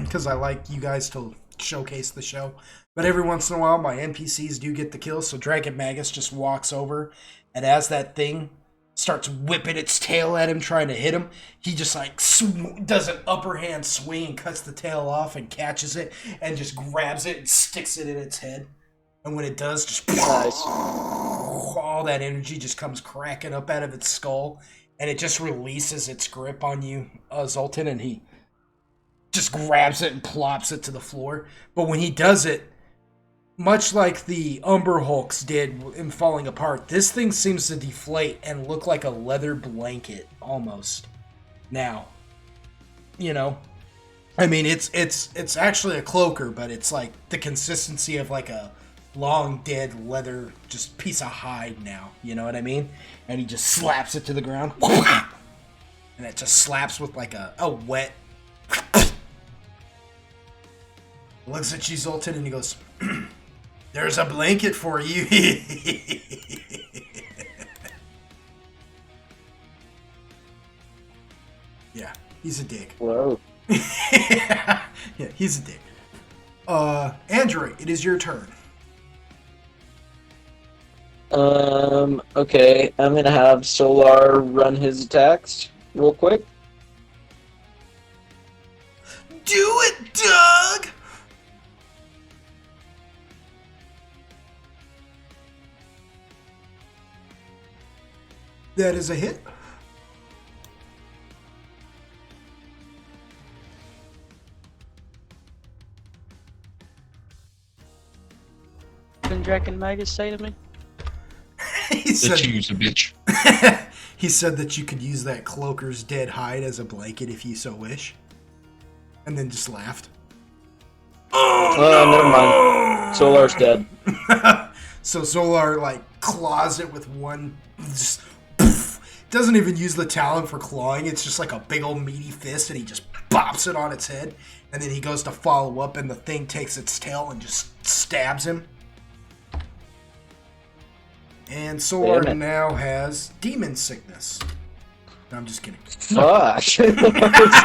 Speaker 1: because I like you guys to showcase the show. But every once in a while, my NPCs do get the kills, so Dracomagus just walks over, and as that thing starts whipping its tail at him, trying to hit him, he just like does an upper hand swing and cuts the tail off and catches it and just grabs it and sticks it in its head. And when it does, just
Speaker 5: Nice.
Speaker 1: all that energy just comes cracking up out of its skull, and it just releases its grip on you, Zoltan, and he just grabs it and plops it to the floor. But when he does it, much like the Umber Hulks did in Falling Apart, this thing seems to deflate and look like a leather blanket, almost. Now, you know, I mean, it's actually a cloaker, but it's like the consistency of like a long dead leather just piece of hide now, you know what I mean? And he just slaps it to the ground, and it just slaps with like a wet looks at you, Zoltan, and he goes, "There's a blanket for you." Yeah, he's a dick.
Speaker 5: Whoa.
Speaker 1: Yeah, he's a dick. Android, it is your turn.
Speaker 5: Okay, I'm gonna have Solar run his attacks real quick.
Speaker 1: Do it, Doug! That is a hit.
Speaker 4: What did Dracomagus say to me?
Speaker 1: He
Speaker 6: That
Speaker 1: said,
Speaker 6: you use a bitch.
Speaker 1: he said that you could use that cloaker's dead hide as a blanket if you so wish. And then just laughed.
Speaker 5: Oh, never mind. Solar's dead.
Speaker 1: So Solar, like, claws it with one... Just, poof, doesn't even use the talon for clawing. It's just like a big old meaty fist, and he just bops it on its head. And then he goes to follow up, and the thing takes its tail and just stabs him. And Solar
Speaker 5: Damn it.
Speaker 1: now has demon sickness. No, I'm just kidding.
Speaker 5: Fuck. It's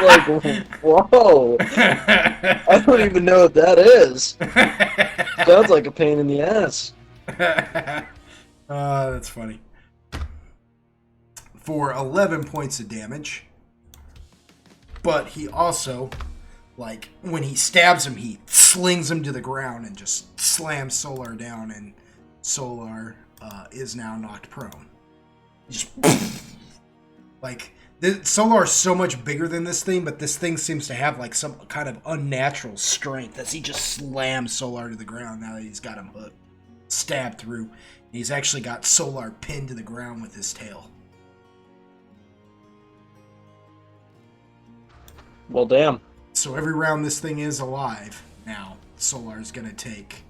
Speaker 5: like, whoa. I don't even know what that is. Sounds like a pain in the ass.
Speaker 1: That's funny. for 11 points of damage. But he also, like, when he stabs him, he slings him to the ground and just slams Solar down, and Solar is now knocked prone. Just like, Solar's so much bigger than this thing, but this thing seems to have like some kind of unnatural strength as he just slams Solar to the ground now that he's got him hooked, stabbed through. And he's actually got Solar pinned to the ground with his tail.
Speaker 5: Well, damn.
Speaker 1: So every round this thing is alive now, Solar's gonna take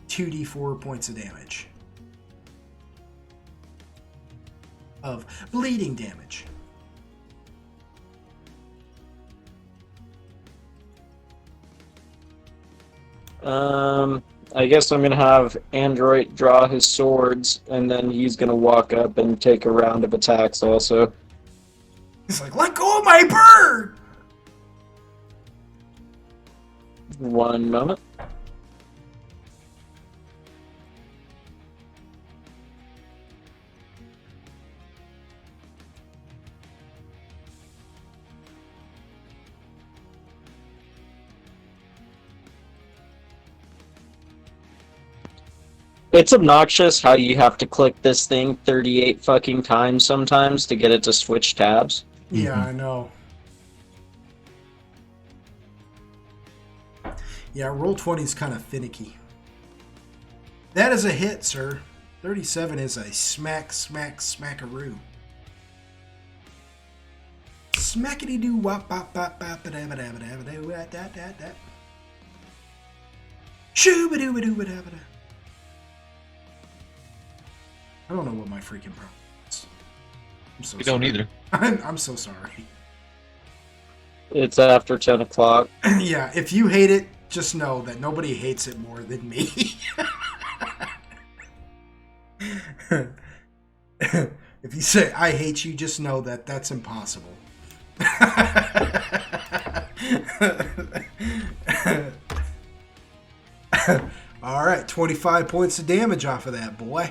Speaker 1: 2d4 points of damage. Of bleeding damage.
Speaker 5: I guess I'm gonna have Android draw his swords, and then he's gonna walk up and take a round of attacks also.
Speaker 1: He's like, let go of my bird!
Speaker 5: One moment. It's obnoxious how you have to click this thing 38 fucking times sometimes to get it to switch tabs.
Speaker 1: Yeah, I know. Yeah, roll 20 is kind of finicky. That is a hit, sir. 37 is a smackaroo. Smackety doo wop bop bop bop ba da ba da ba da ba da da da da da. Shoo ba doo ba doo ba da ba da. I don't know what my freaking problem is. I'm so
Speaker 6: We
Speaker 1: sorry.
Speaker 6: don't either.
Speaker 1: I'm so sorry.
Speaker 5: It's after 10 o'clock.
Speaker 1: Yeah, if you hate it, just know that nobody hates it more than me. If you say I hate you, just know that that's impossible. All right, 25 points of damage off of that boy.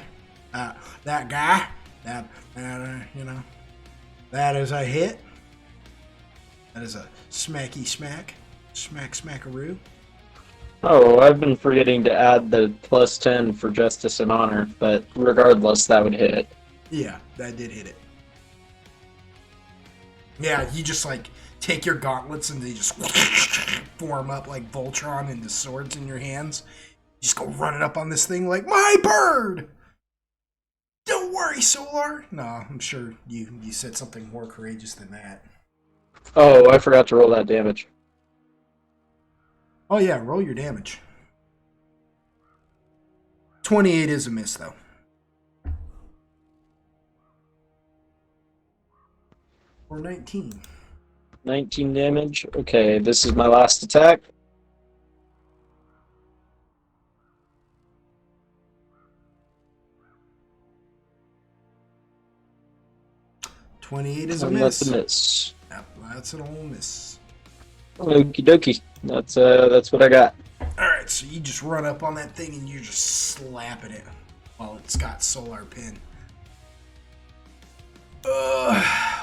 Speaker 1: That guy. That you know, that is a hit. That is a smacky smack. Smack smackaroo.
Speaker 5: Oh, I've been forgetting to add the plus 10 for justice and honor, but regardless, that would hit it.
Speaker 1: Yeah, that did hit it. Yeah, you just like take your gauntlets and they just form up like Voltron into swords in your hands. You just go running up on this thing like, my bird! Don't worry, Solar. No, I'm sure you said something more courageous than that.
Speaker 5: Oh, I forgot to roll that damage.
Speaker 1: Oh yeah, roll your damage. 28 is a miss, though. Or 19.
Speaker 5: 19 damage. Okay, this is my last attack.
Speaker 1: $28 is a
Speaker 5: And
Speaker 1: miss.
Speaker 5: that's a miss.
Speaker 1: Yep, that's an old miss.
Speaker 5: Okie dokie. That's what I got.
Speaker 1: Alright, so you just run up on that thing and you're just slapping it while it's got Solar pin.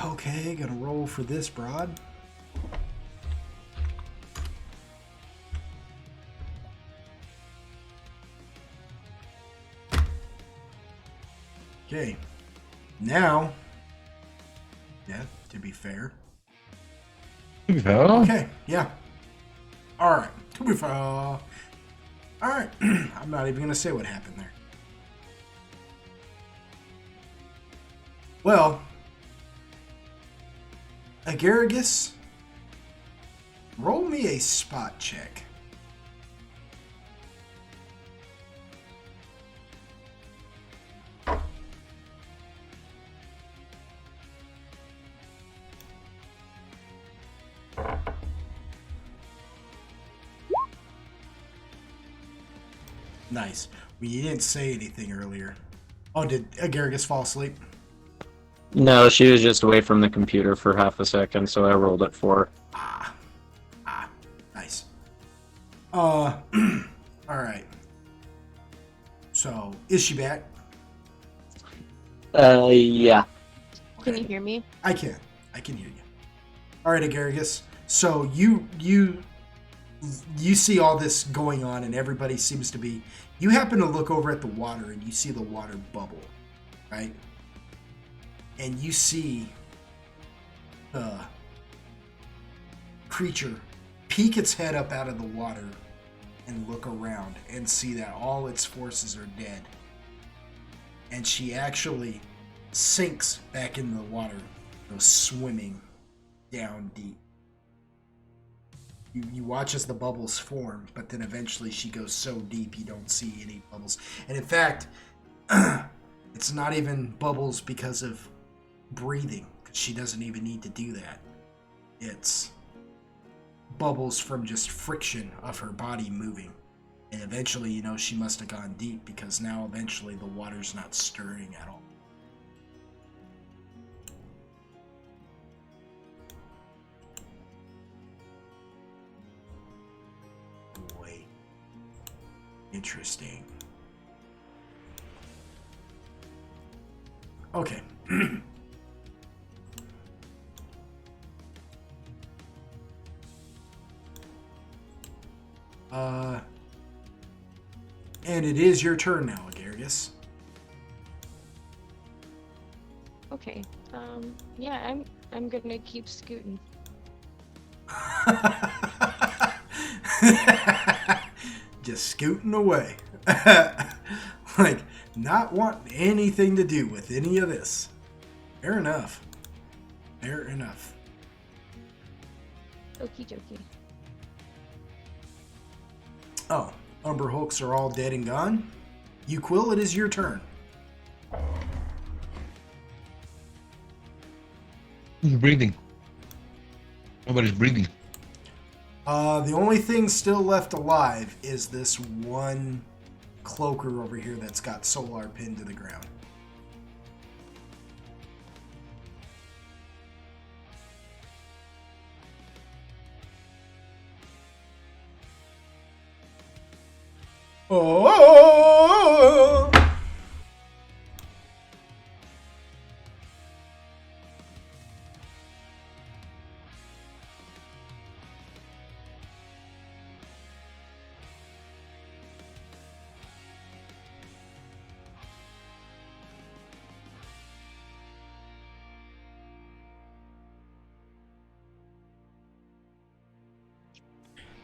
Speaker 1: Okay, gonna roll for this broad. Okay, now, yeah, to be fair.
Speaker 6: No.
Speaker 1: Okay, yeah. Alright, to be fair. Alright, I'm not even gonna say what happened there. Well, Agaragus, roll me a spot check. Nice. Well, you didn't say anything earlier. Oh, did Agaragus fall asleep?
Speaker 5: No, she was just away from the computer for half a second, so I rolled it for her.
Speaker 1: Nice. Alright. So, is she back?
Speaker 5: Yeah.
Speaker 3: Can you hear me?
Speaker 1: I can hear you. All right, Agargus. So you see all this going on, and everybody seems to be. You happen to look over at the water, and you see the water bubble, right? And you see the creature peek its head up out of the water and look around and see that all its forces are dead. And she actually sinks back in the water, goes swimming down deep. You watch as the bubbles form, but then eventually she goes so deep you don't see any bubbles. And in fact, it's not even bubbles because of breathing, because she doesn't even need to do that. It's bubbles from just friction of her body moving. And eventually, you know, she must have gone deep, because now eventually the water's not stirring at all. Boy. Interesting. Okay. And it is your turn now, Agargus.
Speaker 3: Okay. Yeah, I'm gonna keep scooting.
Speaker 1: Just scooting away. Like, not wanting anything to do with any of this. Fair enough. Fair enough.
Speaker 3: Okie dokie.
Speaker 1: Oh, Umber Hulks are all dead and gone. Quill, it is your turn.
Speaker 6: Who's breathing? Nobody's breathing.
Speaker 1: The only thing still left alive is this one cloaker over here that's got Solar pinned to the ground. Oh!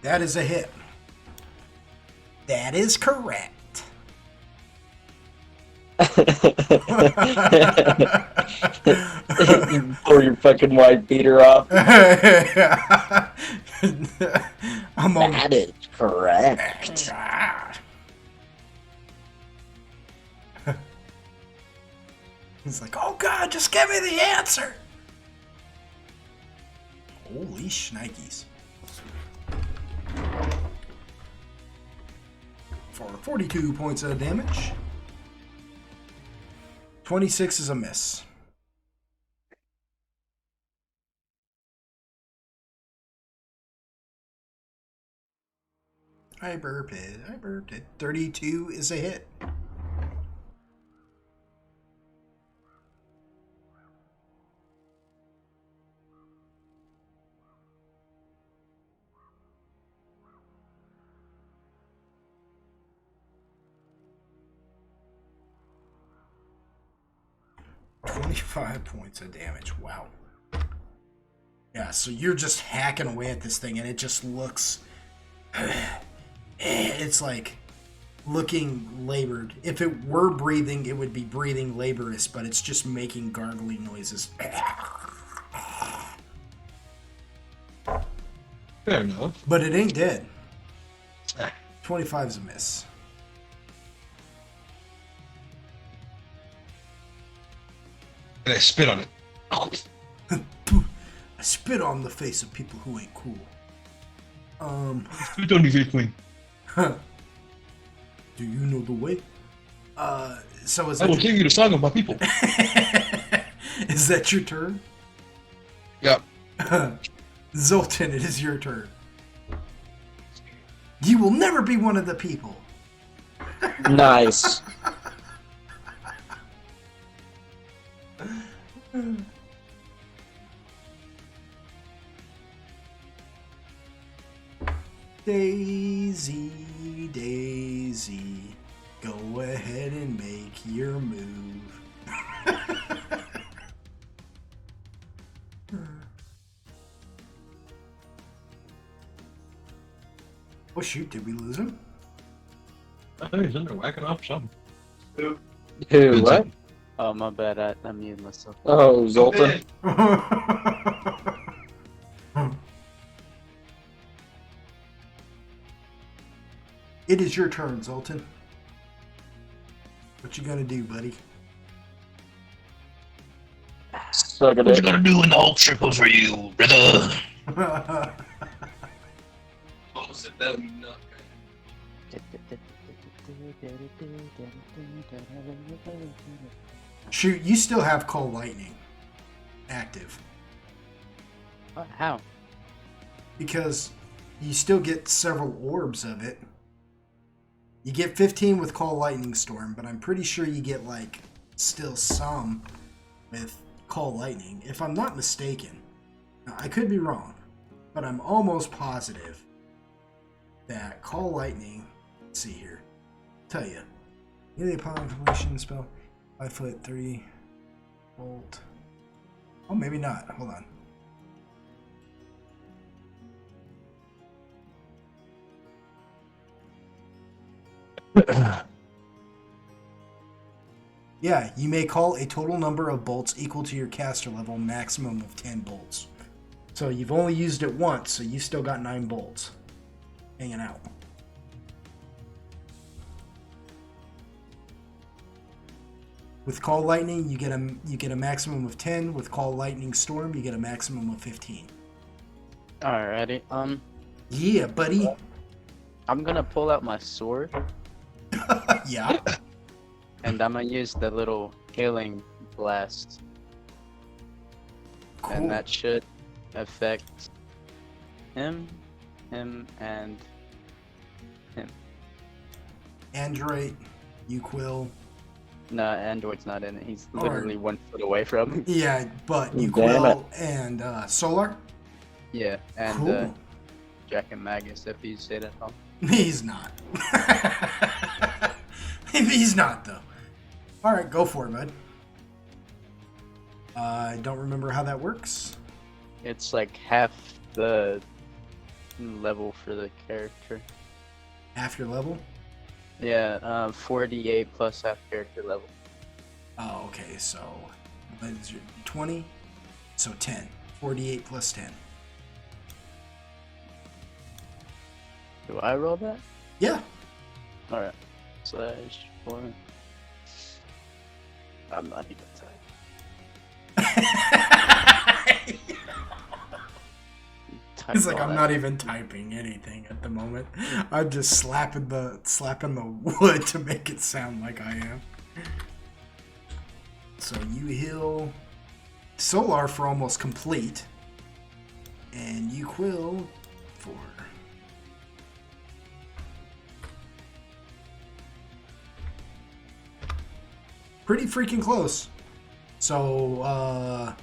Speaker 1: That is a hit. That is correct.
Speaker 5: You pull your fucking white beater off.
Speaker 1: That
Speaker 5: is correct.
Speaker 1: He's like, oh God, just give me the answer. Holy shnikes. For 42 points of damage. 26 is a miss. I burped it. 32 is a hit. $25 points of damage. Wow. Yeah, so you're just hacking away at this thing, and it just looks... It's like looking labored. If it were breathing, it would be breathing laborious, but it's just making gargling noises.
Speaker 6: Fair enough.
Speaker 1: But it ain't dead. 25 is a miss.
Speaker 6: And I spit on it.
Speaker 1: I spit on the face of people who ain't cool.
Speaker 6: Spit on the Bitcoin.
Speaker 1: Do you know the way? So is
Speaker 6: I will
Speaker 1: that
Speaker 6: sing you the song of my people.
Speaker 1: is that your turn?
Speaker 6: Yep.
Speaker 1: Zoltan, it is your turn. You will never be one of the people.
Speaker 5: Nice.
Speaker 1: Daisy, Daisy, go ahead and make your move. Oh shoot, did we lose him?
Speaker 6: I think he's in there whacking off something.
Speaker 5: Who?
Speaker 6: Good
Speaker 5: What?
Speaker 6: thing.
Speaker 4: Oh, my bad. I muted myself.
Speaker 5: Oh, Zoltan.
Speaker 1: It is your turn, Zoltan. What you gonna do, buddy?
Speaker 5: Suck at
Speaker 6: What you
Speaker 5: it.
Speaker 6: gonna do when the whole triple for you, brother?
Speaker 1: Shoot, you still have Call Lightning active.
Speaker 4: What? How?
Speaker 1: Because you still get several orbs of it. You get 15 with Call Lightning Storm, but I'm pretty sure you get, like, still some with Call Lightning, if I'm not mistaken. Now, I could be wrong, but I'm almost positive that Call Lightning, let's see here, tell you, immediately upon completion spell, 5 foot, 30 volt. Oh, maybe not. Hold on. Yeah, you may call a total number of bolts equal to your caster level, maximum of 10 bolts. So you've only used it once, so you still got 9 bolts hanging out. With Call Lightning, you get a maximum of 10. With Call Lightning Storm, you get a maximum of 15.
Speaker 4: Alrighty.
Speaker 1: Yeah, buddy.
Speaker 4: I'm gonna pull out my sword,
Speaker 1: Yeah.
Speaker 4: and I'm gonna use the little healing blast,
Speaker 1: Cool.
Speaker 4: and that should affect him, and him.
Speaker 1: Android, Uquill.
Speaker 4: No, Android's not in it. He's
Speaker 1: Alright.
Speaker 4: literally 1 foot away from me.
Speaker 1: Yeah, but
Speaker 5: Damn
Speaker 1: Uquill and Solar.
Speaker 4: Yeah, and
Speaker 1: Cool.
Speaker 4: Jack and Magus, if you say that wrong.
Speaker 1: He's not. He's not, though. Alright, go for it, bud. I don't remember how that works.
Speaker 4: It's like half the level for the character.
Speaker 1: Half your level?
Speaker 4: Yeah, 48 plus half character level.
Speaker 1: Oh, okay, so what is your 20? So 10. 48 plus 10.
Speaker 4: Do I roll that?
Speaker 1: Yeah.
Speaker 4: Alright. Slash 4. I'm not even typing.
Speaker 1: It's like I'm not even typing anything at the moment. I'm just slapping the wood to make it sound like I am. So you heal Solar for almost complete, and you Quill for pretty freaking close. So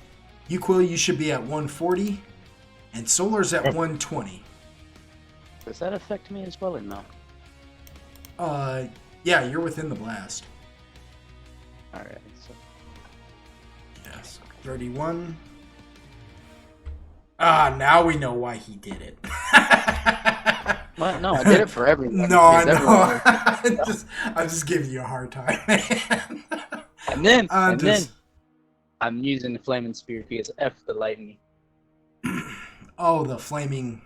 Speaker 1: you Quill, you should be at 140. And Solar's at 120.
Speaker 4: Does that affect me as well or no?
Speaker 1: Yeah, you're within the blast.
Speaker 4: Alright, so
Speaker 1: Yes. 31. Ah, now we know why he did it.
Speaker 4: well, no, I did it for everyone.
Speaker 1: No, I
Speaker 4: because
Speaker 1: know.
Speaker 4: everyone-
Speaker 1: I'm just giving you a hard time, man.
Speaker 4: and then
Speaker 1: I'm just-
Speaker 4: I'm using the flaming spear because F the lightning.
Speaker 1: Oh, the flaming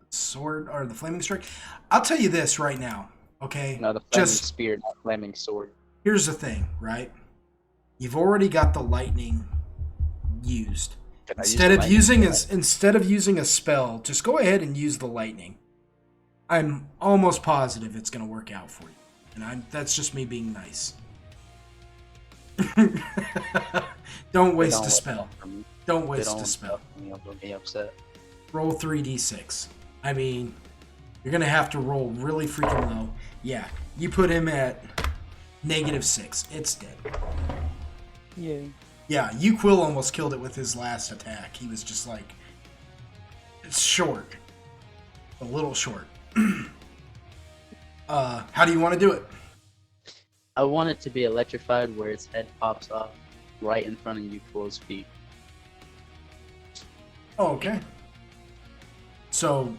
Speaker 1: sword or the flaming strike. I'll tell you this right now, okay?
Speaker 4: No, the flaming
Speaker 1: Just
Speaker 4: spear, not flaming sword.
Speaker 1: here's the thing, right? You've already got the lightning used.
Speaker 4: Can I use
Speaker 1: Instead
Speaker 4: the
Speaker 1: of
Speaker 4: lightning?
Speaker 1: instead of using a spell, just go ahead and use the lightning. I'm almost positive it's gonna work out for you, and that's just me being nice. Don't waste a spell. Don't
Speaker 4: They
Speaker 1: waste
Speaker 4: don't
Speaker 1: a spell.
Speaker 4: I'm gonna be upset.
Speaker 1: Roll 3d6. I mean, you're gonna have to roll really freaking low. Yeah, you put him at -6. It's dead.
Speaker 4: Yeah.
Speaker 1: Yeah, Uquill almost killed it with his last attack. He was just like, it's short. A little short. How do you want to do it?
Speaker 4: I want it to be electrified where its head pops off right in front of Uquill's feet.
Speaker 1: Oh, okay. So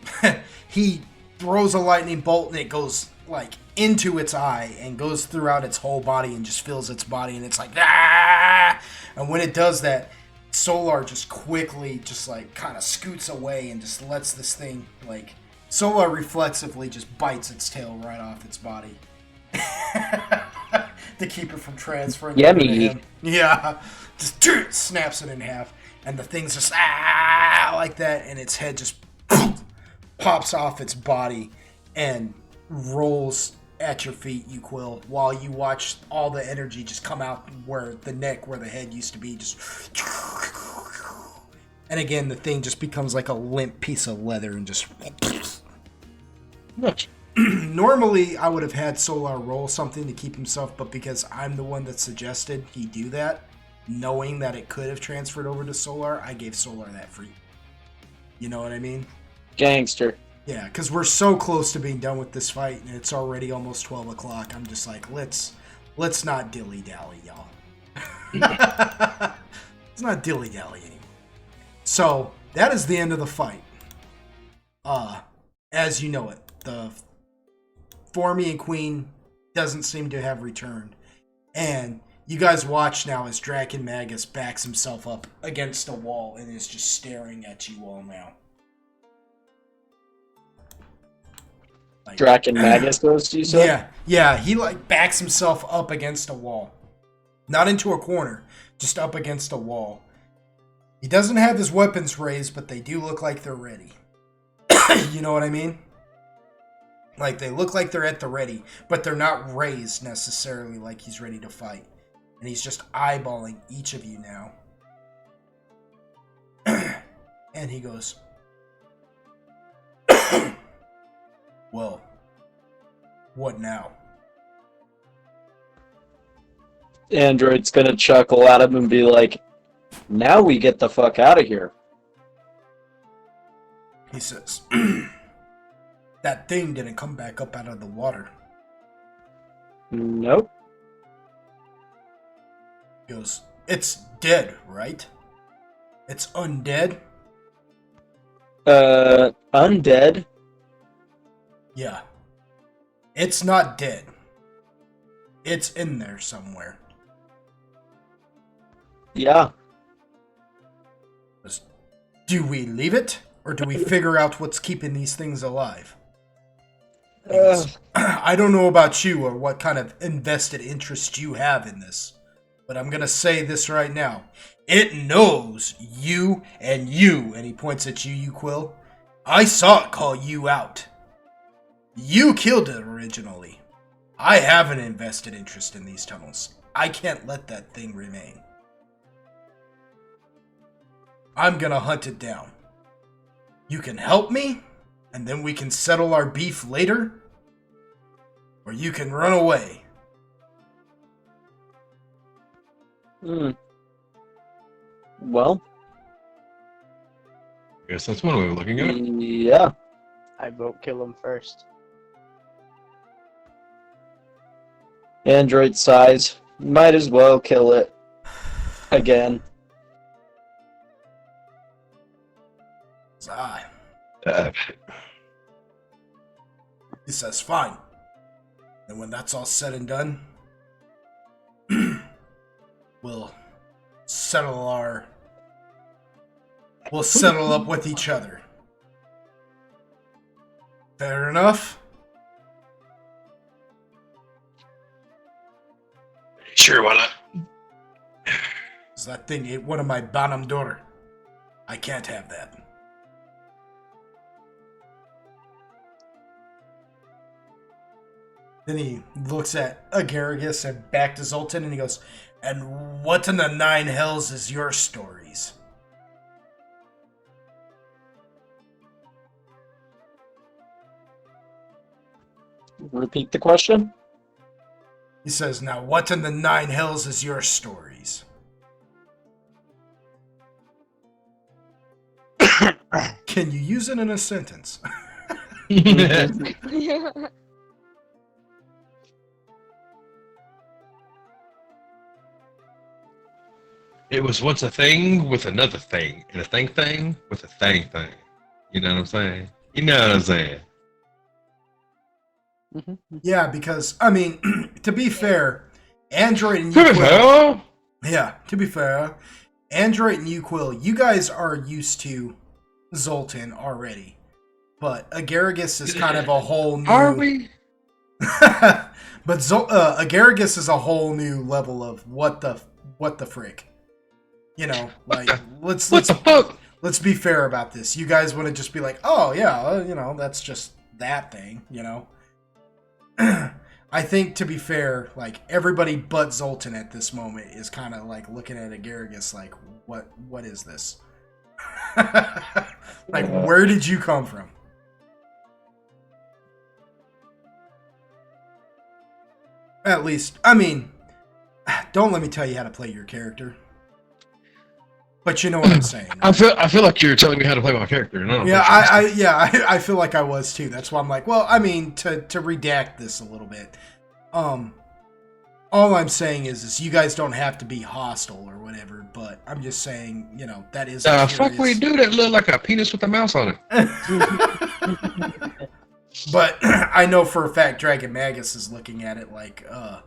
Speaker 1: he throws a lightning bolt and it goes like into its eye and goes throughout its whole body and just fills its body, and it's like ah! And when it does that, Solar just quickly just like kind of scoots away and just lets this thing like Solar reflexively just bites its tail right off its body to keep it from transferring.
Speaker 5: Yummy.
Speaker 1: To him. Yeah, just snaps it in half, and the thing's just like that, and its head just pops off its body and rolls at your feet, Uquill, while you watch all the energy just come out where the neck, where the head used to be, just. And again, the thing just becomes like a limp piece of leather and just. Normally, I would have had Solar roll something to keep himself, but because I'm the one that suggested he do that, knowing that it could have transferred over to Solar, I gave Solar that free. You know what I mean?
Speaker 5: Gangster.
Speaker 1: Yeah, because we're so close to being done with this fight, and it's already almost 12 o'clock. I'm just like, let's not dilly-dally, y'all. Let's not dilly-dally anymore. So, that is the end of the fight. As you know it, the Formian Queen doesn't seem to have returned. And you guys watch now as Draken Magus backs himself up against a wall and is just staring at you all now. Like,
Speaker 5: Draken Magus goes, you said?
Speaker 1: Yeah, he like backs himself up against a wall. Not into a corner, just up against a wall. He doesn't have his weapons raised, but they do look like they're ready. You know what I mean? Like, they look like they're at the ready, but they're not raised necessarily like he's ready to fight. And he's just eyeballing each of you now. And he goes, well, what now?
Speaker 5: Android's gonna chuckle at him and be like, now we get the fuck out of here.
Speaker 1: He says, that thing didn't come back up out of the water.
Speaker 5: Nope.
Speaker 1: He goes, it's dead, right? It's undead?
Speaker 5: Undead?
Speaker 1: Yeah. It's not dead. It's in there somewhere.
Speaker 5: Yeah.
Speaker 1: Do we leave it? Or do we figure out what's keeping these things alive? I don't know about you or what kind of invested interest you have in this, but I'm going to say this right now. It knows you, and he points at you, Uquill. I saw it call you out. You killed it originally. I have an invested interest in these tunnels. I can't let that thing remain. I'm going to hunt it down. You can help me, and then we can settle our beef later. Or you can run away.
Speaker 5: Well.
Speaker 6: I guess that's one way of looking at it.
Speaker 5: Yeah.
Speaker 4: I vote kill him first.
Speaker 5: Android size. Might as well kill it. Again.
Speaker 1: He says, fine. And when that's all said and done, we'll settle up with each other. Fair enough?
Speaker 6: Sure, why not?
Speaker 1: Because that thing ate one of my Banam daughter. I can't have that. Then he looks at Agaragis and back to Zoltan and he goes, and what in the nine hells is your stories?
Speaker 5: Repeat the question?
Speaker 1: He says, now what in the nine hells is your stories? Can you use it in a sentence?
Speaker 6: It was once a thing with another thing, and a thing with a thing. You know what I'm saying? You know what I'm saying?
Speaker 1: Yeah, because, I mean, to be fair, Android and Uquill... Yeah, to be fair, Android and Uquill, you guys are used to Zoltan already. But Agaragis is kind of a whole new...
Speaker 6: Are we?
Speaker 1: But Agaragis is a whole new level of what the frick. You know, like let's be fair about this. You guys want to just be like, oh yeah, you know, that's just that thing, you know. I think to be fair, like everybody but Zoltan at this moment is kind of like looking at Agaragis like, what is this? Like, where did you come from? At least, I mean, don't let me tell you how to play your character. But you know what I'm saying.
Speaker 6: I feel like you're telling me how to play my character. No,
Speaker 1: yeah, I feel like I was too. That's why I'm like, well, I mean, to redact this a little bit. All I'm saying is you guys don't have to be hostile or whatever. But I'm just saying, you know, that is.
Speaker 6: Fuck, we do that look like a penis with a mouse on it.
Speaker 1: But I know for a fact Dragon Magus is looking at it like
Speaker 6: a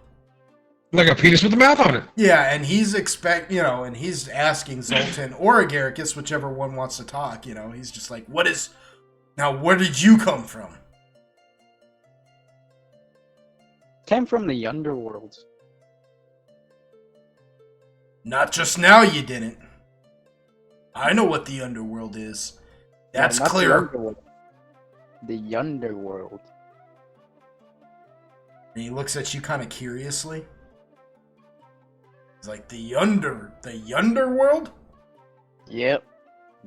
Speaker 6: penis with a mouth on it.
Speaker 1: Yeah, and he's and he's asking Zoltan or Agaragis, whichever one wants to talk, you know, he's just like, where did you come from?
Speaker 4: Came from the underworld.
Speaker 1: Not just now you didn't. I know what the underworld is. That's clear.
Speaker 4: The underworld.
Speaker 1: And he looks at you kind of curiously. He's like, the underworld?
Speaker 4: Yep.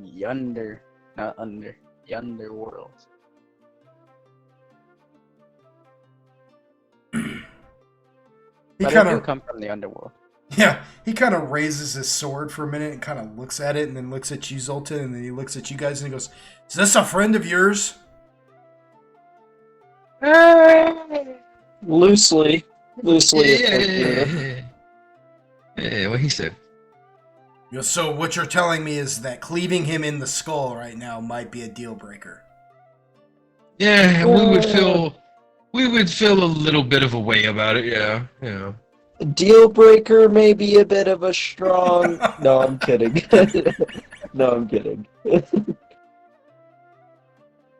Speaker 4: Yonder. Not under. The underworld.
Speaker 1: He
Speaker 4: kind of come from the underworld.
Speaker 1: Yeah, he kind of raises his sword for a minute and kind of looks at it and then looks at you, Zoltan, and then he looks at you guys and he goes, is this a friend of yours?
Speaker 5: Loosely.
Speaker 6: Yeah, what he said.
Speaker 1: So what you're telling me is that cleaving him in the skull right now might be a deal breaker.
Speaker 6: Yeah, we would feel a little bit of a way about it. Yeah.
Speaker 5: Deal breaker may be a bit of a strong. No, I'm kidding. No, I'm kidding.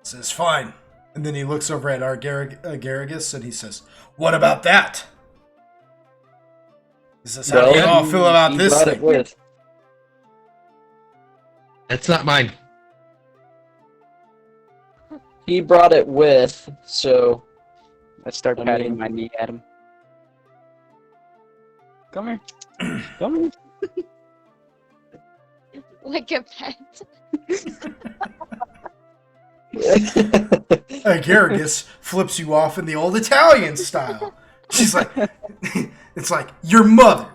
Speaker 1: Says fine. And then he looks over at Agaragis and he says, what about that? He says, how do you all feel about this thing?
Speaker 6: That's not mine.
Speaker 5: He brought it with, so...
Speaker 4: I start patting my knee at him. Come here. Come here.
Speaker 3: Like a pet.
Speaker 1: Agaragis flips you off in the old Italian style. She's like, it's like, your mother.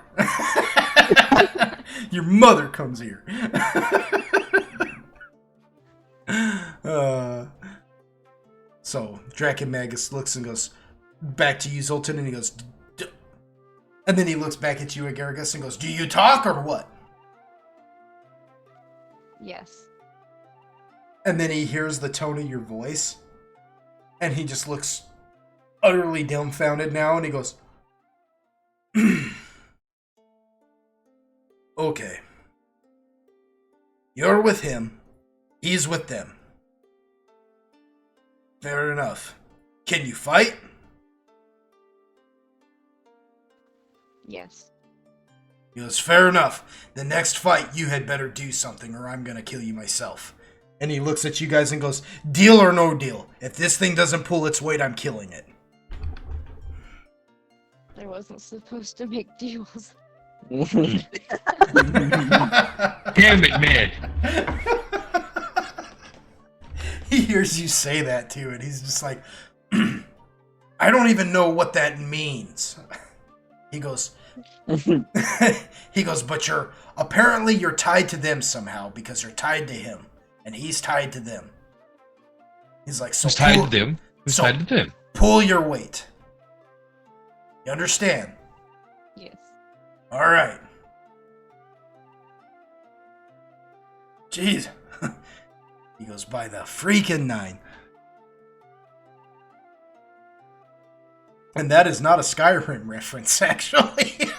Speaker 1: Your mother comes here. So Draken Magus looks and goes back to you, Zoltan, and he goes, and then he looks back at you, Agaragis, and goes, do you talk or what?
Speaker 3: Yes.
Speaker 1: And then he hears the tone of your voice, and he just looks utterly dumbfounded now, and he goes, okay. You're with him. He's with them. Fair enough. Can you fight?
Speaker 3: Yes.
Speaker 1: He goes, fair enough. The next fight, you had better do something, or I'm gonna kill you myself. And he looks at you guys and goes, deal or no deal. If this thing doesn't pull its weight, I'm killing it.
Speaker 3: I wasn't supposed to make deals.
Speaker 6: Damn it, man.
Speaker 1: He hears you say that too, and he's just like, I don't even know what that means. He goes, but you're tied to them somehow because you're tied to him. and he's tied to them. He's like, so
Speaker 6: Who's tied to them? Who's
Speaker 1: so-
Speaker 6: tied to them?
Speaker 1: pull your weight. You understand?
Speaker 3: Yes.
Speaker 1: All right. Jeez. He goes by the freaking 9. And that is not a Skyrim reference, actually.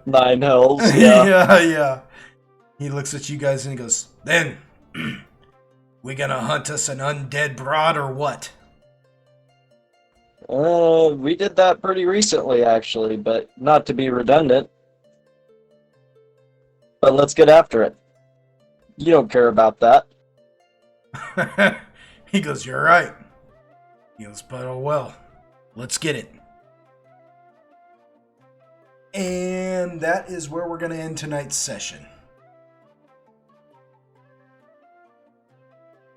Speaker 5: 9 hells, yeah.
Speaker 1: Yeah. He looks at you guys and he goes, then, we gonna hunt us an undead broad or what?
Speaker 5: We did that pretty recently, actually, but not to be redundant. But let's get after it. You don't care about that.
Speaker 1: He goes, you're right. He goes, but oh well. Let's get it. And that is where we're going to end tonight's session.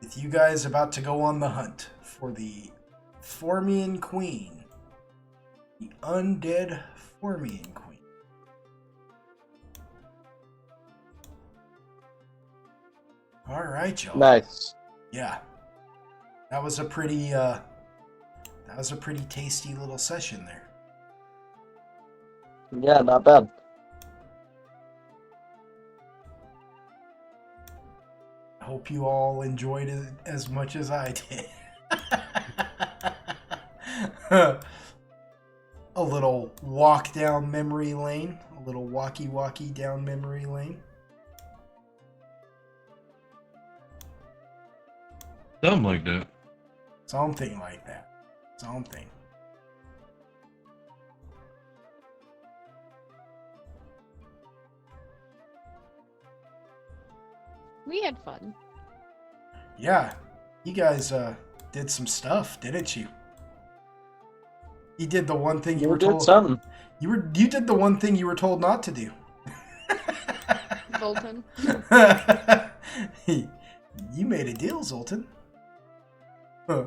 Speaker 1: With you guys about to go on the hunt for the Formian Queen. The undead Formian Queen. Alright, y'all.
Speaker 5: Nice.
Speaker 1: Yeah. That was a pretty tasty little session there.
Speaker 5: Yeah, not bad.
Speaker 1: I hope you all enjoyed it as much as I did. A little walk down memory lane. A little walkie down memory lane.
Speaker 6: Something like that.
Speaker 1: Something like that. Something.
Speaker 3: We had fun.
Speaker 1: Yeah. You guys did some stuff, didn't you? You did the one thing you were
Speaker 5: did
Speaker 1: told.
Speaker 5: something.
Speaker 1: You did the one thing you were told not to do.
Speaker 3: Zoltan.
Speaker 1: You made a deal, Zoltan. Huh.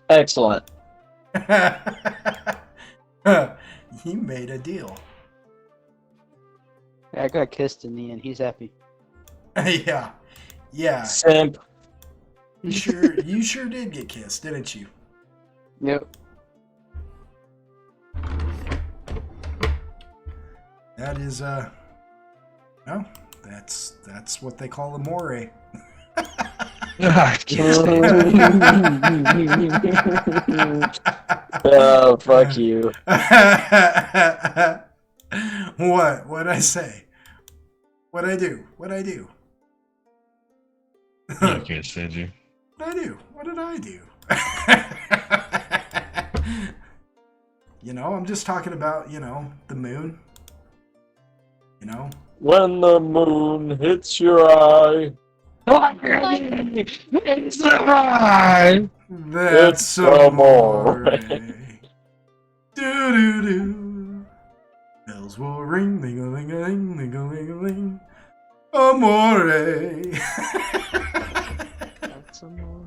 Speaker 5: Excellent.
Speaker 1: You made a deal.
Speaker 4: I got kissed in the end. He's happy.
Speaker 1: Yeah. Yeah.
Speaker 5: Simp.
Speaker 1: You sure did get kissed, didn't you?
Speaker 4: Yep.
Speaker 1: That is no, that's what they call a moray.
Speaker 6: I can't stand
Speaker 5: Oh, fuck you.
Speaker 1: What? What'd I say? What'd I do?
Speaker 6: I can't stand you.
Speaker 1: What'd I do? What did I do? You know, I'm just talking about, the moon.
Speaker 5: When the moon hits your eye. It's the eye.
Speaker 1: That's
Speaker 5: It's
Speaker 1: some
Speaker 5: amore.
Speaker 1: Do. Bells will ring, ling-a-ling-a-ling, ling-a-ling-a-ling. Amore.
Speaker 4: That's amore.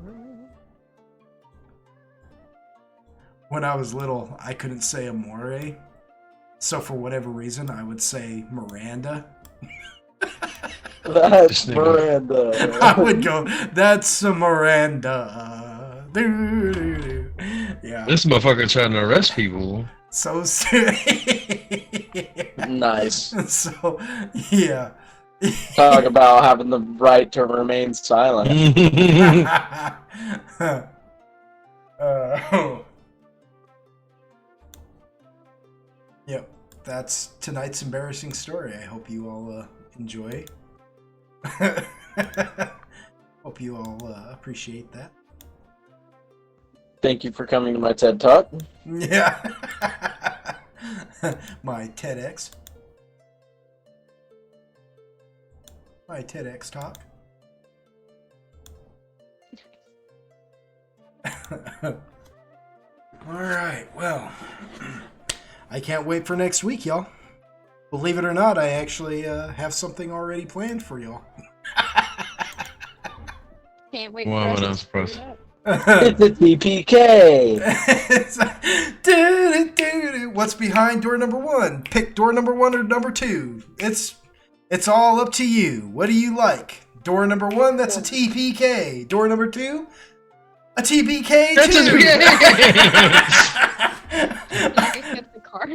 Speaker 1: When I was little, I couldn't say amore. So for whatever reason, I would say Miranda.
Speaker 5: That's
Speaker 6: This nigga.
Speaker 5: Miranda.
Speaker 1: I would go, that's a Miranda. Do. Yeah.
Speaker 6: This motherfucker trying to arrest people.
Speaker 1: So serious.
Speaker 5: Nice.
Speaker 1: So, yeah.
Speaker 5: Talk about having the right to remain silent.
Speaker 1: Yep, that's tonight's embarrassing story. I hope you all enjoy. Hope you all appreciate that.
Speaker 5: Thank you for coming to my TED Talk.
Speaker 1: Yeah. My TEDx. My TEDx talk. Alright, well. I can't wait for next week, y'all. Believe it or not, I actually have something already planned for y'all.
Speaker 3: Can't wait
Speaker 6: Wow,
Speaker 3: for
Speaker 6: that
Speaker 3: us
Speaker 6: was
Speaker 3: to
Speaker 6: impressive.
Speaker 5: It's a TPK.
Speaker 1: what's behind door number 1. Pick door number 1 or number 2. It's all up to you. What do you like? Door number 1, that's a TPK. Door number 2, a TPK
Speaker 6: That's
Speaker 1: too.
Speaker 6: a
Speaker 3: Get the car.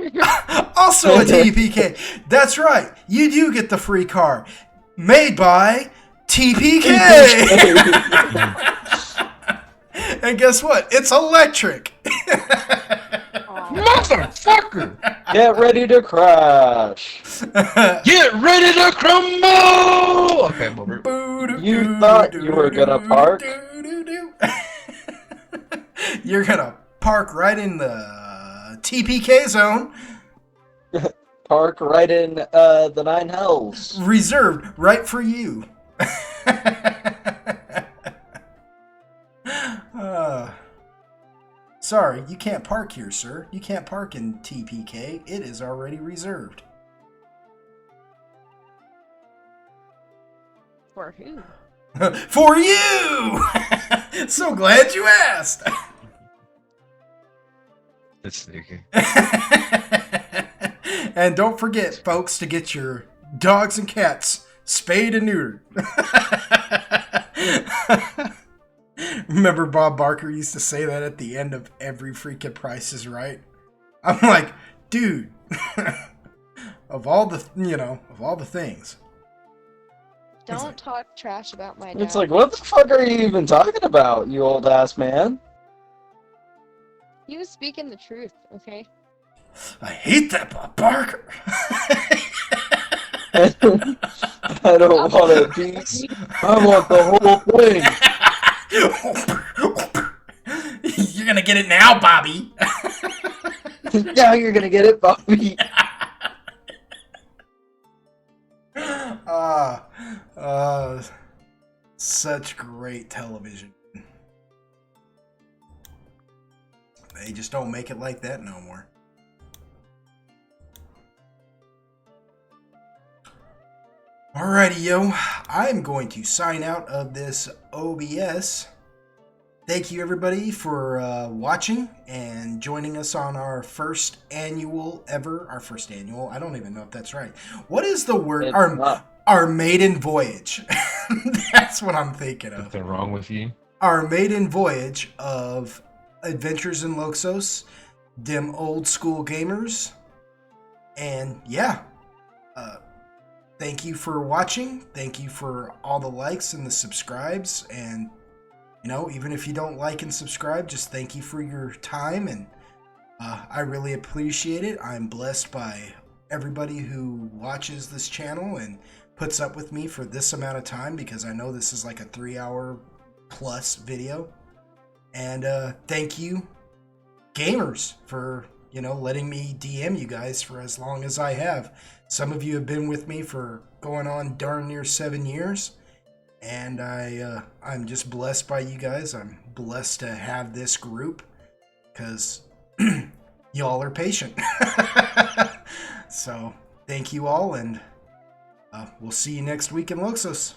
Speaker 1: Also a TPK. That's right. You do get the free car. Made by TPK. And guess what? It's electric.
Speaker 6: Motherfucker!
Speaker 5: Get ready to crash.
Speaker 6: Get ready to crumble! Okay, I'm over.
Speaker 5: You thought you were gonna park?
Speaker 1: You're gonna park right in the TPK zone.
Speaker 5: Park right in the 9 hells.
Speaker 1: Reserved right for you. Sorry, you can't park here, sir. You can't park in TPK. It is already reserved.
Speaker 3: For who?
Speaker 1: For you! So glad you asked.
Speaker 6: That's sneaky.
Speaker 1: And don't forget, folks, to get your dogs and cats spayed and neutered. Remember Bob Barker used to say that at the end of every freaking Price is Right? I'm like, dude, of all the things.
Speaker 3: Don't talk trash about my dad.
Speaker 5: It's like, what the fuck are you even talking about, you old ass man?
Speaker 3: He was speaking the truth, okay?
Speaker 1: I hate that Bob Barker.
Speaker 5: I don't want a piece. I want the whole thing.
Speaker 1: You're gonna get it now, Bobby.
Speaker 5: Now you're gonna get it, Bobby.
Speaker 1: Such great television. They just don't make it like that no more. Alrighty, yo. I'm going to sign out of this OBS. Thank you, everybody, for watching and joining us on our first annual ever. Our first annual. I don't even know if that's right. What is the word? Our maiden voyage. That's what I'm thinking of.
Speaker 6: Something wrong with you?
Speaker 1: Our maiden voyage of Adventures in Loxos, them old school gamers. And yeah. Thank you for watching. Thank you for all the likes and the subscribes. And, you know, even if you don't like and subscribe, just thank you for your time. And I really appreciate it. I'm blessed by everybody who watches this channel and puts up with me for this amount of time, because I know this is like a 3-hour plus video. And thank you, gamers, for, you know, letting me DM you guys for as long as I have. Some of you have been with me for going on darn near 7 years, and I'm just blessed by you guys. I'm blessed to have this group, because y'all are patient. So thank you all, and we'll see you next week in Loxos.